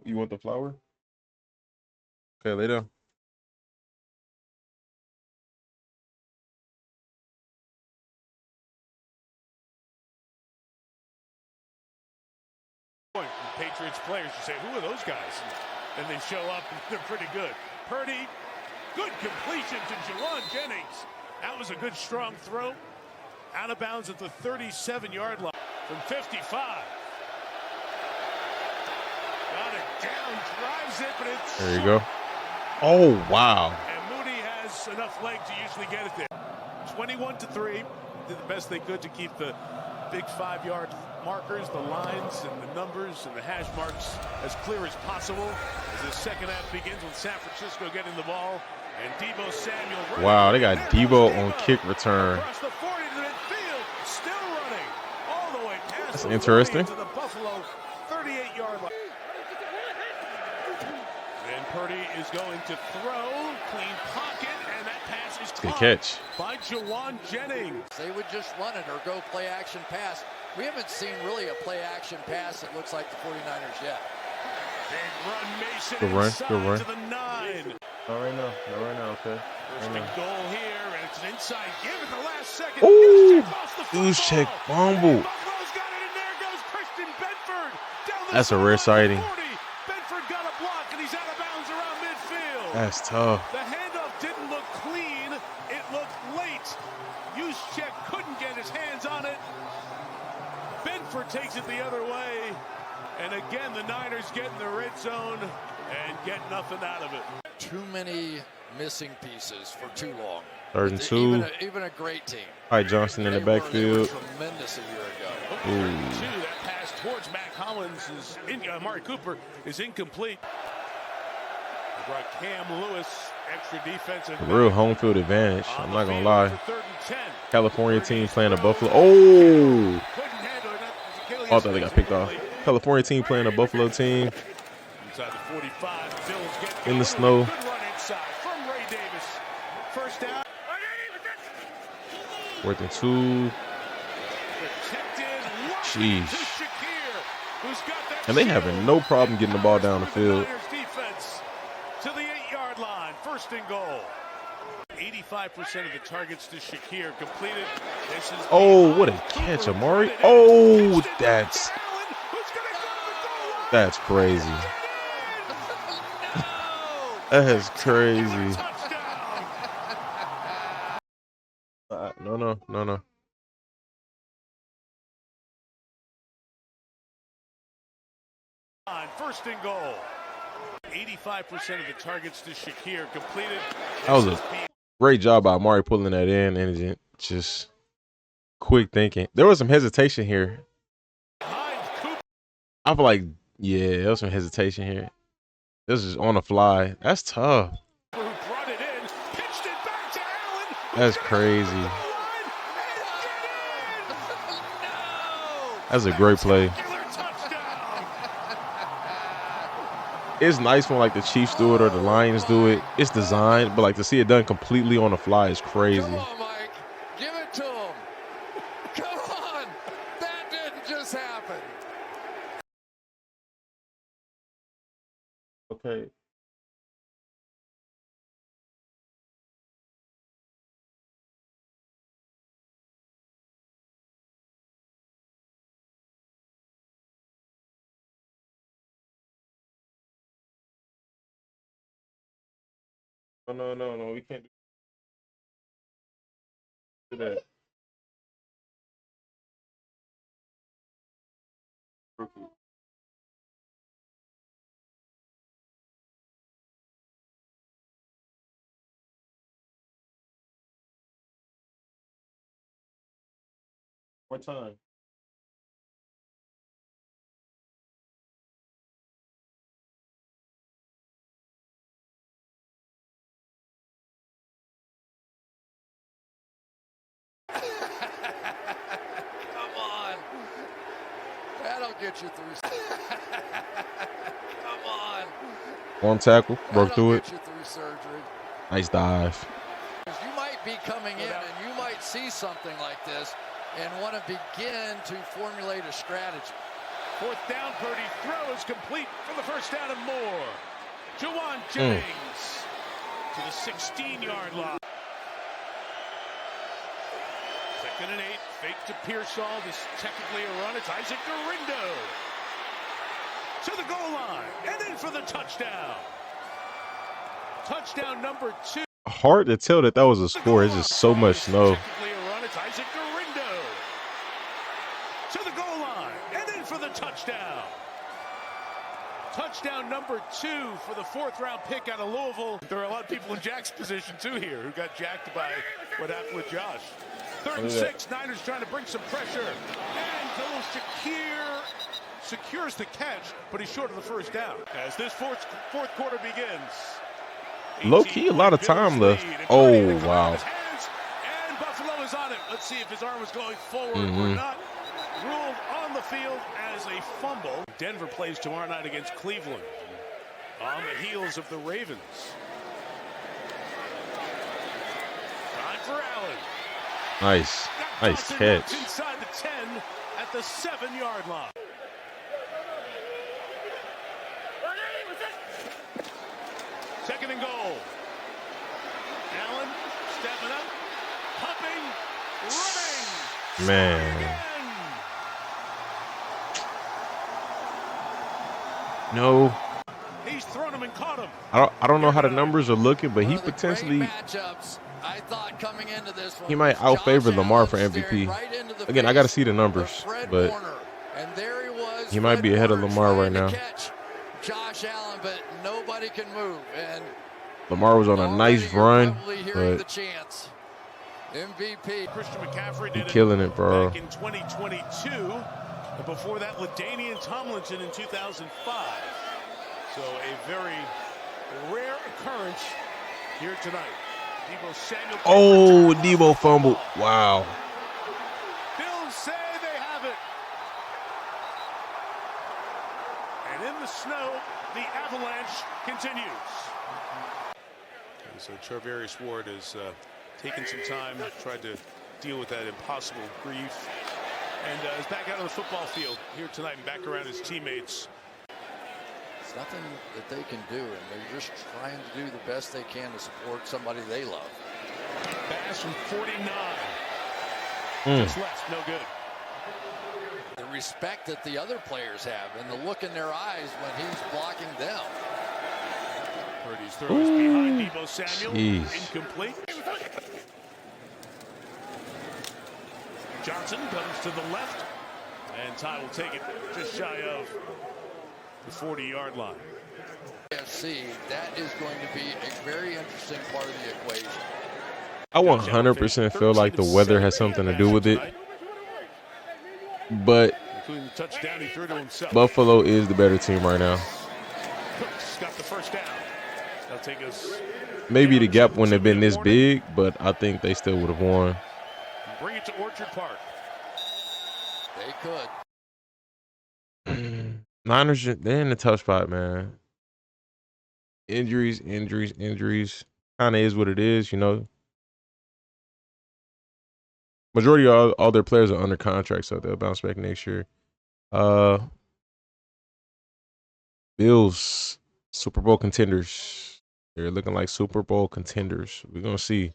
You want the flower? Okay, lay down. The Patriots players should say, who are those guys? And they show up and they're pretty good. Purdy, good completion to Javon Jennings. That was a good strong throw. Out of bounds at the 37-yard line from 55. Got it down, drives it, but it's There you go. Oh, wow. And Mooney has enough leg to usually get it there. 21-3. Did the best they could to keep the big 5-yard markers, the lines, and the numbers, and the hash marks as clear as possible. As the second half begins with San Francisco getting the ball. And Deebo Samuel. Wow, they got Deebo on kick return. Across the 40 to midfield, still running all the way past. That's interesting. To the Buffalo 38-yard line. And Purdy is going to throw, clean pocket, and that pass is Good caught catch. by Javon Jennings. They would just run it or go play action pass. We haven't seen really a play action pass that looks like the 49ers yet. Big run, Mason Good run, inside good run. to the 9. Not right now. Not right now, okay. First Right and now. goal here, and it's an inside give at the last second. Ooh, Goose check check fumble. Buffalo's got it, and there goes Christian Benford. Down the That's a rare sideline, sighting. 40. Benford got a block, and he's out of bounds around That's tough. The handoff didn't look clean. It looked late. Juszczyk couldn't get his hands on it. Benford takes it the other way. And again, the Niners get in the red zone and get nothing out of it. Too many missing pieces for too long. 3rd and 2. Even a great team. All right, Johnson in the backfield. Tremendous a year ago. That pass towards Mac Hollins is Amari Cooper is incomplete. They brought Cam Lewis, extra defensive. A real home field advantage. I'm not gonna lie. California team playing a Buffalo. Oh! I thought they got picked off. California team playing a Buffalo team. Inside the 45, Bills get in the snow. good run inside from Ray Davis. First down. 4th and 2. Jeez. And they having no problem getting the ball down the field. Defense to the 8-yard line. 1st and goal. 85% of the targets to Shakir completed. This is oh, what a catch, Amari. Oh, that's crazy. That is crazy. No. 1st and goal. 85% of the targets to Shakir completed. That was a great job by Amari pulling that in and just quick thinking. There was some hesitation here. I feel like, yeah, there was some hesitation here. This is on the fly. That's tough. That's crazy. That's a great play. It's nice when like the Chiefs do it or the Lions do it. It's designed, but like to see it done completely on the fly is crazy. Come on, Mike. Give it to him. Come on. That didn't just happen. Okay. No. We can't do that. What time? Come on. That'll get you through. Come on. One tackle, broke through it. Get you through surgery. Nice dive. You might be coming in and you might see something like this and want to begin to formulate a strategy. 4th down, Purdy throws complete for the first down and more. Juwan Jennings to the 16-yard line. 2nd and 8, fake to Pearsall. This is technically a run. It's Isaac Dorindo to the goal line and in for the touchdown. Touchdown number 2. Hard to tell that was a score. It's just so much snow. Technically a run. It's Isaac Dorindo to the goal line and in for the touchdown. Touchdown number 2 for the 4th-round pick out of Louisville. There are a lot of people in Jack's position, too, here who got jacked by what happened with Josh. 3rd and 6, Niners trying to bring some pressure. And Shakir secures the catch, but he's short of the first down. As this fourth quarter begins. Low-key, a lot of time left. Oh, wow. And Buffalo is on it. Let's see if his arm was going forward or not. Ruled on the field as a fumble. Denver plays tomorrow night against Cleveland on the heels of the Ravens. Time for Allen. Nice catch. Inside the 10 at the 7-yard line. Second and goal. Allen stepping up, hopping, running. Man. No. He's thrown him and caught him. I don't know how the numbers are looking, but he potentially I thought coming into this one, he might out-favor Lamar for MVP. Again, I got to see the numbers, but he might be ahead of Lamar right now. Josh Allen, but nobody can move. And Lamar was on a nice run, but MVP Christian McCaffrey he killing it, bro. back in 2022. And before that, LaDainian Tomlinson in 2005. So a very rare occurrence here tonight. Deebo Samuel. Oh, Deebo fumbled. Wow. Bills say they have it. And in the snow, the avalanche continues. And so Charvarius Ward has taken some time, tried to deal with that impossible grief, and is back out on the football field here tonight and back around his teammates. It's nothing that they can do, and they're just trying to do the best they can to support somebody they love. Pass from 49. Just left, no good. The respect that the other players have and the look in their eyes when he's blocking them. Purdy's throw is behind Deebo Samuel. Incomplete. Johnson comes to the left, and Ty will take it just shy of the 40-yard line. AFC, that is going to be a very interesting part of the equation. I 100% feel like the weather has something to do with it, but Including the touchdown he threw to himself. Buffalo is the better team right now. Cooks got the first down. That'll take us. Maybe the gap wouldn't have been this big, but I think they still would have won. Bring it to Orchard Park. They could. Niners, they're in a tough spot, man. Injuries. Kind of is what it is, you know. Majority of all their players are under contract, so they'll bounce back next year. Bills, Super Bowl contenders. They're looking like Super Bowl contenders. We're going to see.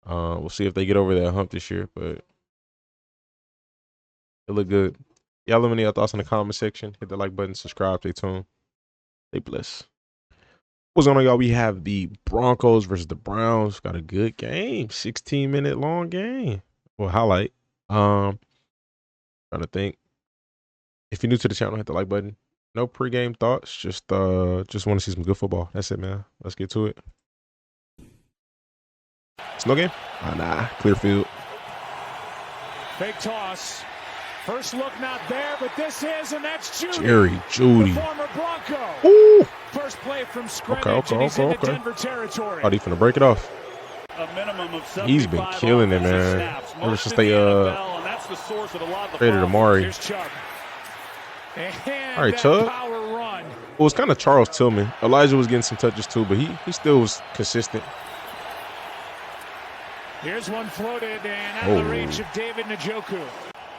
We'll see if they get over that hump this year, but it look good. Y'all let me know your thoughts in the comment section. Hit the like button, subscribe, stay tuned. Stay blessed. What's going on, y'all? We have the Broncos versus the Browns. Got a good game. 16-minute long game. Well, highlight. Trying to think. If you're new to the channel, hit the like button. No pregame thoughts. Just want to see some good football. That's it, man. Let's get to it. Snow game? Nah. Clear field. Fake toss. First look not there, but this is, and that's Jeudy. Jerry Jeudy. The former Bronco. Ooh. First play from scrimmage, and he's into Denver territory. Oh, he's finna break it off. A minimum of 75 he's been killing it, man. Snaps, Ever since they and that's the source of a lot of the traded Amari. Here's Chubb. And all right, Chubb. Power run. Well, it was kind of Charles Tillman. Elijah was getting some touches too, but he still was consistent. Here's one floated and out of the reach of David Njoku.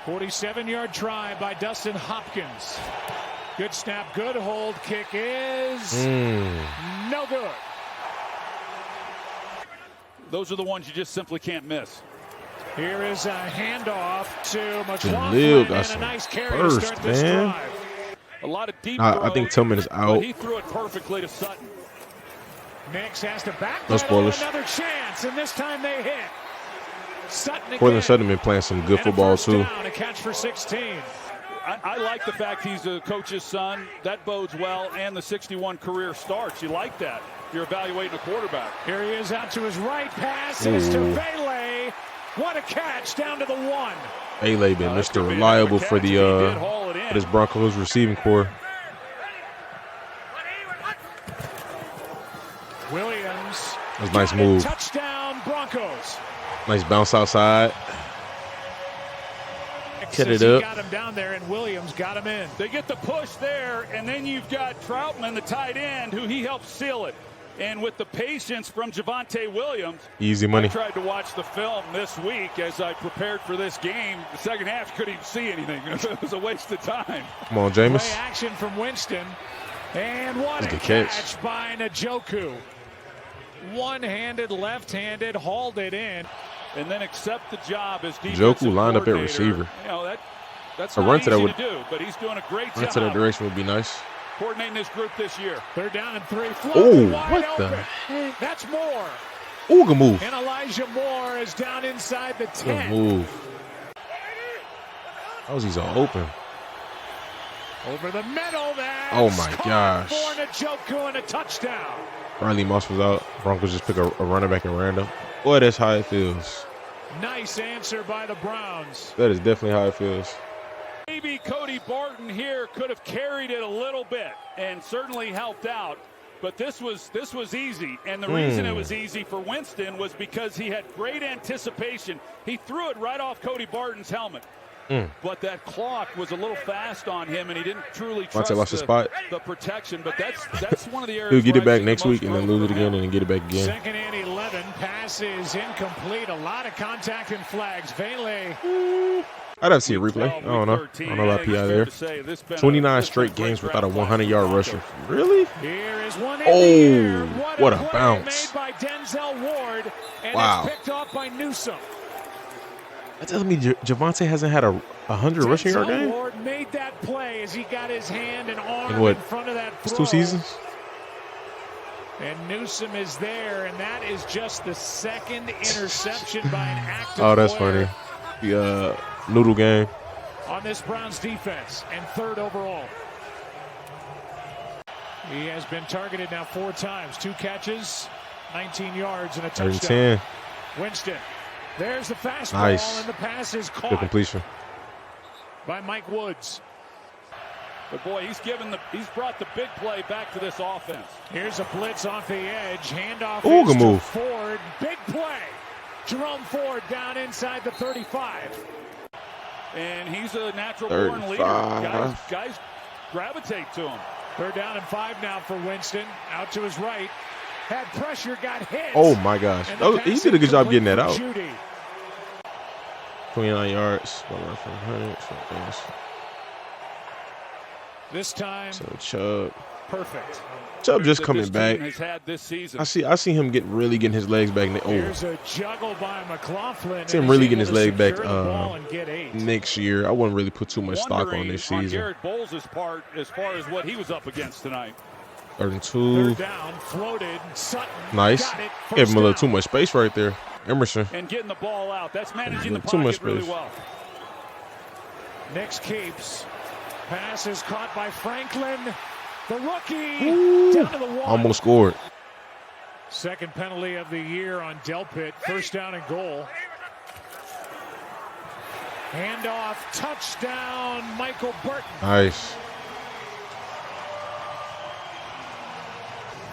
47-yard try by Dustin Hopkins. Good snap, good hold. Kick is no good. Those are the ones you just simply can't miss. Here is a handoff to McLaughlin and a nice carry to start this drive. A lot of deep I think Tillman is out. He threw it perfectly to Sutton. Nix has to back no spoilers. Another chance, and this time they hit. Portland Sutton been playing some good football too. A catch for 16. I like the fact he's a coach's son. That bodes well, and the 61 career starts. You like that. You're evaluating a quarterback. Here he is out to his right. Pass is to Bailey. What a catch down to the 1. Bailey been Mr. Reliable for this Broncos receiving core. Williams. That was a nice move. Touchdown Broncos. Nice bounce outside. Hit it up. Got him down there, and Williams got him in. They get the push there, and then you've got Troutman, the tight end, who he helps seal it. And with the patience from Javonte Williams. Easy money. I tried to watch the film this week as I prepared for this game. The second half, you couldn't even see anything. It was a waste of time. Come on, Jameis. Play action from Winston. And what a catch by Njoku. One-handed, left-handed, hauled it in. And then accept the job as defensive Njoku lined up at coordinator. receiver. You know, that's a run to that would do, but he's doing a great job. Run to that direction would be nice. coordinating this group this year. 3rd down and 3. Oh, wide what open. the? That's Moore. Ooh, good move. And Elijah Moore is down inside the 10. Good move. How was he so open? Over the middle. That's Oh, my gosh. For Njoku and a touchdown. Riley Moss was out. Broncos just pick a running back and random. Boy, that's how it feels. Nice answer by the Browns. That is definitely how it feels. Maybe Cody Barton here could have carried it a little bit and certainly helped out. But this was easy, and the reason it was easy for Winston was because he had great anticipation. He threw it right off Cody Barton's helmet. But that clock was a little fast on him, and he didn't truly trust the protection. But that's one of the areas. He'll get it back next week and then lose it again and then get it back again. 2nd and 11. Pass is incomplete. A lot of contact and flags. Vele. I'd have to see a replay. I don't know. I don't know about PI there. 29 straight games without a 100-yard rusher. Really? Here is one Oh, what a bounce. Made by Denzel Ward, and Wow. it's picked off by Newsome. That tells me Javonte hasn't had a 100 rushing yard game? Ward made that play as he got his hand and arm In what? in front of that throw. It's 2 seasons? And Newsome is there, and that is just the 2nd interception by an active Oh, that's player funny. The noodle game. on this Browns defense, and 3rd overall. He has been targeted now 4 times, 2 catches, 19 yards, and a 3rd and touchdown. 10. Winston. There's the fastball, Nice. and the pass is Good caught completion. by Mike Woods. But boy, he's brought the big play back to this offense. Here's a blitz off the edge. Handoff Ooh, is good to move. Ford. Big play. Jerome Ford down inside the 35. And he's a natural-born leader. 35. Guys gravitate to him. 3rd down and 5 now for Winston. Out to his right. Had pressure, got hit. Oh, my gosh. And the He pass did a good job getting that incomplete out. for Judy. 29 yards. 100. This time, So Chubb. perfect. Chubb just That coming this back. team has had this season. I see him getting his legs back. Oh, Here's a juggle by McLaughlin. see him and really he's getting his able to leg back secure the ball and get 8. next year. I wouldn't really put too much stock on this On season. Garrett Bowles' part as far as what he was up against tonight. 3rd and 2. 3rd down, floated. Sutton Nice. got it. Gave him a little First too down. much space right there. Emerson. And getting the ball out. That's managing the Too much pocket really space. well. Nix keeps. Pass is caught by Franklin. The rookie down to the 1. Almost scored. 2nd penalty of the year on Delpit. 1st down and goal. Handoff, touchdown, Michael Burton. Nice.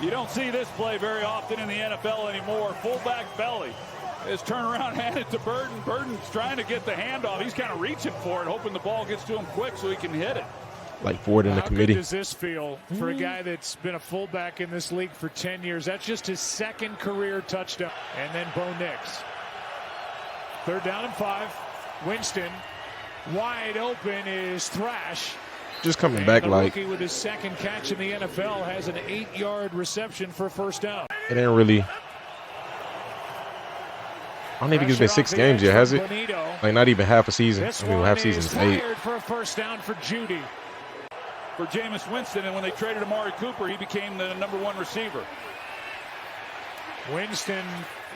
You don't see this play very often in the NFL anymore. Fullback belly is turned around, handed to Burton. Burton's trying to get the handoff. He's kind of reaching for it, hoping the ball gets to him quick so he can hit it. Like Ford in the How committee. good does this feel for a guy that's been a fullback in this league for 10 years? That's just his 2nd career touchdown. And then Bo Nix. 3rd down and 5. Winston wide open is Thrash. Just coming And back the like rookie with his 2nd catch in the NFL has an 8-yard reception for 1st down. it ain't really. I don't even think it's been 6 games yet, has it? Like not even half a season. This I mean, one half season is is 8. fired for a 1st down for Judy. For Jameis Winston, and when they traded Amari Cooper, he became the number 1 receiver. Winston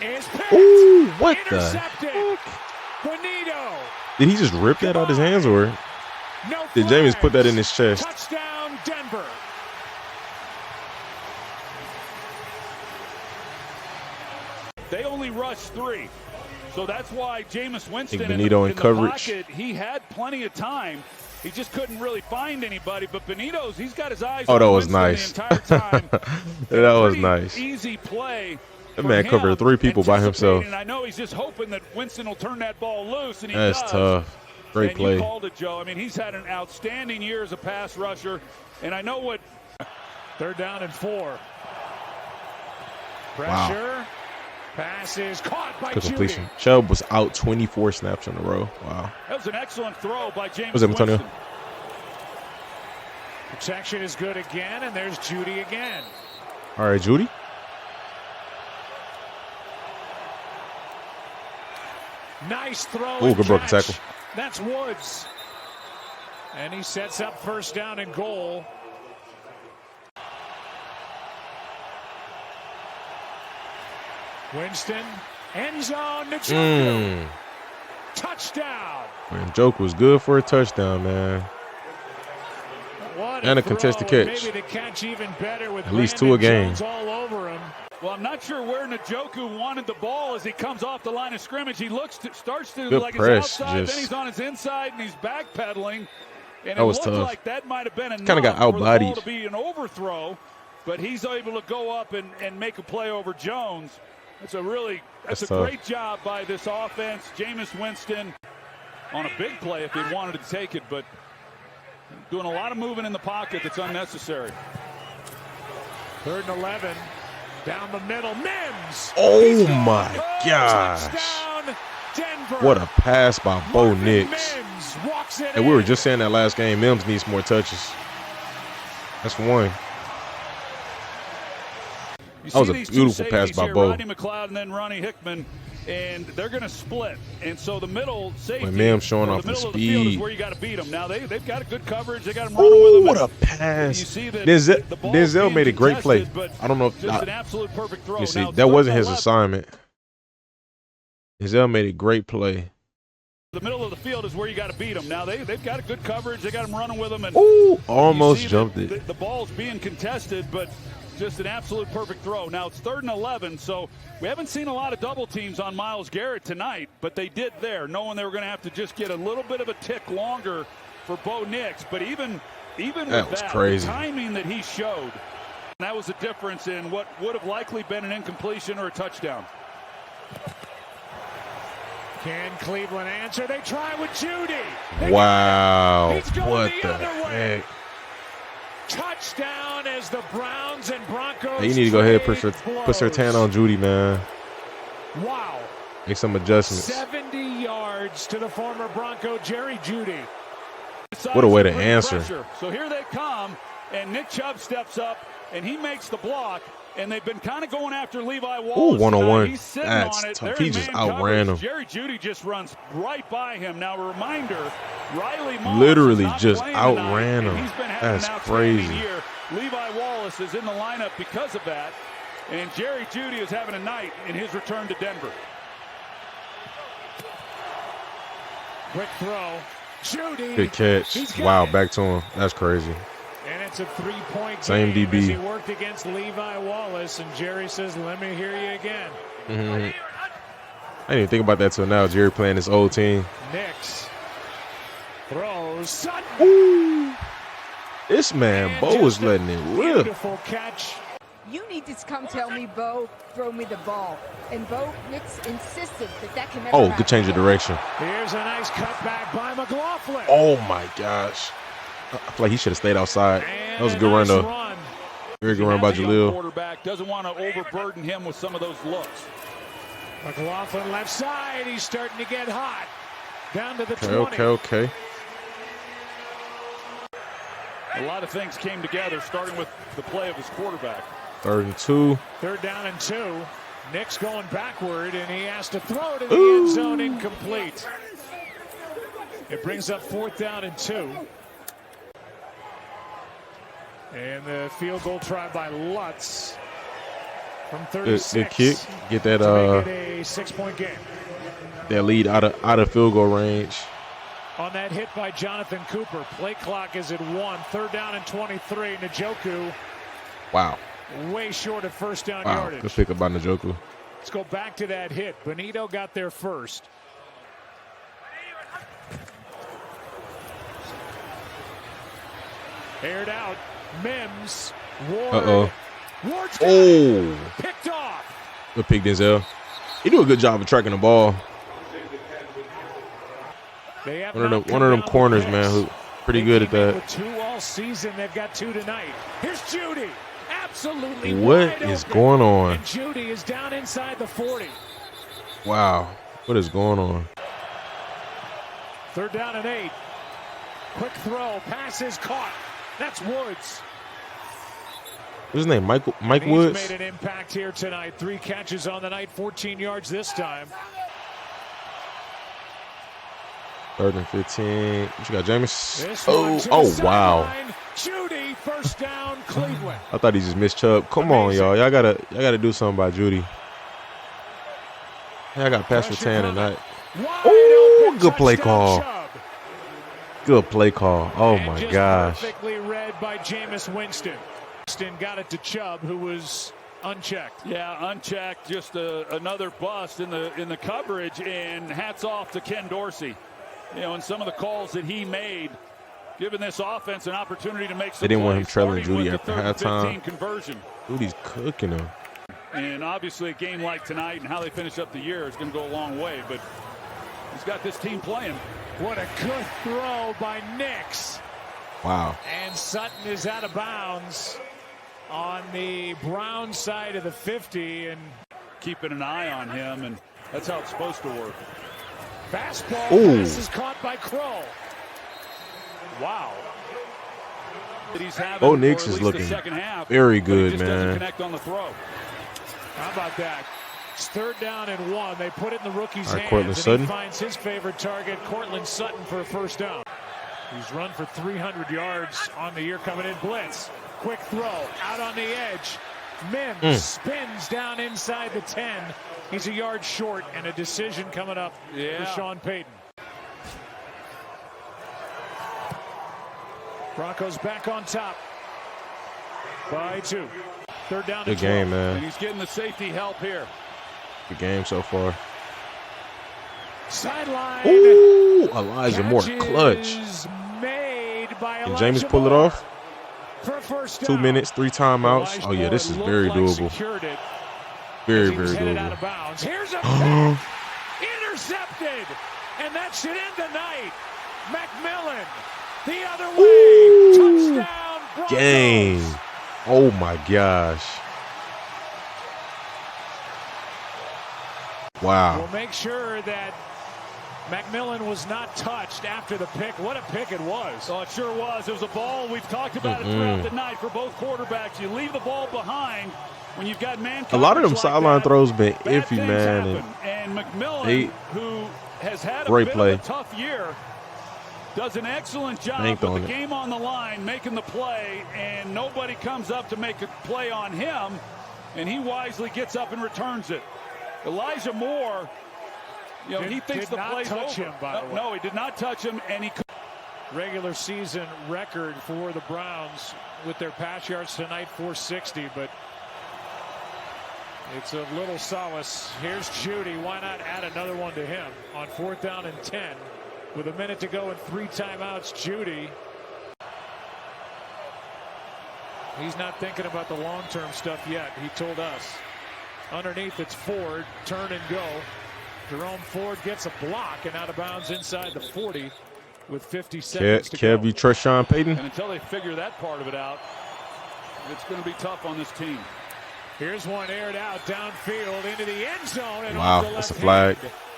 is picked. Ooh, what Intercepted. the? Bonito. Did he just rip that out of his hands, or No did James flags. put that in his chest? Touchdown, Denver. They only rushed 3. So that's why Jameis Winston Bonito in the coverage. pocket, he had plenty of time. He just couldn't really find anybody. But Benito's, he's got his eyes Oh, on that was Winston nice. the entire time. That was Pretty nice. Easy play. That for man him, covered 3 people by himself. anticipating, and I know he's just hoping that Winston will turn that ball loose, and he That's does. tough. Great and play. You called it, Joe. I mean, he's had an outstanding year as a pass rusher, and I know what. 3rd down and 4. Pressure. Wow. Pass is caught by Good Judy. completion. Chubb was out 24 snaps in a row. Wow. That was an excellent throw by James Was it Antonio? Winston. Protection is good again, and there's Judy again. All right, Judy. Nice throw. Ooh, and good broken catch. tackle. That's Woods. And he sets up 1st down and goal Winston, end zone, Njoku. Touchdown. Man, Njoku was good for a touchdown, man. And a contested catch. Maybe the catch even better with at least 2 a game. all over him. Well, I'm not sure where Njoku wanted the ball as he comes off the line of scrimmage. He starts to good like press, his outside, then he's on his inside and he's backpedaling. And that was it looked tough. like that might have been enough kind of got for the ball outbodied. to be an overthrow, but he's able to go up and make a play over Jones. That's a tough. great job by this offense. Jameis Winston on a big play if he wanted to take it, but doing a lot of moving in the pocket that's unnecessary. 3rd and 11. Down the middle, Mims. Oh my gosh. Touchdown, Denver. What a pass by Bo Nix. Mims walks it And we were in. just saying that last game, Mims needs more touches. That's one. That was a beautiful pass by Bo. Rodney McLeod and then Ronnie Hickman, and they're going to split. And so the middle safety, When Mims showing off the the middle of the field is speed. where you got to beat them. Now they've got a good coverage. They got them running with them. What a pass. You see that the ball Denzel being made a great play. contested, but I don't know if just an absolute perfect throw. you see, Now, that wasn't his 3rd and 11. assignment. Denzel made a great play. The middle of the field is where you got to beat them. Now they've got a good coverage. They got them running with them. And Ooh, almost you see jumped that it. The ball's being contested, but just an absolute perfect throw. Now it's 3rd and 11, so we haven't seen a lot of double teams on Myles Garrett tonight, but they did there, knowing they were going to have to just get a little bit of a tick longer for Bo Nix. But even with that, crazy. the timing that he showed, that was a difference in what would have likely been an incompletion or a touchdown. Can Cleveland answer? They try with Judy. Wow. What the heck? Touchdown as the Browns and Broncos. Hey, you need to go ahead and put Sertan on Judy, man. Wow. Make some adjustments. 70 yards to the former Bronco, Jerry Judy. What a way to answer. So here they come, and Nick Chubb steps up, and he makes the block. And they've been kind of going after Levi Wallace. Ooh, one-on-one. He's sitting That's on it. tough. They're He in just man outran coverage. him. Jerry Judy just runs right by him. Now, a reminder, Riley Moss Literally is not just playing outran tonight, and him. he's been having That's an outstanding crazy. year. Levi Wallace is in the lineup because of that. And Jerry Judy is having a night in his return to Denver. Quick throw. Judy. Good catch. Wow, back to him. That's crazy. And it's a 3-point Same game DB. as he worked against Levi Wallace, and Jerry says, let me hear you again. Mm-hmm. I didn't even think about that till now. Jerry playing his old team. Nix throws. Sutton. Ooh. This man, Bo, was letting it rip. Beautiful catch. You need to come tell me, Bo, throw me the ball. And Bo Nix insisted that can never Oh, happen. good change of direction. Here's a nice cutback by McLaughlin. Oh, my gosh. I feel like he should have stayed outside. That was a good run, though. Very good run by Jaleel. Quarterback doesn't want to overburden him with some of those looks. McLaughlin left side. He's starting to get hot. Down to the 20. Okay. A lot of things came together, starting with the play of his quarterback. 3rd and 2. 3rd down and 2. Nick's going backward, and he has to throw to the end zone, incomplete. It brings up 4th down and 2. And the field goal try by Lutz from 36. Good kick. Get that to make it a 6-point game. that lead out of field goal range. On that hit by Jonathan Cooper. Play clock is at 1. 3rd down and 23. Njoku Wow. way short of 1st down Wow. yardage. Good pick up by Njoku. Let's go back to that hit. Benito got there first. Aired out. Mims. Ward. Uh-oh. Ward's got it. Oh. Picked off. Good pick, Denzel. He do a good job of tracking the ball. They have One not of come them down corners, with man, picks. who's pretty They good at came in that. with 2 all season. They've got 2 tonight. Here's Judy. Absolutely What wide is open. going on? And Judy is down inside the 40. Wow. What is going on? 3rd down and 8. Quick throw. Pass is caught. That's Woods. What's his name? Mike He's Woods? made an impact here tonight. 3 catches on the night, 14 yards this time. 3rd and 15. What you got, Jameis? This one to the Oh, wow. sideline. Judy, 1st down, Cleveland. I thought he just missed Chubb. Come on, y'all. Y'all gotta do something about Judy. Yeah, I got pass for 10 tonight. Oh, good play call. Good play call. Oh my gosh. Perfectly read by Jameis Winston. Winston got it to Chubb, who was unchecked. Yeah, unchecked. Just another bust in the coverage. And hats off to Ken Dorsey. You know, and some of the calls that he made, giving this offense an opportunity to make some. They didn't want him plays, trailing starting Judy with after the 3rd and halftime. 15 conversion. Judy's cooking him. And obviously a game like tonight and how they finish up the year is going to go a long way. But he's got this team playing. What a good throw by Nix. Wow. And Sutton is out of bounds on the Brown side of the 50 and keeping an eye on him, and that's how it's supposed to work. Fastball pass is caught by Kroll. Wow. Bo Nix is looking very good, man. Connect on the throw. How about that? It's 3rd down and 1. They put it in the rookie's hands, and he finds his favorite target, Cortland Sutton, for a 1st down. He's run for 300 yards on the year coming in. Blitz. Quick throw. Out on the edge. Mims spins down inside the 10. He's a yard short, and a decision coming up for Sean Payton. Broncos back on top by 2. 3rd down. Good game, man. And he's getting the safety help here. Good game so far. Sideline. Ooh, Elijah Moore clutch. Made by Can James pull it off? For 1st down. 2 minutes, 3 timeouts. Oh yeah, this is very doable. Very, very doable. Out of bounds. Here's a pick. Intercepted, and that should end the night. McMillan, the other way. Touchdown, Broncos. Game. Oh my gosh. Wow. We'll make sure that McMillan was not touched after the pick. What a pick it was. Oh, it sure was. It was a ball. We've talked about it throughout the night for both quarterbacks. You leave the ball behind when you've got man. A lot of them sideline throws been iffy, man. And McMillan, who has had a great bit play. of a tough year, does an excellent job with the game on the line, making the play, and nobody comes up to make a play on him, and he wisely gets up and returns it. Elijah Moore, you know, he thinks the play's over. Him, by the way. No, he did not touch him, and he regular season record for the Browns with their pass yards tonight, 460, but it's a little solace. Here's Judy. Why not add another one to him on 4th down and 10 with a minute to go and 3 timeouts? Judy. He's not thinking about the long-term stuff yet. He told us. Underneath, it's Ford. Turn and go. Jerome Ford gets a block and out of bounds inside the 40 with 50 seconds to go. Kev, you trust Sean Payton? And until they figure that part of it out, it's going to be tough on this team. Here's one aired out downfield into the end zone. And wow, that's a flag.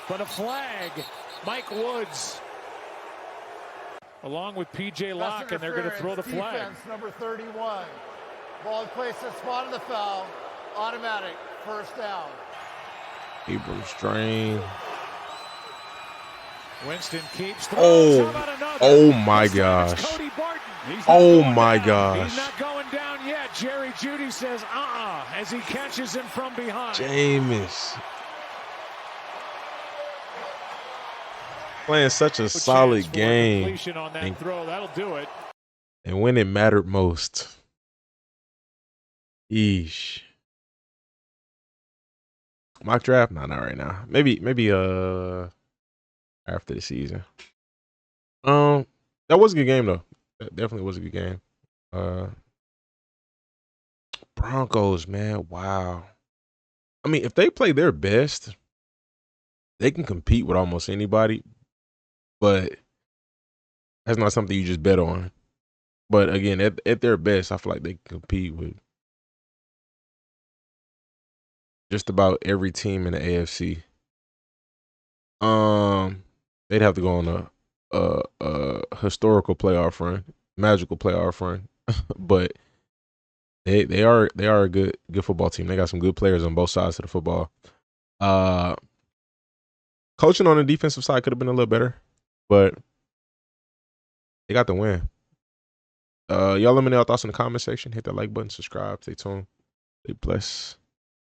But a flag. Mike Woods along with P.J. Locke, and they're going to throw the flag. Defense, number 31. Ball is placed at spot of the foul. Automatic. 1st down. Abram Strain. Winston keeps throwing. Oh my gosh. Oh my gosh. He's not going down yet. Jerry Jeudy says as he catches him from behind. Jameis. Playing such a solid game. On that throw. That'll do it. And when it mattered most. Eesh. Mock draft? No, not right now. Maybe after the season. That was a good game though. That definitely was a good game. Broncos, man, wow. I mean, if they play their best, they can compete with almost anybody. But that's not something you just bet on. But again, at their best, I feel like they can compete with just about every team in the AFC. They'd have to go on a historical playoff run, magical playoff run, but they are a good football team. They got some good players on both sides of the football. Coaching on the defensive side could have been a little better, but they got the win. Y'all let me know your thoughts in the comment section. Hit that like button, subscribe, stay tuned. Stay blessed.